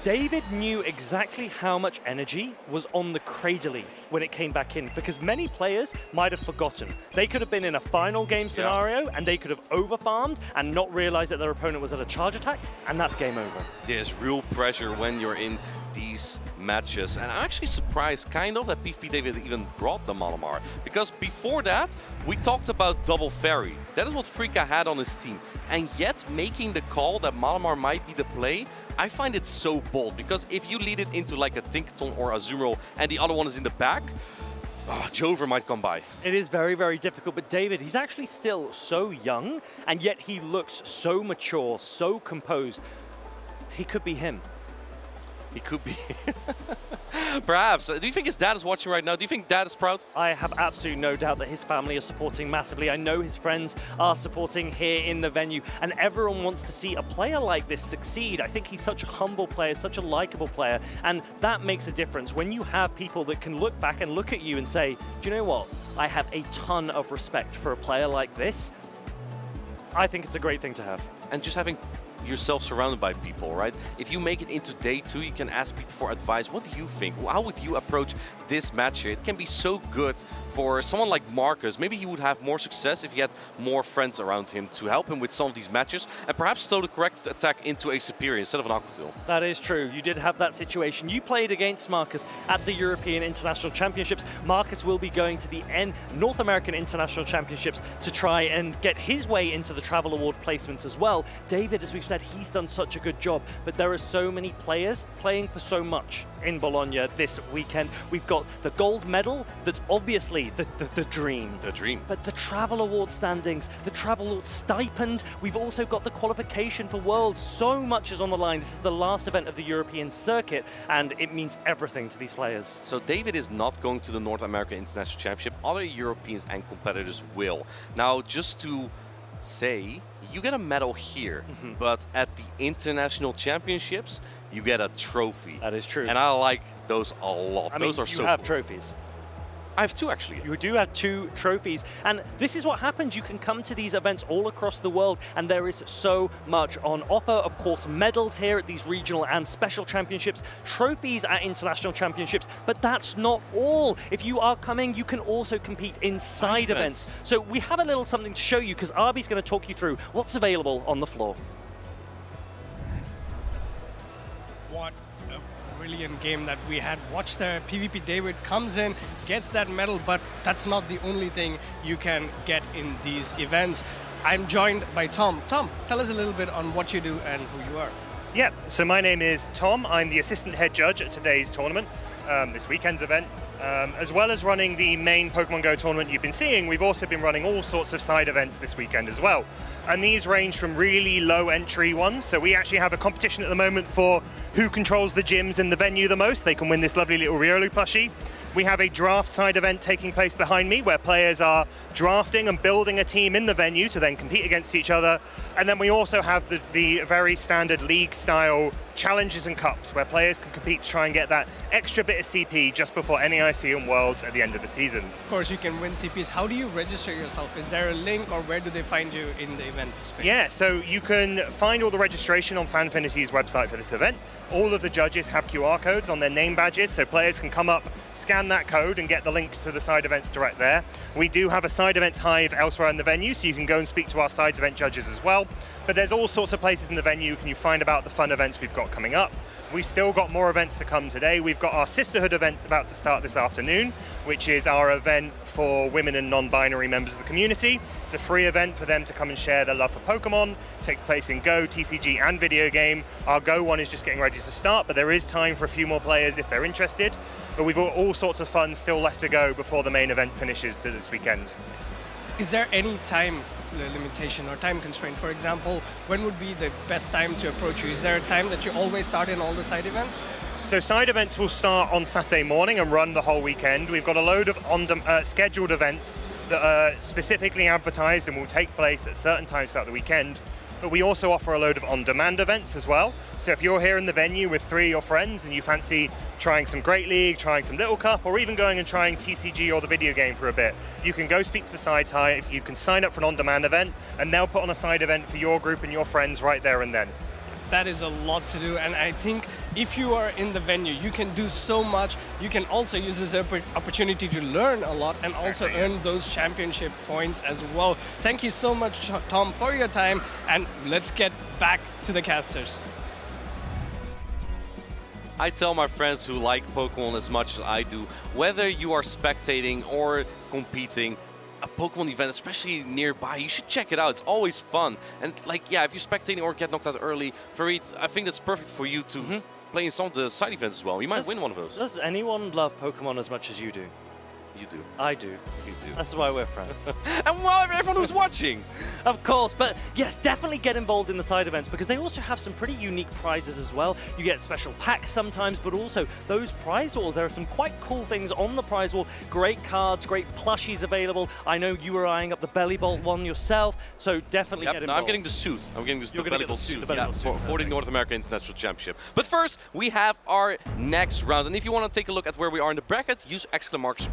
David knew exactly how much energy was on the Cradley when it came back in, because many players might have forgotten. They could have been in a final game scenario and they could have overfarmed and not realized that their opponent was at a charge attack, and that's game over. There's real pressure when you're in these matches, and I'm actually surprised kind of that PvP David even brought the Malamar, because before that we talked about double fairy. That is what Freaka had on his team, and yet making the call that Malamar might be the play, I find it so bold, because if you lead it into like a Tinkaton or a Azumarill and the other one is in the back, Jover might come by. It is very, very difficult, but David, he's actually still so young, and yet he looks so mature, so composed. He could be him. He could be. Perhaps. Do you think his dad is watching right now? Do you think dad is proud? I have absolutely no doubt that his family is supporting massively. I know his friends are supporting here in the venue, and everyone wants to see a player like this succeed. I think he's such a humble player, such a likable player, and that makes a difference. When you have people that can look back and look at you and say, do you know what? I have a ton of respect for a player like this. I think it's a great thing to have. And just having yourself surrounded by people, right? If you make it into day 2, you can ask people for advice. What do you think? How would you approach this match here? It can be so good for someone like Marcus. Maybe he would have more success if he had more friends around him to help him with some of these matches, and perhaps throw the correct attack into a superior instead of an Aquatil. That is true. You did have that situation. You played against Marcus at the European International Championships. Marcus will be going to the North American International Championships to try and get his way into the Travel Award placements as well. David, as we've said, said, he's done such a good job. But there are so many players playing for so much in Bologna this weekend. We've got the gold medal, that's obviously the dream. The dream. But the travel award standings, the travel award stipend, we've also got the qualification for Worlds. So much is on the line. This is the last event of the European circuit, and it means everything to these players. So David is not going to the North American International Championship. Other Europeans and competitors will. Now, just to say, you get a medal here, but at the International Championships, you get a trophy. That is true. And I like those a lot. Those are so cool. You have trophies. I have 2 actually. You do have 2 trophies, and this is what happens. You can come to these events all across the world, and there is so much on offer. Of course, medals here at these regional and special championships, trophies at international championships, but that's not all. If you are coming, you can also compete in side events. So we have a little something to show you, because Arby's going to talk you through what's available on the floor. What a brilliant game that we had. Watch there, PvP David comes in, gets that medal, but that's not the only thing you can get in these events. I'm joined by Tom. Tom, tell us a little bit on what you do and who you are. Yeah, so my name is Tom. I'm the assistant head judge at today's tournament, this weekend's event. As well as running the main Pokemon Go tournament you've been seeing, we've also been running all sorts of side events this weekend as well. And these range from really low entry ones. So we actually have a competition at the moment for who controls the gyms in the venue the most. They can win this lovely little Riolu plushie. We have a draft side event taking place behind me where players are drafting and building a team in the venue to then compete against each other. And then we also have the very standard league style challenges and cups where players can compete to try and get that extra bit of CP just before NAIC and Worlds at the end of the season. Of course, you can win CPs. How do you register yourself? Is there a link, or where do they find you in the event space? Yeah, so you can find all the registration on Fanfinity's website for this event. All of the judges have QR codes on their name badges, so players can come up, scan that code, and get the link to the side events direct there. We do have a side events hive elsewhere in the venue, so you can go and speak to our sides event judges as well. But there's all sorts of places in the venue can you find about the fun events we've got coming up. We've still got more events to come today. We've got our Sisterhood event about to start this afternoon, which is our event for women and non-binary members of the community. It's a free event for them to come and share their love for Pokemon. It takes place in Go, TCG, and video game. Our Go one is just getting ready to start, but there is time for a few more players if they're interested. But we've got all sorts of fun still left to go before the main event finishes this weekend. Is there any time limitation or time constraint? For example, when would be the best time to approach you? Is there a time that you always start in all the side events? So side events will start on Saturday morning and run the whole weekend. We've got a load of scheduled events that are specifically advertised and will take place at certain times throughout the weekend. But we also offer a load of on-demand events as well. So if you're here in the venue with 3 of your friends and you fancy trying some Great League, trying some Little Cup, or even going and trying TCG or the video game for a bit, you can go speak to the sides hive, you can sign up for an on-demand event, and they'll put on a side event for your group and your friends right there and then. That is a lot to do, and I think if you are in the venue, you can do so much. You can also use this opportunity to learn a lot and also earn those championship points as well. Thank you so much, Tom, for your time, and let's get back to the casters. I tell my friends who like Pokemon as much as I do, whether you are spectating or competing, a Pokemon event, especially nearby, you should check it out. It's always fun. And like, yeah, if you're spectating or get knocked out early, Farid, I think that's perfect for you to play in some of the side events as well. You might win one of those. Does anyone love Pokemon as much as you do? You do. I do. You do. That's why we're friends. And well, everyone who's watching. Of course, but yes, definitely get involved in the side events because they also have some pretty unique prizes as well. You get special packs sometimes, but also those prize walls. There are some quite cool things on the prize wall. Great cards, great plushies available. I know you were eyeing up the Belly Bolt one yourself, so definitely get involved. No, I'm getting the suit. I'm getting the Belly Bolt suit. For the North American International Championship. But first, we have our next round. And if you want to take a look at where we are in the bracket, use exclamation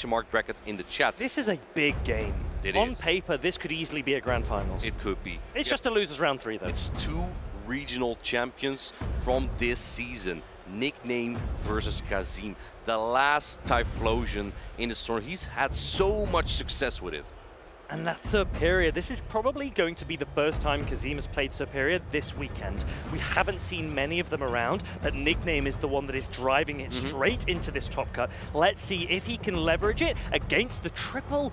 mark bracket in the chat. This is a big game. On paper, this could easily be a grand finals. It could be. It's just a loser's round 3 though. It's 2 regional champions from this season. Nickname versus Kazim. The last Typhlosion in the tournament. He's had so much success with it. And that's Superior. This is probably going to be the first time Kazim has played Superior this weekend. We haven't seen many of them around, but Nickname is the one that is driving it straight into this top cut. Let's see if he can leverage it against the triple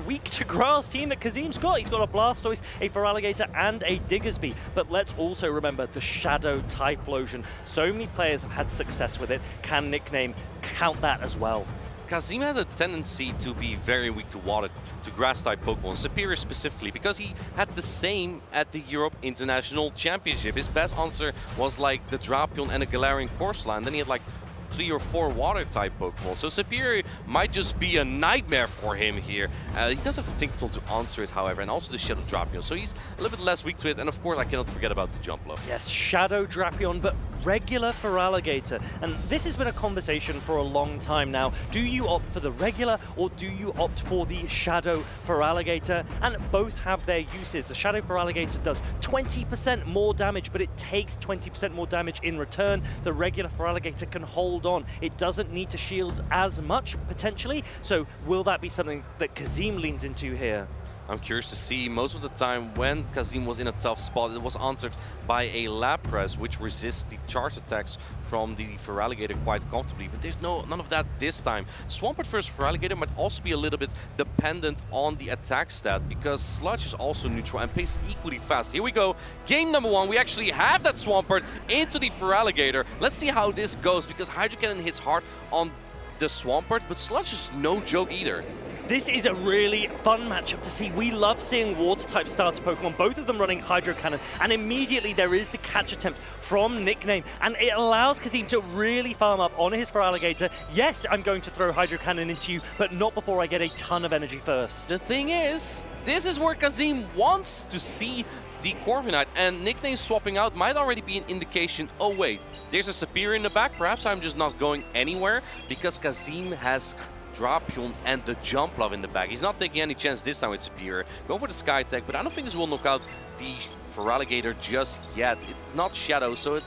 weak to grass team that Kazim's got. He's got a Blastoise, a Feraligatr, and a Diggersby. But let's also remember the Shadow Typhlosion. So many players have had success with it. Can Nickname count that as well? Kazim has a tendency to be very weak to water, to grass-type Pokemon, Superior specifically, because he had the same at the Europe International Championship. His best answer was like the Drapion and a Galarian Corsola, and then he had like 3 or 4 water-type Pokemon. So Superior might just be a nightmare for him here. He does have the Tinkaton to answer it, however, and also the Shadow Drapion. So he's a little bit less weak to it, and of course I cannot forget about the Jumpluff. Yes, Shadow Drapion, but regular Feraligatr. And this has been a conversation for a long time now. Do you opt for the regular, or do you opt for the Shadow Feraligatr? And both have their uses. The Shadow Feraligatr does 20% more damage, but it takes 20% more damage in return. The regular Feraligatr can hold on. It doesn't need to shield as much, potentially. So will that be something that Kazim leans into here? I'm curious to see. Most of the time when Kazim was in a tough spot, it was answered by a Lapras, which resists the charge attacks from the Feraligatr quite comfortably. But there's none of that this time. Swampert versus Feraligatr might also be a little bit dependent on the attack stat, because Sludge is also neutral and plays equally fast. Here we go. Game number 1. We actually have that Swampert into the Feraligatr. Let's see how this goes, because Hydro Cannon hits hard on the Swampert, but Sludge is no joke either. This is a really fun matchup to see. We love seeing Water-type starter Pokemon, both of them running Hydro Cannon, and immediately there is the catch attempt from Nickname, and it allows Kazim to really farm up on his Feraligatr. Yes, I'm going to throw Hydro Cannon into you, but not before I get a ton of energy first. The thing is, this is where Kazim wants to see the Corviknight, and Nickname swapping out might already be an indication, oh wait, there's a Superior in the back, perhaps I'm just not going anywhere, because Kazim has Drapion and the Jumpluff in the bag. He's not taking any chance this time with Superior. Going for the Sky Attack, but I don't think this will knock out the Feraligatr just yet. It's not Shadow, so it's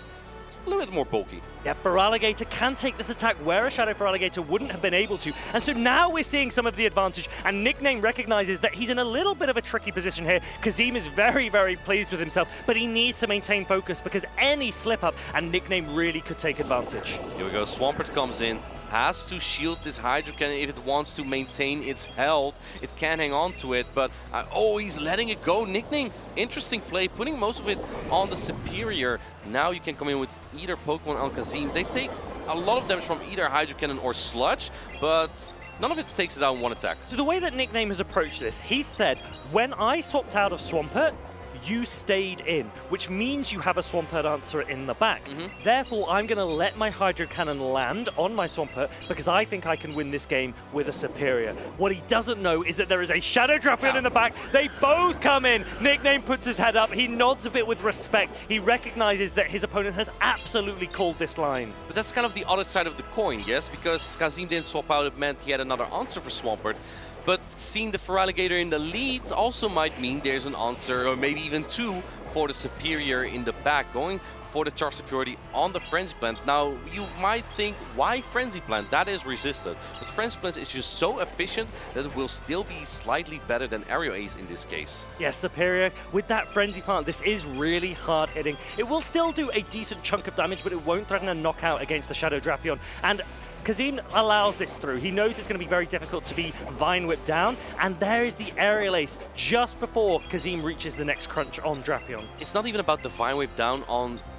a little bit more bulky. Yeah, Feraligatr can take this attack where a Shadow Feraligatr wouldn't have been able to. And so now we're seeing some of the advantage, and Nickname recognizes that he's in a little bit of a tricky position here. Kazim is very, very pleased with himself, but he needs to maintain focus because any slip up and Nickname really could take advantage. Here we go, Swampert comes in. Has to shield this Hydro Cannon if it wants to maintain its health. It can hang on to it, but oh, he's letting it go. Nickname, interesting play, putting most of it on the Superior. Now you can come in with either Pokemon on Kazim. They take a lot of damage from either Hydro Cannon or Sludge, but none of it takes it down one attack. So the way that Nickname has approached this, he said, when I swapped out of Swampert, you stayed in, which means you have a Swampert answer in the back. Therefore, I'm going to let my Hydro Cannon land on my Swampert because I think I can win this game with a Superior. What he doesn't know is that there is a Shadow Drapion in the back. They both come in. Nickname puts his head up. He nods a bit with respect. He recognizes that his opponent has absolutely called this line. But that's kind of the other side of the coin, yes? Because Kazim didn't swap out, it meant he had another answer for Swampert. But seeing the Feraligatr in the lead also might mean there's an answer, or maybe even 2, for the Superior in the back, going for the charge superiority on the Frenzy Plant. Now, you might think, why Frenzy Plant? That is resisted. But Frenzy Plant is just so efficient that it will still be slightly better than Aerial Ace in this case. Yes, Superior, with that Frenzy Plant, this is really hard hitting. It will still do a decent chunk of damage, but it won't threaten a knockout against the Shadow Drapion. And Kazim allows this through. He knows it's going to be very difficult to be Vine Whip down, and there is the Aerial Ace just before Kazim reaches the next crunch on Drapion. It's not even about the Vine Whip down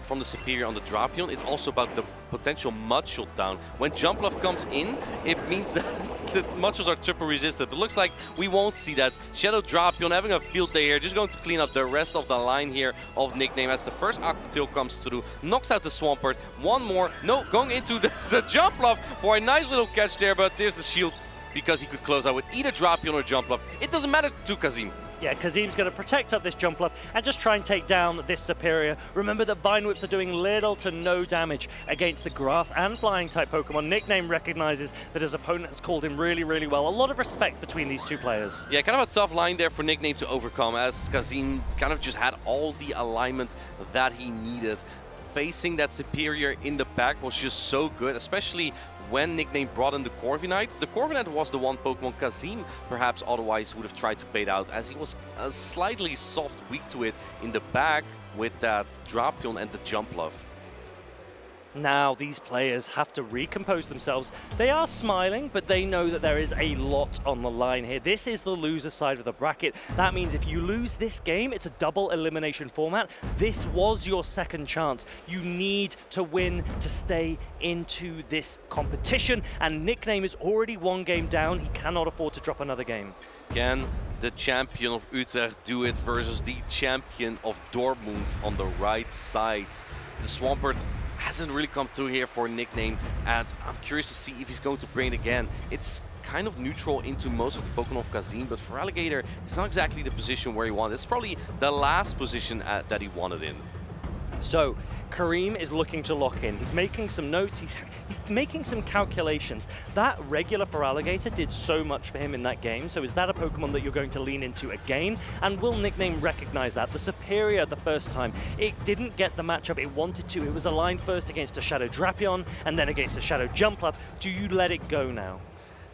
from the Superior on the Drapion, it's also about the potential Mudshot down. When Jumpluff comes in, it means that the Mudshots are triple resisted, but looks like we won't see that. Shadow Drapion having a field day here, just going to clean up the rest of the line here of Nickname as the first Aqua Tail comes through, knocks out the Swampert. One more, no, going into the Jumpluff for a nice little catch there, but there's the shield because he could close out with either Drapion or Jumpluff. It doesn't matter to Kazim. Yeah, Kazim's going to protect up this Jumpluff and just try and take down this Superior. Remember that Vine Whips are doing little to no damage against the grass and flying type Pokemon. Nickname recognizes that his opponent has called him really, really well. A lot of respect between these two players. Yeah, kind of a tough line there for Nickname to overcome, as Kazim kind of just had all the alignment that he needed. Facing that Superior in the back was just so good, especially when Nickname brought in the Corviknight was the one Pokemon Kazim perhaps otherwise would have tried to bait out, as he was slightly soft, weak to it in the back with that Drapion and the Jumpluff. Now these players have to recompose themselves. They are smiling, but they know that there is a lot on the line here. This is the loser side of the bracket. That means if you lose this game, it's a double elimination format. This was your second chance. You need to win to stay into this competition, and Nickname is already one game down. He cannot afford to drop another game. Can the champion of Utrecht do it versus the champion of Dortmund on the right side? The Swampert hasn't really come through here for Nickname, and I'm curious to see if he's going to bring it again. It's kind of neutral into most of the Pokemon of Kazim, but for Alligator, it's not exactly the position where he wanted. It's probably the last position that he wanted in. So Kareem is looking to lock in. He's making some notes. He's making some calculations. That regular for Alligator did so much for him in that game. So is that a Pokemon that you're going to lean into again? And will Nickname recognize that? The Superior the first time, it didn't get the matchup it wanted to. It was aligned first against a Shadow Drapion and then against a Shadow Jumpluff. Do you let it go now?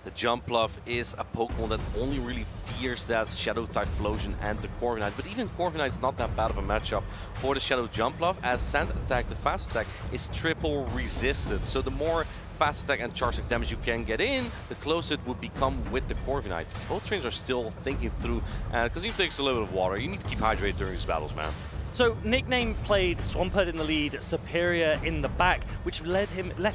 The Jumpluff is a Pokemon that only really fears that Shadow Typhlosion and the Corviknight, but even Corviknight is not that bad of a matchup for the Shadow Jumpluff, as Sand Attack, the Fast Attack, is triple resisted. So the more Fast Attack and Charge Attack damage you can get in, the closer it would become with the Corviknight. Both trainers are still thinking through, because he takes a little bit of water. You need to keep hydrated during these battles, man. So Nickname played Swampert in the lead, Superior in the back, which left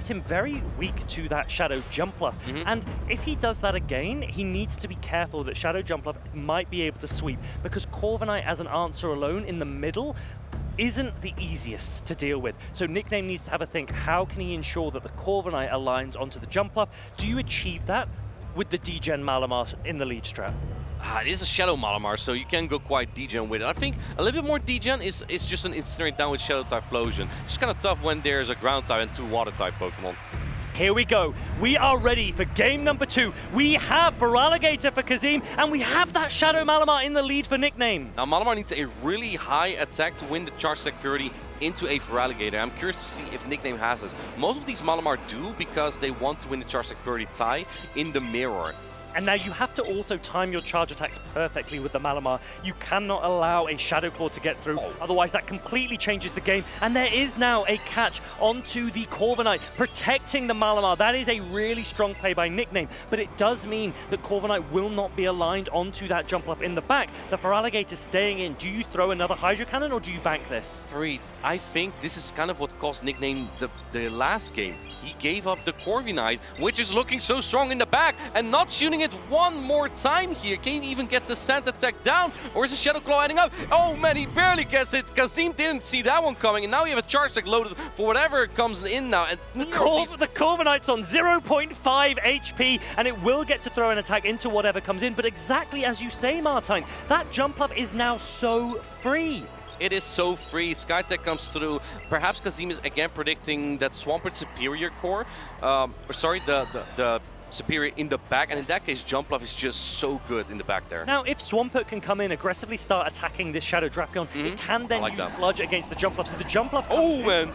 him very weak to that Shadow Jumpluff. And if he does that again, he needs to be careful that Shadow Jumpluff might be able to sweep, because Corviknight as an answer alone in the middle isn't the easiest to deal with. So Nickname needs to have a think, how can he ensure that the Corviknight aligns onto the Jumpluff? Do you achieve that with the D-Gen Malamar in the lead strat? It is a Shadow Malamar, so you can go quite D-Gen with it. I think a little bit more D-Gen is just an Incinerate down with Shadow Typhlosion. It's kind of tough when there's a Ground type and two Water type Pokemon. Here we go. We are ready for game number 2. We have for Alligator for Kazim, and we have that Shadow Malamar in the lead for Nickname. Now Malamar needs a really high attack to win the Charge Attack purity into a for Alligator. I'm curious to see if Nickname has this. Most of these Malamar do, because they want to win the Charge Attack purity tie in the mirror. And now you have to also time your charge attacks perfectly with the Malamar. You cannot allow a Shadow Claw to get through, otherwise that completely changes the game. And there is now a catch onto the Corviknight, protecting the Malamar. That is a really strong play by Nickname, but it does mean that Corviknight will not be aligned onto that Jumpluff in the back. The Feraligatr staying in. Do you throw another Hydro Cannon or do you bank this? Farid, I think this is kind of what cost Nickname the last game. He gave up the Corviknight, which is looking so strong in the back, and not shooting it one more time here. Can he even get the Sand Attack down? Or is the Shadow Claw adding up? Oh man, he barely gets it. Kazim didn't see that one coming, and now we have a Charge Attack loaded for whatever comes in now. And the Corviknight's on 0.5 HP, and it will get to throw an attack into whatever comes in. But exactly as you say, Martijn, that Jumpluff is now so free. It is so free. Skytech comes through. Perhaps Kazim is again predicting that Swampert Superior core, the Superior in the back, and in that case Jumpluff is just so good in the back there. Now if Swampert can come in, aggressively start attacking this Shadow Drapion, it can then use Sludge against the Jumpluff, so the Jumpluff... Oh man,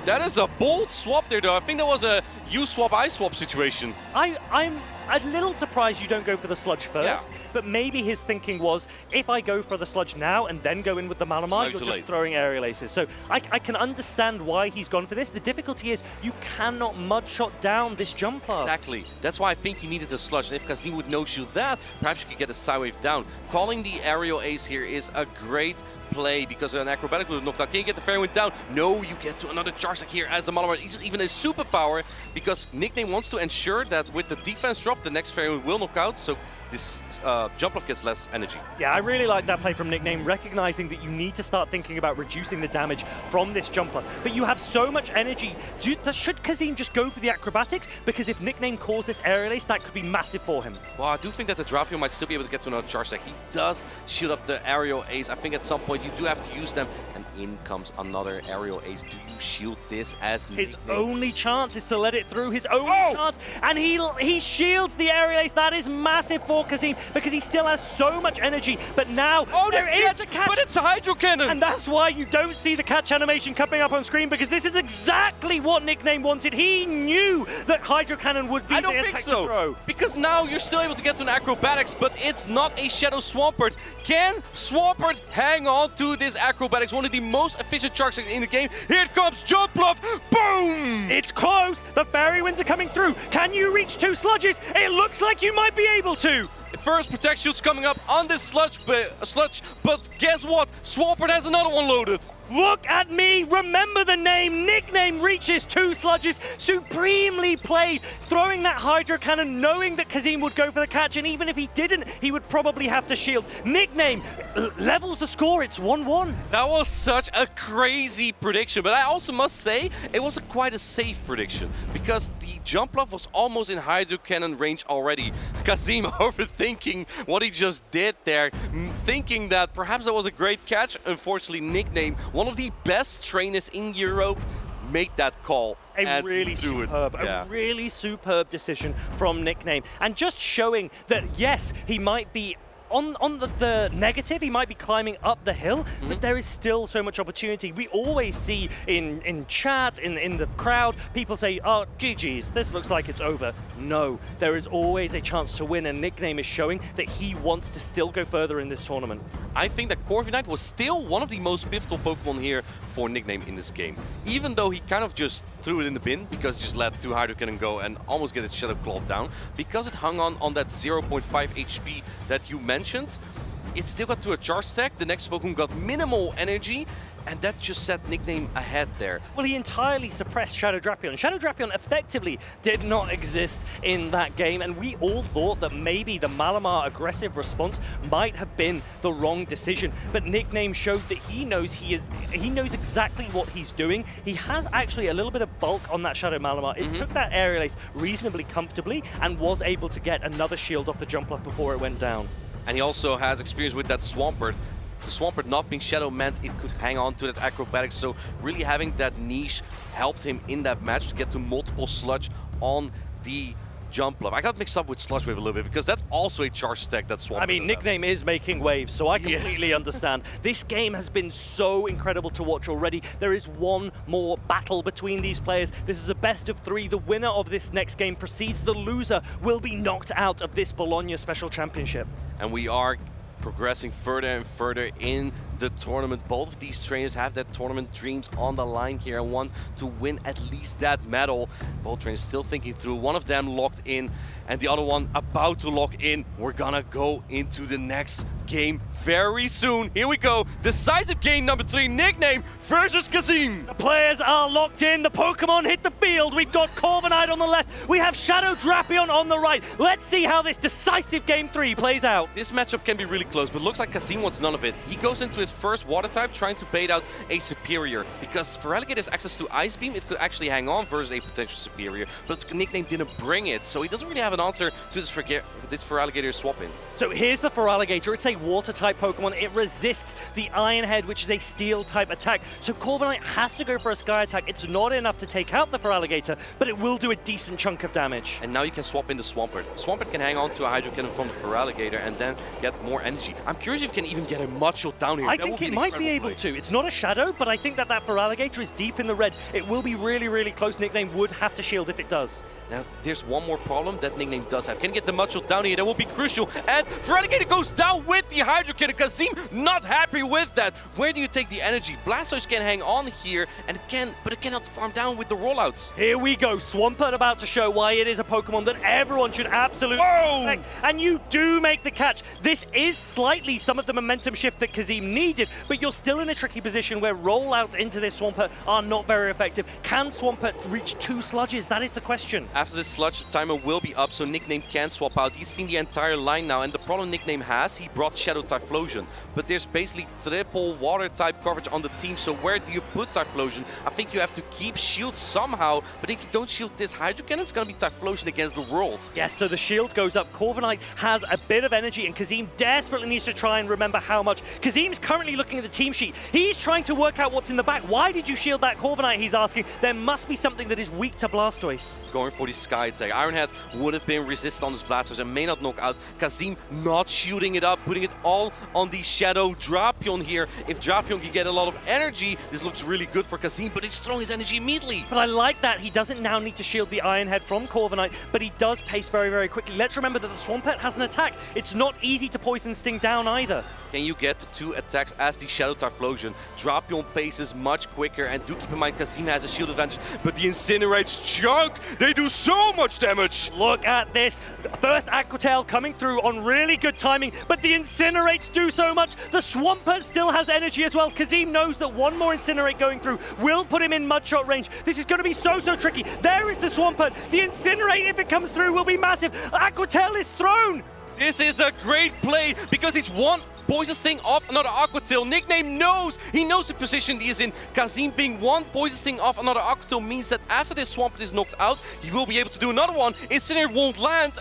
that is a bold swap there though. I think that was a you swap, I swap situation. I'm a little surprised you don't go for the Sludge first, but maybe his thinking was, if I go for the Sludge now and then go in with the Malamar, you're just throwing Aerial Aces. So I can understand why he's gone for this. The difficulty is you cannot Mudshot down this Jumpluff. Exactly. That's why I think he needed the Sludge. And if Kazim would no-shield that, perhaps you could get a Psywave down. Calling the Aerial Ace here is a great play, because an Acrobatic would have knocked out. Can you get the Fairy Wind down? No, you get to another Charge Attack here as the Malamar. It's even a superpower, because Nickname wants to ensure that with the defense drop, the next Fairy Wind will knock out, so this Jumpluff gets less energy. Yeah, I really like that play from Nickname, recognizing that you need to start thinking about reducing the damage from this Jumpluff. But you have so much energy. Should Kazim just go for the Acrobatics? Because if Nickname calls this Aerial Ace, that could be massive for him. Well, I do think that the Drapion might still be able to get to another Charge Attack. He does shield up the Aerial Ace. I think at some point you do have to use them. And in comes another Aerial Ace. Do you shield this as His Nickname? only chance is to let it through. His only chance. And he shields shields the aerial ace. That is massive for Kazim because he still has so much energy. But now there is the catch. But it's a Hydro Cannon! And that's why you don't see the catch animation coming up on screen, because this is exactly what Nickname wanted. He knew that Hydro Cannon would be I don't the think attack so, to throw. because now you're still able to get to an acrobatics, but it's not a Shadow Swampert. Can Swampert hang on to this acrobatics? One of the most efficient sharks in the game. Here it comes, jump bluff, boom! It's close. The fairy winds are coming through. Can you reach 2 sludges? It looks like you might be able to. First protect shield's coming up on this sludge, but guess what? Swampert has another one loaded. Look at me, remember the name. Nickname reaches 2 sludges, supremely played, throwing that Hydro Cannon, knowing that Kazim would go for the catch, and even if he didn't, he would probably have to shield. Nickname levels the score, it's 1-1. That was such a crazy prediction, but I also must say, it was quite a safe prediction, because the jump bluff was almost in Hydro Cannon range already. Kazim overthinking what he just did there, thinking that perhaps that was a great catch. Unfortunately, Nickname, one of the best trainers in Europe, made that call. A really superb decision from Nickname. And just showing that, yes, he might be on the negative, he might be climbing up the hill, but there is still so much opportunity. We always see in chat, in the crowd, people say, oh, GG's, this looks like it's over. No, there is always a chance to win, and Nickname is showing that he wants to still go further in this tournament. I think that Corviknight was still one of the most pivotal Pokemon here for Nickname in this game. Even though he kind of just threw it in the bin because he just let 2 Hydro Cannon go and almost get its Shadow Claw down, because it hung on that 0.5 HP that you mentioned, it still got to a charge stack. The next Pokemon got minimal energy, and that just set Nickname ahead there. Well, he entirely suppressed Shadow Drapion. Shadow Drapion effectively did not exist in that game, and we all thought that maybe the Malamar aggressive response might have been the wrong decision. But Nickname showed that he knows exactly what he's doing. He has actually a little bit of bulk on that Shadow Malamar. It took that aerial ace reasonably comfortably and was able to get another shield off the jump up before it went down. And he also has experience with that Swampert. The Swampert not being Shadow meant it could hang on to that acrobatics, so really having that niche helped him in that match to get to multiple sludge on the jump bluff. I got mixed up with Sludge Wave a little bit because that's also a charge stack that Swampert. I mean, Nickname is making waves, so I completely understand. This game has been so incredible to watch already. There is one more battle between these players. This is a best of 3. The winner of this next game proceeds. The loser will be knocked out of this Bologna Special Championship. And we are progressing further and further in the tournament. Both of these trainers have that tournament dreams on the line here and want to win at least that medal. Both trainers still thinking through. One of them locked in and the other one about to lock in. We're gonna go into the next game very soon. Here we go. Decisive game number 3, Nickname versus Kazim. The players are locked in. The Pokemon hit the field. We've got Corviknight on the left. We have Shadow Drapion on the right. Let's see how this decisive game 3 plays out. This matchup can be really close, but looks like Kazim wants none of it. He goes into his first water type trying to bait out a superior, because for Alligator's access to Ice Beam, it could actually hang on versus a potential superior, but Nickname didn't bring it, so he doesn't really have an answer to this for Alligator swap in. So here's the Feraligatr. It's a water type Pokemon. It resists the Iron Head, which is a steel type attack. So Corviknight has to go for a Sky attack. It's not enough to take out the Feraligatr, but it will do a decent chunk of damage. And now you can swap in the Swampert. Swampert can hang on to a Hydro Cannon from the Feraligatr and then get more energy. I'm curious if you can even get a Mudshot down here. I think it might be able to. It's not a Shadow, but I think that Feraligatr is deep in the red. It will be really, really close. Nickname would have to shield if it does. Now, there's one more problem that Nickname does have. Can get the Mudshot down here. That will be crucial. And Feraligatr goes down with the Hydro Cannon. Kazim not happy with that. Where do you take the energy? Blastoise can hang on here, and but it cannot farm down with the rollouts. Here we go. Swampert about to show why it is a Pokemon that everyone should absolutely respect. And you do make the catch. This is slightly some of the momentum shift that Kazim needed, but you're still in a tricky position where rollouts into this Swampert are not very effective. Can Swampert reach 2 sludges? That is the question. After this sludge, the timer will be up, so Nickname can swap out. He's seen the entire line now, and the problem Nickname has, he brought not Shadow Typhlosion, but there's basically triple water type coverage on the team. So where do you put Typhlosion? I think you have to keep shield somehow, but if you don't shield this Hydro Cannon, it's going to be Typhlosion against the world. Yes, so the shield goes up. Corviknight has a bit of energy, and Kazim desperately needs to try and remember how much. Kazim's currently looking at the team sheet. He's trying to work out what's in the back. Why did you shield that Corviknight, he's asking? There must be something that is weak to Blastoise. Going for the Sky Tag. Ironhead would have been resistant on this Blastoise and may not knock out. Kazim not shooting it up, putting it all on the Shadow Drapion here. If Drapion can get a lot of energy, this looks really good for Kazim, but he's throwing his energy immediately. But I like that. He doesn't now need to shield the Ironhead from Corviknight, but he does pace very, very quickly. Let's remember that the Swampert has an attack. It's not easy to Poison Sting down either. Can you get to 2 attacks as the Shadow Typhlosion? Drapion paces much quicker, and do keep in mind Kazim has a shield advantage, but the Incinerates chunk, they do so much damage. Look at this. First Aqua Tail coming through on really good timing, but the Incinerates do so much. The Swampert still has energy as well. Kazim knows that one more Incinerate going through will put him in mudshot range. This is going to be so tricky. There is the Swampert. The Incinerate, if it comes through, will be massive. Aqua Tail is thrown. This is a great play because he's one Poison Sting off another Aqua Tail. Nickname knows. He knows the position he is in. Kazim being one Poison Sting off another Aqua Tail means that after this Swampert is knocked out, he will be able to do another one. Incinerate won't land.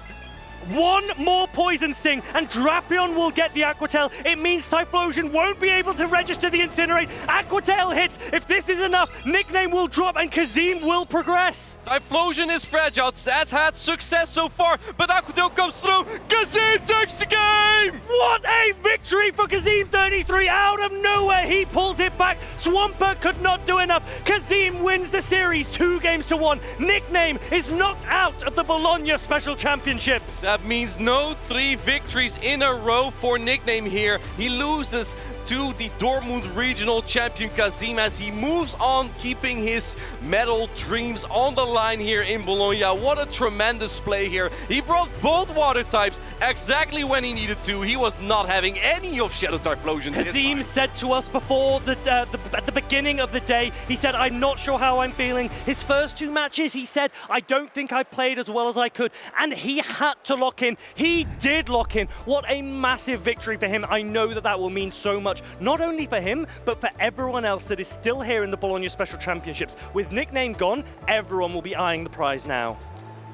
One more Poison Sting, and Drapion will get the Aqua Tail. It means Typhlosion won't be able to register the Incinerate. Aqua Tail hits. If this is enough, Nickname will drop, and Kazim will progress. Typhlosion is fragile. That's had success so far, but Aqua Tail comes through. Kazim takes the game! What a victory for Kazim 33. Out of nowhere, he pulls it back. Swampert could not do enough. Kazim wins the series 2-1. Nickname is knocked out of the Bologna Special Championships. That means no 3 victories in a row for Nickname here. He loses to the Dortmund regional champion Kazim as he moves on, keeping his medal dreams on the line here in Bologna. What a tremendous play here. He brought both water types exactly when he needed to. He was not having any of Shadow Typhlosion. Kazim said to us before at the beginning of the day, he said, I'm not sure how I'm feeling. His first 2 matches, he said, I don't think I played as well as I could. And he had to lock in. He did lock in. What a massive victory for him. I know that that will mean so much, not only for him, but for everyone else that is still here in the Bologna Special Championships. With Nickname gone, everyone will be eyeing the prize now.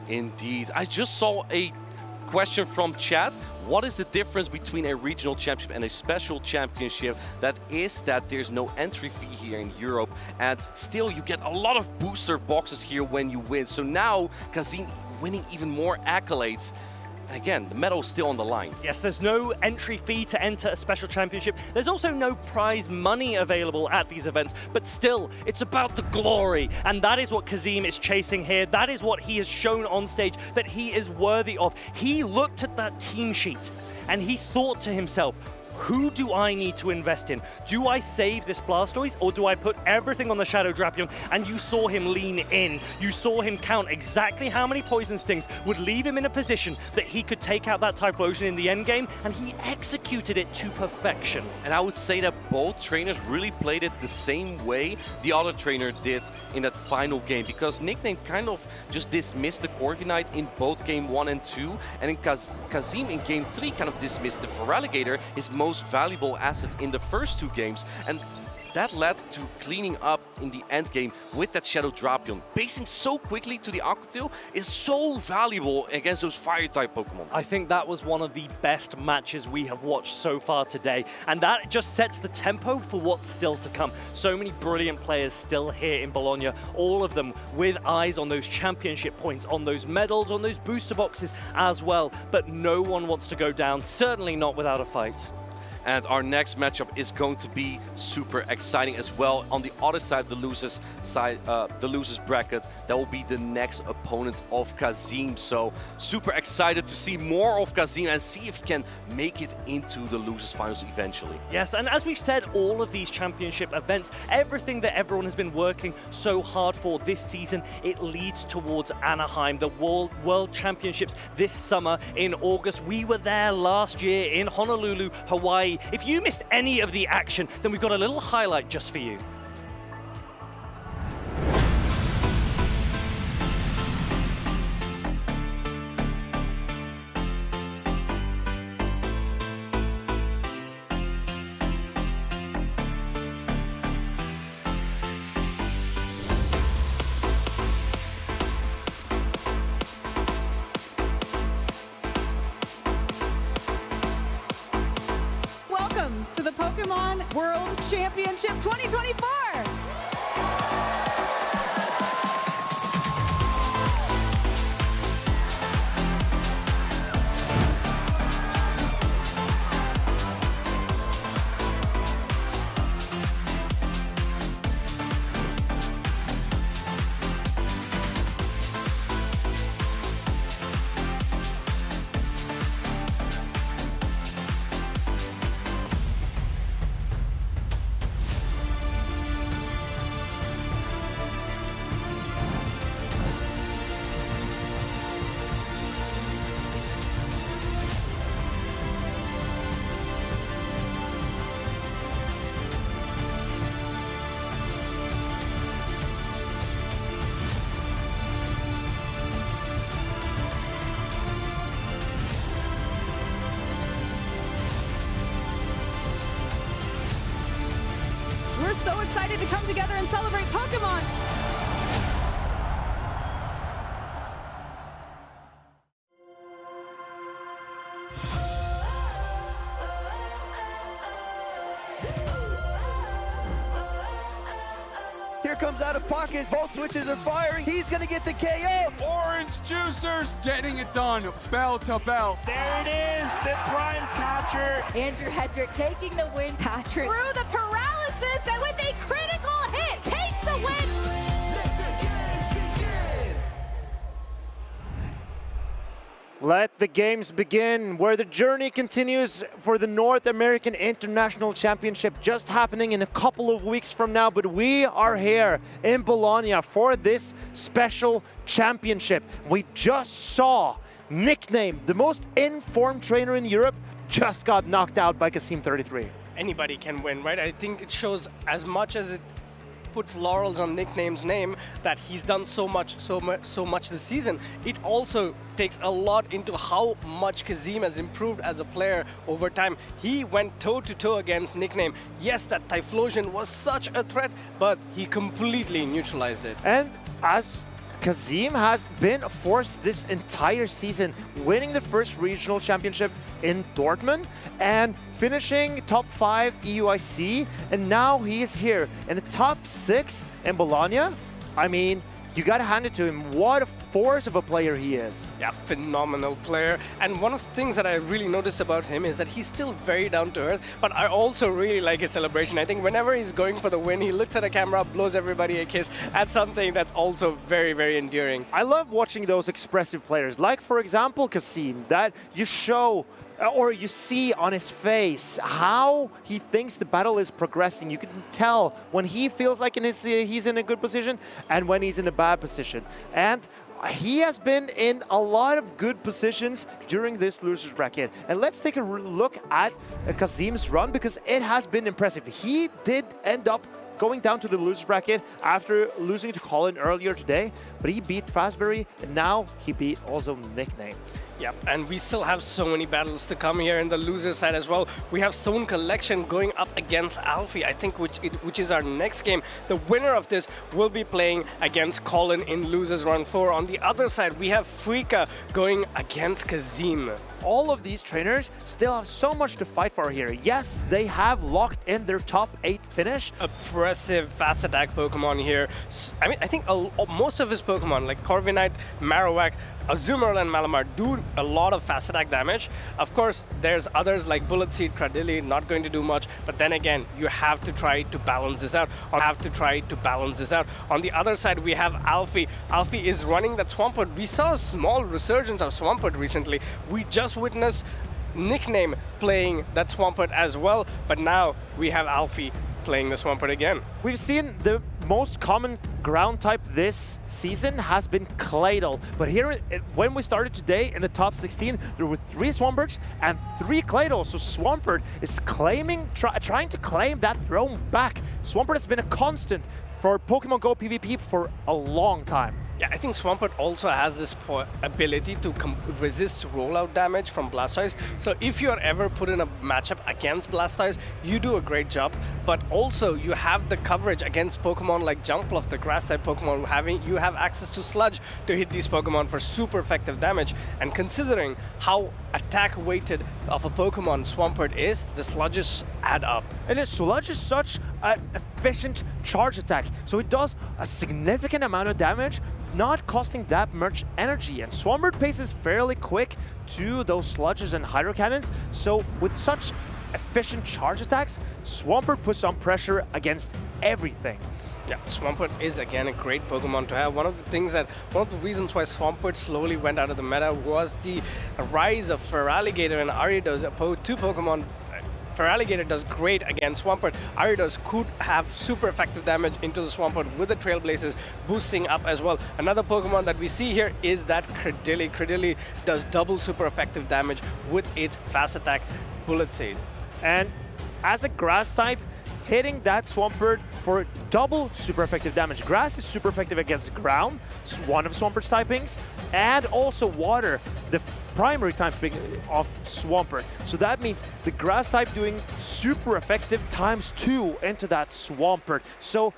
Indeed. I just saw a question from chat. What is the difference between a regional championship and a special championship? That is that there's no entry fee here in Europe, and still you get a lot of booster boxes here when you win. So now Kazim winning even more accolades. And again, the medal is still on the line. Yes, there's no entry fee to enter a special championship. There's also no prize money available at these events, but still, it's about the glory. And that is what Kazim is chasing here. That is what he has shown on stage that he is worthy of. He looked at that team sheet and he thought to himself, who do I need to invest in? Do I save this Blastoise, or do I put everything on the Shadow Drapion? And you saw him lean in. You saw him count exactly how many Poison Stings would leave him in a position that he could take out that Typhlosion in the end game, and he executed it to perfection. And I would say that both trainers really played it the same way the other trainer did in that final game, because Nickname kind of just dismissed the Corviknight in both game 1 and 2, and in Kazim in game 3 kind of dismissed the Feraligatr, his most valuable asset in the first 2 games, and that led to cleaning up in the end game with that Shadow Drapion. Pacing so quickly to the Aqua Tail is so valuable against those Fire-type Pokemon. I think that was one of the best matches we have watched so far today, and that just sets the tempo for what's still to come. So many brilliant players still here in Bologna, all of them with eyes on those championship points, on those medals, on those booster boxes as well, but no one wants to go down, certainly not without a fight. And our next matchup is going to be super exciting as well. On the other side, the losers bracket, that will be the next opponent of Kazim. So super excited to see more of Kazim and see if he can make it into the losers finals eventually. Yes, and as we've said, all of these championship events, everything that everyone has been working so hard for this season, it leads towards Anaheim, the World Championships this summer in August. We were there last year in Honolulu, Hawaii. If you missed any of the action, then we've got a little highlight just for you. excited to come together and celebrate Pokemon. Here comes out of pocket. Both switches are firing. He's going to get the KO. Orange Juicers getting it done, bell to bell. There it is, the prime catcher. Andrew Hedrick taking the win. Patrick through the paralysis and with a critical hit takes the win. Let the games begin, where the journey continues for the North American International Championship, just happening in a couple of weeks from now. But we are here in Bologna for this special championship. We just saw Nickname, the most informed trainer in Europe, just got knocked out by Kazim 33. Anybody can win, right? I think it shows as much as it puts laurels on Nickname's name that he's done so much this season. It also takes a lot into how much Kazim has improved as a player over time. He went toe-to-toe against Nickname. Yes, that Typhlosion was such a threat, but he completely neutralized it. And as Kazim has been forced this entire season, winning the first regional championship in Dortmund and finishing top 5 EUIC, and now he is here in the top 6 in Bologna. I mean, you gotta hand it to him. What a force of a player he is. Yeah, phenomenal player. And one of the things that I really noticed about him is that he's still very down to earth, but I also really like his celebration. I think whenever he's going for the win, he looks at a camera, blows everybody a kiss. That's something that's also very, very endearing. I love watching those expressive players, like for example Kazim, that you show or you see on his face how he thinks the battle is progressing. You can tell when he feels like he's in a good position and when he's in a bad position. And he has been in a lot of good positions during this losers bracket. And let's take a look at Kazim's run, because it has been impressive. He did end up going down to the losers bracket after losing to Colin earlier today, but he beat Fazberry, and now he beat also Nickname. Yep, and we still have so many battles to come here in the loser side as well. We have Stone Collection going up against Alfie, I think, which is our next game. The winner of this will be playing against Colin in losers round 4. On the other side, we have Frea going against Kazim. All of these trainers still have so much to fight for here. Yes, they have locked in their top 8 finish. Oppressive fast attack Pokemon here. I mean, I think most of his Pokemon, like Corviknight, Marowak, Azumarill and Malamar, do a lot of fast attack damage. Of course, there's others like Bullet Seed, Cradily, not going to do much, but then again, you have to try to balance this out. On the other side, we have Alfie. Alfie is running that Swampert. We saw a small resurgence of Swampert recently. We just witnessed Nickname playing that Swampert as well, but now we have Alfie playing the Swampert again. We've seen the most common ground type this season has been Claydol, but here when we started today in the top 16, there were 3 Swamperts and 3 Claydols. So Swampert is trying to claim that throne back. Swampert has been a constant for Pokemon Go PvP for a long time. Yeah, I think Swampert also has this ability to resist rollout damage from Blastoise. So if you're ever put in a matchup against Blastoise, you do a great job. But also you have the coverage against Pokemon like Jumpluff, the grass type Pokemon. You have access to Sludge to hit these Pokemon for super effective damage. And considering how attack weighted of a Pokemon Swampert is, the Sludges add up. And the Sludge is such an efficient charge attack. So it does a significant amount of damage, not costing that much energy. And Swampert pace is fairly quick to those Sludges and Hydro Cannons. So with such efficient charge attacks, Swampert puts on pressure against everything. Yeah, Swampert is again a great Pokemon to have. One of the reasons why Swampert slowly went out of the meta was the rise of Feraligatr and Ariados, two Pokemon. Feraligatr does great against Swampert. Ariados could have super effective damage into the Swampert with the Trailblazers boosting up as well. Another Pokemon that we see here is that Cradily. Cradily does double super effective damage with its fast attack Bullet Seed. And as a grass type, hitting that Swampert for double super effective damage. Grass is super effective against ground, it's one of Swampert's typings, and also water. The primary type of Swampert. So that means the grass type doing super effective ×2 into that Swampert. So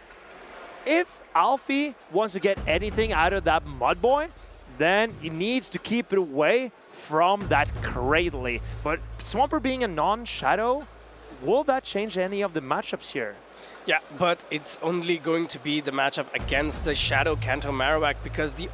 if Alfie wants to get anything out of that Mudboy, then he needs to keep it away from that Cradley. But Swampert being a non-shadow, will that change any of the matchups here? Yeah, but it's only going to be the matchup against the Shadow Kanto Marowak because the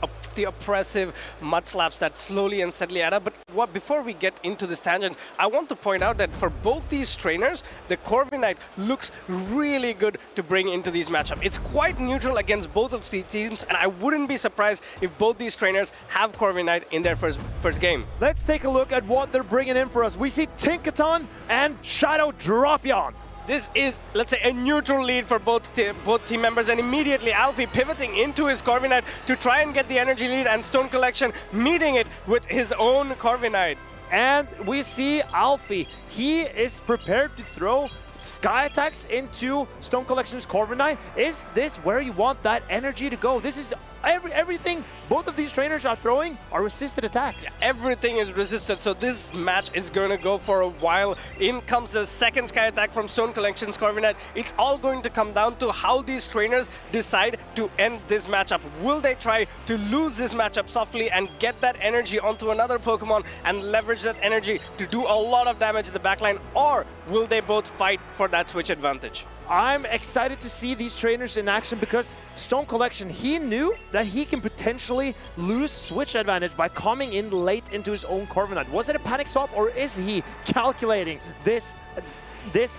oppressive mud slaps that slowly and steadily add up. But before we get into this tangent, I want to point out that for both these trainers, the Corviknight looks really good to bring into these matchups. It's quite neutral against both of the teams, and I wouldn't be surprised if both these trainers have Corviknight in their first game. Let's take a look at what they're bringing in for us. We see Tinkaton and Shadow Drapion. This is, let's say, a neutral lead for both team members, and immediately Alfie pivoting into his Corviknight to try and get the energy lead, and Stone Collection meeting it with his own Corviknight. And we see Alfie. He is prepared to throw Sky Attacks into Stone Collection's Corviknight. Is this where you want that energy to go? This is everything both of these trainers are throwing are resisted attacks. Yeah, everything is resisted, so this match is going to go for a while. In comes the second Sky Attack from Stone Collection's Corviknight. It's all going to come down to how these trainers decide to end this matchup. Will they try to lose this matchup softly and get that energy onto another Pokemon and leverage that energy to do a lot of damage to the backline, or will they both fight for that switch advantage? I'm excited to see these trainers in action because Stone Collection, he knew that he can potentially lose switch advantage by coming in late into his own Corviknight. Was it a panic swap, or is he calculating this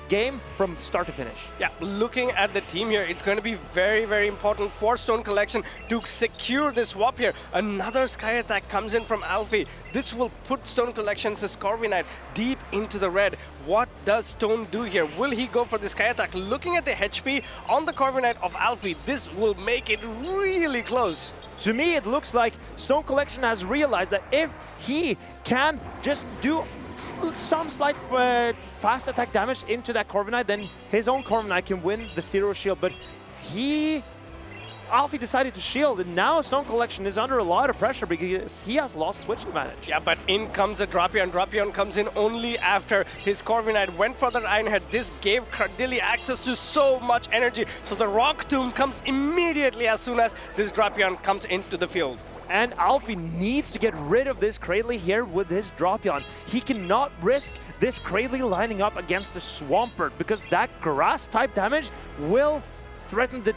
game from start to finish? Yeah, looking at the team here, it's going to be very, very important for Stone Collection to secure this swap here. Another Sky Attack comes in from Alfie. This will put Stone Collection's Corviknight deep into the red. What does Stone do here? Will he go for the Sky Attack? Looking at the HP on the Corviknight of Alfie, this will make it really close. To me, it looks like Stone Collection has realized that if he can just do some slight fast attack damage into that Corviknight, then his own Corviknight can win the Ciro shield. But Alfie decided to shield, and now Stone Collection is under a lot of pressure because he has lost switch advantage. Yeah, but in comes the Drapion. Drapion comes in only after his Corviknight went for the Iron Head. This gave Cardilli access to so much energy, so the Rock Tomb comes immediately as soon as this Drapion comes into the field. And Alfie needs to get rid of this Cradley here with his Drapion. He cannot risk this Cradley lining up against the Swampert because that grass type damage will threaten the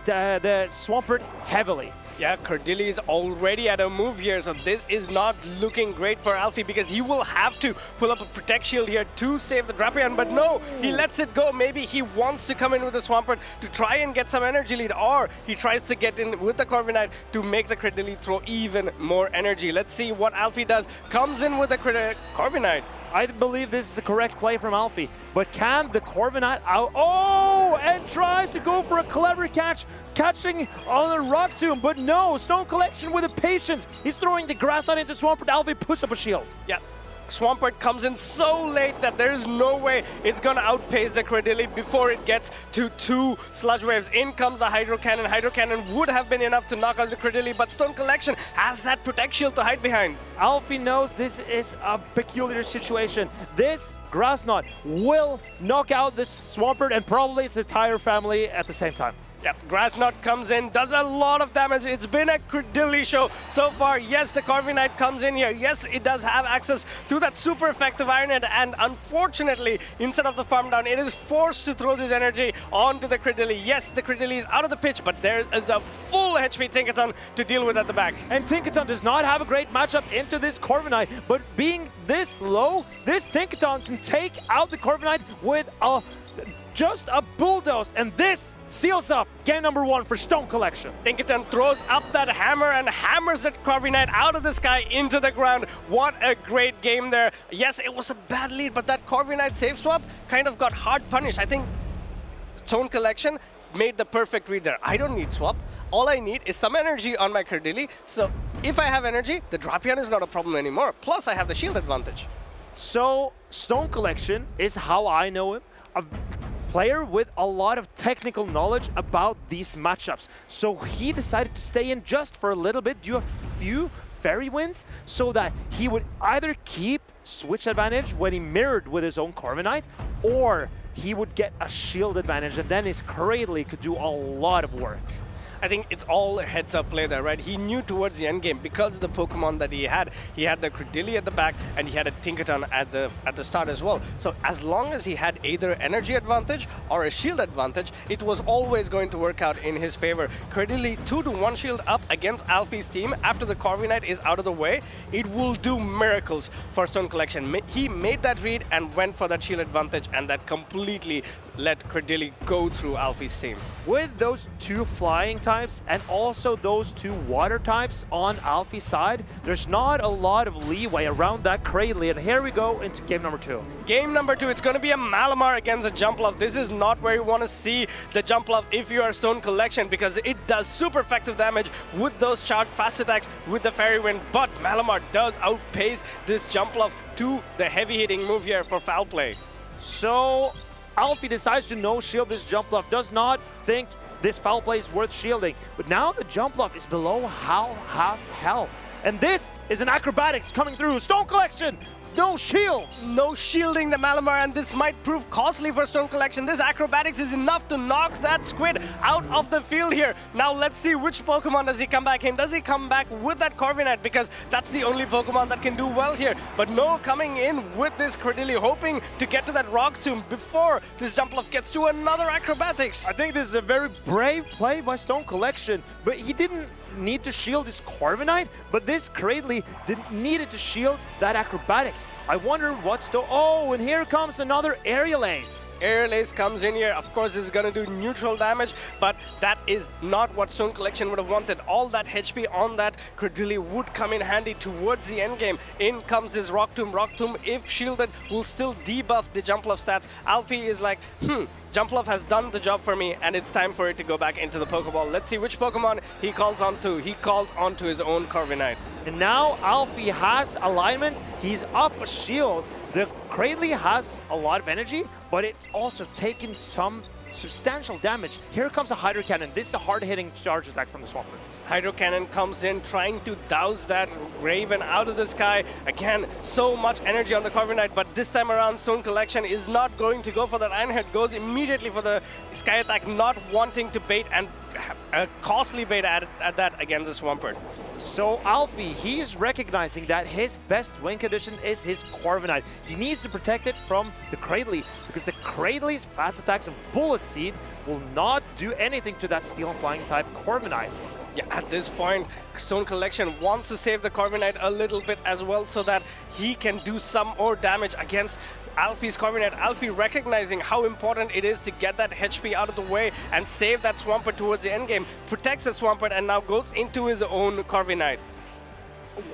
Swampert heavily. Yeah, Cardilli is already at a move here, so this is not looking great for Alfie because he will have to pull up a Protect Shield here to save the Drapion, but no, he lets it go. Maybe he wants to come in with the Swampert to try and get some energy lead, or he tries to get in with the Corviknight to make the Cardilli throw even more energy. Let's see what Alfie does. Comes in with the Corviknight. I believe this is the correct play from Alfie, but can the Corviknight out? Oh, and tries to go for a clever catch, catching on the Rock Tomb, but no, Stone Collection with the patience. He's throwing the Grass Knot into Swampert. Alfie puts up a shield. Yeah. Swampert comes in so late that there's no way it's going to outpace the Cradilli before it gets to 2 Sludge Waves. In comes the Hydro Cannon. Hydro Cannon would have been enough to knock out the Cradilli, but Stone Collection has that Protect Shield to hide behind. Alfie knows this is a peculiar situation. This Grass Knot will knock out this Swampert and probably its entire family at the same time. Yep, Grass Knot comes in, does a lot of damage. It's been a Cradilli show so far. Yes, the Corviknight comes in here. Yes, it does have access to that super effective Iron Head, and unfortunately, instead of the farm down, it is forced to throw this energy onto the Cradilli. Yes, the Cradilli is out of the pitch, but there is a full HP Tinkaton to deal with at the back. And Tinkaton does not have a great matchup into this Corviknight, but being this low, this Tinkaton can take out the Corviknight with just a bulldoze, and this seals up game number 1 for Stone Collection. Tinkaton throws up that hammer and hammers that Corviknight out of the sky into the ground. What a great game there. Yes, it was a bad lead, but that Corviknight save swap kind of got hard punished. I think Stone Collection made the perfect read there. I don't need swap. All I need is some energy on my Cardilli. So if I have energy, the Drapion is not a problem anymore. Plus, I have the shield advantage. So Stone Collection is how I know him. A player with a lot of technical knowledge about these matchups. So he decided to stay in just for a little bit, do a few Fairy Winds so that he would either keep switch advantage when he mirrored with his own Corviknight, or he would get a shield advantage, and then his Cradley could do a lot of work. I think it's all a heads-up play there, right? He knew towards the end game, because of the Pokemon that he had the Cradily at the back, and he had a Tinkaton at the start as well. So as long as he had either energy advantage or a shield advantage, it was always going to work out in his favor. Cradily 2-to-1 shield up against Alfie's team after the Corviknight is out of the way. It will do miracles for Stone Collection. He made that read and went for that shield advantage, and that completely let Cradily go through Alfie's team. With those two flying types and also those two water types on Alfie's side, there's not a lot of leeway around that Cradily, and here we go into game number 2. Game number 2, it's going to be a Malamar against a Jumpluff. This is not where you want to see the Jumpluff if you are Stone Collection, because it does super effective damage with those charged fast attacks with the Fairy Wind, but Malamar does outpace this Jumpluff to the heavy hitting move here for foul play. So Alfie decides to no-shield this Jumpluff, does not think this foul play is worth shielding. But now the Jumpluff is below half health. And this is an acrobatics coming through. Stone Collection, no shields. No shielding the Malamar, and this might prove costly for Stone Collection. This acrobatics is enough to knock that squid out of the field here. Now let's see which Pokemon does he come back in. Does he come back with that Corviknight? Because that's the only Pokemon that can do well here. But no, coming in with this Cradily, hoping to get to that Rock Tomb before this Jumpluff gets to another acrobatics. I think this is a very brave play by Stone Collection, but he didn't need to shield his Corviknight, but this Cradily needed to shield that acrobatics. I wonder what's the... Oh, and here comes another Aerial Ace. Aerial Ace comes in here. Of course, it's going to do neutral damage, but that is not what Stone Collection would have wanted. All that HP on that Cradily would come in handy towards the end game. In comes this Rock Tomb. Rock Tomb, if shielded, will still debuff the Jumpluff stats. Alfie is like, Jumpluff has done the job for me, and it's time for it to go back into the Pokeball. Let's see which Pokemon he calls on to. He calls on to his own Corviknight. And now Alfie has alignment. He's up a shield. The Cradily has a lot of energy, but it's also taken some substantial damage. Here comes a Hydro Cannon. This is a hard-hitting charge attack from the Swampert. Hydro Cannon comes in, trying to douse that Raven out of the sky. Again, so much energy on the Corviknight, but this time around, Stone Collection is not going to go for that Iron Head. Goes immediately for the Sky Attack, not wanting to bait, and a costly bait at that against the Swampert. So Alfie, he is recognizing that his best win condition is his Corviknight. He needs to protect it from the Cradily, because the Cradyly's fast attacks of Bullet Seed will not do anything to that Steel and Flying type Corviknight. Yeah, at this point, Stone Collection wants to save the Corviknight a little bit as well, so that he can do some more damage against Alfie's Corviknight. Alfie recognizing how important it is to get that HP out of the way and save that Swampert towards the end game, protects the Swampert, and now goes into his own Corviknight.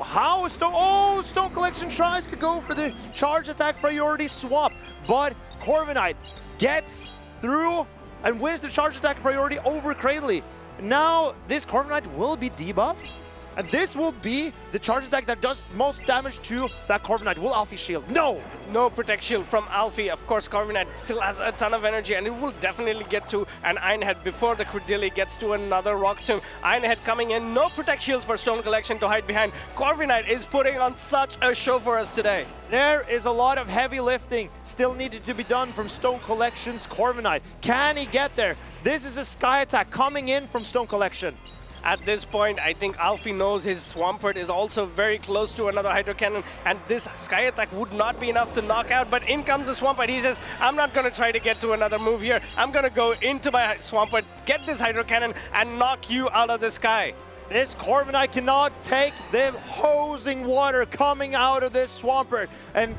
How is Stone Collection tries to go for the charge attack priority swap, but Corviknight gets through and wins the charge attack priority over Cradily. Now this Corviknight will be debuffed, and this will be the charge attack that does most damage to that Corviknight. Will Alfie shield? No! No Protect Shield from Alfie. Of course, Corviknight still has a ton of energy, and it will definitely get to an Iron Head before the Cradily gets to another Rock Tomb. Iron Head coming in, no Protect Shields for Stone Collection to hide behind. Corviknight is putting on such a show for us today. There is a lot of heavy lifting still needed to be done from Stone Collection's Corviknight. Can he get there? This is a Sky Attack coming in from Stone Collection. At this point, I think Alfie knows his Swampert is also very close to another Hydro Cannon, and this Sky Attack would not be enough to knock out, but in comes the Swampert. He says, I'm not going to try to get to another move here. I'm going to go into my Swampert, get this Hydro Cannon, and knock you out of the sky. This Corviknight cannot take the hosing water coming out of this Swampert, and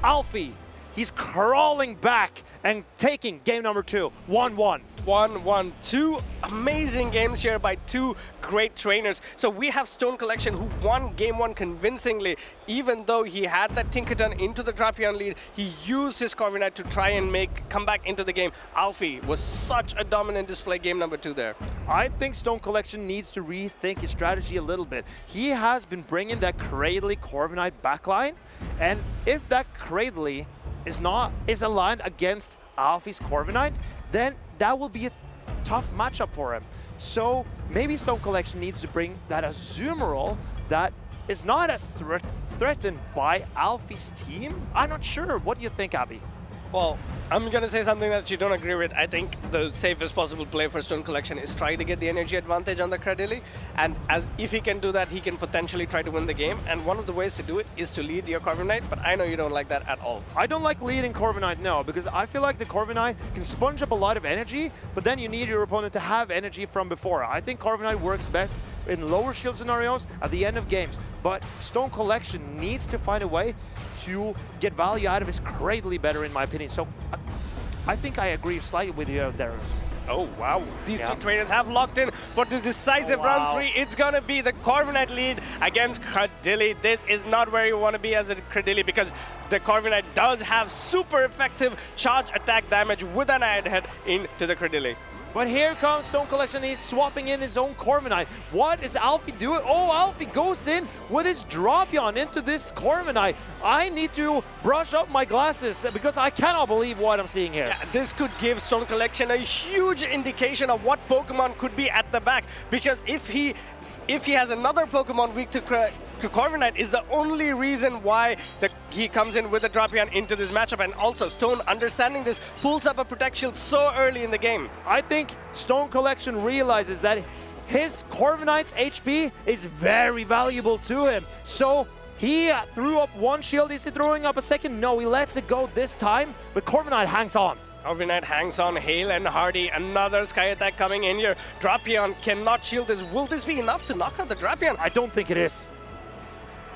Alfie, he's crawling back and taking game number 2, 1-1. 1-1. Two amazing games here by two great trainers. So we have Stone Collection, who won game 1 convincingly. Even though he had that Tinkaton into the Drapion lead, he used his Corviknight to try and come back into the game. Alfie was such a dominant display game number 2 there. I think Stone Collection needs to rethink his strategy a little bit. He has been bringing that Cradily Corviknight backline, and if that Cradily is aligned against Alfie's Corviknight, then that will be a tough matchup for him. So maybe Stone Collection needs to bring that Azumarill that is not as threatened by Alfie's team. I'm not sure. What do you think, Abby? Well, I'm going to say something that you don't agree with. I think the safest possible play for Stone Collection is try to get the energy advantage on the Cradily. And if he can do that, he can potentially try to win the game. And one of the ways to do it is to lead your Corviknight, but I know you don't like that at all. I don't like leading Corviknight, no, because I feel like the Corviknight can sponge up a lot of energy, but then you need your opponent to have energy from before. I think Corviknight works best in lower shield scenarios at the end of games, but Stone Collection needs to find a way to get value out of his Cradily better, in my opinion. So I think I agree slightly with you there. Oh, wow. These two trainers have locked in for this decisive round 3. It's going to be the Corviknight lead against Cradily. This is not where you want to be as a Cradily, because the Corviknight does have super effective charge attack damage with an Iron Head into the Cradily. But here comes Stone Collection. He's swapping in his own Corviknight. What is Alfie doing? Oh, Alfie goes in with his Dropion into this Corviknight. I need to brush up my glasses because I cannot believe what I'm seeing here. Yeah, this could give Stone Collection a huge indication of what Pokemon could be at the back, because if he has another Pokemon weak to Corviknight is the only reason why he comes in with a Dropion into this matchup. And also Stone, understanding this, pulls up a Protect Shield so early in the game. I think Stone Collection realizes that his Corviknight's HP is very valuable to him. So he threw up one shield. Is he throwing up a second? No, he lets it go this time, but Corviknight hangs on. Corviknight hangs on, Hale and Hardy, another Sky Attack coming in here. Dropion cannot shield this. Will this be enough to knock out the Dropion? I don't think it is.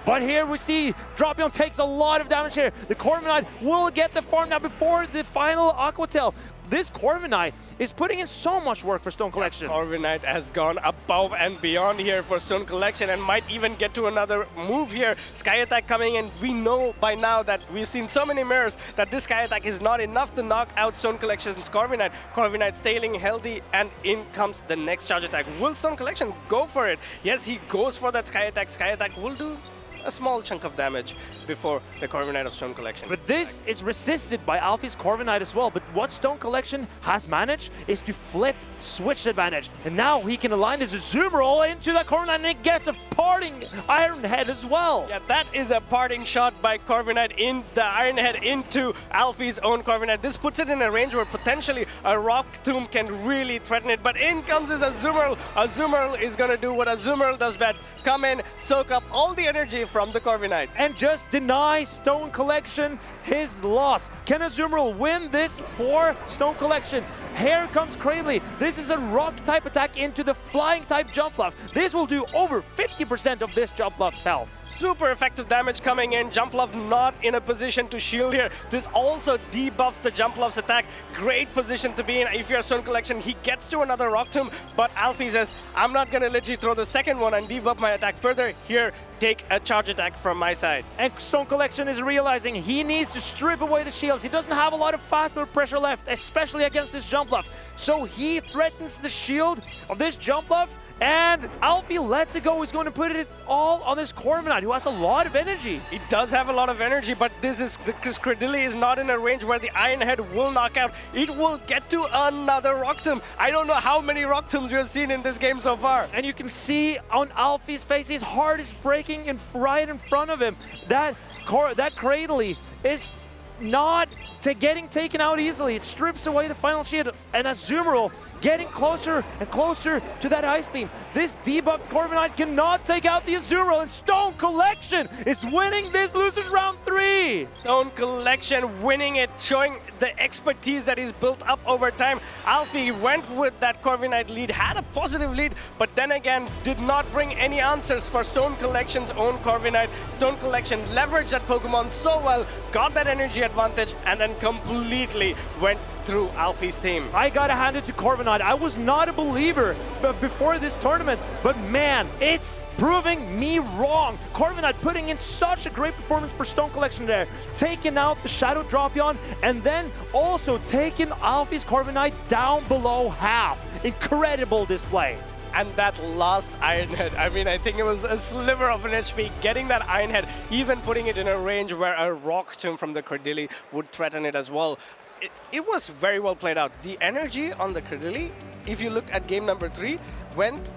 But here we see Dropion takes a lot of damage here. The Corviknight will get the farm now before the final Aqua Tail. This Corviknight is putting in so much work for Stone Collection. Corviknight has gone above and beyond here for Stone Collection and might even get to another move here. Sky Attack coming in. We know by now that we've seen so many mirrors that this Sky Attack is not enough to knock out Stone Collection's Corviknight. Corviknight staying healthy, and in comes the next Charge Attack. Will Stone Collection go for it? Yes, he goes for that Sky Attack. Sky Attack will do a small chunk of damage before the Corviknight of Stone Collection. But this is resisted by Alfie's Corviknight as well. But what Stone Collection has managed is to flip switch advantage. And now he can align his Azumarill into that Corviknight, and it gets a parting Iron Head as well. Yeah, that is a parting shot by Corviknight in the Iron Head into Alfie's own Corviknight. This puts it in a range where potentially a Rock Tomb can really threaten it. But in comes his Azumarill. Azumarill is going to do what Azumarill does best. Come in, soak up all the energy from the Corviknight. And just deny Stone Collection his loss. Can Azumarill win this for Stone Collection? Here comes Cradily. This is a rock type attack into the flying type Jumpluff. This will do over 50% of this Jumpluff's health. Super effective damage coming in. Jumpluff not in a position to shield here. This also debuffed the Jumpluff's attack. Great position to be in. If you're Stone Collection, he gets to another Rock Tomb, but Alfie says, I'm not going to let you throw the second one and debuff my attack further. Here, take a charge attack from my side. And Stone Collection is realizing he needs to strip away the shields. He doesn't have a lot of fast move pressure left, especially against this Jumpluff. So he threatens the shield of this Jumpluff, and Alfie lets it go. He's going to put it all on this Corviknight, who has a lot of energy. He does have a lot of energy, but this Cradily is not in a range where the Iron Head will knock out. It will get to another Rock Tomb. I don't know how many Rock Tombs we have seen in this game so far. And you can see on Alfie's face, his heart is breaking right in front of him. That Cradily is not getting taken out easily. It strips away the final shield, and Azumarill getting closer and closer to that Ice Beam. This debuffed Corviknight cannot take out the Azumarill, and Stone Collection is winning this losers round 3. Stone Collection winning it, showing the expertise that he's built up over time. Alfie went with that Corviknight lead, had a positive lead, but then again did not bring any answers for Stone Collection's own Corviknight. Stone Collection leveraged that Pokemon so well, got that energy advantage, and then completely went through Alfie's team. I gotta hand it to Corviknight. I was not a believer before this tournament, but man, it's proving me wrong. Corviknight putting in such a great performance for Stone Collection there, taking out the Shadow Dropion, and then also taking Alfie's Corviknight down below half. Incredible display. And that last Iron Head, I mean, I think it was a sliver of an HP, getting that Iron Head, even putting it in a range where a Rock Tomb from the Cradily would threaten it as well. It was very well played out. The energy on the Cradily, if you looked at game number 3, went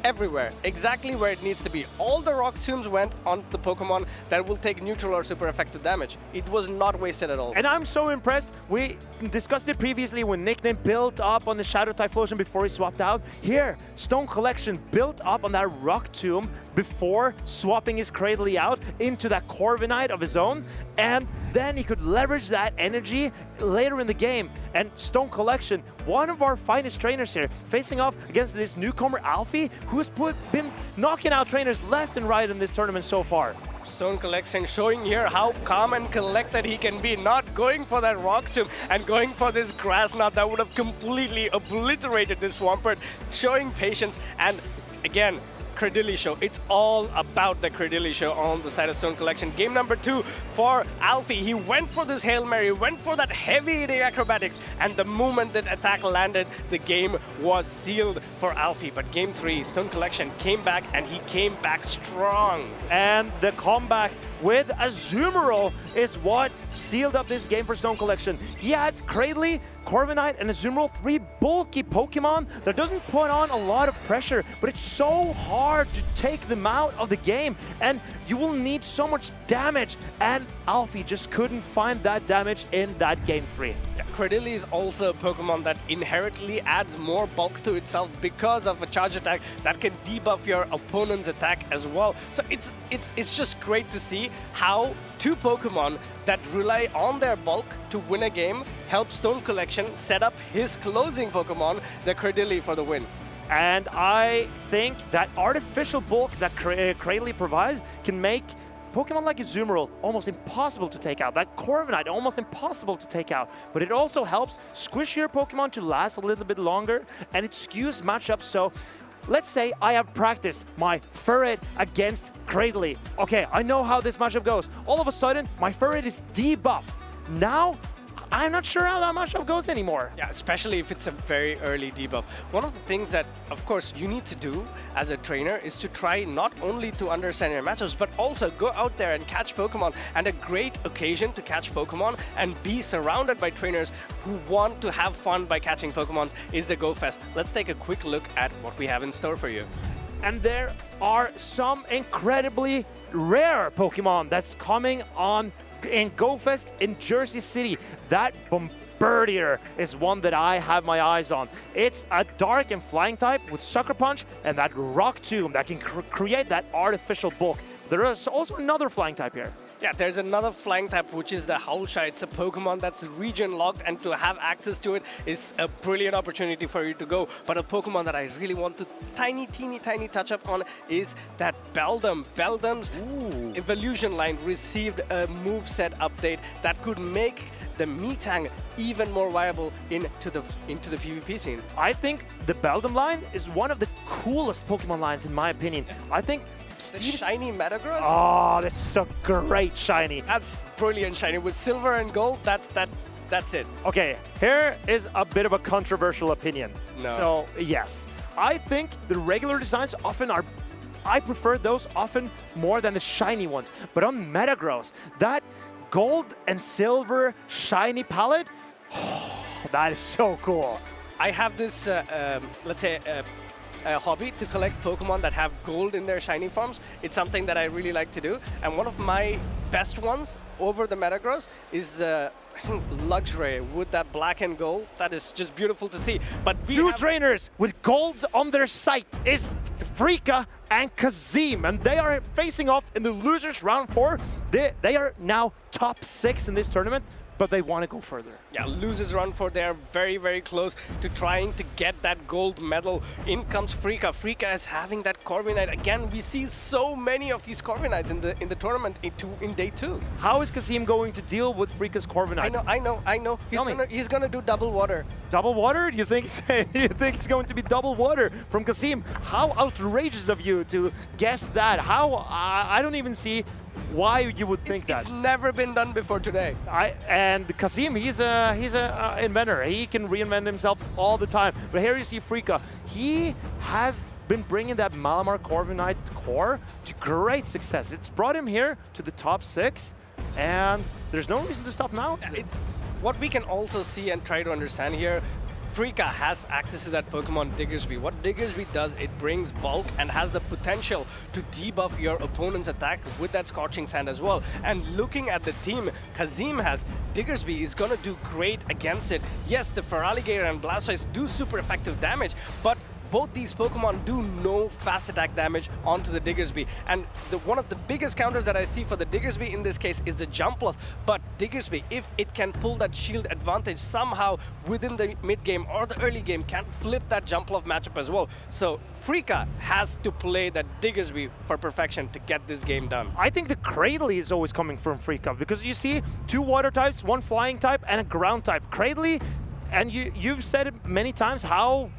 everywhere, exactly where it needs to be. All the rock tombs went on the Pokemon that will take neutral or super effective damage. It was not wasted at all. And I'm so impressed. We discussed it previously when Nickname built up on the Shadow Typhlosion before he swapped out. Here, Stone Collection built up on that rock tomb before swapping his Cradley out into that Corviknight of his own, and then he could leverage that energy later in the game. And Stone Collection, one of our finest trainers here, facing off against this newcomer Alfie, who's been knocking out trainers left and right in this tournament so far. Stone Collection showing here how calm and collected he can be, not going for that rock tomb and going for this grass knot that would have completely obliterated this Swampert, showing patience. And again, Cradily show. It's all about the Cradily show on the side of Stone Collection. Game number 2 for Alfie. He went for this Hail Mary, went for that heavy-hitting acrobatics, and the moment that attack landed, the game was sealed for Alfie. But game 3, Stone Collection came back, and he came back strong. And the comeback with Azumarill is what sealed up this game for Stone Collection. He had Cradily, Corviknight, and Azumarill, 3 bulky Pokemon that doesn't put on a lot of pressure, but it's so hard to take them out of the game, and you will need so much damage, and Alfie just couldn't find that damage in that game 3. Yeah, Cradily is also a Pokemon that inherently adds more bulk to itself because of a charge attack that can debuff your opponent's attack as well. So it's just great to see how 2 Pokemon that rely on their bulk to win a game help Stone Collection set up his closing Pokemon, the Cradily, for the win. And I think that artificial bulk that Cradily provides can make Pokemon like Azumarill almost impossible to take out. That Corviknight almost impossible to take out. But it also helps squish your Pokemon to last a little bit longer, and it skews matchups. So let's say I have practiced my Frea against Cradily. Okay, I know how this matchup goes. All of a sudden, my Frea is debuffed. Now, I'm not sure how that matchup goes anymore. Yeah, especially if it's a very early debuff. One of the things that, of course, you need to do as a trainer is to try not only to understand your matchups, but also go out there and catch Pokemon. And a great occasion to catch Pokemon and be surrounded by trainers who want to have fun by catching Pokemons is the Go Fest. Let's take a quick look at what we have in store for you. And there are some incredibly rare Pokemon that's coming on in Go Fest in Jersey City. That Bombardier is one that I have my eyes on. It's a dark and flying type with Sucker Punch and that Rock Tomb that can create that artificial bulk. There is also another flying type here. Yeah, there's another flying type, which is the Howlshy. It's a Pokemon that's region locked, and to have access to it is a brilliant opportunity for you to go. But a Pokemon that I really want to teeny touch up on is that Beldum. Beldum's evolution line received a moveset update that could make the Metang even more viable into the PvP scene. I think the Beldum line is one of the coolest Pokemon lines in my opinion. I think the shiny Metagross? Oh, this is a great shiny. That's brilliant shiny. With silver and gold, that's it. Okay, here is a bit of a controversial opinion. No. So, yes. I think the regular designs often are... I prefer those often more than the shiny ones. But on Metagross, that gold and silver shiny palette, that is so cool. I have this, let's say, a hobby to collect Pokemon that have gold in their shiny forms. It's something that I really like to do. And one of my best ones over the Metagross is the, I think, Luxray with that black and gold. That is just beautiful to see. But two trainers with golds on their site is Frea and Kazim, and they are facing off in the losers round 4. They are now top 6 in this tournament, but they want to go further. Yeah, losers round 4, they are very, very close to trying to get that gold medal. In comes Frea. Frea is having that Corviknight. Again, we see so many of these Corviknights in the tournament in day 2. How is Kazim going to deal with Frea's Corviknight? I know. He's gonna do double water. Double water? You think it's going to be double water from Kazim? How outrageous of you to guess that. How I don't even see why you would think that. It's never been done before today. And Kazim, he's a inventor. He can reinvent himself all the time. But here you see Frea. He has been bringing that Malamar Corviknight core to great success. It's brought him here to the top 6, and there's no reason to stop now. It's what we can also see and try to understand here. Frea has access to that Pokemon Diggersby. What Diggersby does, it brings bulk and has the potential to debuff your opponent's attack with that Scorching Sand as well. And looking at the team Kazim has, Diggersby is going to do great against it. Yes, the Feraligatr and Blastoise do super effective damage, but both these Pokemon do no fast attack damage onto the Diggersby. And one of the biggest counters that I see for the Diggersby in this case is the Jumpluff. But Diggersby, if it can pull that shield advantage somehow within the mid-game or the early game, can flip that Jumpluff matchup as well. So Frea has to play that Diggersby for perfection to get this game done. I think the Cradley is always coming from Frea because you see 2 water types, 1 flying type, and a ground type. Cradley, and you've said it many times how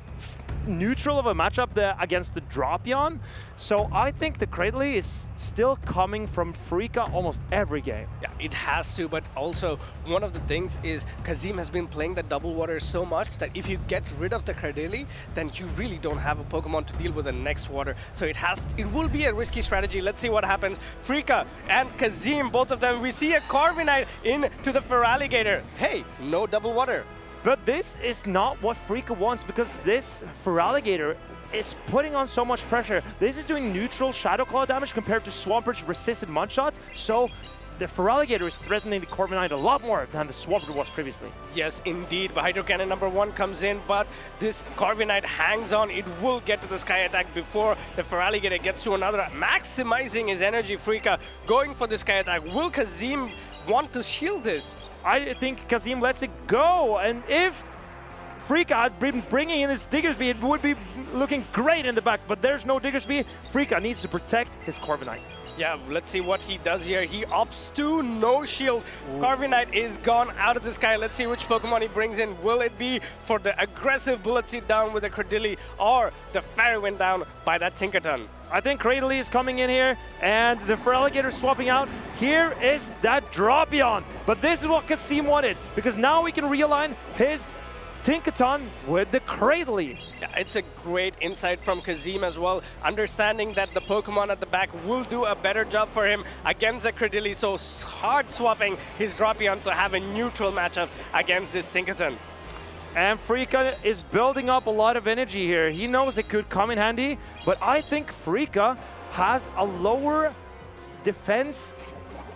neutral of a matchup against the Drapion. So I think the Cradley is still coming from Frea almost every game. Yeah, it has to, but also one of the things is Kazim has been playing the double water so much that if you get rid of the Cradley, then you really don't have a Pokemon to deal with the next water. So it will be a risky strategy. Let's see what happens. Frea and Kazim, both of them, we see a Corviknight into the Feraligatr. Hey, no double water. But this is not what Frea wants because this Feraligatr is putting on so much pressure. This is doing neutral Shadow Claw damage compared to Swampert's resisted mud shots. So the Feraligatr is threatening the Corviknight a lot more than the Swampert was previously. Yes, indeed. But Hydro Cannon #1 comes in, but this Corviknight hangs on. It will get to the Sky Attack before the Feraligatr gets to another, maximizing his energy. Frea going for the Sky Attack. Will Kazim want to shield this? I think Kazim lets it go, and if Frea had been bringing in his Diggersby, it would be looking great in the back, but there's no Diggersby. Frea needs to protect his Corviknight. Yeah, let's see what he does here. He opts to no shield. Corviknight is gone out of the sky. Let's see which Pokemon he brings in. Will it be for the aggressive Bullet Seed down with the Cradily or the Fairy Wind down by that Tinkaton? I think Cradily is coming in here and the Feraligatr swapping out. Here is that Drapion. But this is what Kazim wanted because now we can realign his Tinkaton with the Cradily. Yeah, it's a great insight from Kazim as well, understanding that the Pokemon at the back will do a better job for him against the Cradily, so hard swapping his Drapion to have a neutral matchup against this Tinkaton. And Frea is building up a lot of energy here. He knows it could come in handy, but I think Frea has a lower defense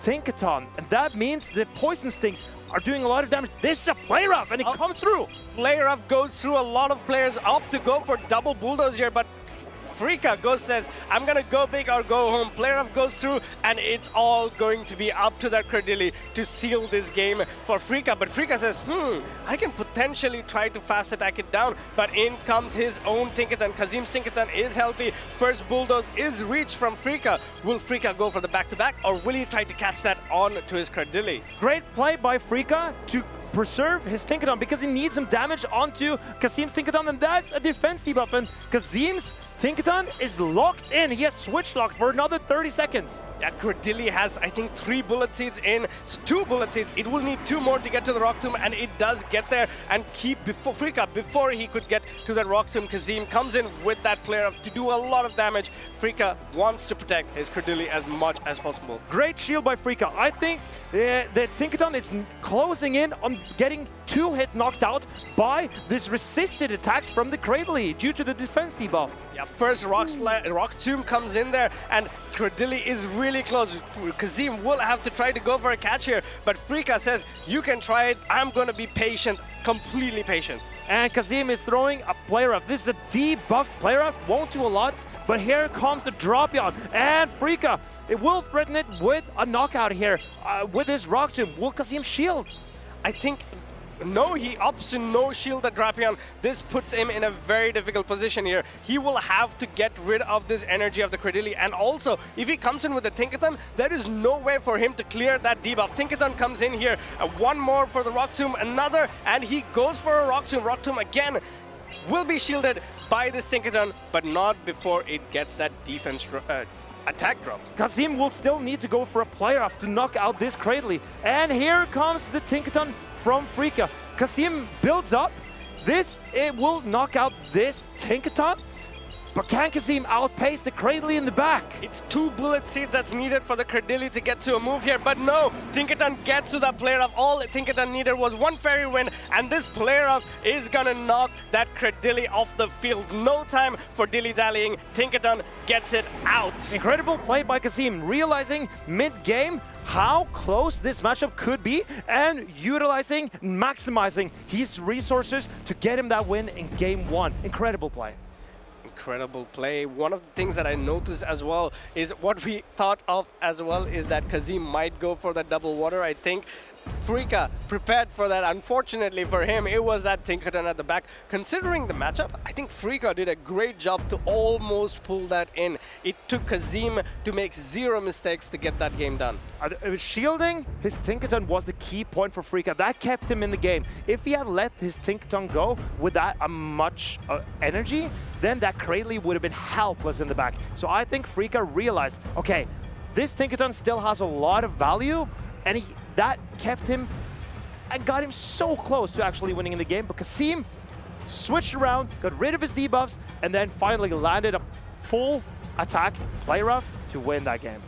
Tinkaton, and that means the Poison Stings are doing a lot of damage. This is a Play Rough, and it comes through. Play Rough goes through. A lot of players opt to go for double Bulldoze here, but Frea says, I'm going to go big or go home. Play Rough goes through, and it's all going to be up to that Cradily to seal this game for Frea. But Frea says, I can potentially try to fast attack it down, but in comes his own Tinkaton. Kazim's Tinkaton is healthy. First Bulldoze is reached from Frea. Will Frea go for the back-to-back, or will he try to catch that on to his Cradily? Great play by Frea to preserve his Tinkaton because he needs some damage onto Kazim's Tinkaton, and that's a defense debuff, and Kazim's Tinkaton is locked in. He has switch locked for another 30 seconds. Yeah, Cradily has, I think, 3 Bullet Seeds in, 2 Bullet Seeds. It will need 2 more to get to the Rock Tomb, and it does get there and keep before Frea, before he could get to the Rock Tomb. Kazim comes in with that player to do a lot of damage. Frea wants to protect his Cradily as much as possible. Great shield by Frea. I think the Tinkaton is closing in on getting 2 hit knocked out by this resisted attacks from the Cradily due to the defense debuff. Yeah, first Rock Tomb comes in there, and Cradily is really close. Kazim will have to try to go for a catch here, but Frea says, you can try it. I'm going to be patient, completely patient. And Kazim is throwing a Play Rough. This is a debuffed Play Rough, won't do a lot, but here comes the Drapion, and Frea, it will threaten it with a knockout here with his Rock Tomb. Will Kazim shield? I think no, he opts to no shield the Drapion. This puts him in a very difficult position here. He will have to get rid of this energy of the Cradily, and also, if he comes in with the Tinkaton, there is no way for him to clear that debuff. Tinkaton comes in here, 1 more for the Rock Tomb, another, and he goes for a Rock Tomb. Rock Tomb again will be shielded by this Tinkaton, but not before it gets that defense attack drop. Kazim will still need to go for a Play Rough to knock out this Cradily. And here comes the Tinkaton from Frea. Kazim builds up. It will knock out this Tinkaton. But can Kazim outpace the Cradley in the back? It's 2 bullet seeds that's needed for the Cradilli to get to a move here, but no, Tinkaton gets to that player off. All Tinkaton needed was 1 fairy win, and this player off is gonna knock that Cradilli off the field. No time for dilly-dallying. Tinkaton gets it out. Incredible play by Kazim, realizing mid-game how close this matchup could be and utilizing, maximizing his resources to get him that win in game 1. Incredible play. Incredible play. One of the things that I noticed as well is what we thought of as well is that Kazim might go for the double water. I think Frea prepared for that. Unfortunately for him, it was that Tinkaton at the back. Considering the matchup, I think Frea did a great job to almost pull that in. It took Kazim to make 0 mistakes to get that game done. Shielding his Tinkaton was the key point for Frea. That kept him in the game. If he had let his Tinkaton go with that much energy, then that Cradley would have been helpless in the back. So I think Frea realized, okay, this Tinkaton still has a lot of value, and that kept him and got him so close to actually winning in the game. But Kazim switched around, got rid of his debuffs, and then finally landed a full attack play rough to win that game.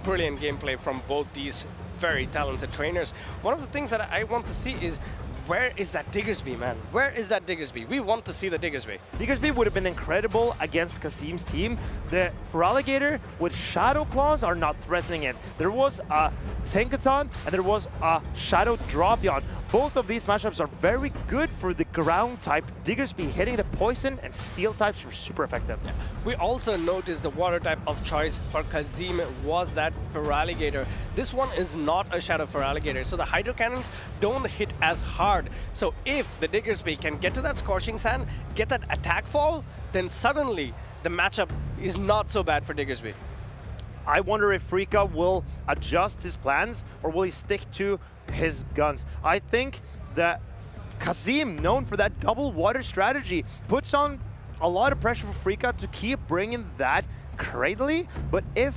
Brilliant gameplay from both these very talented trainers. One of the things that I want to see is, where is that Diggersby, man? Where is that Diggersby? We want to see the Diggersby. Diggersby would have been incredible against Kazim's team. The Feraligatr with Shadow Claws are not threatening it. There was a Tinkaton and there was a Shadow Dropion. Both of these matchups are very good for the ground type. Diggersby hitting the poison and steel types were super effective. Yeah. We also noticed the water type of choice for Kazim was that Feraligatr. This one is not a Shadow Feraligatr, so the Hydro Cannons don't hit as hard. So if the Diggersby can get to that Scorching Sand, get that attack fall, then suddenly the matchup is not so bad for Diggersby. I wonder if Frea will adjust his plans or will he stick to his guns. I think that Kazim, known for that double water strategy, puts on a lot of pressure for Frea to keep bringing that Cradley, but if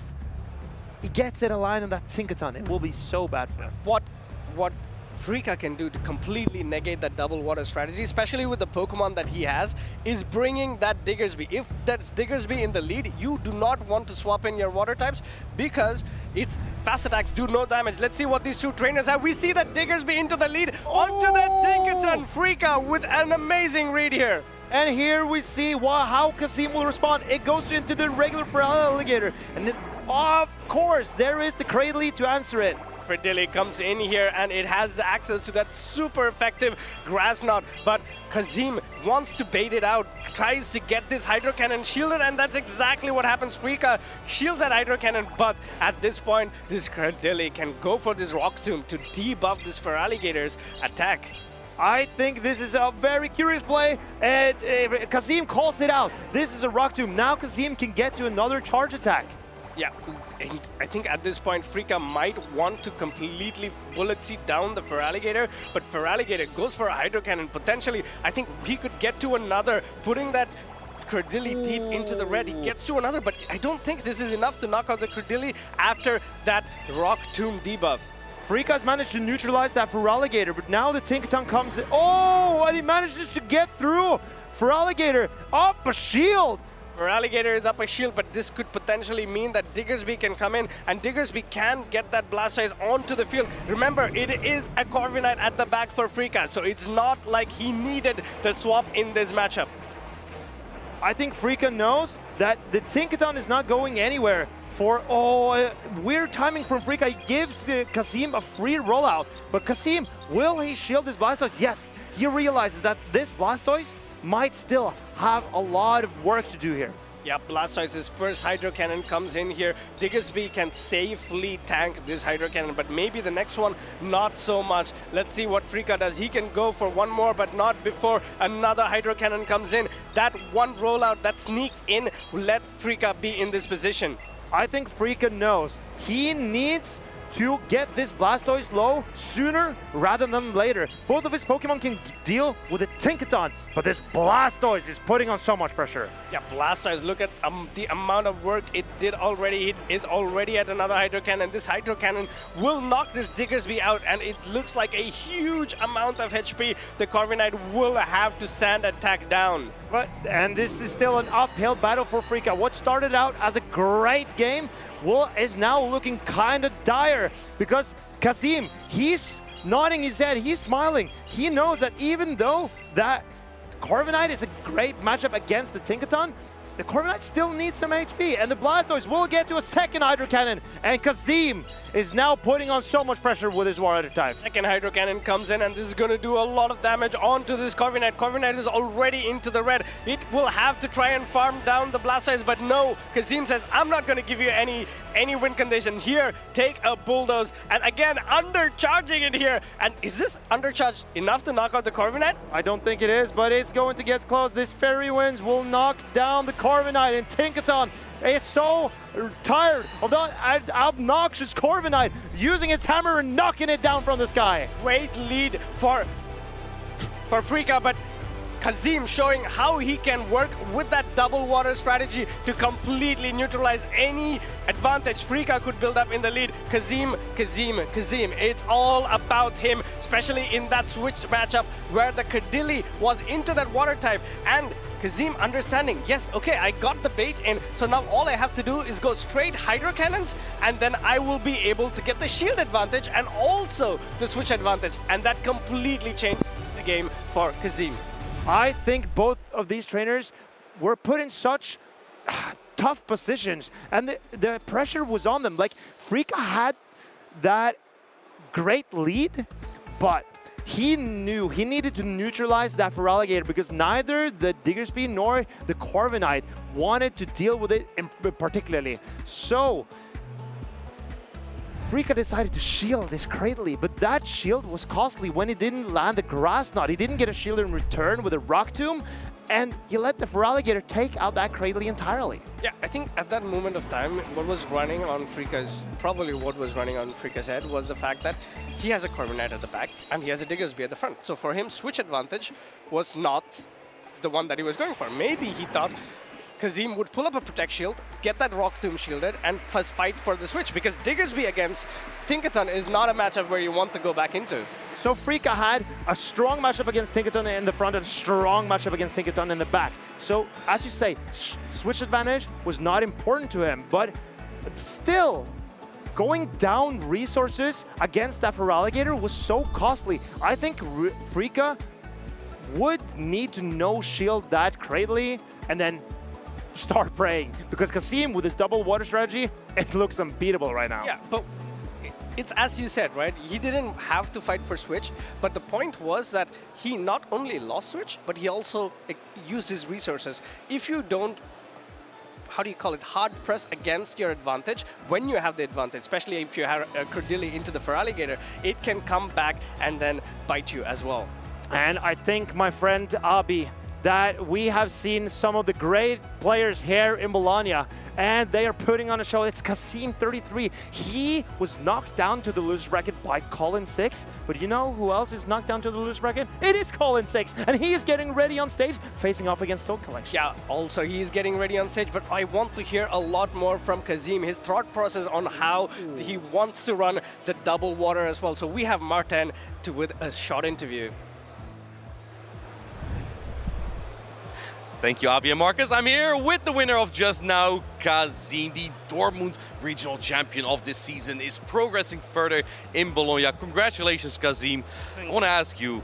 he gets it aligned on that Tinkaton, it will be so bad for him. What Frea can do to completely negate that double water strategy, especially with the Pokemon that he has, is bringing that Diggersby. If that's Diggersby in the lead, you do not want to swap in your water types because its fast attacks do no damage. Let's see what these two trainers have. We see that Diggersby into the lead, onto that Tinkaton. Frea with an amazing read here. And here we see how Kazim will respond. It goes into the regular Feraligatr, and of course, there is the Cradley to answer it. Cradilli comes in here and it has the access to that super effective Grass Knot, but Kazim wants to bait it out, tries to get this Hydro Cannon shielded, and that's exactly what happens. Frea shields that Hydro Cannon, but at this point, this Cradilli can go for this Rock Tomb to debuff this Feraligator's attack. I think this is a very curious play, and Kazim calls it out. This is a Rock Tomb. Now Kazim can get to another charge attack. Yeah, and I think at this point, Frea might want to completely bullet seed down the Feraligatr, but Feraligatr goes for a Hydro Cannon. Potentially, I think he could get to another, putting that Cradilli deep into the red. He gets to another, but I don't think this is enough to knock out the Cradilli after that Rock Tomb debuff. Frea's managed to neutralize that Feraligatr, but now the Tinkaton comes in. Oh, and he manages to get through. Feraligatr up a shield. Feraligatr is up a shield, but this could potentially mean that Diggersby can come in, and Diggersby can get that Blastoise onto the field. Remember, it is a Corviknight at the back for Frea, so it's not like he needed the swap in this matchup. I think Frea knows that the Tinkaton is not going anywhere. Weird timing from Frea. He gives Kazim a free rollout, but Kazim, will he shield his Blastoise? Yes, he realizes that this Blastoise might still have a lot of work to do here. Yeah, Blastoise's first Hydro Cannon comes in here. Diggersby can safely tank this Hydro Cannon, but maybe the next one, not so much. Let's see what Frea does. He can go for one more, but not before another Hydro Cannon comes in. That one rollout that sneaks in will let Frea be in this position. I think Frea knows he needs to get this Blastoise low sooner rather than later. Both of his Pokemon can deal with a Tinkaton, but this Blastoise is putting on so much pressure. Yeah, Blastoise, look at the amount of work it did already. It is already at another Hydro Cannon. This Hydro Cannon will knock this Diggersby out, and it looks like a huge amount of HP the Corviknight will have to sand attack down. Right, and this is still an uphill battle for Frea. What started out as a great game is now looking kind of dire, because Kazim, he's nodding his head, he's smiling. He knows that even though that Corviknight is a great matchup against the Tinkaton, the Corviknight still needs some HP, and the Blastoise will get to a second Hydro Cannon, and Kazim is now putting on so much pressure with his Water type. Second Hydro Cannon comes in, and this is going to do a lot of damage onto this Corviknight. Corviknight is already into the red. It will have to try and farm down the Blastoise, but no, Kazim says, I'm not going to give you any win condition here. Take a Bulldoze, and again, undercharging it here. And is this undercharge enough to knock out the Corviknight? I don't think it is, but it's going to get close. This Fairy Winds will knock down the Corviknight, and Tinkaton is so tired of that obnoxious Corviknight using its hammer and knocking it down from the sky. Great lead for Frea, but Kazim showing how he can work with that double water strategy to completely neutralize any advantage Frea could build up in the lead. Kazim. It's all about him, especially in that switch matchup where the Credilli was into that water type, and Kazim understanding, yes, okay, I got the bait in, so now all I have to do is go straight Hydro Cannons, and then I will be able to get the shield advantage and also the switch advantage, and that completely changed the game for Kazim. I think both of these trainers were put in such tough positions, and the pressure was on them. Like, Frea had that great lead, but he knew he needed to neutralize that Feraligatr, because neither the Diggersby nor the Corviknight wanted to deal with it particularly. So Frea decided to shield this Cradily, but that shield was costly when he didn't land the Grass Knot. He didn't get a shield in return with a Rock Tomb, and he let the Feraligatr take out that Cradily entirely. Yeah, I think at that moment of time, what was running on Frea's head was the fact that he has a Corviknight at the back and he has a Diggersby at the front. So for him, switch advantage was not the one that he was going for. Maybe he thought Kazim would pull up a Protect Shield, get that Rock Tomb shielded, and first fight for the switch, because Diggersby against Tinkaton is not a matchup where you want to go back into. So Frea had a strong matchup against Tinkaton in the front and a strong matchup against Tinkaton in the back. So, as you say, switch advantage was not important to him, but still, going down resources against that Feraligatr was so costly. I think Frea would need to no-shield that Cradily and then start praying, because Kazim with his double water strategy, it looks unbeatable right now. Yeah, but it's as you said, right? He didn't have to fight for switch, but the point was that he not only lost switch, but he also used his resources. If you don't, how do you call it, hard press against your advantage, when you have the advantage, especially if you have a Credilli into the Feraligatr, it can come back and then bite you as well. And I think, my friend Abi, that we have seen some of the great players here in Bologna, and they are putting on a show. It's Kazim 33. He was knocked down to the loser bracket by Colin 6, but you know who else is knocked down to the loser bracket? It is Colin 6, and he is getting ready on stage, facing off against Toad Collection. Yeah, also he is getting ready on stage, but I want to hear a lot more from Kazim, his thought process on how he wants to run the double water as well. So we have Martin with a short interview. Thank you, Abi and Marcus. I'm here with the winner of just now, Kazim. The Dortmund regional champion of this season is progressing further in Bologna. Congratulations, Kazim. I want to ask you,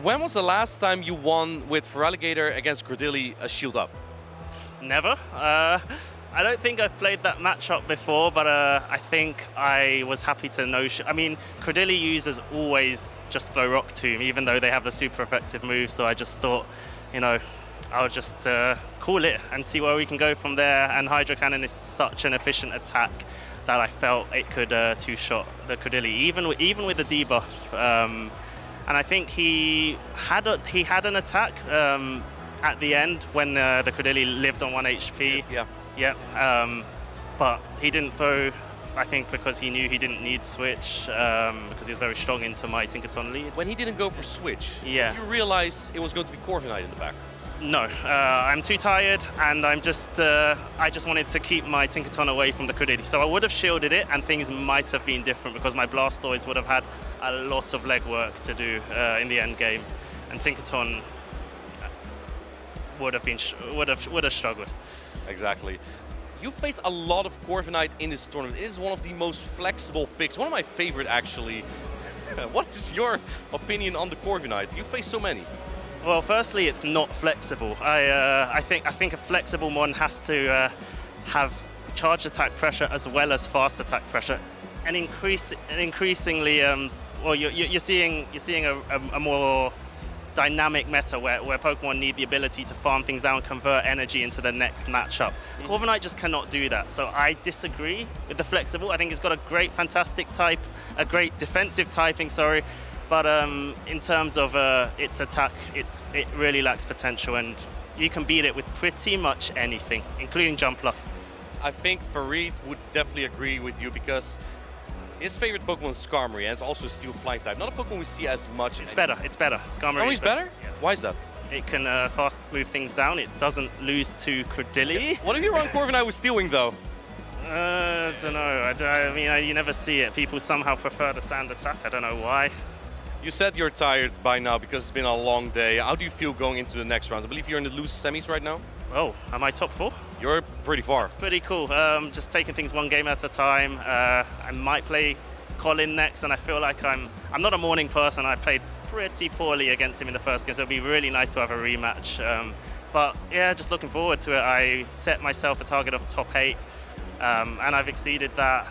when was the last time you won with Feraligatr against Credilli a shield up? Never. I don't think I've played that matchup before, but I think I was happy to know. I mean, Credilli users always just throw Rock Tomb, even though they have the super effective move, so I just thought, you know, I'll just call it and see where we can go from there. And Hydro Cannon is such an efficient attack that I felt it could two-shot the Credilli, even with the debuff. And I think he had an attack at the end when the Credilli lived on 1 HP. Yeah. Yeah. But he didn't throw I think because he knew he didn't need switch, because he was very strong into my Tinkerton lead. When he didn't go for switch, yeah. did you realize it was going to be Corviknight in the back? No, I'm too tired, and I just wanted to keep my Tinkerton away from the Credility. So I would have shielded it, and things might have been different because my Blastoise would have had a lot of legwork to do in the end game, and Tinkerton would have struggled. Exactly. You face a lot of Corviknight in this tournament. It is one of the most flexible picks, one of my favorite actually. What is your opinion on the Corviknight? You face so many. Well, firstly, it's not flexible. I think a flexible one has to have charge attack pressure as well as fast attack pressure, and increasingly, well, you're seeing a more dynamic meta where Pokemon need the ability to farm things down, convert energy into the next matchup. Corviknight just cannot do that. So I disagree with the flexible. I think it's got a great fantastic type, a great defensive typing, sorry. But in terms of its attack, it really lacks potential, and you can beat it with pretty much anything, including Jump Bluff. I think Farid would definitely agree with you because his favorite Pokemon is Skarmory, and it's also a Steel Flight type. Not a Pokemon we see as much. It's better. Skarmory is better? Yeah. Why is that? It can fast move things down. It doesn't lose to Credility. What if you run Corviknight with Steel Wing, though? I don't know. I mean, you never see it. People somehow prefer the sand attack. I don't know why. You said you're tired by now because it's been a long day. How do you feel going into the next round? I believe you're in the loose semis right now? Oh, am I top 4? You're pretty far. It's pretty cool. Just taking things one game at a time. I might play Colin next, and I feel like I'm not a morning person. I played pretty poorly against him in the first game, so it'd be really nice to have a rematch. But yeah, just looking forward to it. I set myself a target of top 8, and I've exceeded that.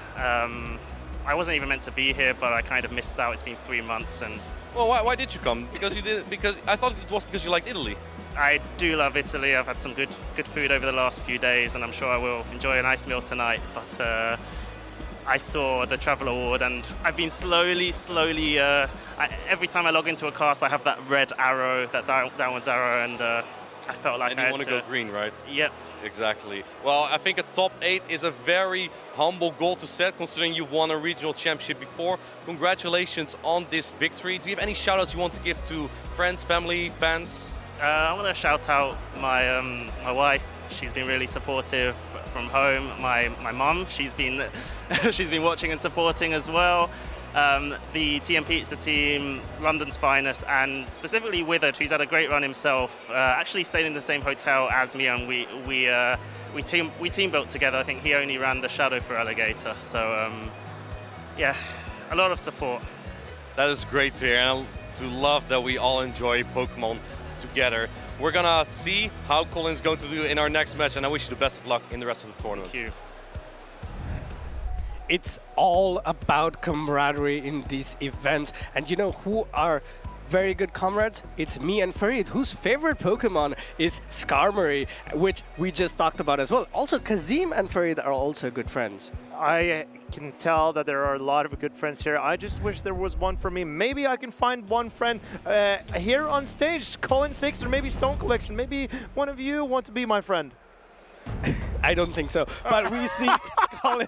I wasn't even meant to be here, but I kind of missed out. It's been 3 months, and well, why did you come? Because you did. Because I thought it was because you liked Italy. I do love Italy. I've had some good food over the last few days, and I'm sure I will enjoy a nice meal tonight. But I saw the Travel Award, and I've been slowly. Every time I log into a cast, I have that red arrow, that downwards arrow, and I felt like and you want to go green, right? Yep. Exactly. Well, I think a top 8 is a very humble goal to set, considering you've won a regional championship before. Congratulations on this victory. Do you have any shout-outs you want to give to friends, family, fans? I want to shout out my wife. She's been really supportive from home. My mum, she's been watching and supporting as well. The TM Pizza team, London's finest, and specifically Withered, who's had a great run himself. Actually stayed in the same hotel as me, and we team built together. I think he only ran the Shadow for Alligator. So yeah, a lot of support. That is great to hear, and to love that we all enjoy Pokemon together. We're gonna see how Colin's going to do in our next match, and I wish you the best of luck in the rest of the tournament. Thank you. It's all about camaraderie in these events, and you know who are very good comrades? It's me and Farid, whose favorite Pokemon is Skarmory, which we just talked about as well. Also, Kazim and Farid are also good friends. I can tell that there are a lot of good friends here. I just wish there was one for me. Maybe I can find one friend here on stage, Colin 6 or maybe Stone Collection. Maybe one of you want to be my friend. I don't think so, but we see Colin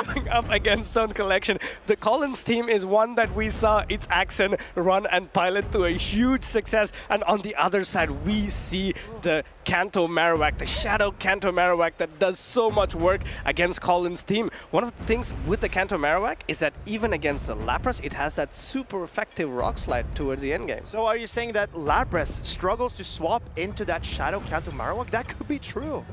going up against Stone Collection. The Colin's team is one that we saw its accent run and pilot to a huge success, and on the other side we see the Kanto Marowak, the Shadow Kanto Marowak that does so much work against Colin's team. One of the things with the Kanto Marowak is that even against the Lapras, it has that super effective Rock Slide towards the end game. So are you saying that Lapras struggles to swap into that Shadow Kanto Marowak? That could be true.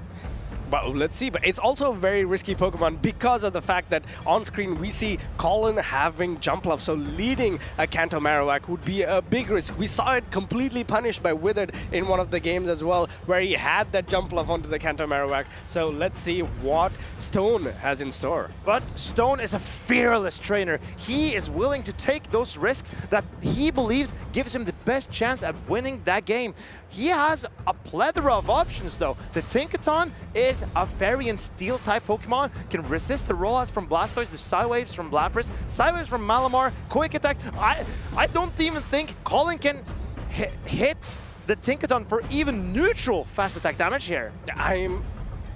Well, let's see, but it's also a very risky Pokemon because of the fact that on screen we see Colin having Jump Love, so leading a Kanto Marowak would be a big risk. We saw it completely punished by Withered in one of the games as well, where he had that Jump Love onto the Kanto Marowak. So let's see what Stone has in store. But Stone is a fearless trainer. He is willing to take those risks that he believes gives him the best chance at winning that game. He has a plethora of options though. The Tinkaton is a Fairy and Steel type Pokemon, can resist the rollouts from Blastoise, the Psywaves from Lapras, Psywaves from Malamar, Quick Attack. I don't even think Colin can hit the Tinkaton for even neutral fast attack damage here.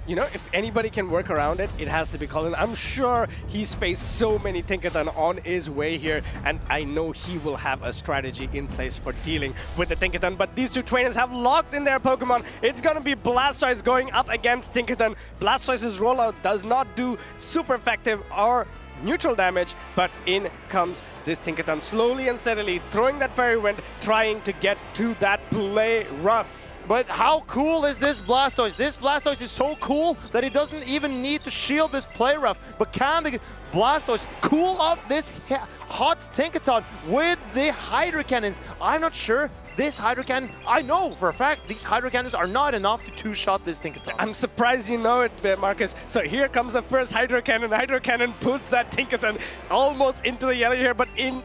You know, if anybody can work around it, it has to be Colin. I'm sure he's faced so many Tinkaton on his way here, and I know he will have a strategy in place for dealing with the Tinkaton. But these two trainers have locked in their Pokemon. It's going to be Blastoise going up against Tinkaton. Blastoise's rollout does not do super effective or neutral damage, but in comes this Tinkaton slowly and steadily, throwing that Fairy Wind, trying to get to that play rough. But how cool is this Blastoise? This Blastoise is so cool that it doesn't even need to shield this play rough. But can the Blastoise cool off this hot Tinkaton with the Hydro Cannons? I'm not sure. This Hydro Cannon, I know for a fact, these Hydro Cannons are not enough to two-shot this Tinkaton. I'm surprised you know it, Marcus. So here comes the first Hydro Cannon. Hydro Cannon puts that Tinkaton almost into the yellow here, but in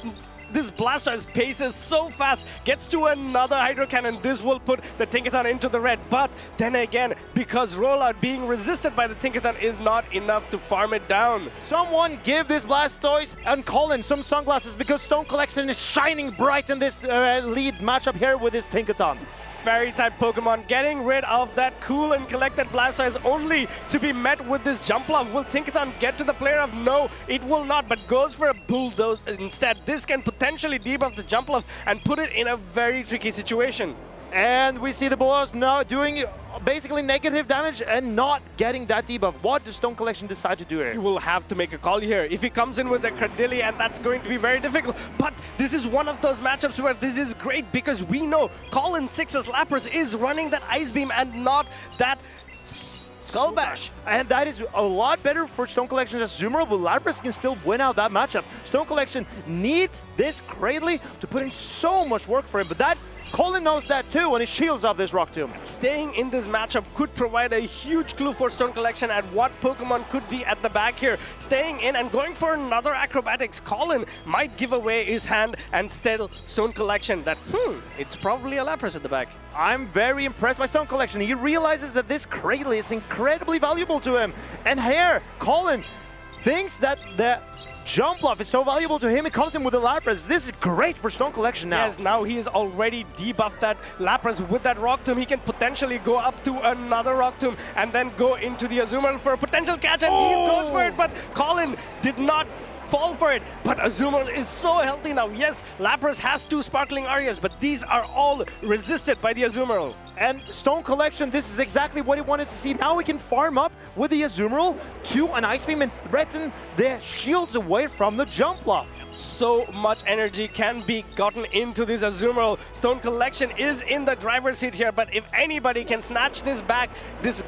this Blastoise paces so fast, gets to another Hydro Cannon. This will put the Tinkaton into the red. But then again, because rollout being resisted by the Tinkaton is not enough to farm it down. Someone give this Blastoise and Colin some sunglasses, because Stone Collection is shining bright in this lead matchup here with this Tinkaton. Fairy-type Pokemon getting rid of that cool and collected Blastoise only to be met with this Jumpluff. Will Tinkaton get to the player of? No, it will not, but goes for a Bulldoze instead. This can potentially debuff the Jumpluff and put it in a very tricky situation. And we see the Bulldoze now doing basically negative damage and not getting that debuff. What does Stone Collection decide to do here? He will have to make a call here. If he comes in with the Cradilly, and that's going to be very difficult. But this is one of those matchups where this is great, because we know Colin 6's Lapras is running that Ice Beam and not that Skull Bash. And that is a lot better for Stone Collection's Azumarill, but Lapras can still win out that matchup. Stone Collection needs this Cradilly to put in so much work for him, but that Colin knows that too, and he shields off this Rock Tomb. Staying in this matchup could provide a huge clue for Stone Collection at what Pokemon could be at the back here. Staying in and going for another Acrobatics. Colin might give away his hand, and still Stone Collection that, it's probably a Lapras at the back. I'm very impressed by Stone Collection. He realizes that this Cradilly is incredibly valuable to him. And here, Colin thinks that the Jumpluff is so valuable to him, it comes in with the Lapras. This is great for Stone Collection now. Yes, now he has already debuffed that Lapras with that Rock Tomb. He can potentially go up to another Rock Tomb and then go into the Azumarill for a potential catch, and he goes for it, but Colin did not fall for it. But Azumarill is so healthy now. Yes, Lapras has 2 Sparkling Arias, but these are all resisted by the Azumarill. And Stone Collection, this is exactly what he wanted to see. Now we can farm up with the Azumarill to an Ice Beam and threaten the shields away from the Jumpluff. So much energy can be gotten into this Azumarill. Stone Collection is in the driver's seat here, but if anybody can snatch this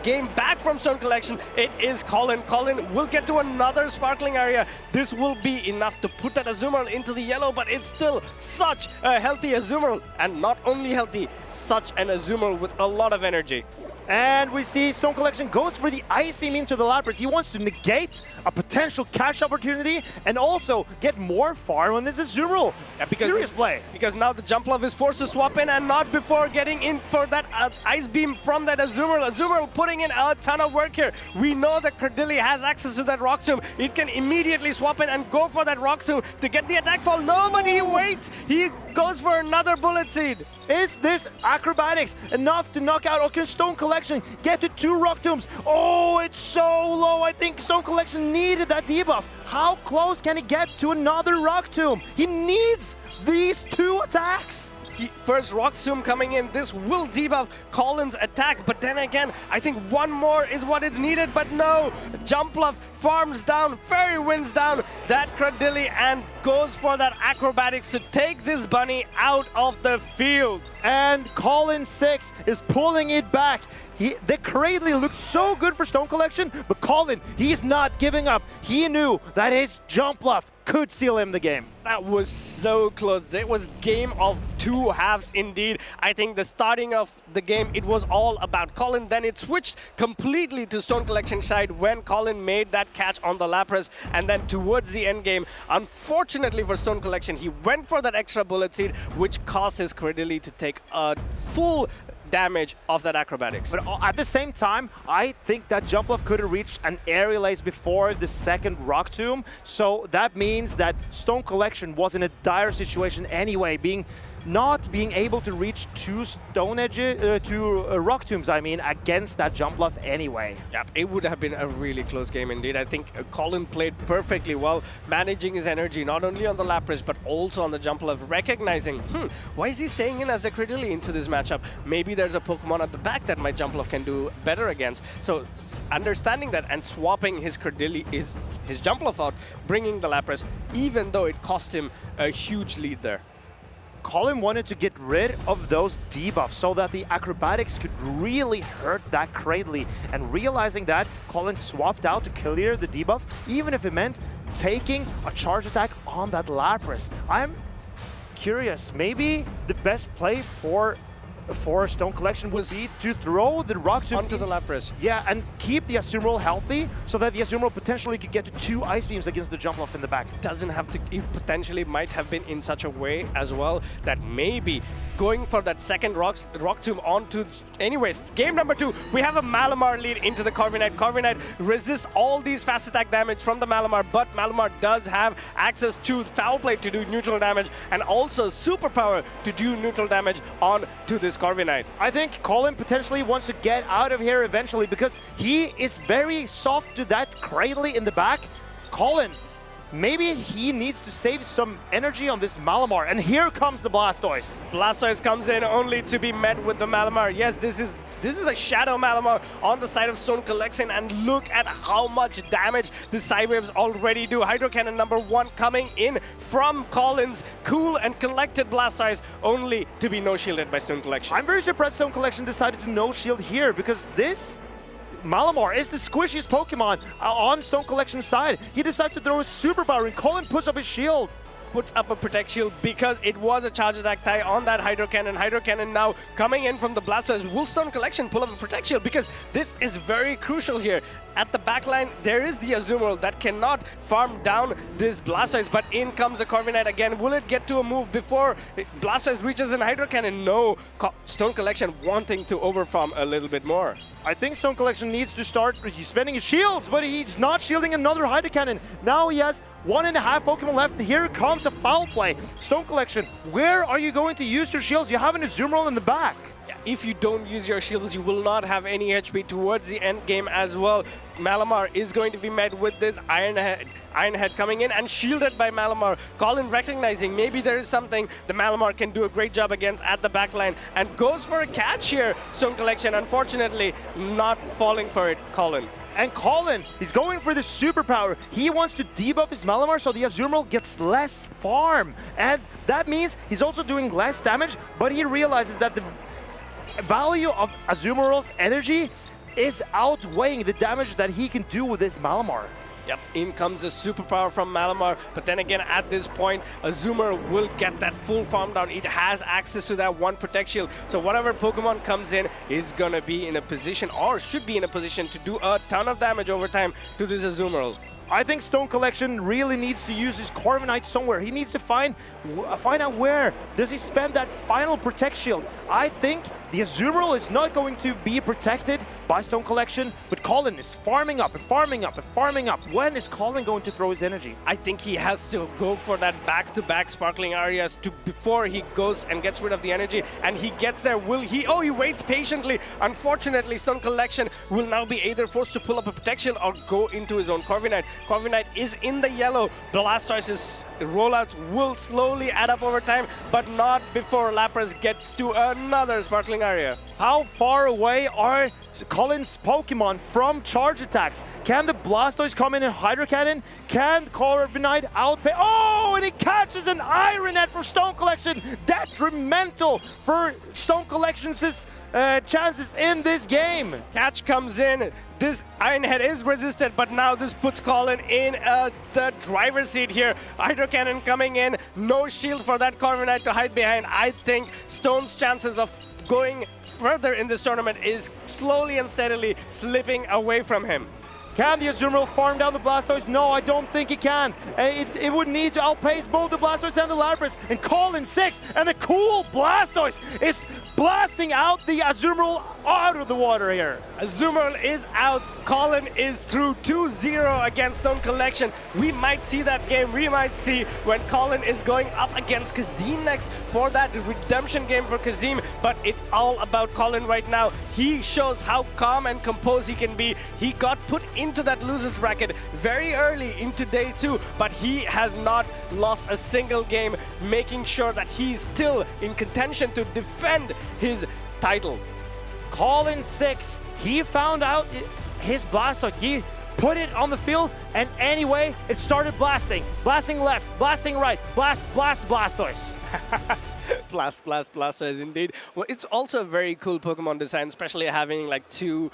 game back from Stone Collection, it is Colin. Colin will get to another Sparkling Area. This will be enough to put that Azumarill into the yellow, but it's still such a healthy Azumarill, and not only healthy, such an Azumarill with a lot of energy. And we see Stone Collection goes for the Ice Beam into the Lapras. He wants to negate a potential catch opportunity and also get more farm on his Azumarill. Furious play. Because now the Jumpluff is forced to swap in, and not before getting in for that Ice Beam from that Azumarill. Azumarill putting in a ton of work here. We know that Cradilly has access to that Rock Tomb. It can immediately swap in and go for that Rock Tomb to get the attack fall. No, but he waits. He goes for another Bullet Seed. Is this Acrobatics enough to knock out, or can Stone Collection get to 2 Rock Tombs? Oh, it's so low. I think Stone Collection needed that debuff. How close can he get to another Rock Tomb? He needs these 2 attacks. First Rock Tomb coming in. This will debuff Colin's attack, but then again, I think one more is what is needed, but no. Jumpluff farms down, Fairy Winds down that Cradilly, and goes for that Acrobatics to take this bunny out of the field. And Colin 6 is pulling it back. The Cradilly looked so good for Stone Collection, but Colin, he's not giving up. He knew that his Jumpluff could seal him the game. That was so close. It was game of 2 halves indeed. I think the starting of the game, it was all about Colin. Then it switched completely to Stone Collection side when Colin made that catch on the Lapras. And then towards the end game, unfortunately for Stone Collection, he went for that extra Bullet Seed, which caused his Cradilly to take a full damage of that Acrobatics. But at the same time, I think that Jumpluff could have reached an Aerial Ace before the second Rock Tomb. So that means that Stone Collection was in a dire situation anyway, being not being able to reach two stone edges, rock tombs, I mean, against that jump bluff anyway. Yep, it would have been a really close game indeed. I think Colin played perfectly well, managing his energy not only on the Lapras but also on the jump bluff, recognizing, why is he staying in as the Credilli into this matchup? Maybe there's a Pokemon at the back that my jump bluff can do better against. So understanding that and swapping his Credilli, his jump bluff out, bringing the Lapras, even though it cost him a huge lead there. Colin wanted to get rid of those debuffs so that the acrobatics could really hurt that Cradley. And realizing that, Colin swapped out to clear the debuff, even if it meant taking a charge attack on that Lapras. I'm curious, maybe the best play for Stone Collection would be to throw the rock tomb onto the Lapras. Yeah, and keep the Azumarill healthy so that the Azumarill potentially could get to 2 Ice Beams against the jump off in the back. Doesn't have to, it potentially might have been in such a way as well that maybe going for that second rock tomb onto. Anyways, game number 2, we have a Malamar lead into the Corviknight. Corviknight resists all these fast attack damage from the Malamar, but Malamar does have access to Foul Play to do neutral damage and also Superpower to do neutral damage on to this Corviknight. I think Colin potentially wants to get out of here eventually because he is very soft to that Cradley in the back. Colin, maybe he needs to save some energy on this Malamar, and here comes the Blastoise. Blastoise comes in only to be met with the Malamar. Yes, this is a Shadow Malamar on the side of Stone Collection, and look at how much damage the Side Waves already do. Hydro Cannon number 1 coming in from Colin's cool and collected Blastoise, only to be no-shielded by Stone Collection. I'm very surprised Stone Collection decided to no-shield here, because this Malamar is the squishiest Pokemon on Stone Collection's side. He decides to throw a Superpower, and Colin puts up his shield. Puts up a Protect Shield because it was a Charge Attack tie on that Hydro Cannon. Hydro Cannon now coming in from the Blastoise. Will Stone Collection pull up a Protect Shield? Because this is very crucial here. At the backline, there is the Azumarill that cannot farm down this Blastoise, but in comes the Corviknight again. Will it get to a move before Blastoise reaches in Hydro Cannon? No. Stone Collection wanting to overfarm a little bit more. I think Stone Collection needs to start spending his shields, but he's not shielding another Hydro Cannon. Now he has 1.5 Pokemon left. Here comes a Foul Play. Stone Collection, where are you going to use your shields? You have an Azumarill in the back. If you don't use your shields, you will not have any HP towards the end game as well. Malamar is going to be met with this Iron Head coming in and shielded by Malamar. Colin recognizing maybe there is something the Malamar can do a great job against at the backline and goes for a catch here. Stone Collection, unfortunately, not falling for it, Colin. And Colin, he's going for the Superpower. He wants to debuff his Malamar so the Azumarill gets less farm. And that means he's also doing less damage, but he realizes that the value of Azumarill's energy is outweighing the damage that he can do with this Malamar. Yep, in comes the Superpower from Malamar, but then again at this point, Azumarill will get that full farm down. It has access to that 1 Protect Shield, so whatever Pokemon comes in is gonna be in a position, or should be in a position, to do a ton of damage over time to this Azumarill. I think Stone Collection really needs to use his Corviknight somewhere. He needs to find out where does he spend that final Protect Shield. I think the Azumarill is not going to be protected by Stone Collection, but Colin is farming up and farming up and farming up. When is Colin going to throw his energy? I think he has to go for that back-to-back Sparkling Arias before he goes and gets rid of the energy, and he gets there. Will he? Oh, he waits patiently. Unfortunately, Stone Collection will now be either forced to pull up a Protect Shield or go into his own Corviknight. Corviknight is in the yellow. Blastoise's rollouts will slowly add up over time, but not before Lapras gets to another Sparkling Aria. How far away are Colin's Pokemon from charge attacks? Can the Blastoise come in and Hydro Cannon? Can Corviknight outpay? Oh, and he catches an Iron Head from Stone Collection. Detrimental for Stone Collection's chances in this game. Catch comes in. This Iron Head is resisted, but now this puts Colin in the driver's seat here. Hydro Cannon coming in. No shield for that Corviknight to hide behind. I think Stone's chances of going further in this tournament is slowly and steadily slipping away from him. Can the Azumarill farm down the Blastoise? No, I don't think it can. It would need to outpace both the Blastoise and the Lapras. And Colin 6, and the cool Blastoise is blasting out the Azumarill out of the water here. Azumarill is out. Colin is through 2-0 against Stone Collection. We might see that game. We might see when Colin is going up against Kazim next for that redemption game for Kazim. But it's all about Colin right now. He shows how calm and composed he can be. He got put into that losers bracket very early into day 2, but he has not lost a single game, making sure that he's still in contention to defend his title. Colin 6, he found out his Blastoise. He put it on the field, and anyway, it started blasting. Blasting left, blasting right, blast, Blastoise. Blast, Blastoise indeed. Well, it's also a very cool Pokemon design, especially having like two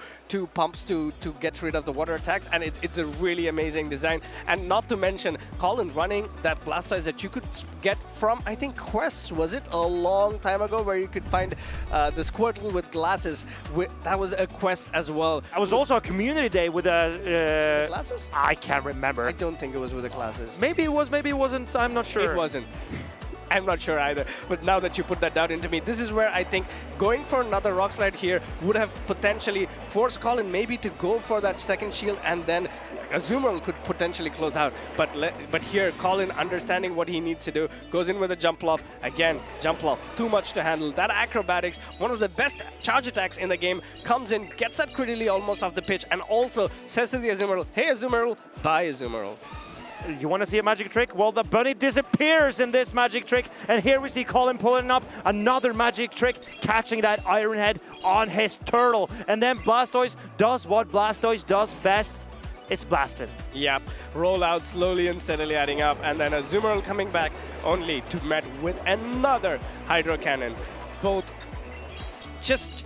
pumps to get rid of the water attacks, and it's a really amazing design. And not to mention, Colin running that Blastoise that you could get from, I think, quests, was it? A long time ago, where you could find the Squirtle with glasses. That was a quest as well. It was also a community day with a... glasses? I can't remember. I don't think it was with the glasses. Maybe it was, maybe it wasn't, I'm not sure. It wasn't. I'm not sure either, but now that you put that down into me, this is where I think going for another Rock Slide here would have potentially forced Colin maybe to go for that second shield, and then Azumarill could potentially close out. But here, Colin, understanding what he needs to do, goes in with a Jump Loft. Again, Jump Loft, too much to handle. That Acrobatics, one of the best charge attacks in the game, comes in, gets that critically almost off the pitch, and also says to the Azumarill, hey Azumarill, bye Azumarill. You want to see a magic trick? Well, the bunny disappears in this magic trick, and here we see Colin pulling up another magic trick, catching that Iron Head on his turtle. And then Blastoise does what Blastoise does best. It's blasted. Yep, roll out slowly and steadily adding up, and then Azumarill coming back only to met with another Hydro Cannon.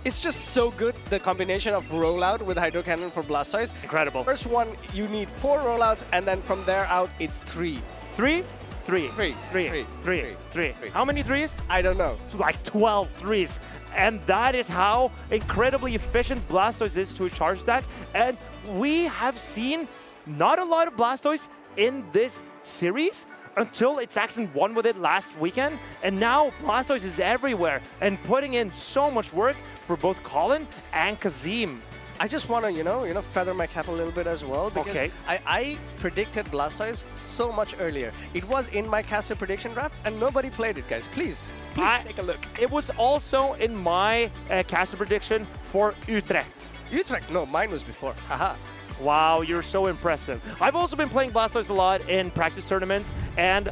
It's just so good, the combination of rollout with Hydro Cannon for Blastoise. Incredible. First one, you need 4 rollouts, and then from there out, it's 3. 3? 3. 3. 3. 3. 3. How many threes? I don't know. So like 12 threes. And that is how incredibly efficient Blastoise is to a charge attack. And we have seen not a lot of Blastoise in this series until it's actually won with it last weekend. And now Blastoise is everywhere and putting in so much work for both Colin and Kazim. I just want to, feather my cap a little bit as well, because I predicted Blastoise so much earlier. It was in my caster prediction draft, and nobody played it, guys. Please take a look. It was also in my caster prediction for Utrecht. Utrecht? No, mine was before. Haha. Wow, you're so impressive. I've also been playing Blastoise a lot in practice tournaments, and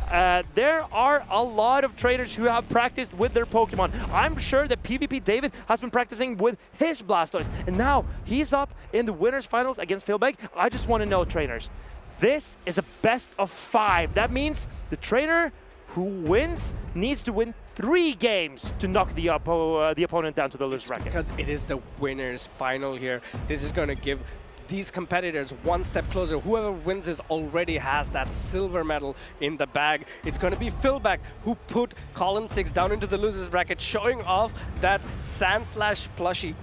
there are a lot of trainers who have practiced with their Pokemon. I'm sure that PvP David has been practicing with his Blastoise, and now he's up in the winners finals against Filbe. I just want to know, trainers, this is a best of 5. That means the trainer who wins needs to win 3 games to knock the opponent down to the loser bracket. Because it is the winners final here. This is going to give these competitors one step closer. Whoever wins this already has that silver medal in the bag. It's going to be Filbe who put Colin 6 down into the losers bracket, showing off that Sand Slash plushie.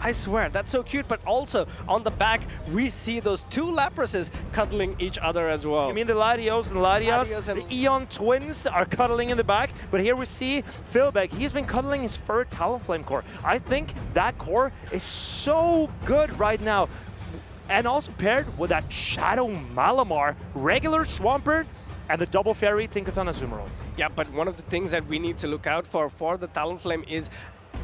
I swear, that's so cute. But also on the back, we see those 2 Laprases cuddling each other as well. You mean the Latios and Latias? The Eon twins are cuddling in the back. But here we see Filbe. He's been cuddling his fur Talonflame core. I think that core is so good right now. And also paired with that Shadow Malamar, regular Swampert, and the double fairy Tinkaton Azumarill. Yeah, but one of the things that we need to look out for the Talonflame is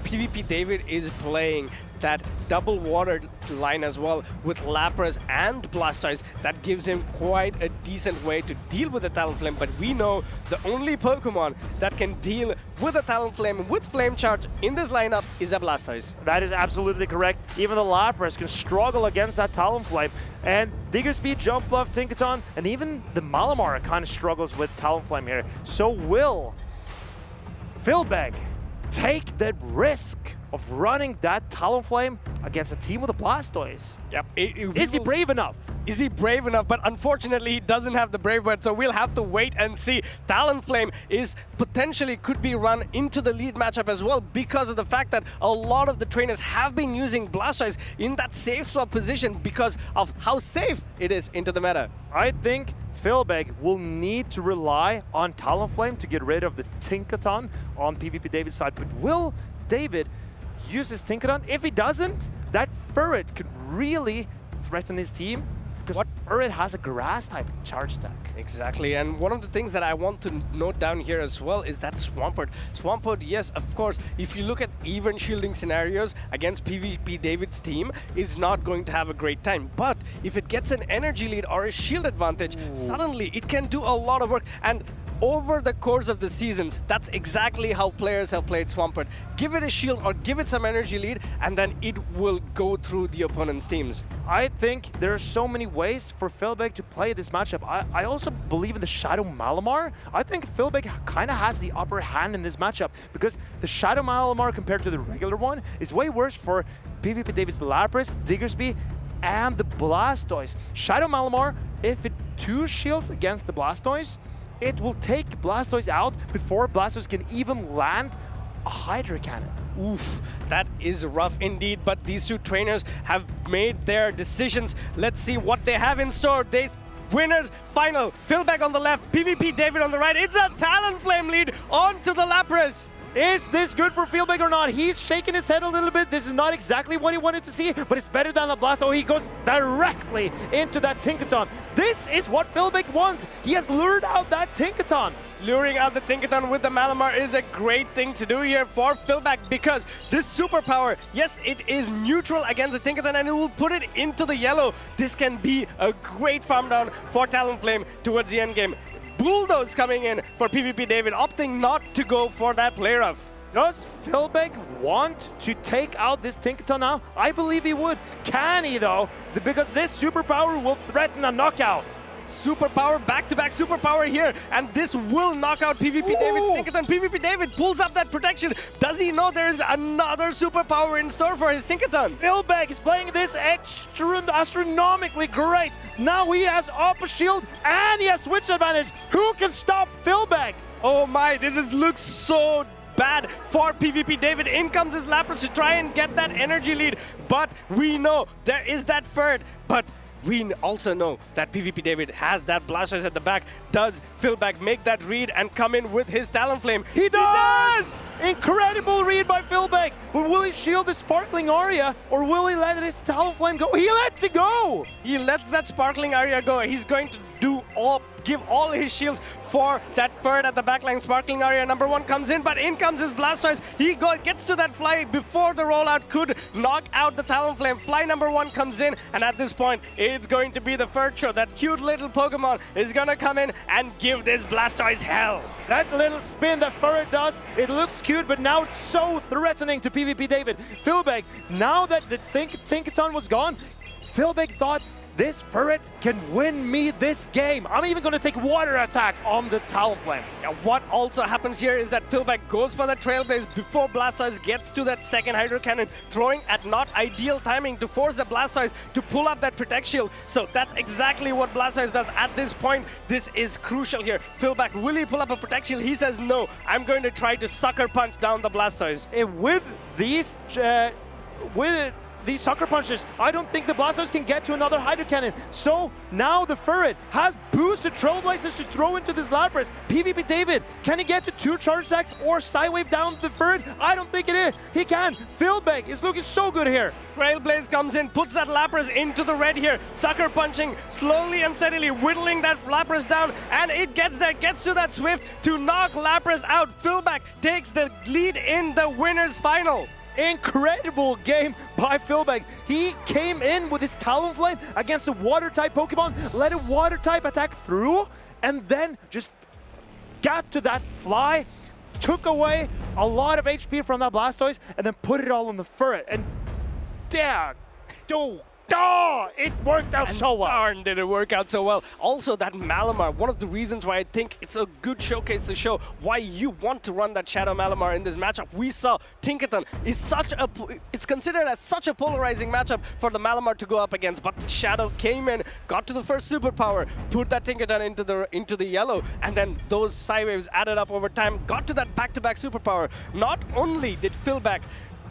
PvP David is playing that double watered line as well with Lapras and Blastoise. That gives him quite a decent way to deal with the Talonflame, but we know the only Pokemon that can deal with a Talonflame with Flame Charge in this lineup is a Blastoise. That is absolutely correct. Even the Lapras can struggle against that Talonflame. And Digger Speed, Jump Bluff, Tinkaton, and even the Malamar kind of struggles with Talonflame here. So will Filbe take the risk of running that Talonflame against a team with a Blastoise? Yep. Is he brave enough? Is he brave enough? But unfortunately, he doesn't have the brave word, so we'll have to wait and see. Talonflame is potentially could be run into the lead matchup as well because of the fact that a lot of the trainers have been using Blastoise in that safe swap position because of how safe it is into the meta. I think Filbe will need to rely on Talonflame to get rid of the Tinkaton on PvP David's side, but will David use his Tinkaton? If he doesn't, that Ferret could really threaten his team. Because Ferret has a grass-type charge attack. Exactly, and one of the things that I want to note down here as well is that Swampert. Swampert, yes, of course, if you look at even shielding scenarios against PvP David's team, is not going to have a great time. But if it gets an energy lead or a shield advantage, suddenly it can do a lot of work. And over the course of the seasons, that's exactly how players have played Swampert. Give it a shield or give it some energy lead, and then it will go through the opponent's teams. I think there are so many ways for Filbe to play this matchup. I also believe in the Shadow Malamar. I think Filbe kind of has the upper hand in this matchup because the Shadow Malamar compared to the regular one is way worse for PvP David's Lapras, Diggersby, and the Blastoise. Shadow Malamar, if it 2 shields against the Blastoise, it will take Blastoise out before Blastoise can even land a Hydro Cannon. Oof, that is rough indeed, but these two trainers have made their decisions. Let's see what they have in store. Winners final. Filbe on the left, PvP David on the right. It's a Talonflame lead onto the Lapras. Is this good for Filbe or not? He's shaking his head a little bit. This is not exactly what he wanted to see, but it's better than the Blast. Oh, he goes directly into that Tinkaton. This is what Filbe wants. He has lured out that Tinkaton. Luring out the Tinkaton with the Malamar is a great thing to do here for Filbe because this superpower, yes, it is neutral against the Tinkaton and it will put it into the yellow. This can be a great farm down for Talonflame towards the end game. Bulldoze coming in for PvP David, opting not to go for that play rough. Does Filbe want to take out this Tinkaton now? I believe he would. Can he though? Because this superpower will threaten a knockout. Superpower, back-to-back superpower here, and this will knock out PvP David's Tinkaton. PvP David pulls up that protection. Does he know there is another superpower in store for his Tinkaton? Filbe is playing this astronomically great. Now he has up a shield and he has switch advantage. Who can stop Filbe? Oh my, looks so bad for PvP David. In comes his Lapras to try and get that energy lead, but we know there is that Ferret, but we also know that PvP David has that Blastoise at the back. Does Filbe make that read and come in with his Talonflame? He does! Incredible read by Filbe. But will he shield the Sparkling Aria or will he let his Talonflame go? He lets it go! He lets that Sparkling Aria go. He's going to give all his shields for that Ferret at the backline. Sparkling Aria number 1 comes in, but in comes his Blastoise. He gets to that fly before the rollout could knock out the Talonflame. Fly number 1 comes in, and at this point, it's going to be the Ferret show. That cute little Pokemon is gonna come in and give this Blastoise hell. That little spin that Ferret does, it looks cute, but now it's so threatening to PvP David. Filbe, now that the Tinkaton was gone, Filbe thought, this Ferret can win me this game. I'm even going to take Water Attack on the Talonflame. Now, what also happens here is that Filbe goes for the Trailblaze before Blastoise gets to that second Hydro Cannon, throwing at not ideal timing to force the Blastoise to pull up that Protect Shield. So that's exactly what Blastoise does at this point. This is crucial here. Filbe, will he pull up a Protect Shield? He says no. I'm going to try to Sucker Punch down the Blastoise. With these Sucker Punches, I don't think the Blastoise can get to another Hydro Cannon. So now the Ferret has boosted Trailblazers to throw into this Lapras. PvP David, can he get to 2 charge attacks or Psywave down the Ferret? I don't think it is. He can. Filbe is looking so good here. Trailblaze comes in, puts that Lapras into the red here. Sucker punching, slowly and steadily whittling that Lapras down, and it gets there, gets to that Swift to knock Lapras out. Filbe takes the lead in the winners final. Incredible game by Filbe. He came in with his Talonflame against a Water-type Pokemon, let a Water-type attack through, and then just got to that fly, took away a lot of HP from that Blastoise, and then put it all on the Ferret. And yeah, Oh, it worked out so well. Darn, did it work out so well. Also, that Malamar, one of the reasons why I think it's a good showcase to show why you want to run that Shadow Malamar in this matchup. We saw Tinkaton is it's considered as such a polarizing matchup for the Malamar to go up against, but the Shadow came in, got to the first superpower, put that Tinkaton into the yellow, and then those Psy Waves added up over time, got to that back-to-back superpower. Not only did Filbe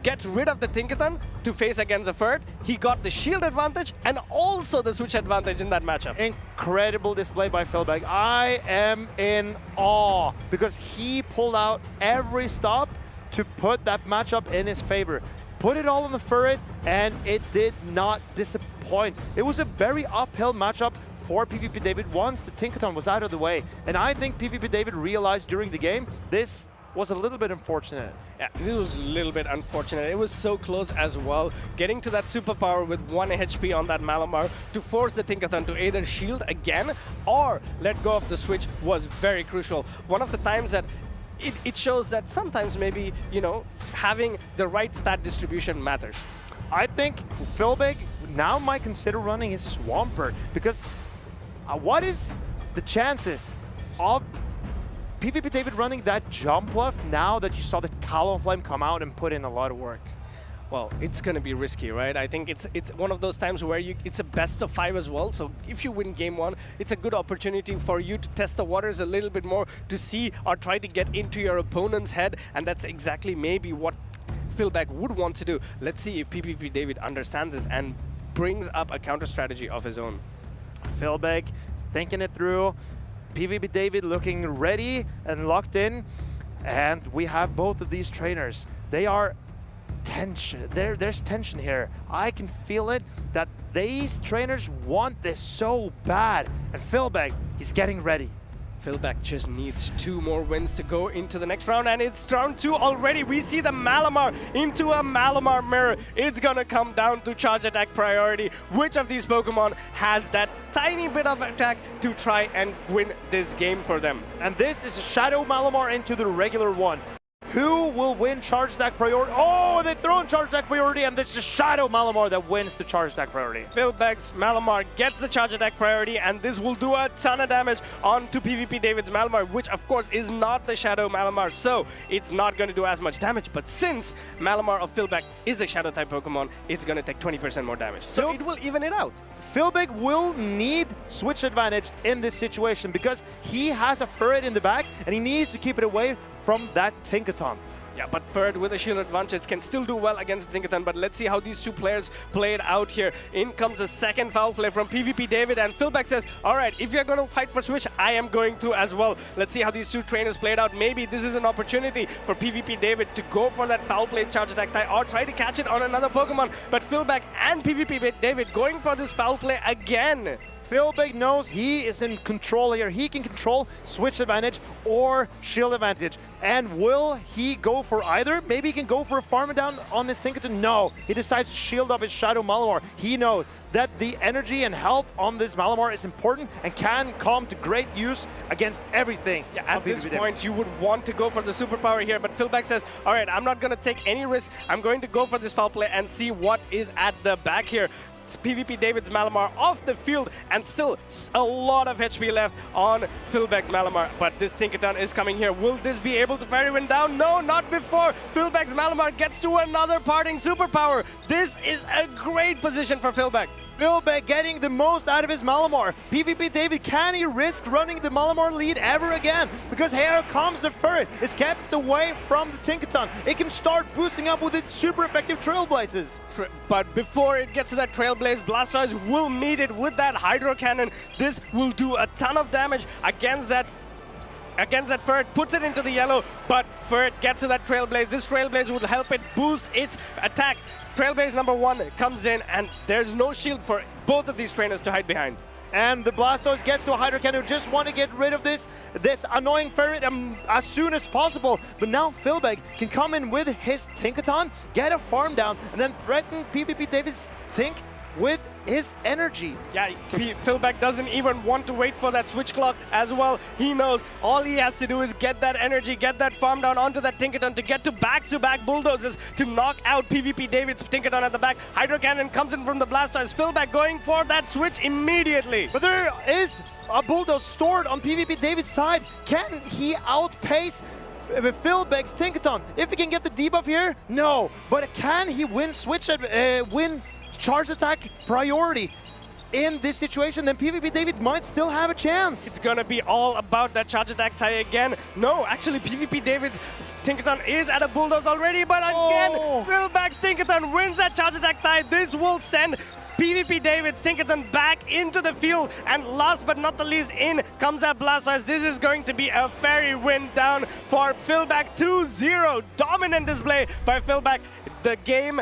get rid of the Tinkaton to face against a Ferd, he got the shield advantage and also the switch advantage in that matchup. Incredible display by Filbe. I am in awe because he pulled out every stop to put that matchup in his favor. Put it all on the Ferd, and it did not disappoint. It was a very uphill matchup for PvP David once the Tinkaton was out of the way. And I think PvP David realized during the game this was a little bit unfortunate. Yeah, it was a little bit unfortunate. It was so close as well. Getting to that superpower with 1 HP on that Malamar to force the Tinkaton to either shield again or let go of the switch was very crucial. One of the times that it shows that sometimes maybe, you know, having the right stat distribution matters. I think Filbe now might consider running his Swampert because what is the chances of PvP David running that jump bluff now that you saw the Talonflame come out and put in a lot of work? Well, it's going to be risky, right? I think it's one of those times where it's a best of 5 as well. So if you win game 1, it's a good opportunity for you to test the waters a little bit more, to see or try to get into your opponent's head. And that's exactly maybe what Filbe would want to do. Let's see if PvP David understands this and brings up a counter strategy of his own. Filbe thinking it through. PvP David looking ready and locked in. And we have both of these trainers. They are tension. There's tension here. I can feel it that these trainers want this so bad. And Filbe, he's getting ready. Filbe just needs 2 more wins to go into the next round, and it's round 2 already. We see the Malamar into a Malamar mirror. It's gonna come down to charge attack priority. Which of these Pokemon has that tiny bit of attack to try and win this game for them? And this is a Shadow Malamar into the regular one. Who will win charge attack priority? Oh, they throw in charge attack priority, and it's the Shadow Malamar that wins the charge attack priority. Filbe's Malamar gets the charge attack priority, and this will do a ton of damage onto PvP David's Malamar, which of course is not the Shadow Malamar, so it's not going to do as much damage. But since Malamar of Filbe is a Shadow type Pokemon, it's going to take 20% more damage. So it will even it out. Filbe will need switch advantage in this situation because he has a Ferd in the back, and he needs to keep it away from that Tinkaton. Yeah, but Ferd with a shield advantage can still do well against the Tinkaton, but let's see how these two players play it out here. In comes a second foul play from PvP David, and Filbe says, alright, if you're going to fight for switch, I am going to as well. Let's see how these two trainers played out. Maybe this is an opportunity for PvP David to go for that foul play charge attack tie or try to catch it on another Pokemon, but Filbe and PvP David going for this foul play again. Filbe knows he is in control here. He can control switch advantage or shield advantage. And will he go for either? Maybe he can go for a farm down on his Tinkaton. No, he decides to shield up his Shadow Malamar. He knows that the energy and health on this Malamar is important and can come to great use against everything. Yeah, at this point, you would want to go for the superpower here, but Filbe says, all right, I'm not going to take any risk. I'm going to go for this foul play and see what is at the back here. PvP David's Malamar off the field, and still a lot of HP left on Filbe's Malamar. But this Tinkaton is coming here. Will this be able to ferry him down? No, not before Filbe's Malamar gets to another parting superpower. This is a great position for Filbe. Filbe getting the most out of his Malamar. PvP David, can he risk running the Malamar lead ever again? Because here comes the Furret. It's kept away from the Tinkaton. It can start boosting up with its super effective Trailblazes. But before it gets to that Trailblaze, Blastoise will meet it with that Hydro Cannon. This will do a ton of damage against that Furret, puts it into the yellow, but Furret gets to that Trailblaze. This Trailblaze will help it boost its attack. Trailblaze number 1 comes in, and there's no shield for both of these trainers to hide behind. And the Blastoise gets to a Hydro Cannon. Just want to get rid of this annoying Ferret as soon as possible. But now Filbe can come in with his Tinkaton, get a farm down, and then threaten PvP David's Tink with his energy. Yeah, Filbe doesn't even want to wait for that switch clock as well. He knows all he has to do is get that energy, get that farm down onto that Tinkaton to get to back-to-back bulldozers to knock out PvP David's Tinkaton at the back. Hydro Cannon comes in from the Blastoise. Filbe going for that switch immediately. But there is a bulldoze stored on PvP David's side. Can he outpace Filbe's Tinkaton? If he can get the debuff here, no. But can he win win charge attack priority in this situation? Then PvP David might still have a chance. It's gonna be all about that charge attack tie again. No, actually PvP David's Tinkaton is at a bulldoze already, but again, Filbe's Tinkaton wins that charge attack tie. This will send PvP David's Tinkaton back into the field, and last but not the least, in comes that Blastoise. This is going to be a fairy win down for Filbe. 2-0, dominant display by Filbe. The game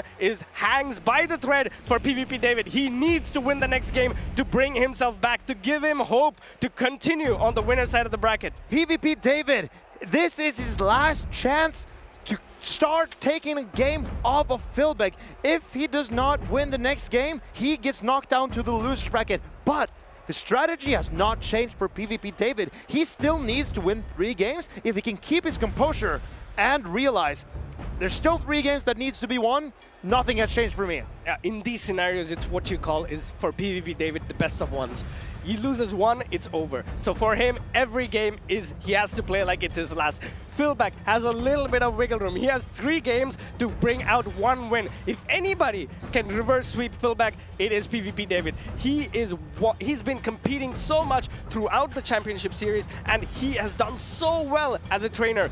hangs by the thread for PvP David. He needs to win the next game to bring himself back, to give him hope to continue on the winner's side of the bracket. PvP David, this is his last chance to start taking a game off of Filbe. If he does not win the next game, he gets knocked down to the loser's bracket. But the strategy has not changed for PvP David. He still needs to win 3 games if he can keep his composure and realize there's still 3 games that needs to be won. Nothing has changed for me. In these scenarios, it's what you call is for PvP David the best of ones. He loses one, it's over. So for him, every game he has to play like it's his last. Filbe has a little bit of wiggle room. He has 3 games to bring out 1 win. If anybody can reverse sweep Filbe, it is PvP David. He's been competing so much throughout the championship series, and he has done so well as a trainer.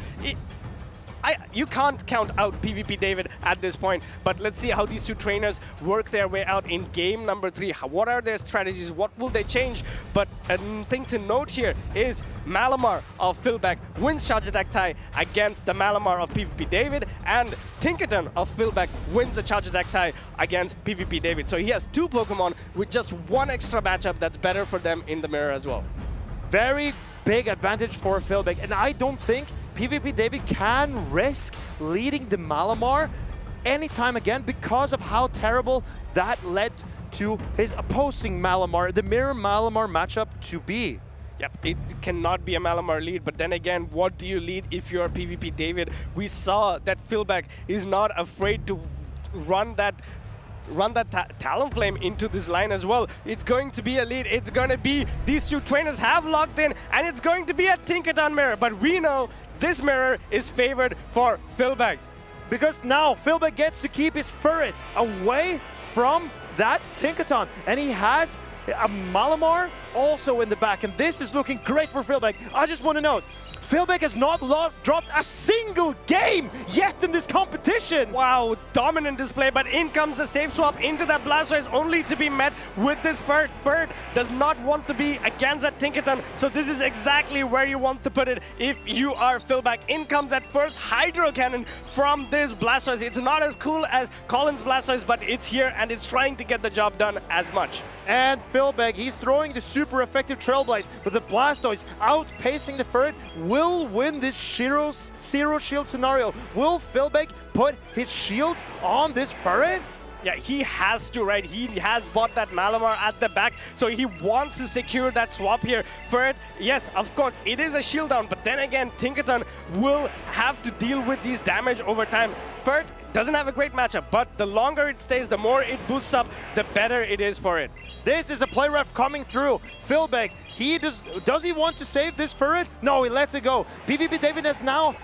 You can't count out PvP David at this point, but let's see how these 2 trainers work their way out in game number 3. What are their strategies? What will they change? But a thing to note here is Malamar of Filbe wins charge attack tie against the Malamar of PvP David, and Tinkaton of Filbe wins the charge attack tie against PvP David. So he has 2 Pokemon with just 1 extra matchup that's better for them in the mirror as well. Very big advantage for Filbe, and I don't think PvP David can risk leading the Malamar anytime again because of how terrible that led to his opposing Malamar, the mirror Malamar matchup to be. Yep, it cannot be a Malamar lead, but then again, what do you lead if you're PvP David? We saw that Filbe is not afraid to run that Talonflame into this line as well. It's going to be a lead. It's going to be these 2 trainers have locked in, and it's going to be a Tinkaton mirror. But we know this mirror is favored for Filbe. Because now Filbe gets to keep his Ferret away from that Tinkaton. And he has a Malamar also in the back. And this is looking great for Filbe. I just want to note, Filbe has not dropped a single game yet in this competition. Wow, dominant display, but in comes the safe swap into that Blastoise, only to be met with this Ferret. Ferret does not want to be against that Tinkaton, so this is exactly where you want to put it if you are Filbe. In comes that first Hydro Cannon from this Blastoise. It's not as cool as Colin's Blastoise, but it's here and it's trying to get the job done as much. And Filbe, he's throwing the super effective Trailblaze, but the Blastoise outpacing the Ferret will win this Ciro shield scenario. Will Filbe put his shields on this Ferret? Yeah, he has to, right? He has bought that Malamar at the back, so he wants to secure that swap here. Ferret, yes, of course, it is a shield down, but then again, Tinkaton will have to deal with these damage over time. Ferret doesn't have a great matchup, but the longer it stays, the more it boosts up, the better it is for it. This is a play ref coming through. Filbe, does he want to save this Ferret? No, he lets it go. PvP David has now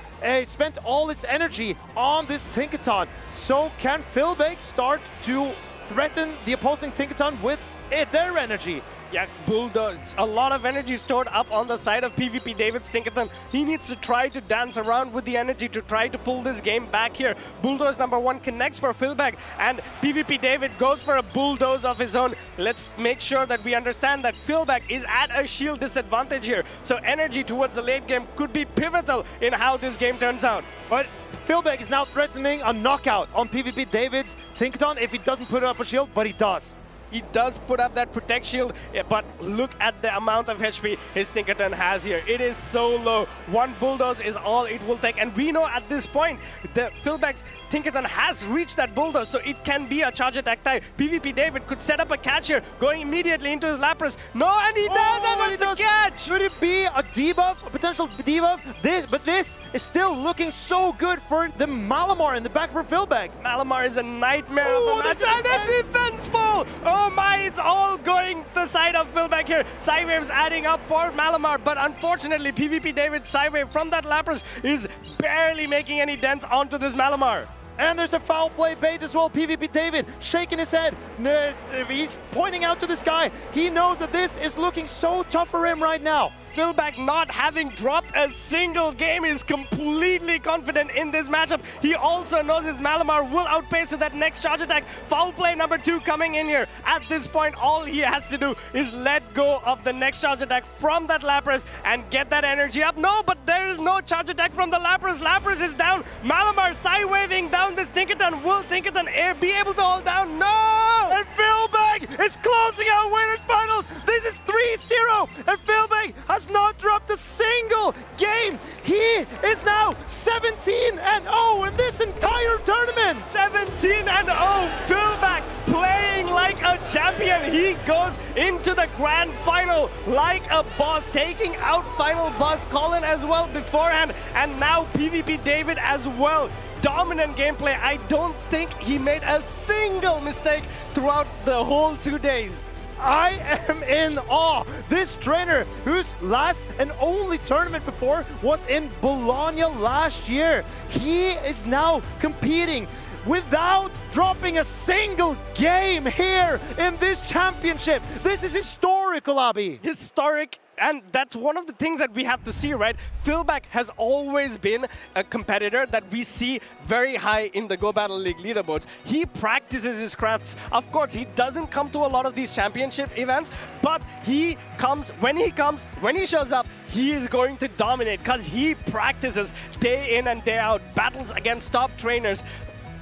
spent all its energy on this Tinkaton. So can Filbe start to threaten the opposing Tinkaton with their energy? Yeah, Bulldoze, a lot of energy stored up on the side of PvP David's Tinkaton. He needs to try to dance around with the energy to try to pull this game back here. Bulldoze #1 connects for Filbe, and PvP David goes for a Bulldoze of his own. Let's make sure that we understand that Filbe is at a shield disadvantage here. So energy towards the late game could be pivotal in how this game turns out. But Filbe is now threatening a knockout on PvP David's Tinkaton if he doesn't put up a shield, but he does. He does put up that Protect Shield, but look at the amount of HP his Tinkaton has here. It is so low. 1 Bulldoze is all it will take. And we know at this point, the Filbe's Tinkerton has reached that bulldoze, so it can be a charge attack tie. PvP David could set up a catch here, going immediately into his Lapras. No, and he does, and it's a catch! Should it be a debuff, a potential debuff? But this is still looking so good for the Malamar in the back for Filbe. Malamar is a nightmare of a match, and a defenseful! Oh my, it's all going the side of Filbe here. Psywave's adding up for Malamar, but unfortunately, PvP David Psywave from that Lapras is barely making any dents onto this Malamar. And there's a foul play bait as well. PvP David shaking his head. He's pointing out to the sky. He knows that this is looking so tough for him right now. Filbe not having dropped a single game is completely confident in this matchup. He also knows his Malamar will outpace that next charge attack. Foul play number 2 coming in here. At this point, all he has to do is let go of the next charge attack from that Lapras and get that energy up. No, but there is no charge attack from the Lapras. Lapras is down. Malamar side-waving down this Tinkerton. Will Tinkerton be able to hold down? No! And Filbe is closing out Withered Finals. This is 3-0, and Filbe has not dropped a single game. He is now 17-0 in this entire tournament. 17-0, Filbe playing like a champion. He goes into the grand final like a boss, taking out final boss Colin as well beforehand, and now PvP David as well. Dominant gameplay. I don't think he made a single mistake throughout the whole 2 days. I am in awe. This trainer, whose last and only tournament before was in Bologna last year, he is now competing without dropping a single game here in this championship. This is historical, Abby. Historic. And that's one of the things that we have to see, right? Filbe has always been a competitor that we see very high in the Go Battle League leaderboards. He practices his crafts. Of course, he doesn't come to a lot of these championship events, but he comes, when he shows up, he is going to dominate because he practices day in and day out, battles against top trainers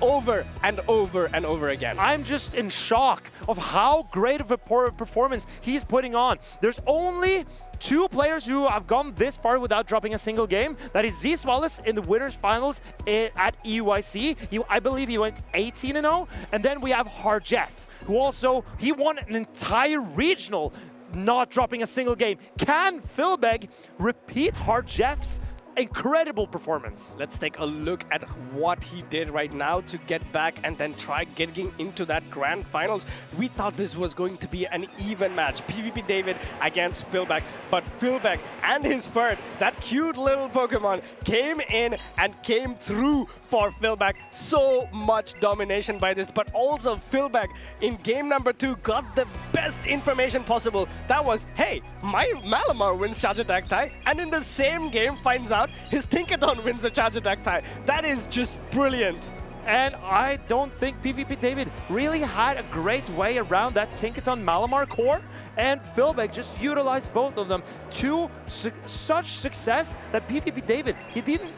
over and over and over again. I'm just in shock of how great of a performance he's putting on. There's only 2 players who have gone this far without dropping a single game. That is Z Swallis in the winners finals at EUIC. I believe he went 18-0. And then we have Harjeff, who also, he won an entire regional not dropping a single game. Can Filbe repeat Harjeff's incredible performance? Let's take a look at what he did right now to get back and then try getting into that grand finals. We thought this was going to be an even match. PvP David against Filbe, but Filbe and his Ferd, that cute little Pokemon, came in and came through for Filbe. So much domination by this, but also Filbe in game number 2 got the best information possible. That was, hey, my Malamar wins charge attack tie, and in the same game finds out his Tinkerton wins the charge attack tie. That is just brilliant. And I don't think PvP David really had a great way around that Tinkerton Malamar core, and Filbe just utilized both of them to such success that PvP David, he didn't,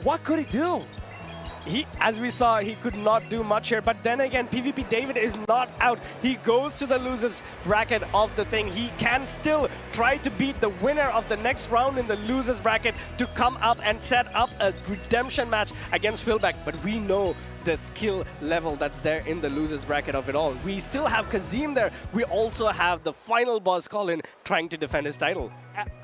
what could he do? As we saw, he could not do much here, but then again, PvP David is not out. He goes to the losers bracket of the thing. He can still try to beat the winner of the next round in the losers bracket to come up and set up a redemption match against Filbe, but we know the skill level that's there in the losers bracket of it all. We still have Kazim there. We also have the final boss Colin trying to defend his title.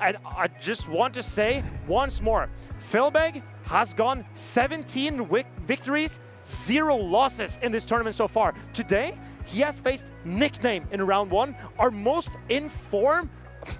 I just want to say once more, Filbe has gone 17 victories, 0 losses in this tournament so far. Today, he has faced Nickname in round 1, our most in form,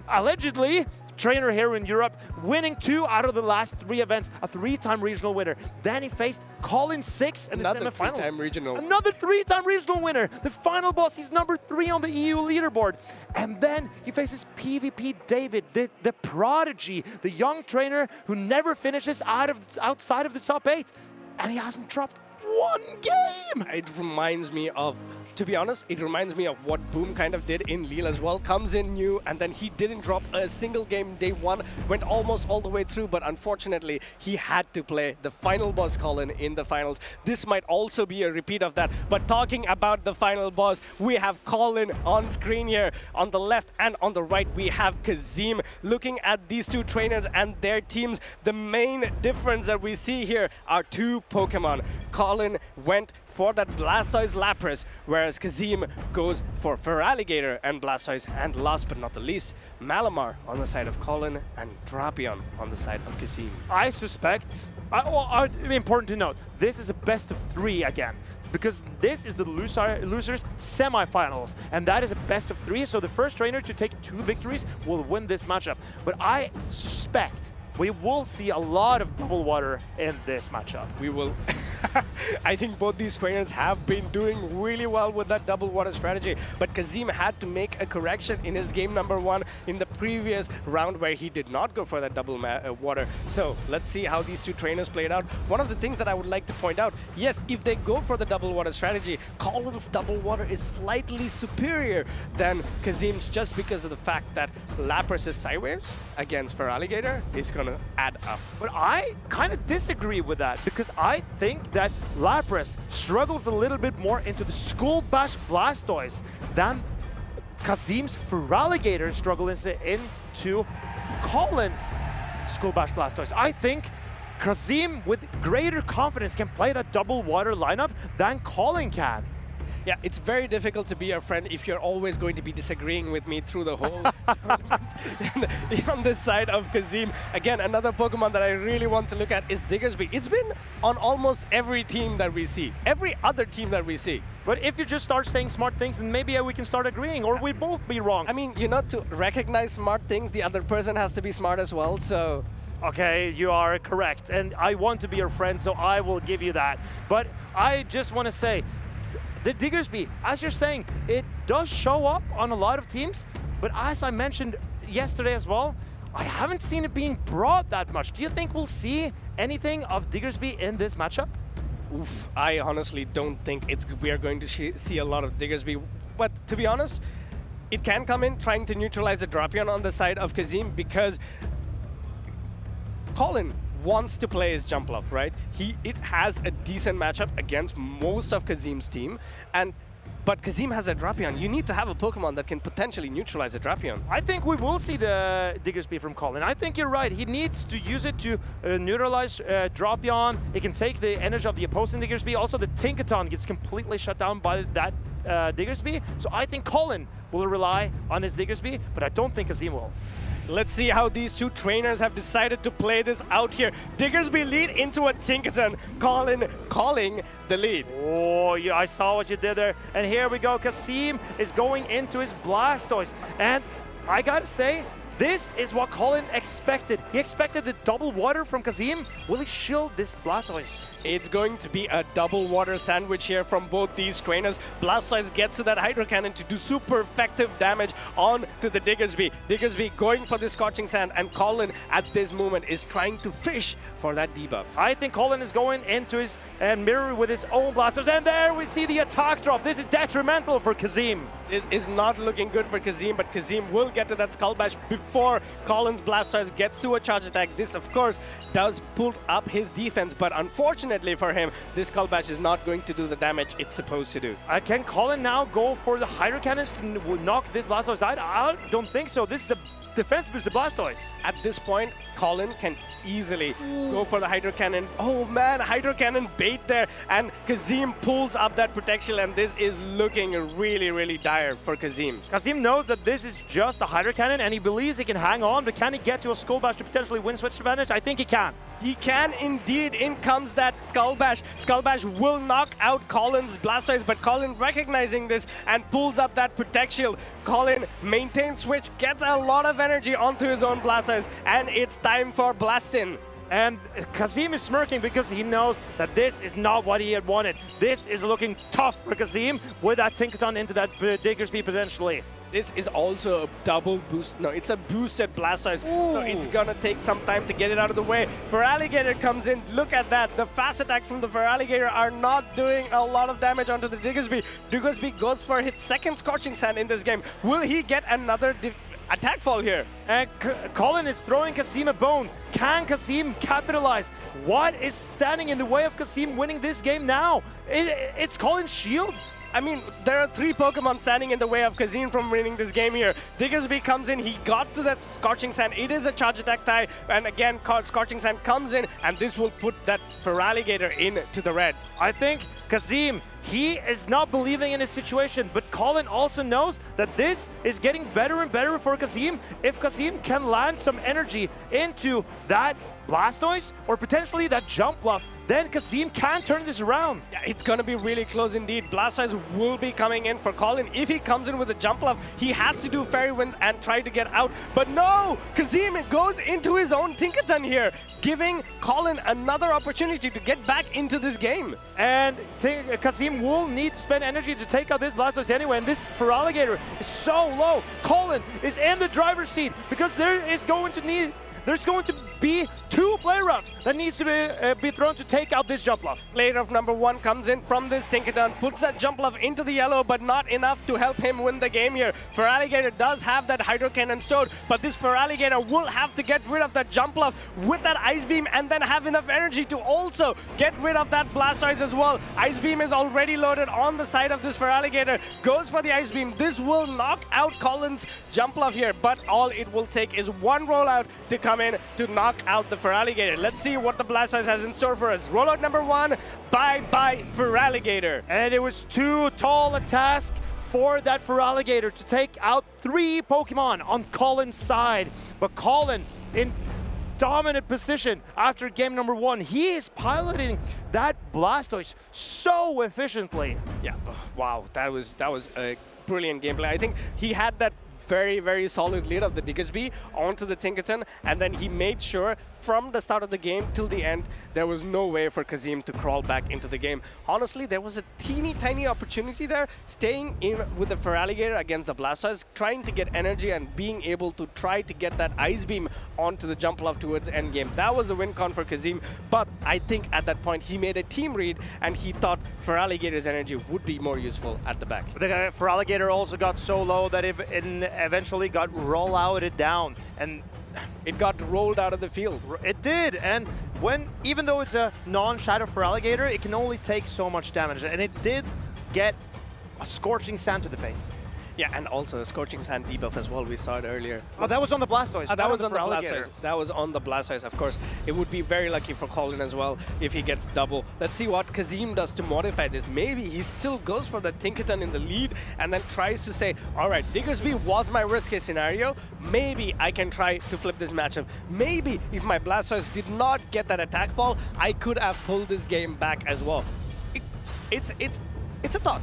allegedly, trainer here in Europe, winning 2 out of the last 3 events, a 3-time regional winner. Then he faced Colin 6 in the semifinals. Another 3-time regional. Another 3-time regional winner. The final boss, he's number 3 on the EU leaderboard. And then he faces PvP David, the prodigy, the young trainer who never finishes outside of the top 8. And he hasn't dropped 1 game. It reminds me of, to be honest, it reminds me of what Boom kind of did in Lille as well. Comes in new, and then he didn't drop a single game day 1, went almost all the way through, but unfortunately, he had to play the final boss Colin in the finals. This might also be a repeat of that, but talking about the final boss, we have Colin on screen here. On the left and on the right, we have Kazim. Looking at these 2 trainers and their teams, the main difference that we see here are 2 Pokemon. Colin went for that Blastoise Lapras, whereas Kazim goes for Feraligatr and Blastoise, and last but not the least, Malamar on the side of Colin and Drapion on the side of Kazim. I suspect, important to note, this is a best of 3 again, because this is the losers semifinals, and that is a best of 3, so the first trainer to take 2 victories will win this matchup. But I suspect we will see a lot of double water in this matchup. We will. I think both these trainers have been doing really well with that double water strategy, but Kazim had to make a correction in his game number 1 in the previous round where he did not go for that double water. So let's see how these two trainers played out. One of the things that I would like to point out, yes, if they go for the double water strategy, Colin's double water is slightly superior than Kazim's, just because of the fact that Lapras' Psywaves against Feraligatr is going to add up. But I kind of disagree with that, because I think that Lapras struggles a little bit more into the Skull Bash Blastoise than Kazim's Feraligatr struggles into Colin's Skull Bash Blastoise. I think Kazim, with greater confidence, can play that double water lineup than Colin can. Yeah, it's very difficult to be your friend if you're always going to be disagreeing with me through the whole tournament. On this side of Kazim, again, another Pokemon that I really want to look at is Diggersby. It's been on almost every team that we see, every other team that we see. But if you just start saying smart things, then maybe we can start agreeing, or we both be wrong. I mean, to recognize smart things, the other person has to be smart as well, so... Okay, you are correct, and I want to be your friend, so I will give you that. But I just want to say, the Diggersby, as you're saying, it does show up on a lot of teams, but as I mentioned yesterday as well, I haven't seen it being brought that much. Do you think we'll see anything of Diggersby in this matchup? Oof, I honestly don't think we are going to see a lot of Diggersby. But to be honest, it can come in trying to neutralize the Drapion on the side of Kazim, because Colin wants to play his Jumpluff, right? It has a decent matchup against most of Kazim's team, but Kazim has a Drapion. You need to have a Pokemon that can potentially neutralize a Drapion. I think we will see the Diggersby from Colin. I think you're right. He needs to use it to neutralize Drapion. It can take the energy of the opposing Diggersby. Also, the Tinkaton gets completely shut down by that Diggersby. So I think Colin will rely on his Diggersby, but I don't think Kazim will. Let's see how these two trainers have decided to play this out here. Diggersby lead into a Tinkaton, Colin calling the lead. Oh, yeah, I saw what you did there. And here we go. Kazim is going into his Blastoise. And I gotta say, this is what Colin expected. He expected the double water from Kazim. Will he shield this Blastoise? It's going to be a double water sandwich here from both these trainers. Blastoise gets to that Hydro Cannon to do super effective damage on to the Diggersby. Diggersby going for the Scorching Sand, and Colin at this moment is trying to fish for that debuff. I think Colin is going into his mirror with his own Blasters, and there we see the attack drop. This is detrimental for Kazim. This is not looking good for Kazim, but Kazim will get to that Skull Bash before Colin's Blastoise gets to a charge attack. This, of course, does pull up his defense, but unfortunately for him, this Skull Bash is not going to do the damage it's supposed to do. Can Colin now go for the Hydro Cannons to knock this Blastoise out? I don't think so. This is a defense boost to Blastoise. At this point, Colin can easily go for the Hydro Cannon. Oh man, Hydro Cannon bait there, and Kazim pulls up that protection, and this is looking really, really dire for Kazim. Kazim knows that this is just a Hydro Cannon, and he believes he can hang on, but can he get to a Skull Bash to potentially win switch advantage? I think he can. He can indeed. In comes that Skull Bash. Skull Bash will knock out Colin's Blastoise, but Colin recognizing this and pulls up that Protect Shield. Colin maintains switch, gets a lot of energy onto his own Blastoise, and it's time for Blastin'. And Kazim is smirking because he knows that this is not what he had wanted. This is looking tough for Kazim with that Tinkaton into that Diggersby potentially. This is also a double boost. No, it's a boosted Blastoise, so it's gonna take some time to get it out of the way. Feraligatr comes in. Look at that. The fast attacks from the Feraligatr are not doing a lot of damage onto the Diggersby. Diggersby goes for his second Scorching Sand in this game. Will he get another attack fall here? And Colin is throwing Kazim a bone. Can Kazim capitalize? What is standing in the way of Kazim winning this game now? It's Colin's shield? I mean, there are 3 Pokemon standing in the way of Kazim from winning this game here. Diggersby comes in, he got to that Scorching Sand. It is a charge attack tie, and again, Scorching Sand comes in, and this will put that Feraligatr into the red. I think Kazim, he is not believing in his situation, but Colin also knows that this is getting better and better for Kazim. If Kazim can land some energy into that Blastoise or potentially that Jump Bluff, then Kazim can turn this around. Yeah, it's going to be really close indeed. Blastoise will be coming in for Colin. If he comes in with a Jump Bluff, he has to do Fairy Winds and try to get out. But no! Kazim goes into his own Tinkaton here, giving Colin another opportunity to get back into this game. And Kazim will need to spend energy to take out this Blastoise anyway, and this Feraligatr is so low. Colin is in the driver's seat because there's going to be 2 Play Roughs that needs to be thrown to take out this Jump Bluff. Play Rough number 1 comes in from this Tinkaton, puts that Jump Bluff into the yellow, but not enough to help him win the game here. Feraligatr does have that Hydro Cannon stored, but this Feraligatr will have to get rid of that Jump Bluff with that Ice Beam and then have enough energy to also get rid of that Blastoise as well. Ice Beam is already loaded on the side of this Feraligatr, goes for the Ice Beam. This will knock out Colin's Jump Bluff here, but all it will take is 1 rollout to come in to knock out the Feraligatr. Let's see what the Blastoise has in store for us. Rollout number 1, bye-bye Feraligatr. And it was too tall a task for that Feraligatr to take out 3 Pokemon on Colin's side. But Colin, in dominant position after game number 1, he is piloting that Blastoise so efficiently. Yeah, wow, that was a brilliant gameplay. I think he had that very, very solid lead of the Diggersby onto the Tinkaton, and then he made sure from the start of the game till the end, there was no way for Kazim to crawl back into the game. Honestly, there was a teeny tiny opportunity there, staying in with the Feraligatr against the Blastoise, trying to get energy and being able to try to get that Ice Beam onto the Jump Bluff towards endgame. That was a win con for Kazim, but I think at that point he made a team read and he thought Feraligatr's energy would be more useful at the back. The Feraligatr also got so low that it eventually got roll-outed down, and it got rolled out of the field. It did, and even though it's a non-Shadow Feraligatr, it can only take so much damage, and it did get a Scorching Sand to the face. Yeah, and also a Scorching Sand debuff as well. We saw it earlier. Oh, that was on the Blastoise. That was on the Blastoise. That was on the Blastoise, of course. It would be very lucky for Colin as well if he gets double. Let's see what Kazim does to modify this. Maybe he still goes for the Tinkaton in the lead and then tries to say, all right, Diggersby was my worst-case scenario. Maybe I can try to flip this matchup. Maybe if my Blastoise did not get that attack fall, I could have pulled this game back as well. It's a thought.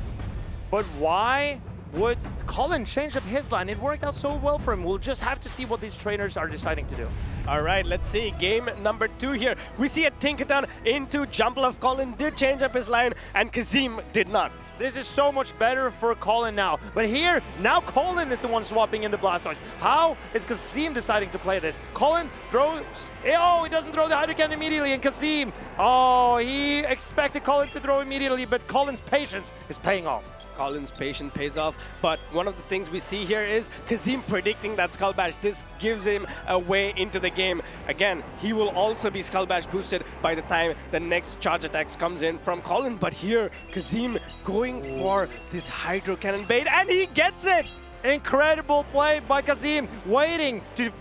But why would Colin change up his line? It worked out so well for him. We'll just have to see what these trainers are deciding to do. All right, let's see. Game number 2 here. We see a Tinkaton into Jump Bluff. Colin did change up his line, and Kazim did not. This is so much better for Colin now. But here, now Colin is the one swapping in the Blastoise. How is Kazim deciding to play this? Colin throws... Oh, he doesn't throw the Hydro Cannon immediately, and Kazim... Oh, he expected Colin to throw immediately, but Colin's patience is paying off. Colin's patience pays off, but one of the things we see here is Kazim predicting that Skull Bash. This gives him a way into the game. Again, he will also be Skull Bash boosted by the time the next charge attacks comes in from Colin, but here Kazim going for this Hydro Cannon bait, and he gets it! Incredible play by Kazim, waiting to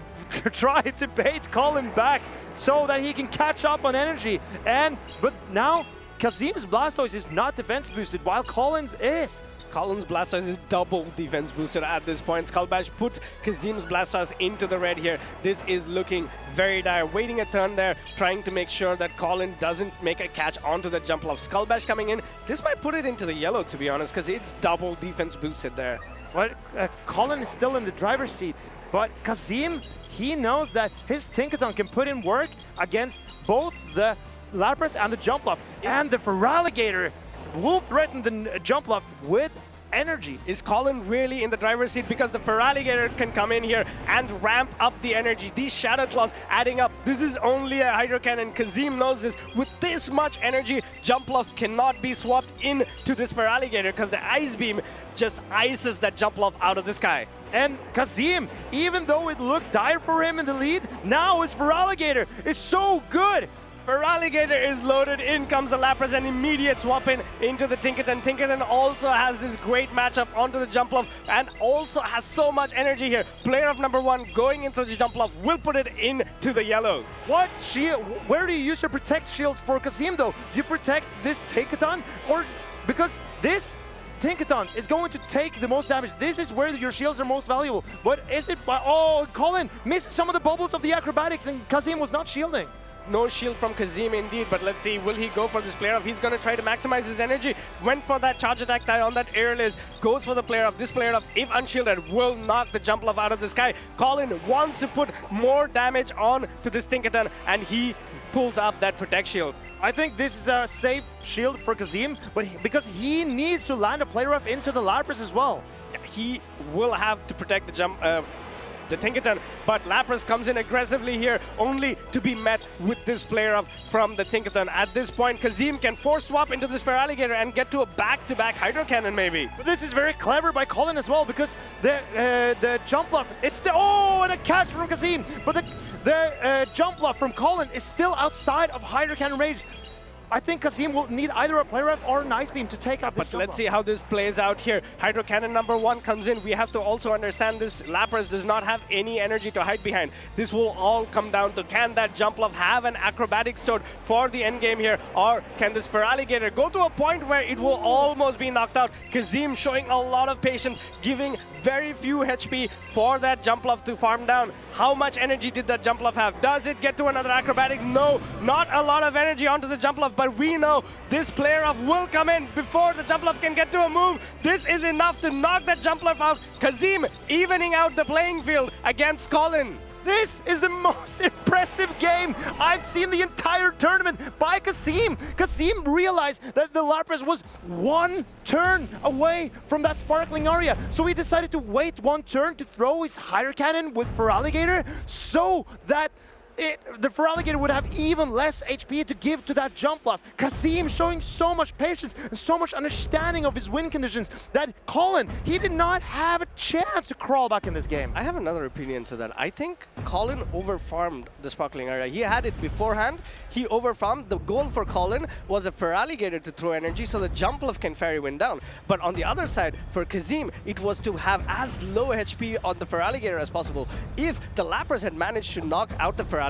try to bait Colin back so that he can catch up on energy. But now Kazim's Blastoise is not defense boosted, while Colin's is. Colin's Blastoise is double defense boosted at this point. Skull Bash puts Kazim's Blastoise into the red here. This is looking very dire. Waiting a turn there, trying to make sure that Colin doesn't make a catch onto the Jump Bluff. Skull Bash coming in. This might put it into the yellow, to be honest, because it's double defense boosted there. Well, Colin is still in the driver's seat, but Kazim, he knows that his Tinkaton can put in work against both the Lapras and the Jump Bluff, and the Feraligatr will threaten the Jump Bluff with energy. Is Colin really in the driver's seat? Because the Feraligatr can come in here and ramp up the energy. These Shadow Claws adding up. This is only a Hydro Cannon. Kazim knows this. With this much energy, Jump Bluff cannot be swapped into this Feraligatr because the Ice Beam just ices that Jump Bluff out of the sky. And Kazim, even though it looked dire for him in the lead, now his Feraligatr is so good. Feraligatr is loaded, in comes the Lapras, an immediate swap in into the Tinkerton. Tinkerton also has this great matchup onto the jump love and also has so much energy here. Player of number 1 going into the jump love will put it into the yellow. What shield? Where do you use your protect shield for Kazim though? You protect this Tinkerton, or because this Tinkerton is going to take the most damage. This is where your shields are most valuable. But is it by... Oh, Colin missed some of the bubbles of the acrobatics and Kazim was not shielding. No shield from Kazim indeed, but let's see, will he go for this player off? He's going to try to maximize his energy. Went for that charge attack on that airless. Goes for the player off. This player off, if unshielded, will knock the jump love out of the sky. Colin wants to put more damage on to this Tinkerton, and he pulls up that protect shield. I think this is a safe shield for Kazim, but because he needs to land a player off into the Lapras as well. He will have to protect the jump, the Tinkerton, but Lapras comes in aggressively here, only to be met with this player up from the Tinkerton. At this point, Kazim can force swap into this Feraligatr and get to a back-to-back Hydro Cannon maybe. But this is very clever by Colin as well, because the jump bluff is still... Oh, and a catch from Kazim! But the jump bluff from Colin is still outside of Hydro Cannon range. I think Kazim will need either a play ref or a Night Beam to take out this. But let's see how this plays out here. Hydro Cannon number 1 comes in. We have to also understand this Lapras does not have any energy to hide behind. This will all come down to, can that jump love have an acrobatic stored for the end game here, or can this Feraligatr go to a point where it will almost be knocked out? Kazim showing a lot of patience, giving very few HP for that jump love to farm down. How much energy did that jump love have? Does it get to another acrobatics? No, not a lot of energy onto the jump love, but we know this player off will come in before the jump love can get to a move. This is enough to knock that jump love out. Kazim evening out the playing field against Colin. This is the most impressive game I've seen the entire tournament by Kazim. Kazim realized that the Lapras was 1 turn away from that sparkling aria. So he decided to wait 1 turn to throw his Hydro Cannon with Feraligatr so that the Feraligatr would have even less HP to give to that jump bluff. Kazim showing so much patience and so much understanding of his win conditions that Colin, he did not have a chance to crawl back in this game. I have another opinion to that. I think Colin overfarmed the sparkling area. He had it beforehand. He overfarmed. The goal for Colin was a Feraligatr to throw energy so the jump bluff can fairy wind down. But on the other side, for Kazim, it was to have as low HP on the Feraligatr as possible. If the Lapras had managed to knock out the Feraligatr,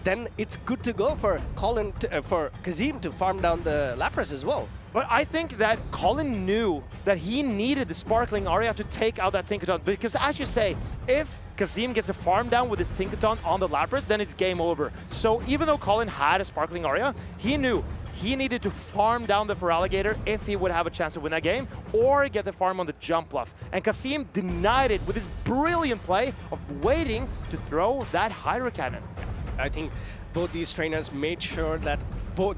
then it's good to go for Colin, for Kazim to farm down the Lapras as well. But I think that Colin knew that he needed the Sparkling Aria to take out that Tinkerton, because as you say, if Kazim gets a farm down with his Tinkerton on the Lapras, then it's game over. So even though Colin had a Sparkling Aria, he knew he needed to farm down the Feraligatr if he would have a chance to win that game, or get the farm on the jump bluff. And Kazim denied it with his brilliant play of waiting to throw that Hydro Cannon. I think both these trainers made sure that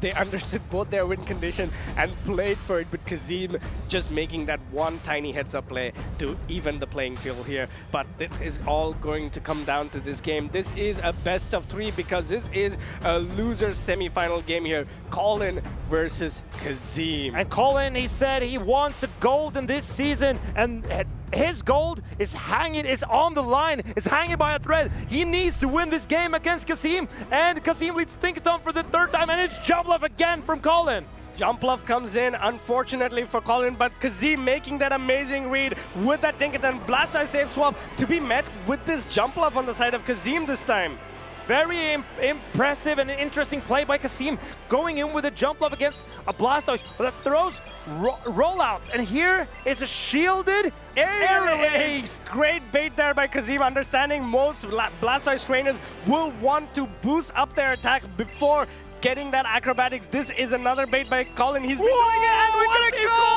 they understood both their win condition and played for it, but Kazim just making that one tiny heads-up play to even the playing field here. But this is all going to come down to this game. This is a best of 3 because this is a loser semi-final game here. Colin versus Kazim. And Colin, he said he wants a gold in this season, and his gold is on the line. It's hanging by a thread. He needs to win this game against Kazim, and Kazim leads Tinkerton for the 3rd time, and it's jump love again from Colin. Jump love comes in, unfortunately for Colin, but Kazim making that amazing read with that Tinkerton Blastoise safe swap to be met with this jump love on the side of Kazim this time. Very impressive and interesting play by Kazim, going in with a jump love against a Blastoise that throws rollouts. And here is a shielded air ace. Great bait there by Kazim, understanding most Blastoise trainers will want to boost up their attack before getting that acrobatics. This is another bait by Colin. He's been doing it, and we're gonna go!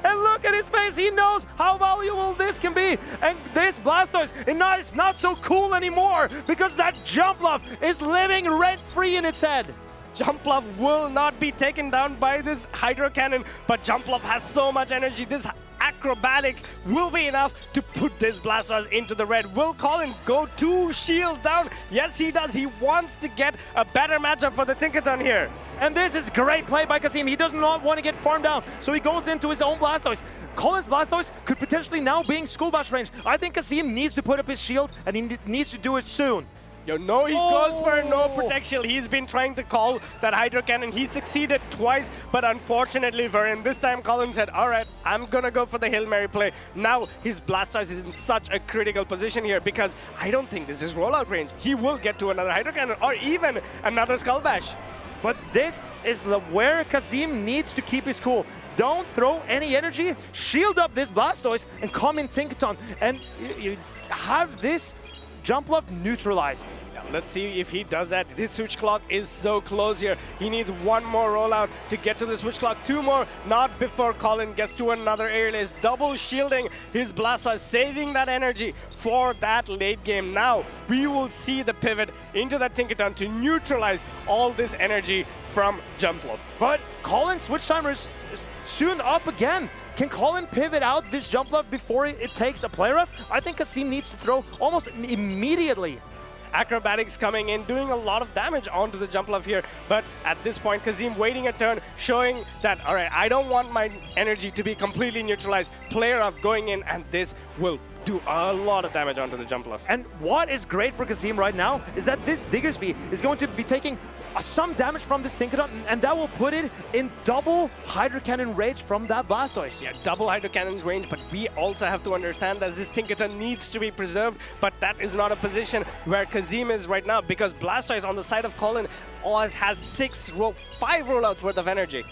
And look at his face. He knows how valuable this can be. And this Blastoise is not so cool anymore because that jump love is living rent-free in its head. Jump love will not be taken down by this Hydro Cannon, but jump love has so much energy. This acrobatics will be enough to put this Blastoise into the red. Will Colin go 2 shields down? Yes, he does. He wants to get a better matchup for the Tinkerton here. And this is great play by Kazim. He does not want to get farmed down, so he goes into his own Blastoise. Colin's Blastoise could potentially now be in School Bash range. I think Kazim needs to put up his shield, and he needs to do it soon. Yo, no, he goes for a no protection. He's been trying to call that Hydro Cannon. He succeeded twice, but unfortunately for him, this time Colin said, all right, I'm gonna go for the Hail Mary play. Now his Blastoise is in such a critical position here because I don't think this is rollout range. He will get to another Hydro Cannon or even another Skull Bash. But this is where Kazim needs to keep his cool. Don't throw any energy, shield up this Blastoise, and come in Tinkaton, and you have this Jumpluff neutralized. Let's see if he does that. This switch clock is so close here. He needs one more rollout to get to the switch clock. Two more, not before Colin gets to another airless. Double shielding his Blastoise, saving that energy for that late game. Now, we will see the pivot into that Tinkaton to neutralize all this energy from Jumpluff. But Colin's switch timer is soon up again. Can Colin pivot out this Jumpluff before it takes a play rough? I think Kazim needs to throw almost immediately. Acrobatics coming in, doing a lot of damage onto the Jumpluff here. But at this point, Kazim waiting a turn, showing that, all right, I don't want my energy to be completely neutralized. Player off going in, and this will do a lot of damage onto the Jumpluff. And what is great for Kazim right now is that this Diggersby is going to be taking some damage from this Tinkaton, and that will put it in double Hydro Cannon range from that Blastoise. Yeah, double Hydro Cannon's range, but we also have to understand that this Tinkaton needs to be preserved, but that is not a position where Kazim is right now, because Blastoise on the side of Colin always has 5 rollouts worth of energy.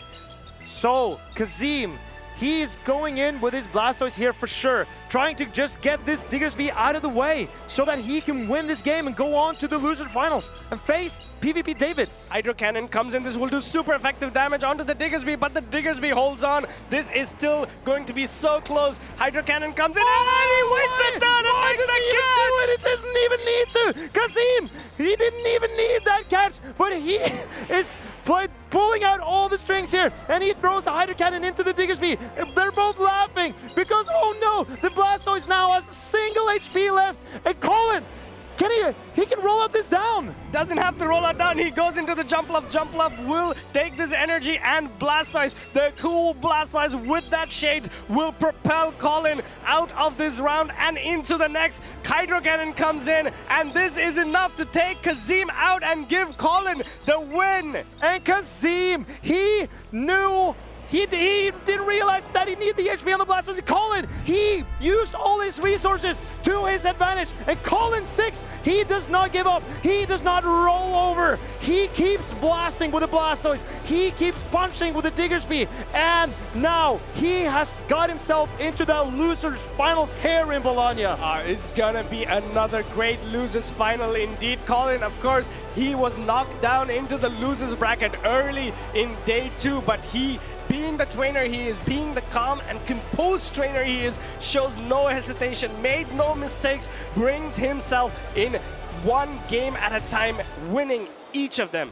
So, Kazim, he's going in with his Blastoise here for sure, trying to just get this Diggersby out of the way so that he can win this game and go on to the loser finals and face PvP David. Hydro Cannon comes in. This will do super effective damage onto the Diggersby, but the Diggersby holds on. This is still going to be so close. Hydro Cannon comes in and he wins it down and makes a catch! It doesn't even need to! Kazim, he didn't even need that catch, but he is pulling out all the strings here, and he throws the Hydro Cannon into the Diggersby. They're both laughing because, oh no, the Blastoise now has a single HP left, and Colin, he can roll out this down. Doesn't have to roll out down. He goes into the Jumpluff. Jumpluff will take this energy, and Blastoise, the cool Blastoise with that shade, will propel Colin out of this round and into the next. Hydro Cannon comes in, and this is enough to take Kazim out and give Colin the win. And Kazim, he knew. He didn't realize that he needed the HP on the Blastoise. Colin, he used all his resources to his advantage. And Colin 6, he does not give up. He does not roll over. He keeps blasting with the Blastoise. He keeps punching with the Diggersby. And now he has got himself into the losers finals here in Bologna. It's gonna be another great losers final indeed. Colin, of course, he was knocked down into the losers bracket early in day 2, but he, being the trainer he is, being the calm and composed trainer he is, shows no hesitation, made no mistakes, brings himself in one game at a time, winning each of them.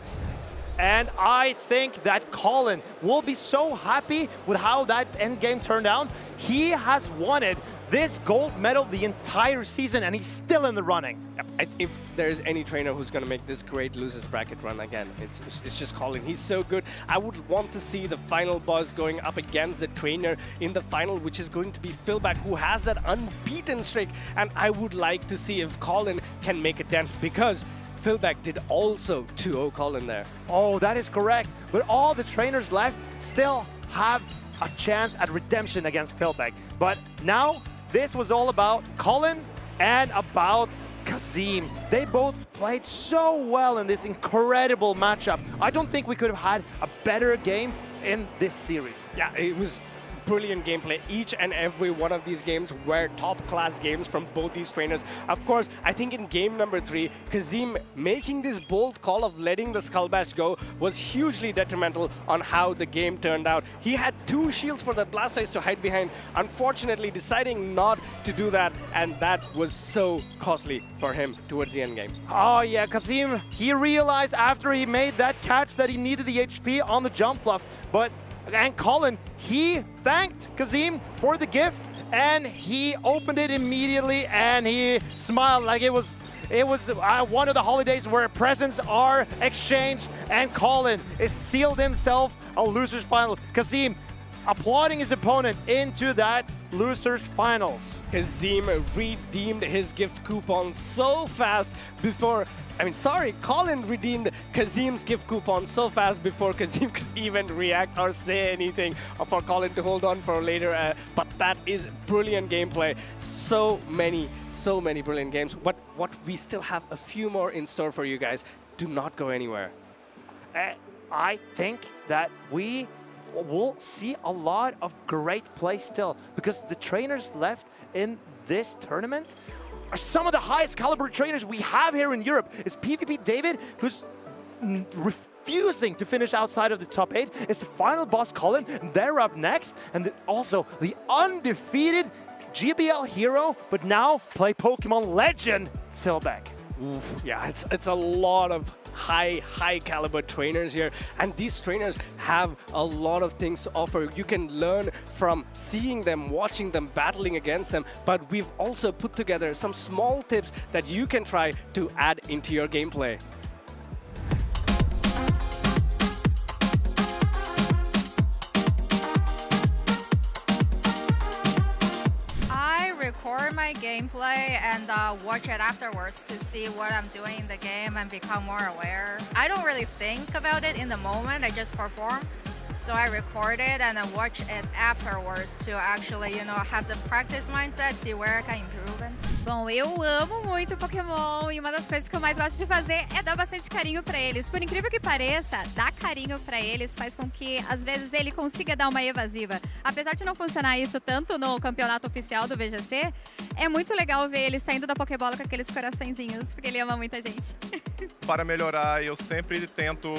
And I think that Colin will be so happy with how that end game turned out. He has wanted this gold medal the entire season, and he's still in the running. If there's any trainer who's going to make this great losers bracket run again, it's just Colin. He's so good. I would want to see the final boss going up against the trainer in the final, which is going to be Filbe, who has that unbeaten streak. And I would like to see if Colin can make a dent, because Filbe did also 2-0 Colin there. Oh, that is correct. But all the trainers left still have a chance at redemption against Filbe. But now, this was all about Colin and about Kazim. They both played so well in this incredible matchup. I don't think we could have had a better game in this series. Yeah, it was brilliant gameplay. Each and every one of these games were top-class games from both these trainers. Of course, I think in game number 3, Kazim making this bold call of letting the Skull Bash go was hugely detrimental on how the game turned out. He had 2 shields for the Blastoise to hide behind, unfortunately deciding not to do that, and that was so costly for him towards the end game. Oh yeah, Kazim, he realized after he made that catch that he needed the HP on the Jumpluff, and Colin, he thanked Kazim for the gift, and he opened it immediately, and he smiled like it was one of the holidays where presents are exchanged, and Colin has sealed himself a losers final. Kazim, applauding his opponent into that losers finals. Kazim redeemed his gift coupon so fast before, Colin redeemed Kazim's gift coupon so fast before Kazim could even react or say anything for Colin to hold on for later. But that is brilliant gameplay. So many brilliant games. But what we still have a few more in store for you guys. Do not go anywhere. I think that we will see a lot of great play still, because the trainers left in this tournament are some of the highest caliber trainers we have here in Europe. It's PvP David, who's refusing to finish outside of the top 8. It's the final boss Colin, and they're up next. And also the undefeated GBL hero, but now play Pokemon legend, Filbe. Yeah, it's a lot of high caliber trainers here, and these trainers have a lot of things to offer. You can learn from seeing them, watching them, battling against them, but we've also put together some small tips that you can try to add into your gameplay. Record my gameplay and watch it afterwards to see what I'm doing in the game and become more aware. I don't really think about it in the moment, I just perform. So I record it and then watch it afterwards to actually, have the practice mindset, see where I can improve. Bom, eu amo muito Pokémon e uma das coisas que eu mais gosto de fazer é dar bastante carinho pra eles. Por incrível que pareça, dar carinho pra eles faz com que, às vezes, ele consiga dar uma evasiva. Apesar de não funcionar isso tanto no campeonato oficial do VGC, é muito legal ver ele saindo da Pokébola com aqueles coraçõezinhos, porque ele ama muita gente. Para melhorar, eu sempre tento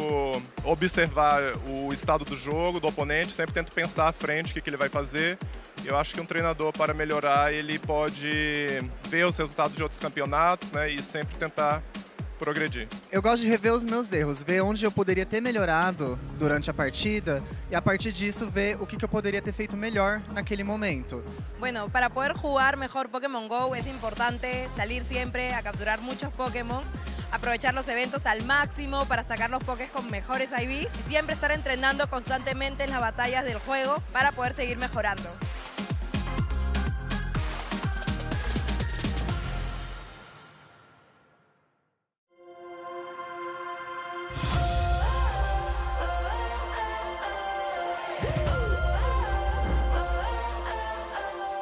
observar o estado do jogo, do oponente, sempre tento pensar à frente o que ele vai fazer. Eu acho que um treinador, para melhorar, ele pode ver os resultados de outros campeonatos, né, e sempre tentar progredir. Eu gosto de rever os meus erros, ver onde eu poderia ter melhorado durante a partida e a partir disso ver o que eu poderia ter feito melhor naquele momento. Bueno, para poder jugar mejor Pokémon GO es importante salir siempre a capturar muchos Pokémon, aprovechar los eventos al máximo para sacar los Pokés con mejores IVs y siempre estar entrenando constantemente en las batallas del juego para poder seguir mejorando.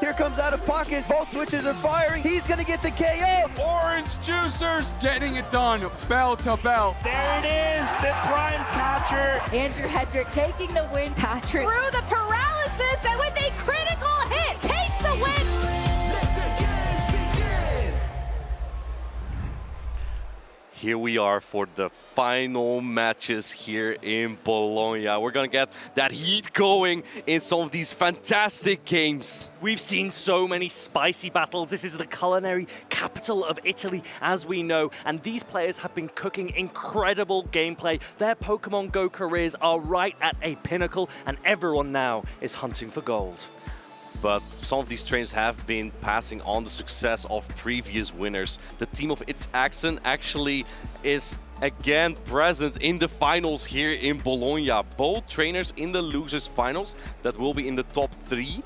Here comes out of pocket. Both switches are firing. He's going to get the KO. Orange Juicers getting it done, bell to bell. There it is, the prime catcher. Andrew Hedrick taking the win. Patrick through the paralysis, and with a critical hit, takes the win. Here we are for the final matches here in Bologna. We're gonna get that heat going in some of these fantastic games. We've seen so many spicy battles. This is the culinary capital of Italy, as we know, and these players have been cooking incredible gameplay. Their Pokemon Go careers are right at a pinnacle, and everyone now is hunting for gold. But some of these trainers have been passing on the success of previous winners. The team of It's Axon actually is again present in the finals here in Bologna. Both trainers in the losers finals that will be in the top 3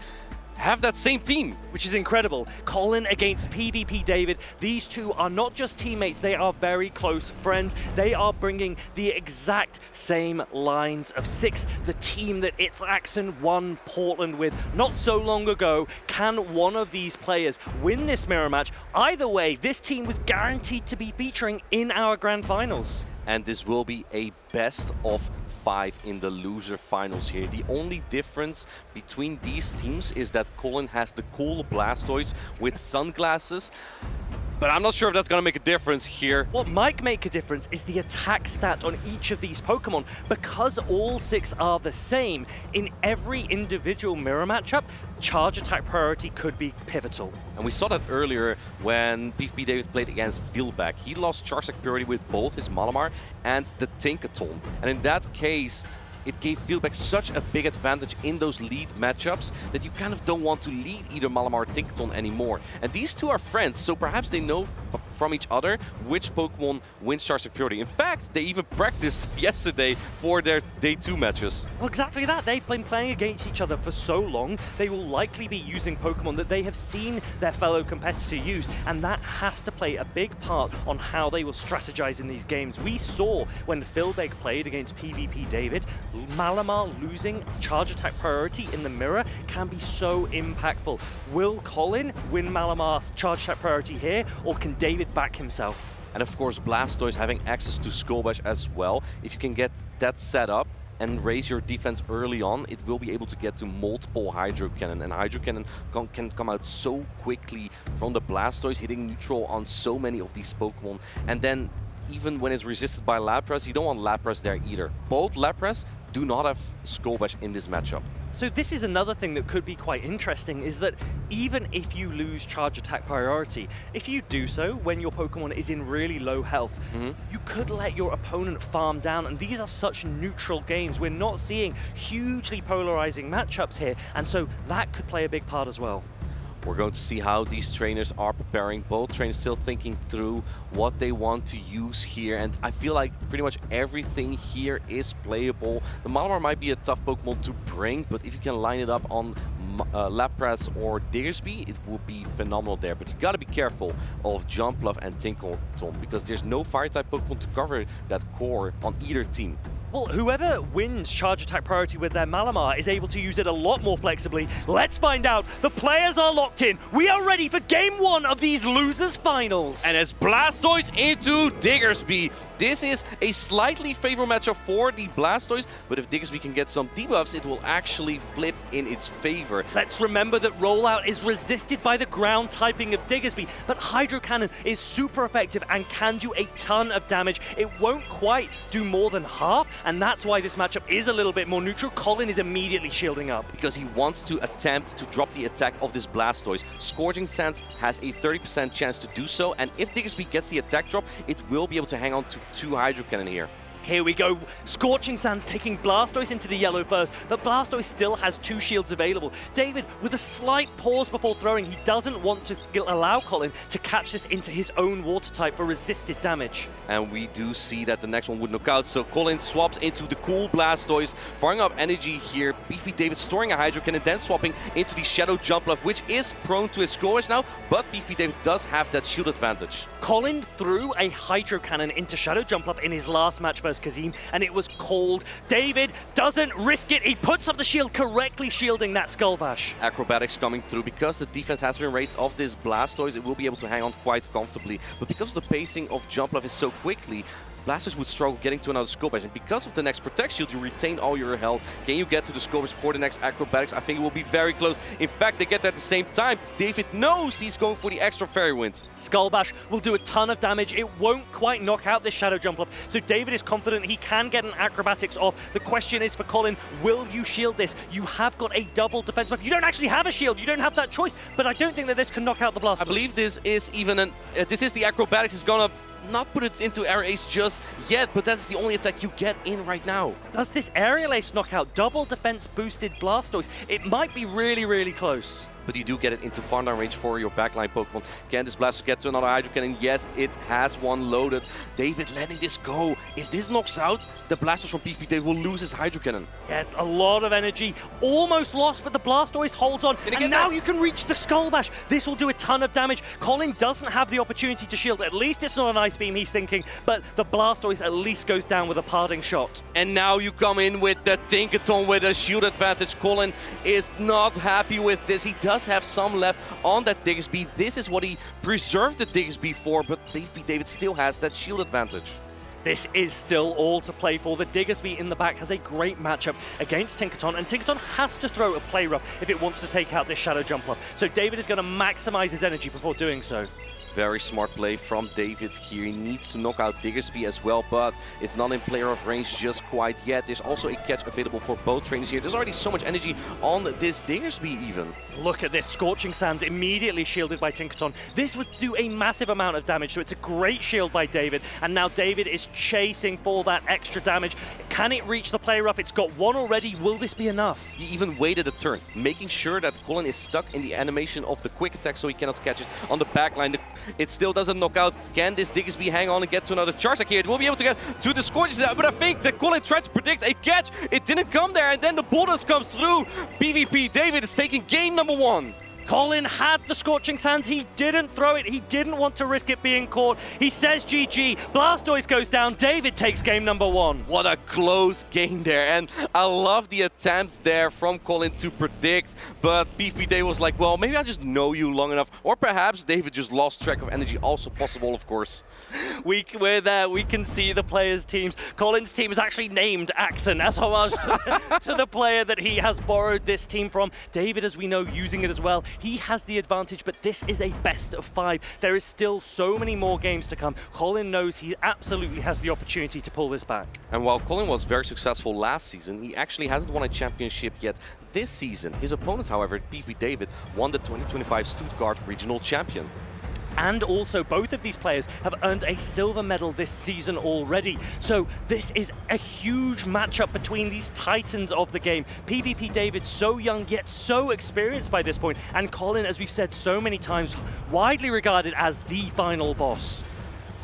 have that same team. Which is incredible. Colin against PvP David. These two are not just teammates, they are very close friends. They are bringing the exact same lines of 6. The team that It's Axon won Portland with not so long ago. Can one of these players win this mirror match? Either way, this team was guaranteed to be featuring in our grand finals. And this will be a best of 5 in the loser finals here. The only difference between these teams is that Colin has the cool Blastoise with sunglasses, but I'm not sure if that's gonna make a difference here. What might make a difference is the attack stat on each of these Pokemon. Because all 6 are the same, in every individual mirror matchup, charge attack priority could be pivotal. And we saw that earlier when PvP David played against Filbe. He lost charge attack priority with both his Malamar and the Tinkaton. And in that case, it gave Filbe such a big advantage in those lead matchups that you kind of don't want to lead either Malamar or Tinkaton anymore. And these two are friends, so perhaps they know from each other which Pokemon wins charge attack priority. In fact, they even practiced yesterday for their Day 2 matches. Well, exactly that. They've been playing against each other for so long, they will likely be using Pokemon that they have seen their fellow competitor use, and that has to play a big part on how they will strategize in these games. We saw when Filbe played against PvP David, Malamar losing charge attack priority in the mirror can be so impactful. Will Colin win Malamar's charge attack priority here, or can David back himself? And of course, Blastoise having access to Skull Bash as well. If you can get that set up and raise your defense early on, it will be able to get to multiple Hydro Cannon. And Hydro Cannon can come out so quickly from the Blastoise, hitting neutral on so many of these Pokemon. And then even when it's resisted by Lapras, you don't want Lapras there either. Both Lapras do not have Skull Bash in this matchup. So this is another thing that could be quite interesting, is that even if you lose charge attack priority, if you do so when your Pokemon is in really low health, you could let your opponent farm down, and these are such neutral games. We're not seeing hugely polarizing matchups here, and so that could play a big part as well. We're going to see how these trainers are preparing. Both trainers still thinking through what they want to use here, and I feel like pretty much everything here is playable. The Malamar might be a tough Pokemon to bring, but if you can line it up on Lapras or Diggersby, it will be phenomenal there. But you got to be careful of Jumpluff and Tinkaton, because there's no Fire-type Pokemon to cover that core on either team. Well, whoever wins charge attack priority with their Malamar is able to use it a lot more flexibly. Let's find out. The players are locked in. We are ready for game 1 of these losers finals. And it's Blastoise into Diggersby. This is a slightly favorable matchup for the Blastoise, but if Diggersby can get some debuffs, it will actually flip in its favor. Let's remember that Rollout is resisted by the ground typing of Diggersby, but Hydro Cannon is super effective and can do a ton of damage. It won't quite do more than half, and that's why this matchup is a little bit more neutral. Colin is immediately shielding up. Because he wants to attempt to drop the attack of this Blastoise. Scorching Sands has a 30% chance to do so, and if Diggersby gets the attack drop, it will be able to hang on to 2 Hydro Cannon here. Here we go. Scorching Sands taking Blastoise into the yellow first, but Blastoise still has 2 shields available. David, with a slight pause before throwing, he doesn't want to allow Colin to catch this into his own water type for resisted damage. And we do see that the next one would knock out, so Colin swaps into the cool Blastoise, firing up energy here. Beefy David storing a Hydro Cannon, then swapping into the Shadow Jumpluff, which is prone to his Skull Bash now, but Beefy David does have that shield advantage. Colin threw a Hydro Cannon into Shadow Jumpluff in his last match versus Kazim, and it was cold. David doesn't risk it. He puts up the shield, correctly shielding that Skull Bash. Acrobatics coming through. Because the defense has been raised of this Blastoise, it will be able to hang on quite comfortably. But because the pacing of Jumpluff is so quickly, Blastoise would struggle getting to another Skull Bash, and because of the next Protect Shield, you retain all your health. Can you get to the Skull Bash for the next Acrobatics? I think it will be very close. In fact, they get there at the same time. David knows he's going for the extra Fairy Wind. Skull Bash will do a ton of damage. It won't quite knock out this Shadow Jumpluff, so David is confident he can get an Acrobatics off. The question is for Colin, will you shield this? You have got a double defense buff. You don't actually have a shield. You don't have that choice, but I don't think that this can knock out the Blastoise. I believe this is even an... this is the Acrobatics is gonna not put it into Air Ace just yet, but that's the only attack you get in right now. Does this Aerial Ace knock out double defense boosted Blastoise? It might be really, really close. But you do get it into farm down range for your backline Pokemon. Can this Blastoise get to another Hydro Cannon? Yes, it has one loaded. David letting this go. If this knocks out, the Blastoise from PvP David will lose his Hydro Cannon. Yeah, a lot of energy. Almost lost, but the Blastoise holds on. And now you can reach the Skull Bash. This will do a ton of damage. Colin doesn't have the opportunity to shield. At least it's not an Ice Beam, he's thinking. But the Blastoise at least goes down with a parting shot. And now you come in with the Tinkaton with a shield advantage. Colin is not happy with this. He does have some left on that Diggersby. This is what he preserved the Diggersby for, but Beefy David still has that shield advantage. This is still all to play for. The Diggersby in the back has a great matchup against Tinkaton, and Tinkaton has to throw a Play Rough if it wants to take out this Shadow Jumpluff. So David is going to maximize his energy before doing so. Very smart play from David here. He needs to knock out Diggersby as well, but it's not in player of range just quite yet. There's also a catch available for both trainers here. There's already so much energy on this Diggersby even. Look at this, Scorching Sands immediately shielded by Tinkaton. This would do a massive amount of damage, so it's a great shield by David. And now David is chasing for that extra damage. Can it reach the Play Rough? It's got one already. Will this be enough? He even waited a turn, making sure that Colin is stuck in the animation of the quick attack so he cannot catch it on the back line. It still doesn't knock out. Can this Diggersby hang on and get to another charge attack here? It will be able to get to the Scorches, but I think that Colin tried to predict a catch. It didn't come there, and then the Bulldogs comes through. PvP David is taking game number 1. Colin had the Scorching Sands, he didn't throw it, he didn't want to risk it being caught. He says GG, Blastoise goes down, David takes game number 1. What a close game there, and I love the attempt there from Colin to predict, but PvP David was like, well, maybe I just know you long enough, or perhaps David just lost track of energy, also possible, of course. We're there, we can see the players' teams. Colin's team is actually named Axon as homage to the player that he has borrowed this team from. David, as we know, using it as well. He has the advantage, but this is a best of 5. There is still so many more games to come. Colin knows he absolutely has the opportunity to pull this back. And while Colin was very successful last season, he actually hasn't won a championship yet this season. His opponent, however, PvP David, won the 2025 Stuttgart Regional Champion. And also, both of these players have earned a silver medal this season already. So this is a huge matchup between these titans of the game. PvP David, so young yet so experienced by this point. And Colin, as we've said so many times, widely regarded as the final boss.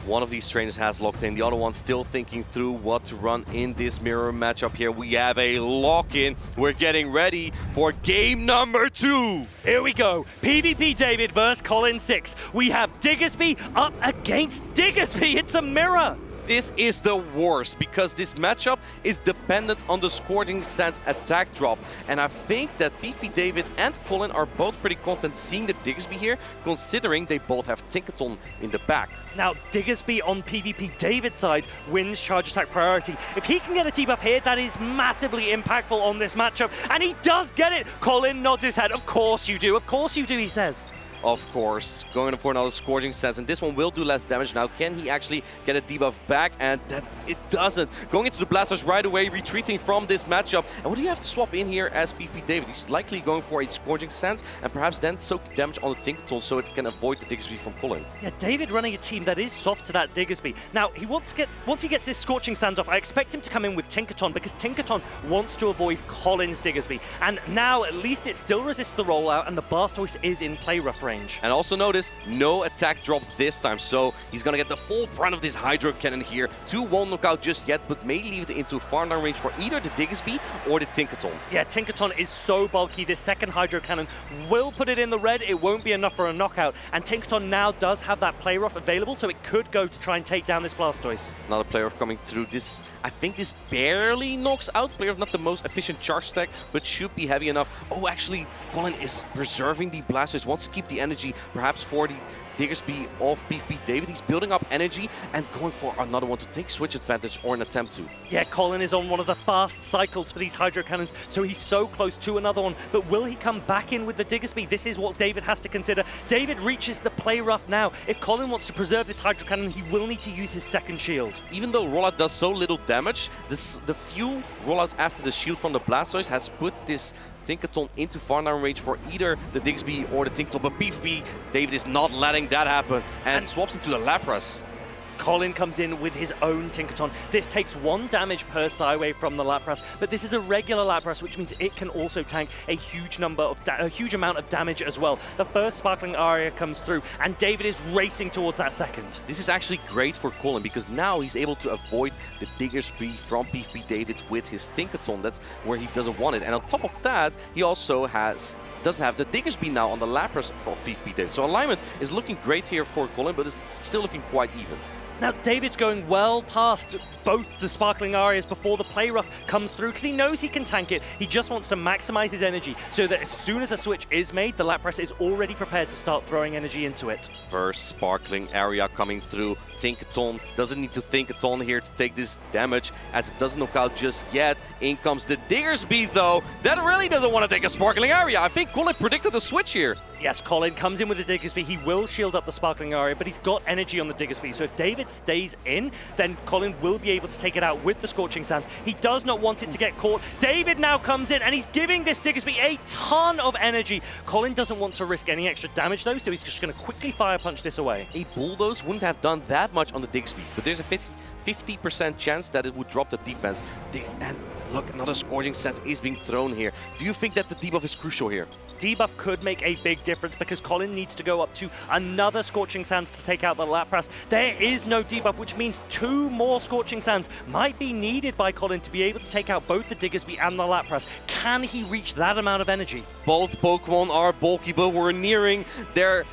One of these trainers has locked in, the other one still thinking through what to run in this mirror matchup here. We have a lock-in. We're getting ready for game number 2. Here we go. PvP David versus Colin 6. We have Diggersby up against Diggersby. It's a mirror. This is the worst because this matchup is dependent on the Scorching Sands attack drop. And I think that PvP David and Colin are both pretty content seeing the Diggersby here, considering they both have Tinkaton in the back. Now, Diggersby on PvP David's side wins charge attack priority. If he can get a debuff here, that is massively impactful on this matchup. And he does get it. Colin nods his head. Of course you do. Of course you do, he says. Of course, going for another Scorching Sands, and this one will do less damage now. Can he actually get a debuff back? And that it doesn't. Going into the Blastoise right away, retreating from this matchup. And what do you have to swap in here as PvP David? He's likely going for a Scorching Sands and perhaps then soak the damage on the Tinkaton so it can avoid the Diggersby from Colin. Yeah, David running a team that is soft to that Diggersby. Now, once he gets this Scorching Sands off, I expect him to come in with Tinkaton because Tinkaton wants to avoid Colin's Diggersby. And now, at least it still resists the rollout and the Blastoise is in play rough range. And also notice, no attack drop this time, so he's gonna get the full brunt of this Hydro Cannon here. 2 won't knock out just yet, but may leave it into farm down range for either the Diggersby or the Tinkaton. Yeah, Tinkaton is so bulky. This second Hydro Cannon will put it in the red. It won't be enough for a knockout. And Tinkaton now does have that play rough available, so it could go to try and take down this Blastoise. Another play rough coming through. This, I think this barely knocks out. Play rough, not the most efficient charge stack, but should be heavy enough. Oh, actually, Colin is preserving the Blastoise. Wants to keep the energy, perhaps for the Diggersby of PvP David. He's building up energy and going for another one to take switch advantage or an attempt to. Yeah, Colin is on one of the fast cycles for these Hydro Cannons, so he's so close to another one. But will he come back in with the Diggersby? This is what David has to consider. David reaches the play rough now. If Colin wants to preserve this Hydro Cannon, he will need to use his second shield. Even though rollout does so little damage, the few rollouts after the shield from the Blastoise has put this Tinkaton into farm down range for either the Diggersby or the Tinkaton, but PvP David is not letting that happen and swaps into the Lapras. Colin comes in with his own Tinkaton. This takes 1 damage per Psywave from the Lapras, but this is a regular Lapras, which means it can also tank a huge amount of damage as well. The first Sparkling Aria comes through, and David is racing towards that second. This is actually great for Colin because now he's able to avoid the Diggersby from PvP David with his Tinkaton. That's where he doesn't want it. And on top of that, he also doesn't have the Diggersby now on the Lapras for PvP David. So alignment is looking great here for Colin, but it's still looking quite even. Now, David's going well past both the Sparkling Arias before the play rough comes through because he knows he can tank it. He just wants to maximize his energy so that as soon as a switch is made, the Lapras is already prepared to start throwing energy into it. First Sparkling Area coming through. Tinkaton doesn't need to Tinkaton here to take this damage as it doesn't knock out just yet. In comes the Diggersby though. That really doesn't want to take a Sparkling Area. I think Colin predicted the switch here. Yes, Colin comes in with the Diggersby. He will shield up the Sparkling Aria, but he's got energy on the Diggersby. So if David stays in, then Colin will be able to take it out with the Scorching Sands. He does not want it to get caught. David now comes in and he's giving this Diggersby a ton of energy. Colin doesn't want to risk any extra damage though, so he's just going to quickly Fire Punch this away. A Bulldoze wouldn't have done that much on the Diggersby, but there's a 50% chance that it would drop the defense. And Look, another Scorching Sands is being thrown here. Do you think that the debuff is crucial here? Debuff could make a big difference because Colin needs to go up to another Scorching Sands to take out the Lapras. There is no debuff, which means 2 more Scorching Sands might be needed by Colin to be able to take out both the Diggersby and the Lapras. Can he reach that amount of energy? Both Pokemon are bulky, but we're nearing their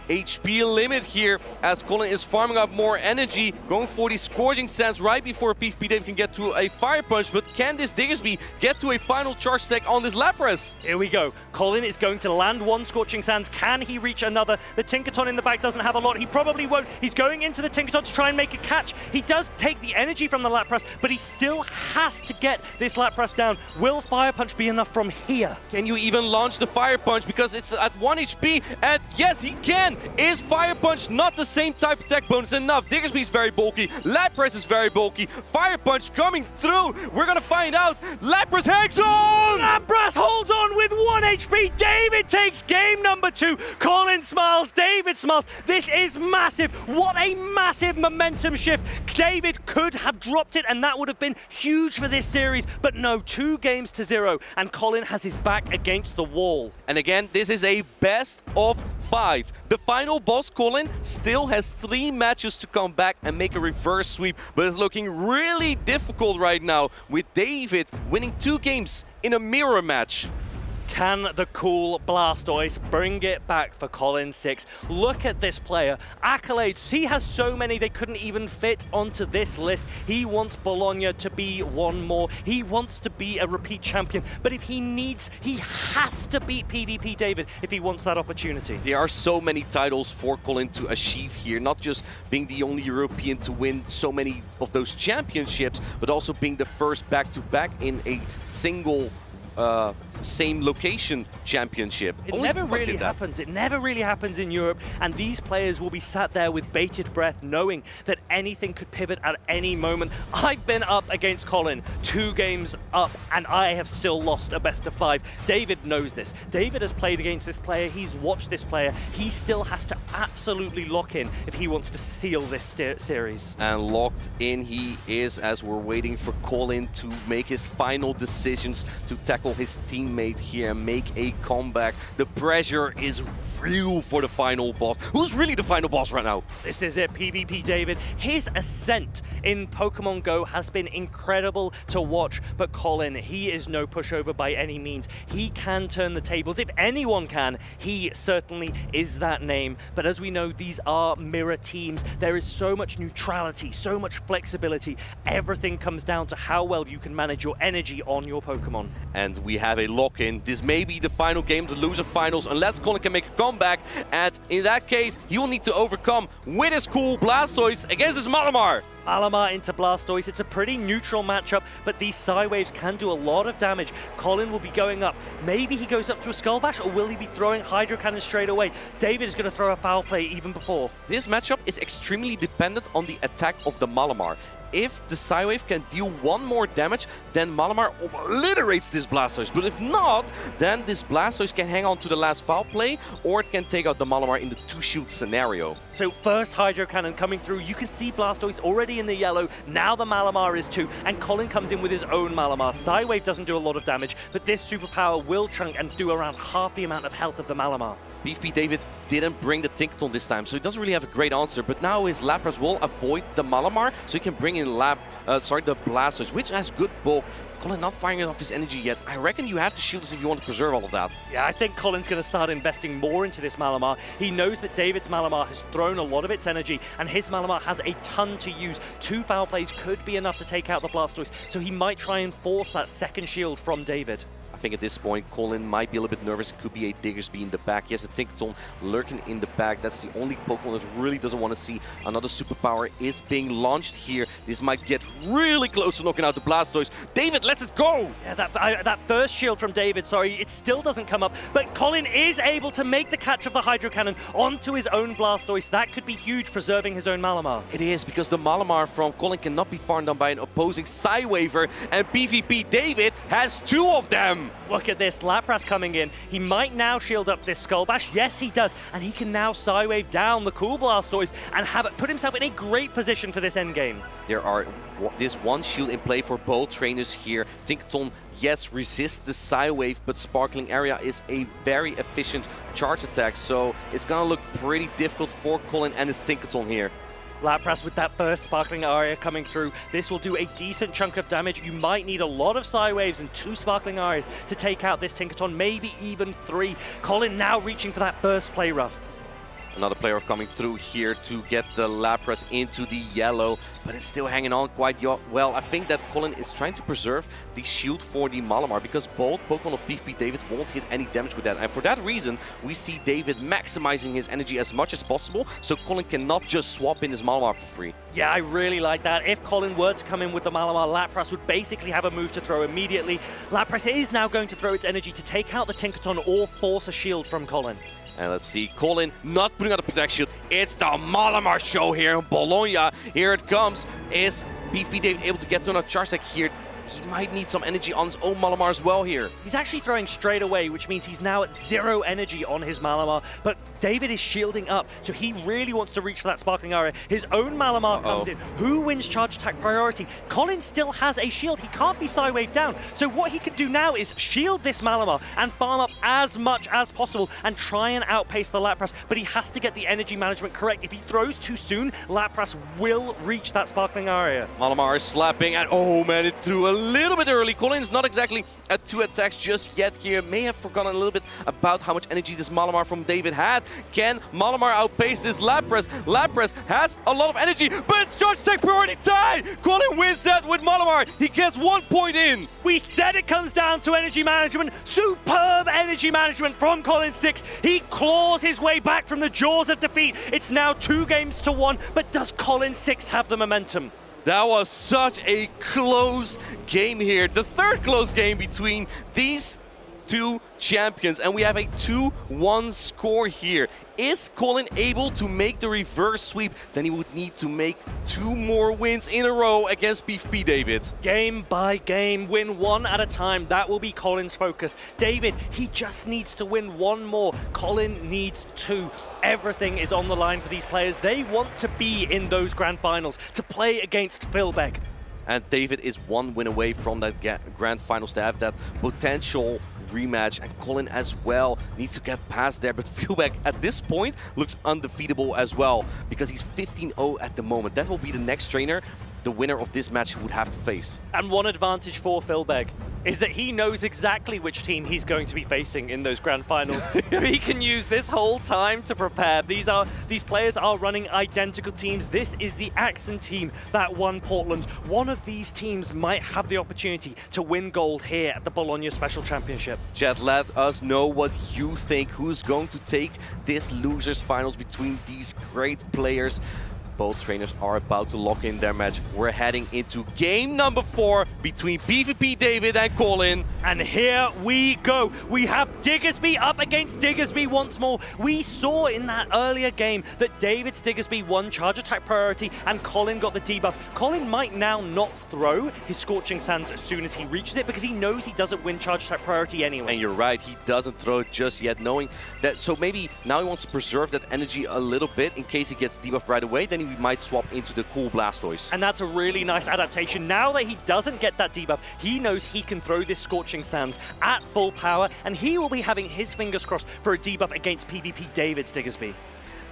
HP limit here as Colin is farming up more energy, going for the Scorching Sands right before PvP Dave can get to a Fire Punch. But can this Diggersby get to a final charge stack on this Lapras? Here we go. Colin is going to land 1 Scorching Sands. Can he reach another? The Tinkaton in the back doesn't have a lot. He probably won't. He's going into the Tinkaton to try and make a catch. He does take the energy from the Lapras, but he still has to get this Lapras down. Will Fire Punch be enough from here? Can you even launch the Fire Punch? Because it's at 1 HP, and yes, he can! Is Fire Punch not the same type of attack bonus enough? Diggersby is very bulky, Lapras is very bulky, Fire Punch coming through, we're gonna find out. Lapras hangs on! Lapras holds on with 1 HP, David takes game number 2, Colin smiles, David smiles, this is massive, what a massive momentum shift. David could have dropped it and that would have been huge for this series, but no, 2 games to 0, and Colin has his back against the wall. And again, this is a best of 5. The final boss, Colin, still has 3 matches to come back and make a reverse sweep, but it's looking really difficult right now with David winning 2 games in a mirror match. Can the cool Blastoise bring it back for Colin 6? Look at this player. Accolades, he has so many they couldn't even fit onto this list. He wants Bologna to be 1 more. He wants to be a repeat champion. But if he needs, he has to beat PvP David if he wants that opportunity. There are so many titles for Colin to achieve here, not just being the only European to win so many of those championships, but also being the first back-to-back in a single same location championship. It never really happens. It never really happens in Europe, and these players will be sat there with bated breath knowing that anything could pivot at any moment. I've been up against Colin 2 games up and I have still lost a best of 5. David knows this. David has played against this player. He's watched this player. He still has to absolutely lock in if he wants to seal this series. And locked in he is as we're waiting for Colin to make his final decisions to tackle his teammate here and make a comeback. The pressure is real for the final boss. Who's really the final boss right now? This is it, PvP David. His ascent in Pokemon Go has been incredible to watch, but Colin, he is no pushover by any means. He can turn the tables. If anyone can, he certainly is that name. But as we know, these are mirror teams. There is so much neutrality, so much flexibility. Everything comes down to how well you can manage your energy on your Pokemon. And we have a lock-in. This may be the final game, the loser finals, unless Colin can make a comeback. And in that case, he will need to overcome with his cool Blastoise against his Malamar. Malamar into Blastoise. It's a pretty neutral matchup, but these Psy-Waves can do a lot of damage. Colin will be going up. Maybe he goes up to a Skull Bash, or will he be throwing Hydro Cannon straight away? David is going to throw a Foul Play even before. This matchup is extremely dependent on the attack of the Malamar. If the Psy-Wave can deal 1 more damage, then Malamar obliterates this Blastoise. But if not, then this Blastoise can hang on to the last Foul Play, or it can take out the Malamar in the 2-shield scenario. So first Hydro Cannon coming through. You can see Blastoise already in the yellow. Now the Malamar is too, and Colin comes in with his own Malamar. Psy-Wave doesn't do a lot of damage, but this superpower will chunk and do around half the amount of health of the Malamar. PvP David didn't bring the Tinkaton this time, so he doesn't really have a great answer, but now his Lapras will avoid the Malamar, so he can bring in the Blastoise, which has good bulk. Colin not firing off his energy yet. I reckon you have to shield this if you want to preserve all of that. Yeah, I think Colin's going to start investing more into this Malamar. He knows that David's Malamar has thrown a lot of its energy, and his Malamar has a ton to use. 2 Foul Plays could be enough to take out the Blastoise, so he might try and force that second shield from David. I think at this point, Colin might be a little bit nervous. It could be a Diggersby in the back. He has a Tinkaton lurking in the back. That's the only Pokemon that really doesn't want to see another superpower is being launched here. This might get really close to knocking out the Blastoise. David lets it go! Yeah, that first shield from David, sorry, it still doesn't come up, but Colin is able to make the catch of the Hydro Cannon onto his own Blastoise. That could be huge, preserving his own Malamar. It is, because the Malamar from Colin cannot be farmed down by an opposing Psy-Waver, and PvP David has 2 of them! momentum. Look at this, Lapras coming in. He might now shield up this Skull Bash. Yes, he does. And he can now Psywave down the Cool Blastoise and have it put himself in a great position for this endgame. There are this one shield in play for both trainers here. Tinkaton, yes, resists the Psywave, but Sparkling Area is a very efficient charge attack, so it's gonna look pretty difficult for Colin and his Tinkaton here. Lapras with that burst Sparkling Aria coming through. This will do a decent chunk of damage. You might need a lot of Psywaves and 2 Sparkling Arias to take out this Tinkaton, maybe even 3. Colin now reaching for that burst play rough. Another player coming through here to get the Lapras into the yellow, but it's still hanging on quite well. I think that Colin is trying to preserve the shield for the Malamar because both Pokemon of PvP David won't hit any damage with that. And for that reason, we see David maximizing his energy as much as possible so Colin cannot just swap in his Malamar for free. Yeah, I really like that. If Colin were to come in with the Malamar, Lapras would basically have a move to throw immediately. Lapras is now going to throw its energy to take out the Tinkaton or force a shield from Colin. And let's see, Colin not putting out the Protect Shield. It's the Malamar show here in Bologna. Here it comes. Is PvP David able to get to another charge deck here? He might need some energy on his own Malamar as well here. He's actually throwing straight away, which means he's now at 0 energy on his Malamar. But David is shielding up, so he really wants to reach for that Sparkling Aria. His own Malamar comes in. Who wins charge attack priority? Colin still has a shield. He can't be Psywave down. So what he can do now is shield this Malamar and farm up as much as possible and try and outpace the Lapras. But he has to get the energy management correct. If he throws too soon, Lapras will reach that Sparkling Aria. Malamar is slapping, and oh man, it threw a little bit early. Colin's not exactly at 2 attacks just yet here. May have forgotten a little bit about how much energy this Malamar from David had. Can Malamar outpace this Lapras? Lapras has a lot of energy, but it's charge attack priority tie! Colin wins that with Malamar. He gets 1 point in. We said it comes down to energy management. Superb energy management from Colin 6. He claws his way back from the jaws of defeat. It's now 2 games to 1, but does Colin 6 have the momentum? That was such a close game here. The third close game between these 2 champions, and we have a 2-1 score here. Is Colin able to make the reverse sweep? Then he would need to make 2 more wins in a row against PvP David. Game by game, win 1 at a time. That will be Colin's focus. David, he just needs to win 1 more. Colin needs 2. Everything is on the line for these players. They want to be in those grand finals, to play against Filbe. And David is 1 win away from that grand finals to have that potential rematch, and Colin as well needs to get past there, but Filbe at this point looks undefeatable as well because he's 15-0 at the moment. That will be the next trainer the winner of this match would have to face. And one advantage for Filbe is that he knows exactly which team he's going to be facing in those grand finals. So he can use this whole time to prepare. These players are running identical teams. This is the Axon team that won Portland. One of these teams might have the opportunity to win gold here at the Bologna Special Championship. Chat, let us know what you think. Who's going to take this losers finals between these great players? Both trainers are about to lock in their match. We're heading into game number 4 between PvP David and Colin. And here we go. We have Diggersby up against Diggersby once more. We saw in that earlier game that David's Diggersby won charge attack priority and Colin got the debuff. Colin might now not throw his Scorching Sands as soon as he reaches it because he knows he doesn't win charge attack priority anyway. And you're right, he doesn't throw it just yet, knowing that. So maybe now he wants to preserve that energy a little bit in case he gets debuff right away. Then he might swap into the cool Blastoise. And that's a really nice adaptation. Now that he doesn't get that debuff, he knows he can throw this Scorching Sands at full power, and he will be having his fingers crossed for a debuff against PvP David's Diggersby.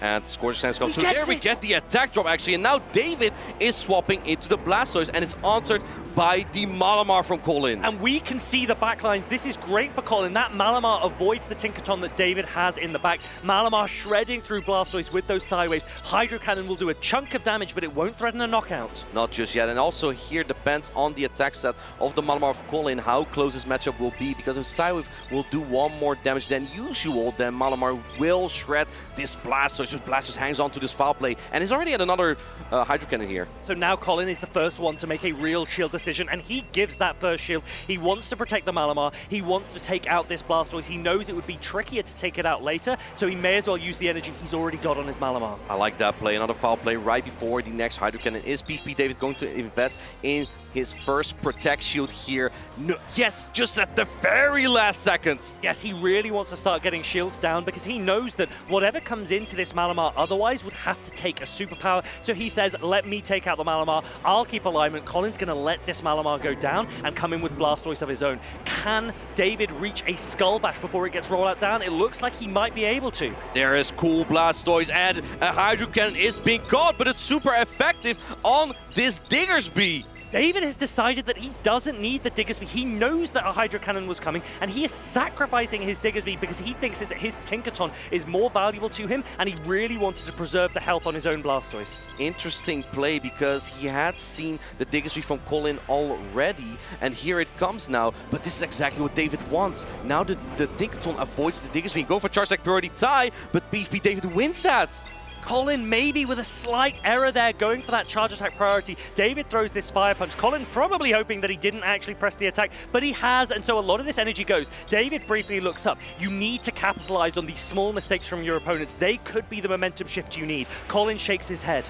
And Scorching Sands comes through. There we get the attack drop actually, and now David is swapping into the Blastoise, and it's answered by the Malamar from Colin. And we can see the backlines. This is great for Colin. That Malamar avoids the Tinkaton that David has in the back. Malamar shredding through Blastoise with those Psywaves. Hydro Cannon will do a chunk of damage, but it won't threaten a knockout. Not just yet, and also here depends on the attack set of the Malamar of Colin, how close this matchup will be, because if Psywave will do 1 more damage than usual, then Malamar will shred this Blastoise. Blastoise, but Blastoise hangs on to this foul play and is already at another Hydro Cannon here. So now Colin is the first one to make a real shield decision, and he gives that first shield. He wants to protect the Malamar. He wants to take out this Blastoise. He knows it would be trickier to take it out later, so he may as well use the energy he's already got on his Malamar. I like that play. Another foul play right before the next Hydro Cannon. Is PvP David going to invest in his first Protect shield here? No, yes, just at the very last seconds. Yes, he really wants to start getting shields down because he knows that whatever comes into this Malamar otherwise would have to take a superpower. So he says, let me take out the Malamar. I'll keep alignment. Colin's going to let this Malamar go down and come in with Blastoise of his own. Can David reach a Skull Bash before it gets rolled out down? It looks like he might be able to. There is cool Blastoise, and a Hydro Cannon is being caught, but it's super effective on this Diggersby. David has decided that he doesn't need the Diggersby. He knows that a Hydro Cannon was coming, and he is sacrificing his Diggersby because he thinks that his Tinkaton is more valuable to him, and he really wanted to preserve the health on his own Blastoise. Interesting play because he had seen the Diggersby from Colin already, and here it comes now. But this is exactly what David wants. Now the Tinkaton avoids the Diggersby. Go for Charge Attack Priority tie, but PvP David wins that. Colin maybe with a slight error there, going for that charge attack priority. David throws this Fire Punch. Colin probably hoping that he didn't actually press the attack, but he has, and so a lot of this energy goes. David briefly looks up. You need to capitalize on these small mistakes from your opponents. They could be the momentum shift you need. Colin shakes his head.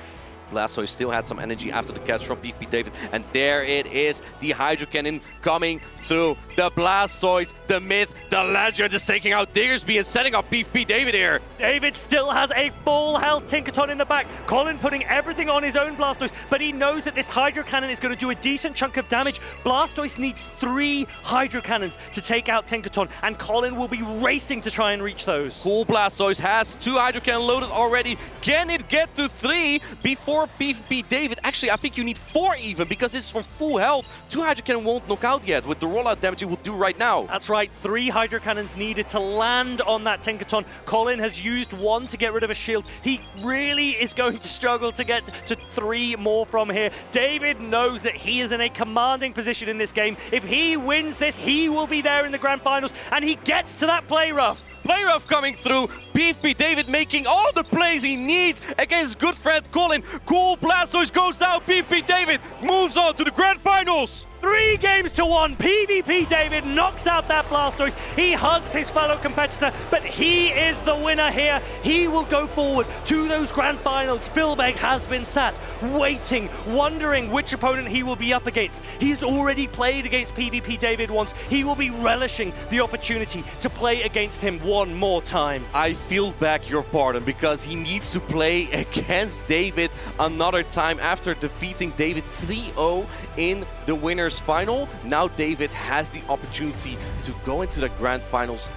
Blastoise still had some energy after the catch from PvP David, and there it is, the Hydro Cannon coming through. The Blastoise, the myth, the legend is taking out Diggersby and setting up PvP David here. David still has a full health Tinkaton in the back. Colin putting everything on his own Blastoise, but he knows that this Hydro Cannon is going to do a decent chunk of damage. Blastoise needs 3 Hydro Cannons to take out Tinkaton, and Colin will be racing to try and reach those. Cool Blastoise has 2 Hydro Cannon loaded already. Can it get to 3 before PvP David? Actually, I think you need 4 even, because this is from full health. 2 Hydro Cannon won't knock out yet with the rollout damage it will do right now. That's right, 3 Hydro Cannons needed to land on that Tinkaton. Colin has used 1 to get rid of a shield. He really is going to struggle to get to 3 more from here. David knows that he is in a commanding position in this game. If he wins this, he will be there in the grand finals, and he gets to that play rough. Play rough coming through. PvP David making all the plays he needs against good friend Colin. Cool Blastoise goes down. PvP David moves on to the grand finals. 3 games to 1. PvP David knocks out that Blastoise. He hugs his fellow competitor, but he is the winner here. He will go forward to those grand finals. Filbe has been sat, waiting, wondering which opponent he will be up against. He's already played against PvP David once. He will be relishing the opportunity to play against him one more time. I feel back your pardon, because he needs to play against David another time after defeating David 3-0 in the winner's final. Now David has the opportunity to go into the grand finals,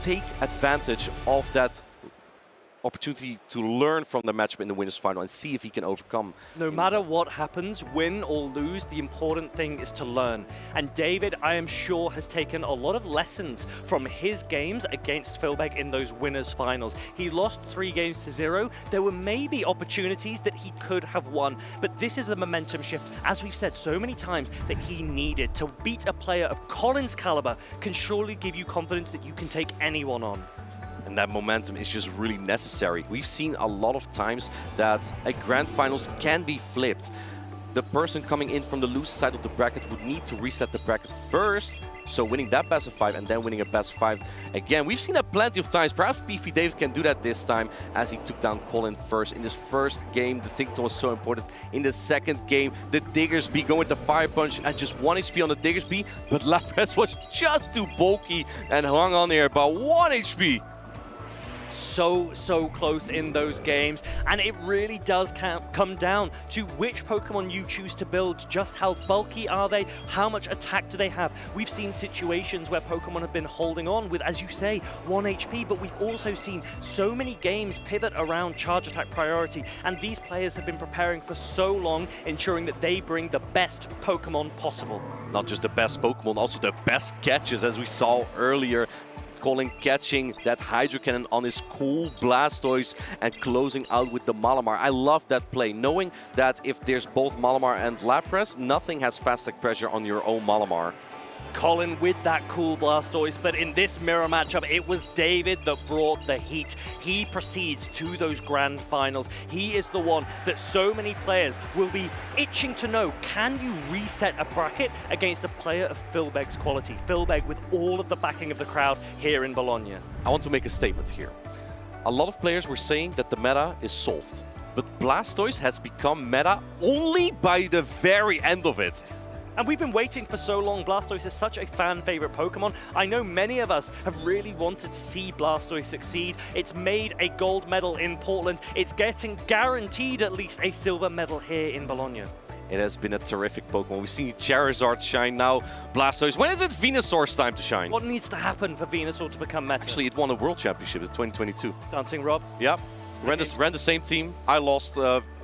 take advantage of that opportunity to learn from the matchup in the winners final and see if he can overcome. No matter what happens, win or lose, the important thing is to learn. And David, I am sure, has taken a lot of lessons from his games against Filbe in those winners finals. He lost 3 games to 0. There were maybe opportunities that he could have won, but this is the momentum shift, as we've said so many times, that he needed. To beat a player of Colin's caliber can surely give you confidence that you can take anyone on. And that momentum is just really necessary. We've seen a lot of times that a grand finals can be flipped. The person coming in from the loose side of the bracket would need to reset the bracket first, so winning that best of 5 and then winning a best of 5 again. We've seen that plenty of times. Perhaps PvP David can do that this time, as he took down Colin first. In this first game, the Tinkaton was so important. In the second game, the Diggersby going with the Fire Punch at just 1 HP on the Diggersby, but Lapras was just too bulky and hung on there about 1 HP. So close in those games, and it really does come down to which Pokemon you choose to build. Just how bulky are they? How much attack do they have? We've seen situations where Pokemon have been holding on with, as you say, 1 HP, but we've also seen so many games pivot around charge attack priority, and these players have been preparing for so long, ensuring that they bring the best Pokemon possible. Not just the best Pokemon, also the best catches, as we saw earlier. Colin catching that Hydro Cannon on his cool Blastoise and closing out with the Malamar. I love that play, knowing that if there's both Malamar and Lapras, nothing has fast attack pressure on your own Malamar. Colin with that cool Blastoise, but in this mirror matchup, it was David that brought the heat. He proceeds to those grand finals. He is the one that so many players will be itching to know, can you reset a bracket against a player of Filbe's quality? Filbe with all of the backing of the crowd here in Bologna. I want to make a statement here. A lot of players were saying that the meta is solved, but Blastoise has become meta only by the very end of it. And we've been waiting for so long. Blastoise is such a fan favorite Pokemon. I know many of us have really wanted to see Blastoise succeed. It's made a gold medal in Portland. It's getting guaranteed at least a silver medal here in Bologna. It has been a terrific Pokemon. We've seen Charizard shine, now Blastoise. When is it Venusaur's time to shine? What needs to happen for Venusaur to become meta? Actually, it won a World Championship in 2022. Dancing Rob? Yep. Ran the same team. I lost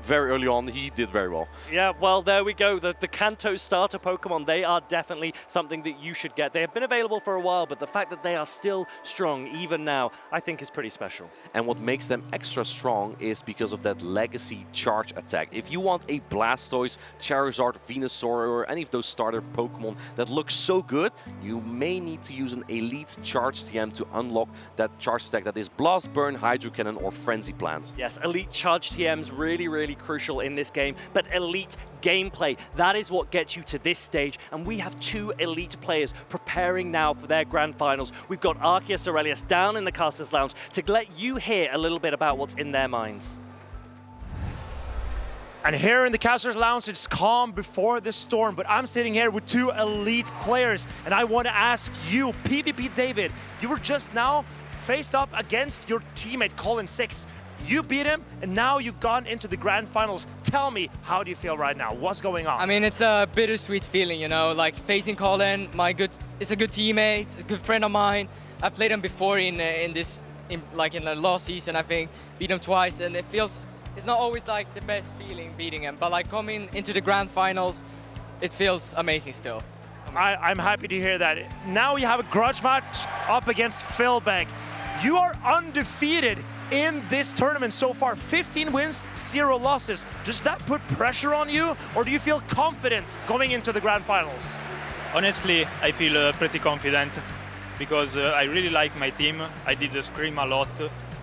very early on. He did very well. Yeah, well, there we go. The Kanto starter Pokemon, they are definitely something that you should get. They have been available for a while, but the fact that they are still strong even now, I think is pretty special. And what makes them extra strong is because of that legacy charge attack. If you want a Blastoise, Charizard, Venusaur, or any of those starter Pokemon that look so good, you may need to use an elite charge TM to unlock that charge attack that is Blast, Burn, Hydro Cannon, or Frenzy Plant. Yes, elite charge TMs really crucial in this game, but elite gameplay, that is what gets you to this stage, and we have two elite players preparing now for their grand finals. We've got Arceus Aurelius down in the Caster's Lounge to let you hear a little bit about what's in their minds. And here in the Caster's Lounge, it's calm before the storm, but I'm sitting here with two elite players, and I want to ask you, PvP David, you were just now faced up against your teammate Colin 6. You beat him, and now you've gone into the grand finals. Tell me, how do you feel right now? What's going on? I mean, it's a bittersweet feeling, you know, like facing Colin. It's a good teammate, it's a good friend of mine. I played him before in the last season, I think. Beat him twice, and it's not always like the best feeling beating him, but like coming into the grand finals, it feels amazing still. I'm happy to hear that. Now you have a grudge match up against Filbe. You are undefeated in this tournament so far. 15 wins, 0 losses. Does that put pressure on you, or do you feel confident going into the grand finals? Honestly, I feel pretty confident because I really like my team. I did scrim a lot,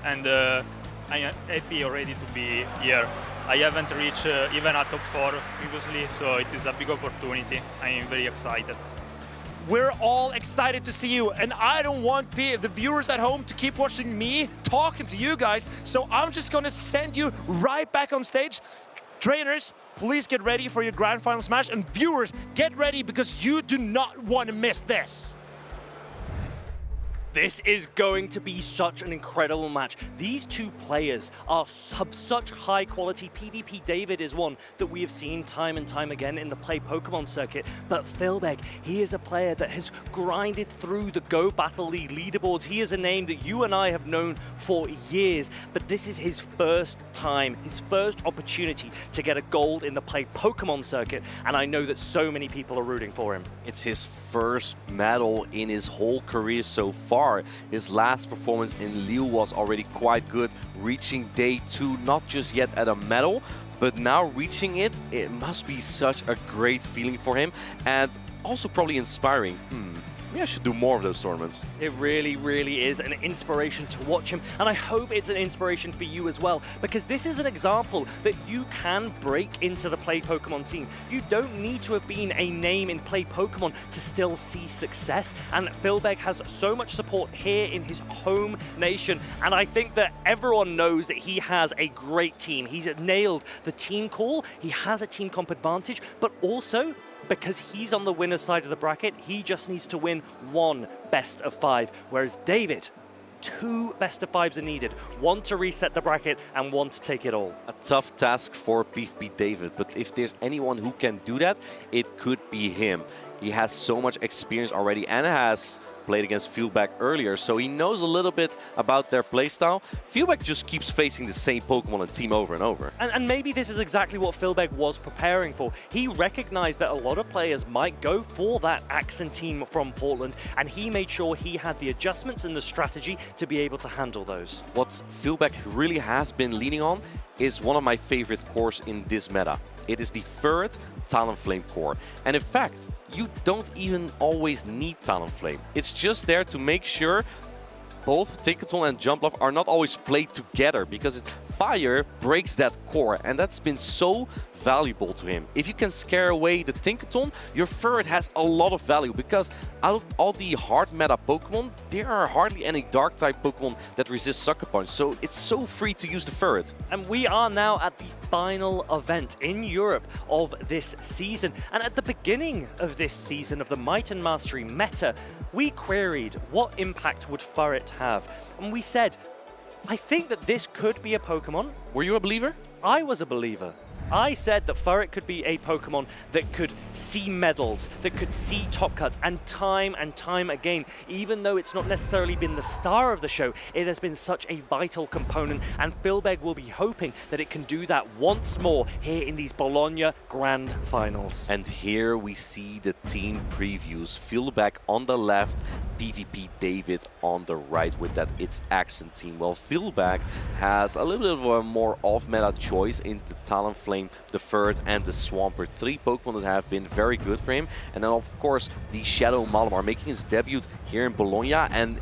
and I am happy already to be here. I haven't reached even a top 4 previously, so it is a big opportunity. I am very excited. We're all excited to see you, and I don't want the viewers at home to keep watching me talking to you guys, so I'm just going to send you right back on stage. Trainers, please get ready for your grand finals match, and viewers, get ready because you do not want to miss this. This is going to be such an incredible match. These two players have such high quality. PvP David is one that we have seen time and time again in the Play Pokemon circuit. But Filbe, he is a player that has grinded through the Go Battle League leaderboards. He is a name that you and I have known for years. But this is his first time, his first opportunity to get a gold in the Play Pokemon circuit. And I know that so many people are rooting for him. It's his first medal in his whole career so far. His last performance in Lille was already quite good, reaching day 2, not just yet at a medal, but now reaching it, it must be such a great feeling for him, and also probably inspiring. Maybe I should do more of those tournaments. It really is an inspiration to watch him, and I hope it's an inspiration for you as well, because this is an example that you can break into the Play Pokemon scene. You don't need to have been a name in Play Pokemon to still see success, and Filbe has so much support here in his home nation, and I think that everyone knows that he has a great team. He's nailed the team call, he has a team comp advantage, but also because he's on the winner's side of the bracket, he just needs to win 1 best of 5, whereas David, 2 best of 5s are needed. 1 to reset the bracket and 1 to take it all. A tough task for PvP David, but if there's anyone who can do that, it could be him. He has so much experience already and has played against Filbe earlier, so he knows a little bit about their playstyle. Filbe just keeps facing the same Pokemon and team over and over. And maybe this is exactly what Filbe was preparing for. He recognized that a lot of players might go for that accent team from Portland, and he made sure he had the adjustments and the strategy to be able to handle those. What Filbe really has been leaning on is one of my favorite cores in this meta, It is the third Talonflame core. And in fact, you don't even always need Talonflame. It's just there to make sure both Tinkaton and Jumpluff are not always played together, because fire breaks that core, and that's been so valuable to him. If you can scare away the Tinkaton, your Ferret has a lot of value, because out of all the hard meta Pokemon, there are hardly any dark type Pokemon that resist Sucker Punch, so it's so free to use the Ferret. And we are now at the final event in Europe of this season. And at the beginning of this season of the Might and Mastery meta, we queried what impact would Ferret have. And we said, I think that this could be a Pokemon. Were you a believer? I was a believer. I said that Ferret could be a Pokemon that could see medals, that could see top cuts, and time again, even though it's not necessarily been the star of the show, it has been such a vital component, and Filbe will be hoping that it can do that once more here in these Bologna Grand Finals. And here we see the team previews. Filbe on the left, PvP David on the right with that It's Accent team. Well, Filbe has a little bit of a more off-meta choice in the Talonflame, the Ferret and the Swampert. 3 Pokemon that have been very good for him. And then of course the Shadow Malamar making his debut here in Bologna and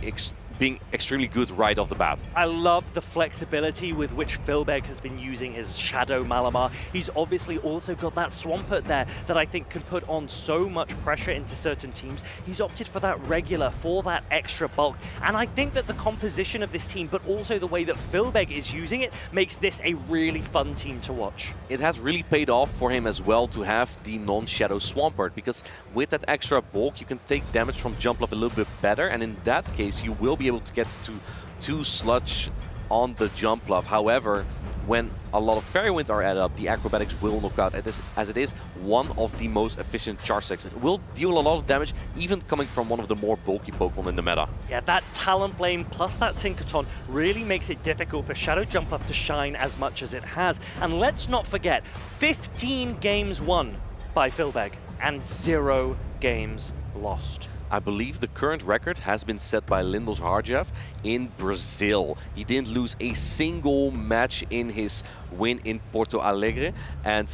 being extremely good right off the bat. I love the flexibility with which Filbe has been using his Shadow Malamar. He's obviously also got that Swampert there that I think can put on so much pressure into certain teams. He's opted for that regular, for that extra bulk. And I think that the composition of this team, but also the way that Filbe is using it, makes this a really fun team to watch. It has really paid off for him as well to have the non-Shadow Swampert, because with that extra bulk you can take damage from Jumpluff a little bit better, and in that case you will be able to get to 2 Sludge on the Jumpluff. However, when a lot of Fairy Wind are added up, the acrobatics will knock out, as it is one of the most efficient charge attacks. It will deal a lot of damage, even coming from one of the more bulky Pokemon in the meta. Yeah, that Talonflame plus that Tinkaton really makes it difficult for Shadow Jumpluff to shine as much as it has. And let's not forget, 15 games won by Filbe and 0 games lost. I believe the current record has been set by Lindos Harjev in Brazil. He didn't lose a single match in his win in Porto Alegre, and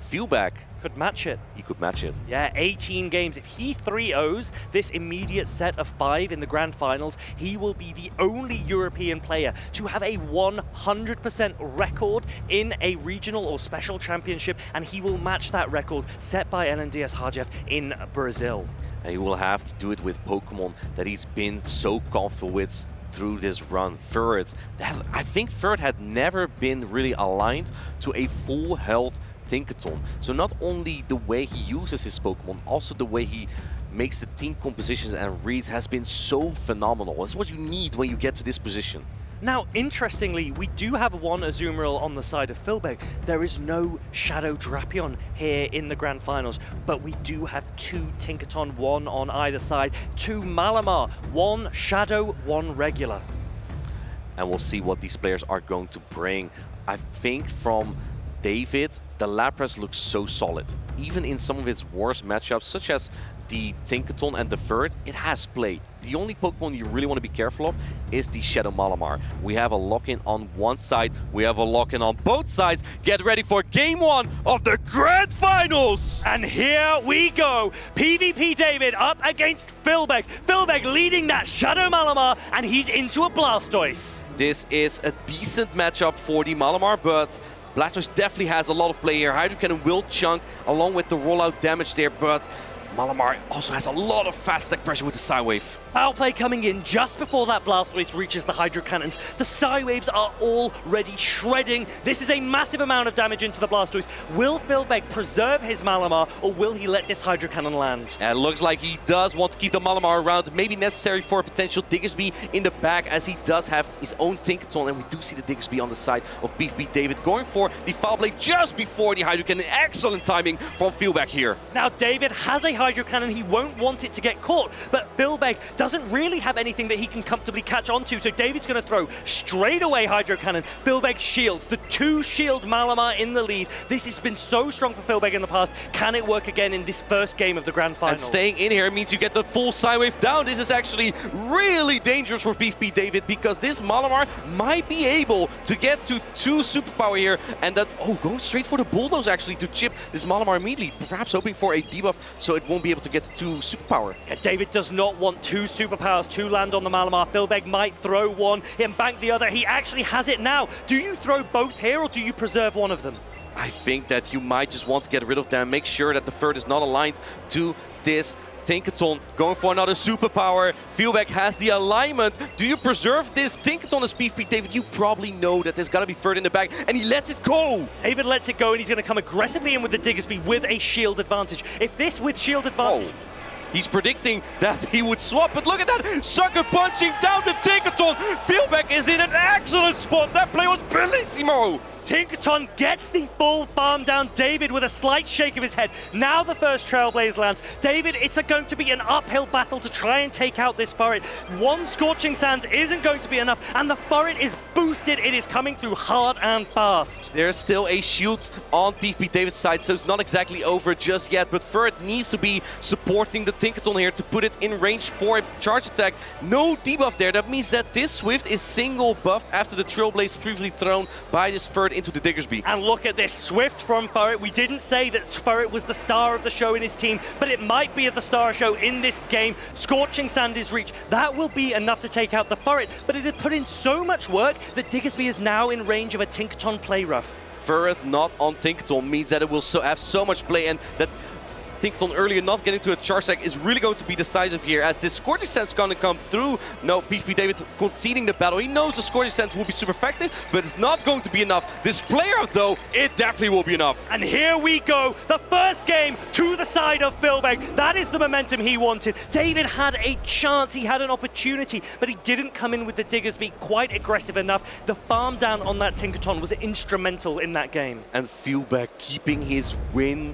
Filbe could match it. He could match it. Yeah, 18 games. If he 3-0s this immediate set of 5 in the Grand Finals, he will be the only European player to have a 100% record in a regional or special championship, and he will match that record set by Lindos Harjev in Brazil. And he will have to do it with Pokemon that he's been so comfortable with through this run. Ferret, I think Ferret had never been really aligned to a full health Tinkaton. So not only the way he uses his Pokemon, also the way he makes the team compositions and reads has been so phenomenal. That's what you need when you get to this position. Now, interestingly, we do have one Azumarill on the side of Filbe. There is no Shadow Drapion here in the Grand Finals, but we do have 2 Tinkaton, 1 on either side, 2 Malamar, 1 Shadow, 1 regular. And we'll see what these players are going to bring. I think from David, the Lapras looks so solid. Even in some of its worst matchups, such as the Tinkaton and the Ferret, it has play. The only Pokemon you really want to be careful of is the Shadow Malamar. We have a lock-in on one side, we have a lock-in on both sides. Get ready for Game 1 of the Grand Finals! And here we go! PvP David up against Filbe. Filbe leading that Shadow Malamar, and he's into a Blastoise. This is a decent matchup for the Malamar, but Blastoise definitely has a lot of play here. Hydro Cannon will chunk along with the rollout damage there, but Malamar also has a lot of fast attack pressure with the Psywave. Foul play coming in just before that Blastoise reaches the Hydro Cannons. The Psywaves are already shredding. This is a massive amount of damage into the Blastoise. Will Filbe preserve his Malamar, or will he let this Hydro Cannon land? And it looks like he does want to keep the Malamar around. Maybe necessary for a potential Diggersby in the back, as he does have his own Tinkaton. And we do see the Diggersby on the side of PvP David going for the Foul Blade just before the Hydro Cannon. Excellent timing from Filbe here. Now David has a Hydro Cannon. He won't want it to get caught, but Filbe doesn't really have anything that he can comfortably catch onto, so David's going to throw straight away Hydro Cannon. Filbe shields, the 2-shield Malamar in the lead. This has been so strong for Filbe in the past. Can it work again in this first game of the Grand Final? And staying in here means you get the full side wave down. This is actually really dangerous for PvP David, because this Malamar might be able to get to 2 superpower here, and that, going straight for the bulldoze actually to chip this Malamar immediately, perhaps hoping for a debuff so it won't be able to get to 2 superpower. Yeah, David does not want 2 superpowers to land on the Malamar. Filbe might throw one and bank the other. He actually has it now. Do you throw both here, or do you preserve one of them? I think that you might just want to get rid of them, make sure that the third is not aligned to this Tinkaton. Going for another superpower. Filbe has the alignment. Do you preserve this Tinkaton as PvP David? You probably know that there's got to be third in the back, and he lets it go. David lets it go, and he's going to come aggressively in with the Diggersby with a shield advantage. If this with shield advantage... He's predicting that he would swap, but look at that! Sucker punching down the Tinkaton! Filbe is in an excellent spot! That play was bellissimo! Tinkaton gets the full farm down. David with a slight shake of his head. Now the first Trailblaze lands. David, it's going to be an uphill battle to try and take out this Furret. 1 Scorching Sands isn't going to be enough, and the Furret is boosted. It is coming through hard and fast. There's still a shield on PvP David's side, so it's not exactly over just yet, but Furret needs to be supporting the Tinkaton here to put it in range for a charge attack. No debuff there. That means that this Swift is single buffed after the Trailblaze previously thrown by this Furret into the Diggersby. And look at this Swift from Furret. We didn't say that Furret was the star of the show in his team, but it might be the star show in this game. Scorching Sand is reached. That will be enough to take out the Furret, but it had put in so much work that Diggersby is now in range of a Tinkaton play rough. Furret not on Tinkaton means that it will have so much play, and that Tinkaton earlier not getting to a charge attack is really going to be decisive here, as this Scorching Sands is going to come through. No, PvP David conceding the battle. He knows the Scorching Sands will be super effective, but it's not going to be enough. This player, though, it definitely will be enough. And here we go. The first game to the side of Filbe. That is the momentum he wanted. David had a chance. He had an opportunity, but he didn't come in with the Diggersby quite aggressive enough. The farm down on that Tinkaton was instrumental in that game. And Filbe keeping his win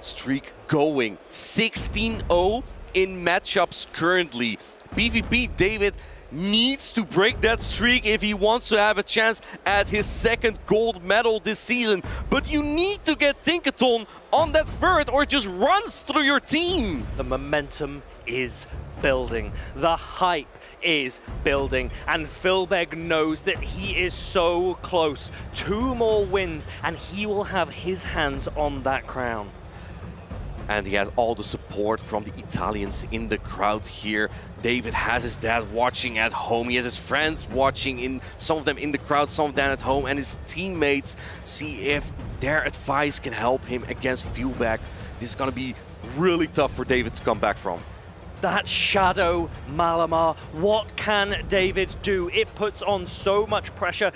streak going. 16-0 in matchups currently. PvP David needs to break that streak if he wants to have a chance at his 2nd gold medal this season. But you need to get Tinkaton on that Furret, or it just runs through your team. The momentum is building. The hype is building, and Filbe knows that he is so close. 2 more wins and he will have his hands on that crown. And he has all the support from the Italians in the crowd here. David has his dad watching at home. He has his friends watching, some of them in the crowd, some of them at home. And his teammates see if their advice can help him against Filbe. This is going to be really tough for David to come back from. That Shadow Malamar, what can David do? It puts on so much pressure.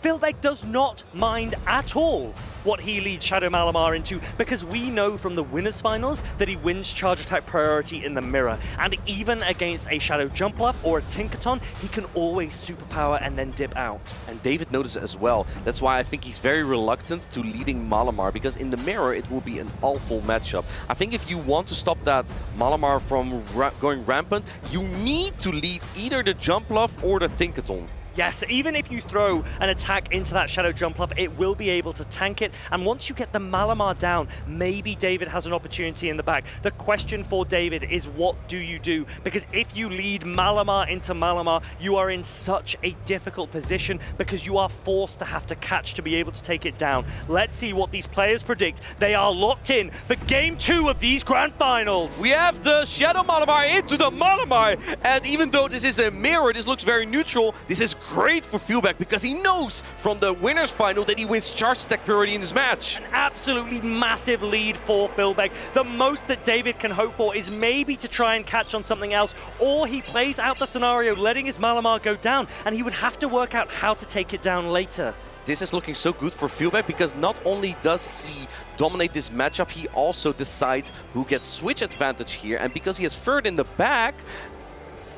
Filbe does not mind at all what he leads Shadow Malamar into, because we know from the winners finals that he wins charge attack priority in the mirror, and even against a Shadow Jumpluff or a Tinkaton, he can always superpower and then dip out. And David noticed it as well. That's why I think he's very reluctant to leading Malamar, because in the mirror it will be an awful matchup. I think if you want to stop that Malamar from going rampant, you need to lead either the Jumpluff or the Tinkaton. Yes, even if you throw an attack into that Shadow Jumpluff, it will be able to tank it. And once you get the Malamar down, maybe David has an opportunity in the back. The question for David is, what do you do? Because if you lead Malamar into Malamar, you are in such a difficult position, because you are forced to have to catch to be able to take it down. Let's see what these players predict. They are locked in for Game 2 of these Grand Finals. We have the Shadow Malamar into the Malamar. And even though this is a mirror, this looks very neutral, this is great for Filbe, because he knows from the winners final that he wins charge attack priority in this match. An absolutely massive lead for Filbe. The most that David can hope for is maybe to try and catch on something else, or he plays out the scenario letting his Malamar go down, and he would have to work out how to take it down later. This is looking so good for Filbe, because not only does he dominate this matchup, he also decides who gets switch advantage here, and because he has third in the back,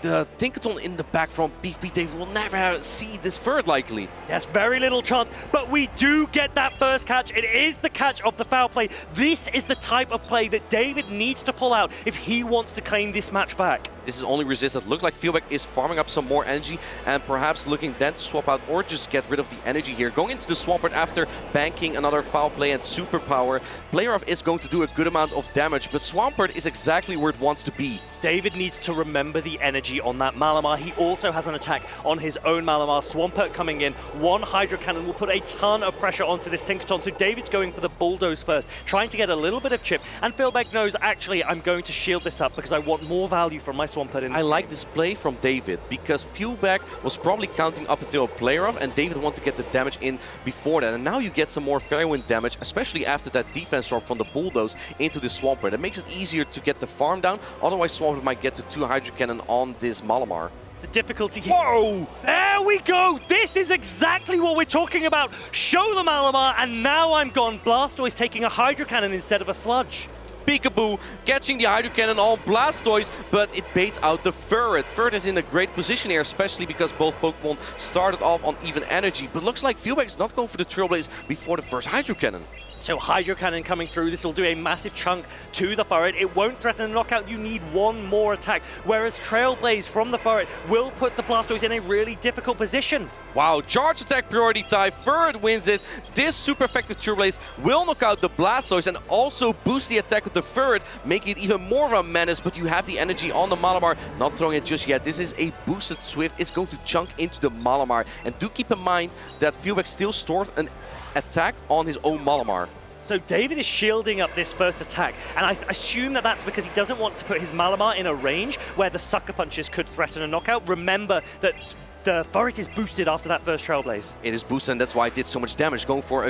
the Tinkaton in the back from PvP, they will never see this Ferret likely. Yes, very little chance, but we do get that first catch. It is the catch of the foul play. This is the type of play that David needs to pull out if he wants to claim this match back. This is only resisted. Looks like Filbe is farming up some more energy and perhaps looking then to swap out or just get rid of the energy here. Going into the Swampert after banking another foul play and superpower. Player of is going to do a good amount of damage, but Swampert is exactly where it wants to be. David needs to remember the energy on that Malamar. He also has an attack on his own Malamar. Swampert coming in. One Hydro Cannon will put a ton of pressure onto this Tinkaton. So David's going for the Bulldoze first, trying to get a little bit of chip. And Filbe knows, actually, I'm going to shield this up because I want more value from my Swampert in this game. Like this play from David because Filbe was probably counting up until a player off, and David wanted to get the damage in before that. And now you get some more Fairy Wind damage, especially after that defense drop from the Bulldoze into the Swampert. That makes it easier to get the farm down. Otherwise, Swampert might get to 2 Hydro Cannon on this Malamar. The difficulty here. Whoa! There we go! This is exactly what we're talking about. Show the Malamar, and now I'm gone. Blastoise taking a Hydro Cannon instead of a Sludge. Peekaboo catching the Hydro Cannon on Blastoise, but it baits out the Ferret. Ferret is in a great position here, especially because both Pokemon started off on even energy. But looks like Filbe is not going for the Trailblaze before the first Hydro Cannon. So Hydro Cannon coming through, this will do a massive chunk to the Ferret. It won't threaten a knockout, you need one more attack. Whereas Trailblaze from the Ferret will put the Blastoise in a really difficult position. Wow, charge attack priority tie, Ferret wins it. This super effective Trailblaze will knock out the Blastoise and also boost the attack with the Ferret, making it even more of a menace, but you have the energy on the Malamar, not throwing it just yet. This is a boosted Swift, it's going to chunk into the Malamar. And do keep in mind that Filbe still stores an attack on his own Malamar. So David is shielding up this first attack, and I assume that that's because he doesn't want to put his Malamar in a range where the Sucker Punches could threaten a knockout. Remember that the Ferret is boosted after that first Trailblaze. It is boosted, and that's why it did so much damage, going for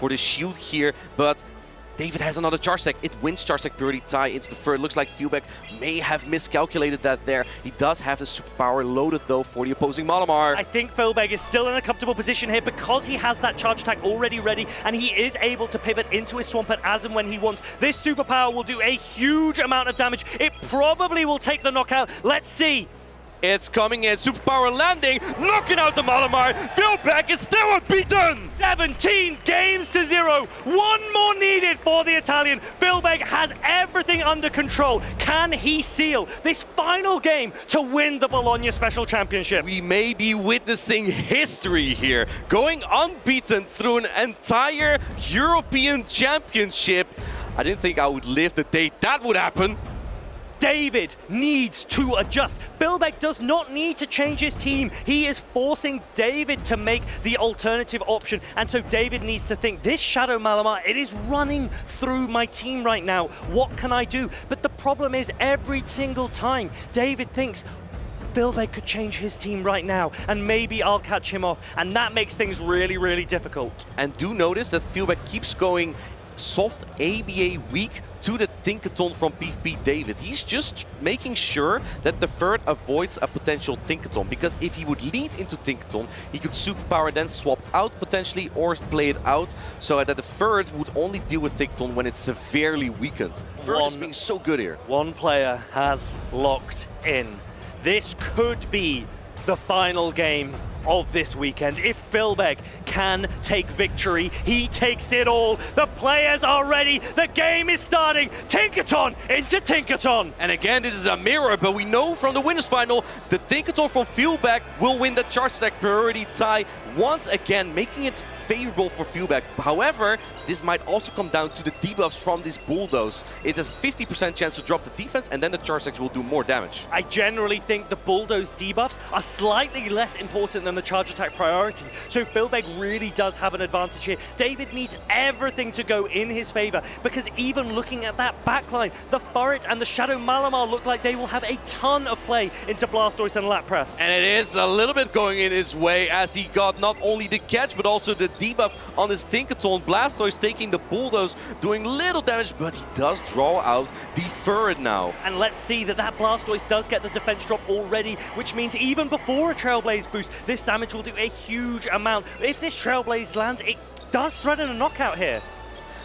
the shield here, but David has another Charge Attack. It wins Charge Attack priority tie into the Ferret. Looks like Filbe may have miscalculated that there. He does have the superpower loaded though for the opposing Malamar. I think Filbe is still in a comfortable position here because he has that Charge Attack already ready and he is able to pivot into his Swampert as and when he wants. This superpower will do a huge amount of damage. It probably will take the knockout. Let's see. It's coming in, superpower landing, knocking out the Malamar. Filbe is still unbeaten! 17 games to 0. One more needed for the Italian. Filbe has everything under control. Can he seal this final game to win the Bologna Special Championship? We may be witnessing history here. Going unbeaten through an entire European Championship. I didn't think I would live the day that would happen. David needs to adjust. Filbe does not need to change his team. He is forcing David to make the alternative option. And so David needs to think, this Shadow Malamar, it is running through my team right now. What can I do? But the problem is every single time David thinks, Filbe could change his team right now, and maybe I'll catch him off. And that makes things really, really difficult. And do notice that Filbe keeps going soft ABA weak to the Tinkaton from PvP David. He's just making sure that the Ferret avoids a potential Tinkaton, because if he would lead into Tinkaton, he could superpower then swap out potentially or play it out so that the Ferret would only deal with Tinkaton when it's severely weakened. Ferret is being so good here. One player has locked in. This could be the final game of this weekend. If Filbe can take victory, he takes it all. The players are ready. The game is starting. Tinkaton into Tinkaton. And again, this is a mirror, but we know from the winners final, the Tinkaton from Filbe will win the Charge Attack priority tie once again, making it favorable for Filbe. However, this might also come down to the debuffs from this Bulldoze. It has a 50% chance to drop the defense, and then the Charge Attack will do more damage. I generally think the Bulldoze debuffs are slightly less important than the Charge Attack priority. So Filbe really does have an advantage here. David needs everything to go in his favor, because even looking at that backline, the Ferret and the Shadow Malamar look like they will have a ton of play into Blastoise and Lapras. And it is a little bit going in his way, as he got not only the catch, but also the debuff on his Tinkaton. Blastoise taking the Bulldoze, doing little damage, but he does draw out the Ferret now. And let's see that Blastoise does get the defense drop already, which means even before a Trailblaze boost, this damage will do a huge amount. If this Trailblaze lands, it does threaten a knockout here.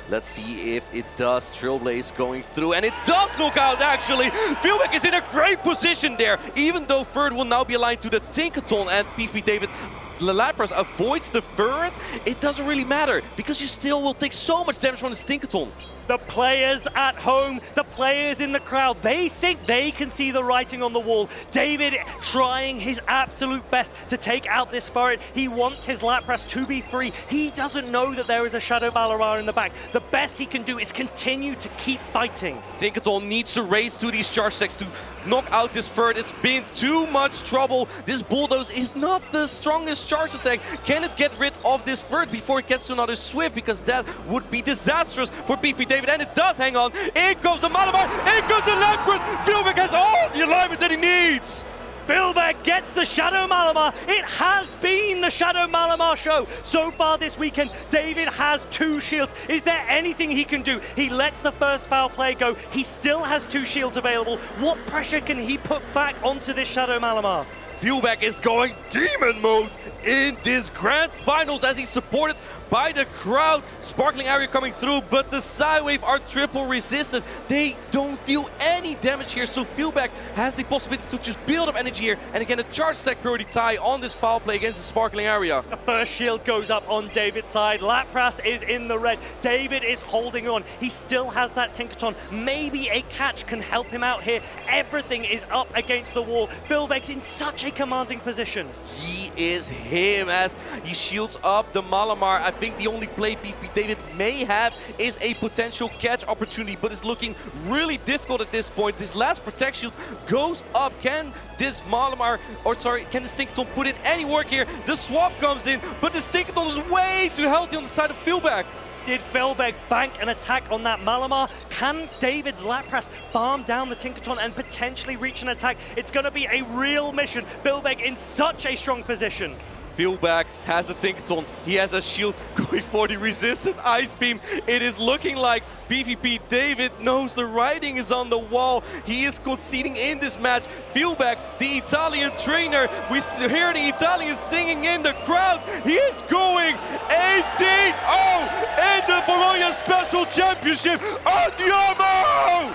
Let's see if it does. Trailblaze going through, and it does knock out, actually. Filbe is in a great position there, even though third will now be aligned to the Tinkaton, and PV David Lapras avoids the third. It doesn't really matter, because you still will take so much damage from the Tinkaton. The players at home, the players in the crowd, they think they can see the writing on the wall. David trying his absolute best to take out this Spirit. He wants his Lapras to be free. He doesn't know that there is a Shadow Malamar in the back. The best he can do is continue to keep fighting. Tinkaton needs to race to these charge stacks to knock out this third. It's been too much trouble. This Bulldoze is not the strongest charge attack. Can it get rid of this third before it gets to another Swift? Because that would be disastrous for PV David. And it does, hang on. In goes the Malamar, in goes the Lapras. Filbe has all the alignment that he needs. Filbe gets the Shadow Malamar. It has been the Shadow Malamar show. So far this weekend, David has 2 shields. Is there anything he can do? He lets the first foul play go. He still has 2 shields available. What pressure can he put back onto this Shadow Malamar? Filbe is going demon mode in this grand finals as he's supported by the crowd. Sparkling area coming through, but the Psywave are triple resisted. They don't deal any damage here, so Filbe has the possibility to just build up energy here. And again, a charge stack priority tie on this foul play against the Sparkling area. The first shield goes up on David's side. Lapras is in the red. David is holding on. He still has that Tinkaton. Maybe a catch can help him out here. Everything is up against the wall. Filbe's in such a commanding position. He is him as he shields up the Malamar. I think the only play PV David may have is a potential catch opportunity, but it's looking really difficult at this point. This last Protect Shield goes up. Can this Malamar, or sorry, can the Tinkaton put in any work here? The swap comes in, but the Tinkaton is way too healthy on the side of Filbe. Did Filbe bank an attack on that Malamar? Can David's Lapras farm down the Tinkaton and potentially reach an attack? It's going to be a real mission. Filbe in such a strong position. Filbe has a Tinkaton. He has a shield going for the resistant Ice Beam. It is looking like PvP David knows the writing is on the wall. He is conceding in this match. Filbe, the Italian trainer. We hear the Italians singing in the crowd. He is going 18-0 in the Bologna Special Championship. Andiamo!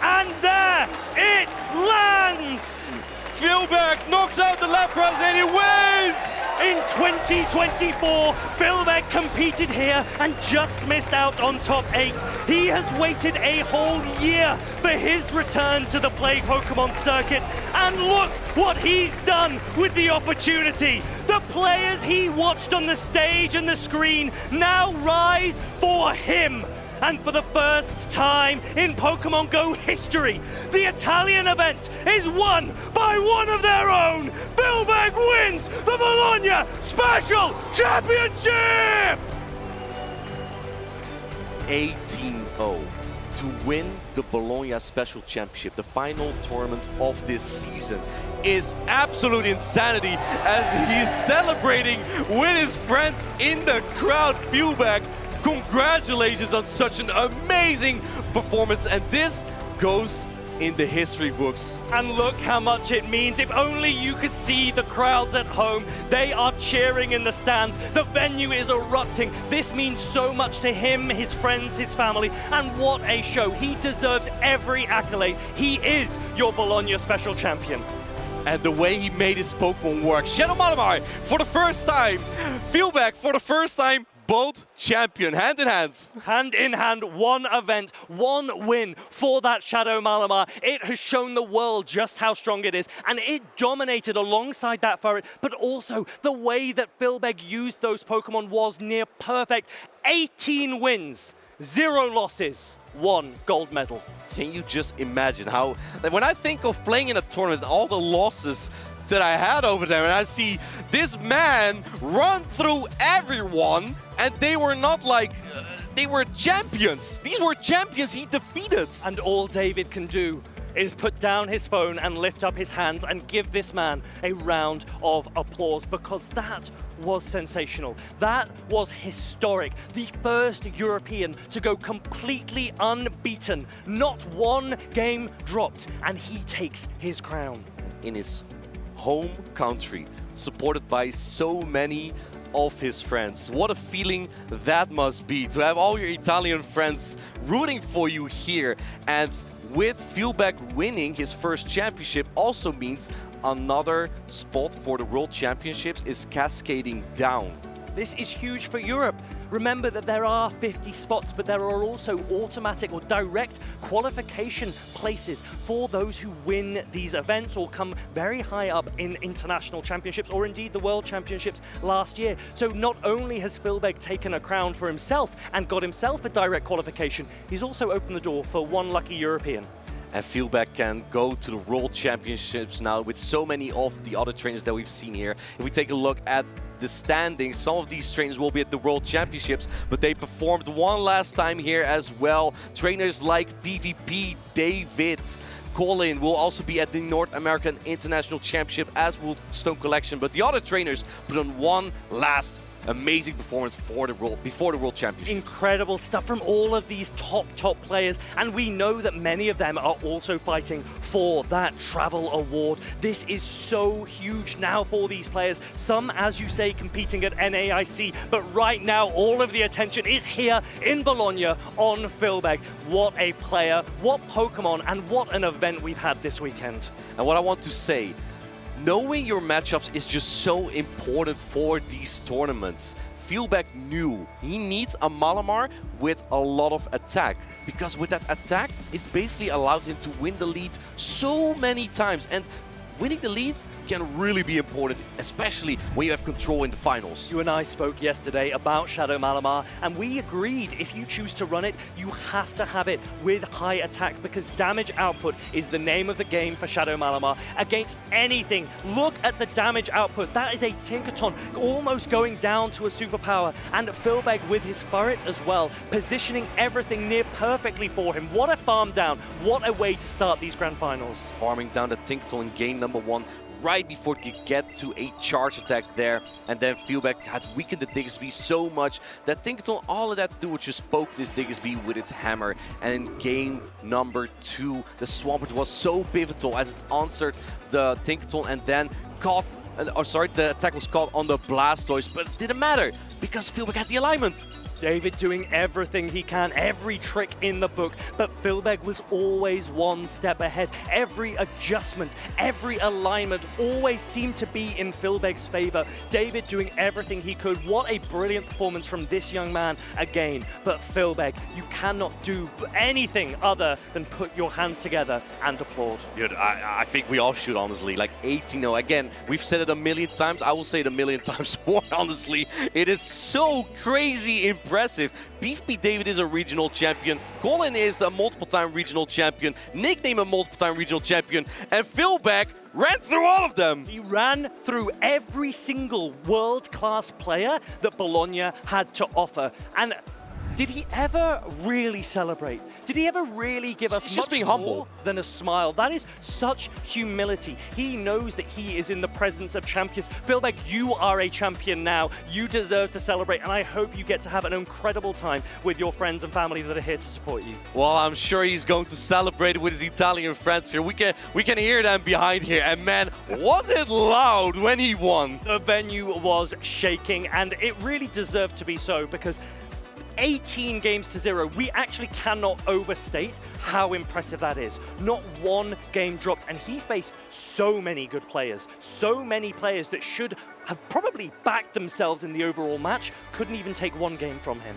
And there it lands! Filbe knocks out the Lapras and he wins! In 2024, Filbe competed here and just missed out on top 8. He has waited a whole year for his return to the Play Pokemon circuit. And look what he's done with the opportunity. The players he watched on the stage and the screen now rise for him. And for the first time in Pokemon Go history, the Italian event is won by one of their own. Filbe wins the Bologna Special Championship! 18-0 to win the Bologna Special Championship, the final tournament of this season, is absolute insanity as he's celebrating with his friends in the crowd. Filbe, congratulations on such an amazing performance, and this goes in the history books. And look how much it means. If only you could see the crowds at home. They are cheering in the stands. The venue is erupting. This means so much to him, his friends, his family, and what a show. He deserves every accolade. He is your Bologna Special Champion. And the way he made his Pokemon work. Shadow Malamar for the first time. Filbe for the first time. Both champion, hand in hand. Hand in hand, one event, one win for that Shadow Malamar. It has shown the world just how strong it is, and it dominated alongside that Ferret, but also the way that Filbe used those Pokemon was near perfect. 18 wins, 0 losses, 1 gold medal. Can you just imagine how, when I think of playing in a tournament, all the losses that I had over there, and I see this man run through everyone, and they were not like, they were champions. These were champions he defeated. And all David can do is put down his phone and lift up his hands and give this man a round of applause, because that was sensational. That was historic. The first European to go completely unbeaten. Not one game dropped, and he takes his crown. In his home country, supported by so many of his friends. What a feeling that must be, to have all your Italian friends rooting for you here. And with Filbe winning his first championship also means another spot for the World Championships is cascading down. This is huge for Europe. Remember that there are 50 spots, but there are also automatic or direct qualification places for those who win these events or come very high up in international championships or indeed the World Championships last year. So not only has Filbe taken a crown for himself and got himself a direct qualification, he's also opened the door for one lucky European. And Filbe can go to the World Championships now with so many of the other trainers that we've seen here. If we take a look at the standings, some of these trainers will be at the World Championships, but they performed one last time here as well. Trainers like PvP, David, Colin will also be at the North American International Championship, as will Stone Collection, but the other trainers put on one last amazing performance for the before the World Championship. Incredible stuff from all of these top players, and we know that many of them are also fighting for that travel award. This is so huge now for these players. Some, as you say, competing at NAIC, but right now all of the attention is here in Bologna on Filbe. What a player, what Pokemon, and what an event we've had this weekend. And what I want to say, knowing your matchups is just so important for these tournaments. Filbe knew he needs a Malamar with a lot of attack, because with that attack, it basically allows him to win the lead so many times. And winning the lead can really be important, especially when you have control in the finals. You and I spoke yesterday about Shadow Malamar, and we agreed if you choose to run it, you have to have it with high attack, because damage output is the name of the game for Shadow Malamar against anything. Look at the damage output. That is a Tinkaton almost going down to a superpower, and Filbe with his Furret as well, positioning everything near perfectly for him. What a farm down. What a way to start these grand finals. Farming down the Tinkaton in game number 1. Right before it could get to a charge attack there, and then Filbe had weakened the Diggersby so much that Tinkaton, all it had to do was just poke this Diggersby with its hammer. And in game number 2, the Swampert was so pivotal as it answered the Tinkaton and then caught, the attack was caught on the Blastoise, but it didn't matter because Filbe had the alignment. David doing everything he can, every trick in the book, but Filbe was always one step ahead. Every adjustment, every alignment always seemed to be in Filbe's favor. David doing everything he could. What a brilliant performance from this young man again. But Filbe, you cannot do anything other than put your hands together and applaud. Dude, I think we all should, honestly. Like 18-0. Again, we've said it a million times. I will say it a million times more, honestly. It is so crazy impressive. PvP David is a regional champion. Colin is a multiple-time regional champion. Nickname a multiple-time regional champion. And Filbe ran through all of them. He ran through every single world-class player that Bologna had to offer. And did he ever really celebrate? Did he ever really give us much being more humble than a smile? That is such humility. He knows that he is in the presence of champions. Filbe, you are a champion now. You deserve to celebrate, and I hope you get to have an incredible time with your friends and family that are here to support you. Well, I'm sure he's going to celebrate with his Italian friends here. We can hear them behind here, and man, was it loud when he won. The venue was shaking, and it really deserved to be so, because 18 games to 0. We actually cannot overstate how impressive that is. Not one game dropped, and he faced so many good players. So many players that should have probably backed themselves in the overall match, couldn't even take one game from him.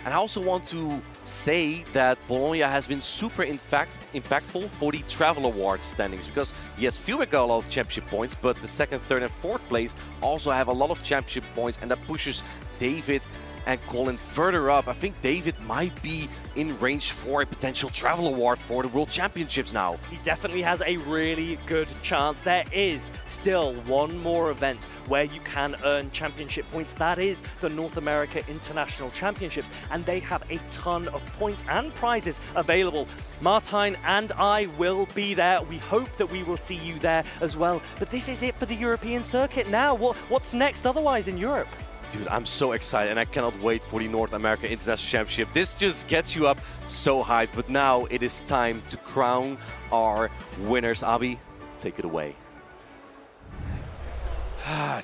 And I also want to say that Bologna has been super impactful for the Travel Awards standings, because yes, Filbe got a lot of championship points, but the 2nd, 3rd, and 4th place also have a lot of championship points, and that pushes David and Colin further up. I think David might be in range for a potential travel award for the World Championships now. He definitely has a really good chance. There is still one more event where you can earn championship points. That is the North America International Championships, and they have a ton of points and prizes available. Martijn and I will be there. We hope that we will see you there as well. But this is it for the European circuit now. What's next otherwise in Europe? Dude, I'm so excited, and I cannot wait for the North America International Championship. This just gets you up so hyped, but now it is time to crown our winners. Abi, take it away.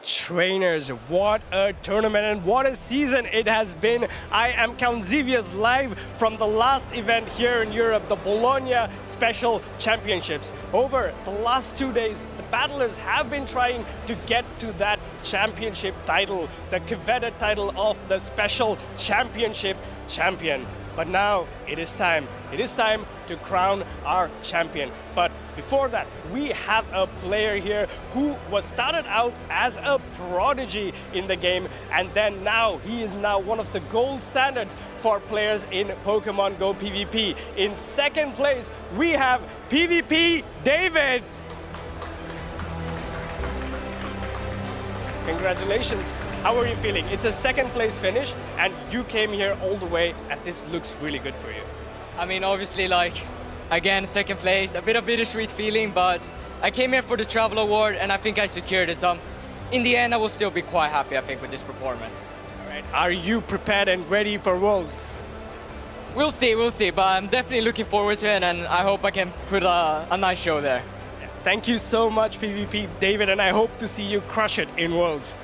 Trainers, what a tournament and what a season it has been. I am Kazim live from the last event here in Europe, the Bologna Special Championships. Over the last 2 days, the battlers have been trying to get to that championship title, the coveted title of the Special Championship champion. But now it is time. It is time to crown our champion. But before that, we have a player here who was started out as a prodigy in the game, and then now he is now one of the gold standards for players in Pokemon Go PvP. In second place, we have PvP David. Congratulations. How are you feeling? It's a second place finish and you came here all the way and this looks really good for you. I mean, obviously, like, again, second place, a bit of bittersweet feeling, but I came here for the travel award and I think I secured it. So in the end, I will still be quite happy, I think, with this performance. All right. Are you prepared and ready for Worlds? We'll see, but I'm definitely looking forward to it and I hope I can put a nice show there. Yeah. Thank you so much, PvP David, and I hope to see you crush it in Worlds.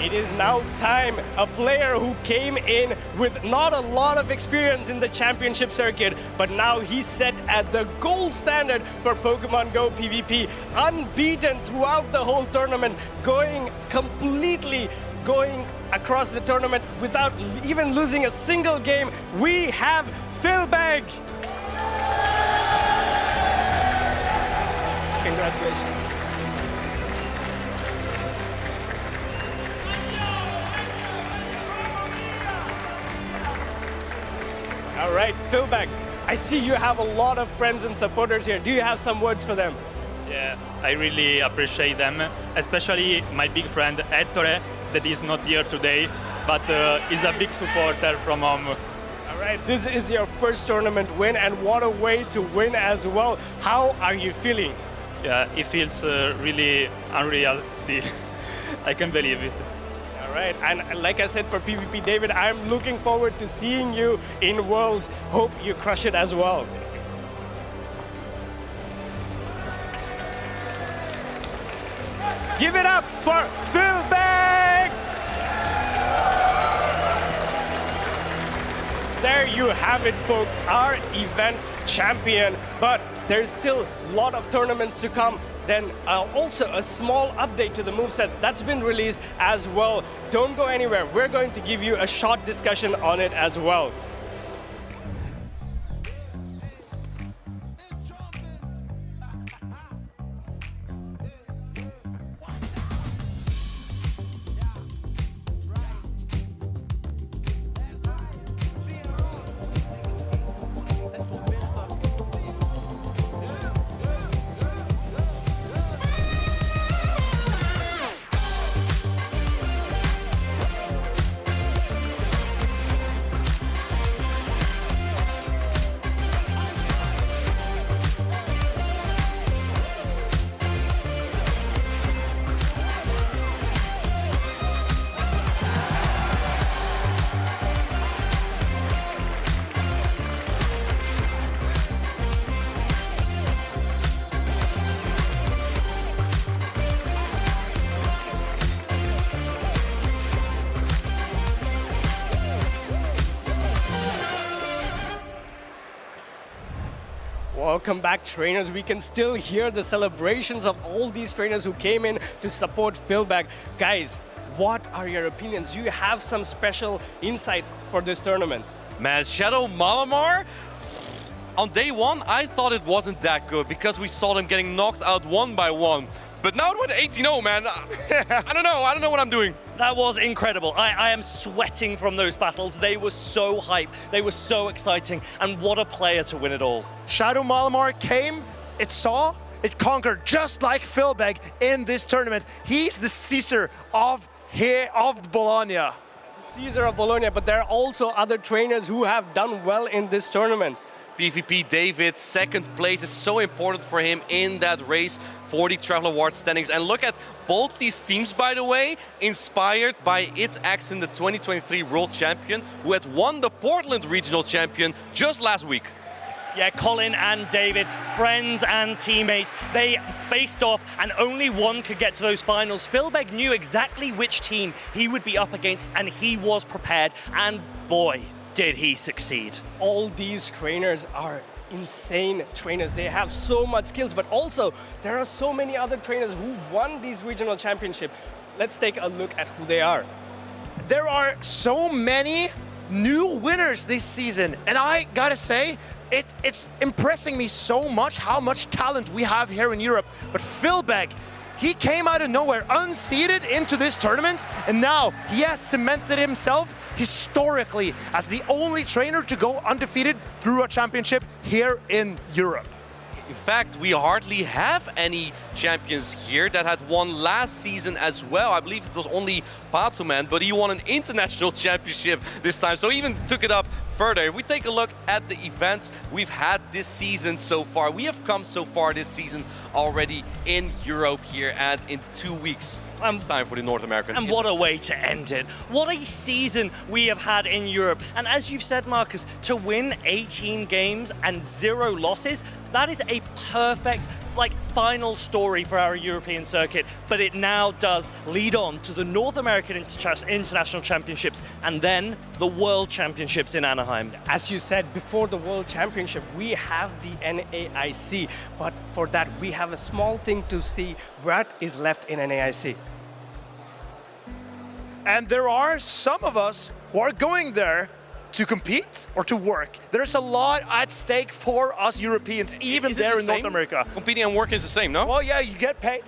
It is now time. A player who came in with not a lot of experience in the championship circuit, but now he's set at the gold standard for Pokemon Go PvP, unbeaten throughout the whole tournament, going across the tournament without even losing a single game. We have Filbe. Congratulations. All right, Filbe, I see you have a lot of friends and supporters here. Do you have some words for them? Yeah, I really appreciate them, especially my big friend Ettore, that is not here today, but is a big supporter from home. All right, this is your first tournament win, and what a way to win as well. How are you feeling? Yeah, it feels really unreal still. I can't believe it. All right, and like I said, for PvP David, I'm looking forward to seeing you in Worlds. Hope you crush it as well. Give it up for Filbe! There you have it, folks, our event champion. But there's still a lot of tournaments to come. Then also a small update to the movesets that's been released as well. Don't go anywhere. We're going to give you a short discussion on it as well. Welcome back, trainers. We can still hear the celebrations of all these trainers who came in to support Filbe. Guys, what are your opinions? Do you have some special insights for this tournament? Man, Shadow Malamar, on day one, I thought it wasn't that good because we saw them getting knocked out one by one. But now it went 18-0, man. I don't know what I'm doing. That was incredible. I am sweating from those battles. They were so hype. They were so exciting. And what a player to win it all. Shadow Malamar came, it saw, it conquered, just like Filbe in this tournament. He's the Caesar of Bologna. The Caesar of Bologna, but there are also other trainers who have done well in this tournament. PvP David, second place is so important for him in that race for the Travel Award standings. And look at both these teams, by the way, inspired by its Accent, the 2023 World Champion, who had won the Portland Regional Champion just last week. Yeah, Colin and David, friends and teammates, they faced off and only one could get to those finals. Filbe knew exactly which team he would be up against and he was prepared, and boy, did he succeed. All these trainers are insane trainers. They have so much skills, but also there are so many other trainers who won these regional championships. Let's take a look at who they are. There are so many new winners this season, and I gotta say, it's impressing me so much how much talent we have here in Europe. But Filbe, he came out of nowhere, unseeded into this tournament, and now he has cemented himself historically as the only trainer to go undefeated through a championship here in Europe. In fact, we hardly have any champions here that had won last season as well. I believe it was only Patoman, but he won an international championship this time, so he even took it up further. If we take a look at the events we've had this season so far, we have come so far this season already in Europe here, and in 2 weeks. It's time for the North American. And what a way to end it. What a season we have had in Europe. And as you've said, Marcus, to win 18 games and 0 losses, that is a perfect final story for our European circuit. But it now does lead on to the North American International Championships and then the World Championships in Anaheim. As you said, before the World Championship, we have the NAIC. But for that, we have a small thing to see what is left in NAIC. And there are some of us who are going there to compete or to work. There's a lot at stake for us Europeans, even there in North America. Competing and work is the same, no? Well, yeah, you get paid.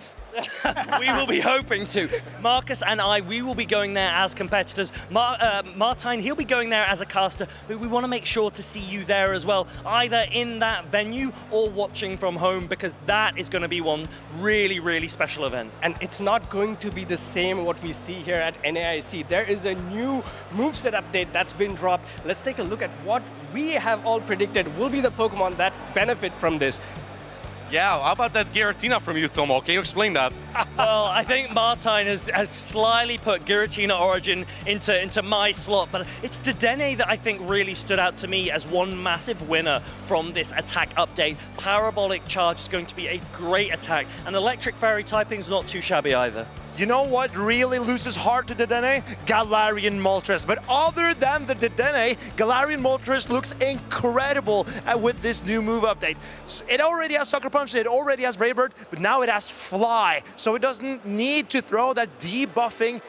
We will be hoping to. Marcus and I, we will be going there as competitors. Martijn, he'll be going there as a caster, but we want to make sure to see you there as well, either in that venue or watching from home, because that is going to be one really, really special event. And it's not going to be the same what we see here at NAIC. There is a new moveset update that's been dropped. Let's take a look at what we have all predicted will be the Pokemon that benefit from this. Yeah, how about that Giratina from you, Tomo? Can you explain that? Well, I think Martijn has slyly put Giratina Origin into my slot, but it's Dedenne that I think really stood out to me as one massive winner from this attack update. Parabolic Charge is going to be a great attack, and Electric Fairy typing is not too shabby either. You know what really loses heart to Dedenne? Galarian Moltres. But other than the Dedenne, Galarian Moltres looks incredible with this new move update. It already has Sucker Punch, it already has Brave Bird, but now it has Fly. So it doesn't need to throw that debuffing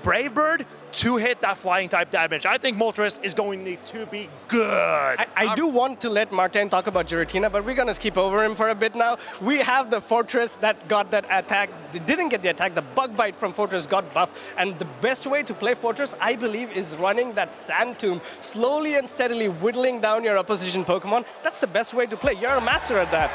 Brave Bird to hit that flying type damage. I think Moltres is going to be good. I do want to let Martijn talk about Giratina, but we're going to skip over him for a bit now. We have the Fortress that got that attack. They didn't get the attack. The Bug Bite from Fortress got buffed. And the best way to play Fortress, I believe, is running that Sand Tomb, slowly and steadily whittling down your opposition Pokemon. That's the best way to play. You're a master at that.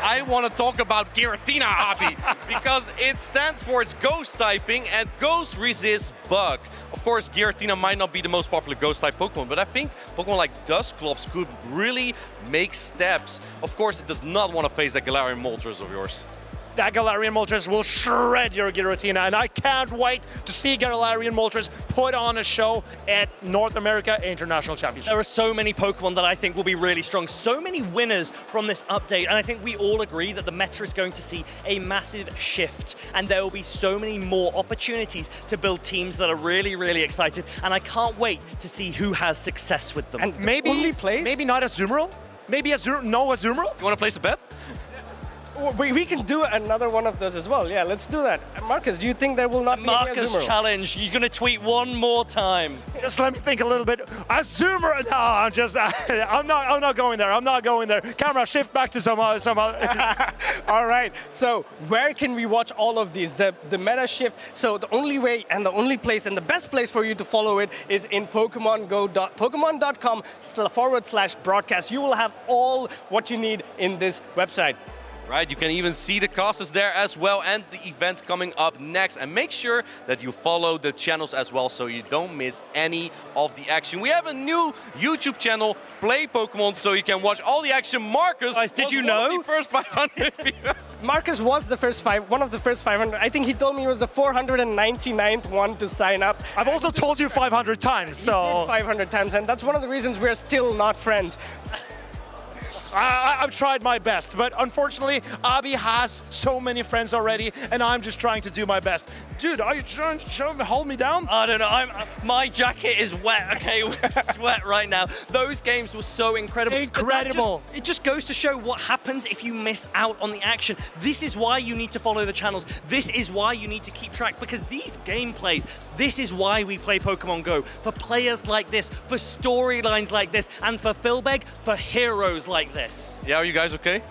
I want to talk about Giratina, Abi, because it stands for its Ghost typing and Ghost resists Bug. Of course, Giratina might not be the most popular Ghost-type Pokemon, but I think Pokemon like Dusclops could really make steps. Of course, it does not want to face that Galarian Moltres of yours. That Galarian Moltres will shred your Giratina, and I can't wait to see Galarian Moltres put on a show at North America International Championship. There are so many Pokemon that I think will be really strong, so many winners from this update, and I think we all agree that the meta is going to see a massive shift, and there will be so many more opportunities to build teams that are really, really excited, and I can't wait to see who has success with them. And maybe not Azumarill? Maybe no Azumarill? You want to place a bet? We can do another one of those as well. Yeah, let's do that. Marcus, do you think there will not be Marcus any Azumarill? challenge. You're going to tweet one more time. Just let me think a little bit. Azumarill? No, I'm not going there. I'm not going there. Camera, shift back to some other. All right. So where can we watch all of these? The meta shift. So the only way and the only place and the best place for you to follow it is in Pokemon.com/broadcast. You will have all what you need in this website. Right, you can even see the casters there as well and the events coming up next. And make sure that you follow the channels as well so you don't miss any of the action. We have a new YouTube channel, Play Pokemon, so you can watch all the action. Marcus, guys, did you know? The first 500. Marcus was one of the first 500. I think he told me he was the 499th one to sign up. I've also told you 500 times, so... He did 500 times, and that's one of the reasons we're still not friends. I've tried my best, but unfortunately, Abi has so many friends already, and I'm just trying to do my best. Dude, are you trying to hold me down? I don't know. My jacket is wet, okay? With sweat right now. Those games were so incredible. Incredible. It just goes to show what happens if you miss out on the action. This is why you need to follow the channels. This is why you need to keep track, because these gameplays, this is why we play Pokemon Go. For players like this, for storylines like this, and for Filbe, for heroes like this. Yeah, are you guys okay?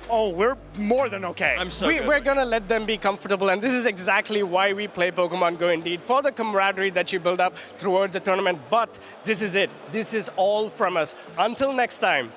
Oh, we're more than okay. I'm so We're gonna let them be comfortable, and this is exactly why we play Pokemon Go indeed, for the camaraderie that you build up towards the tournament. But this is it. This is all from us. Until next time.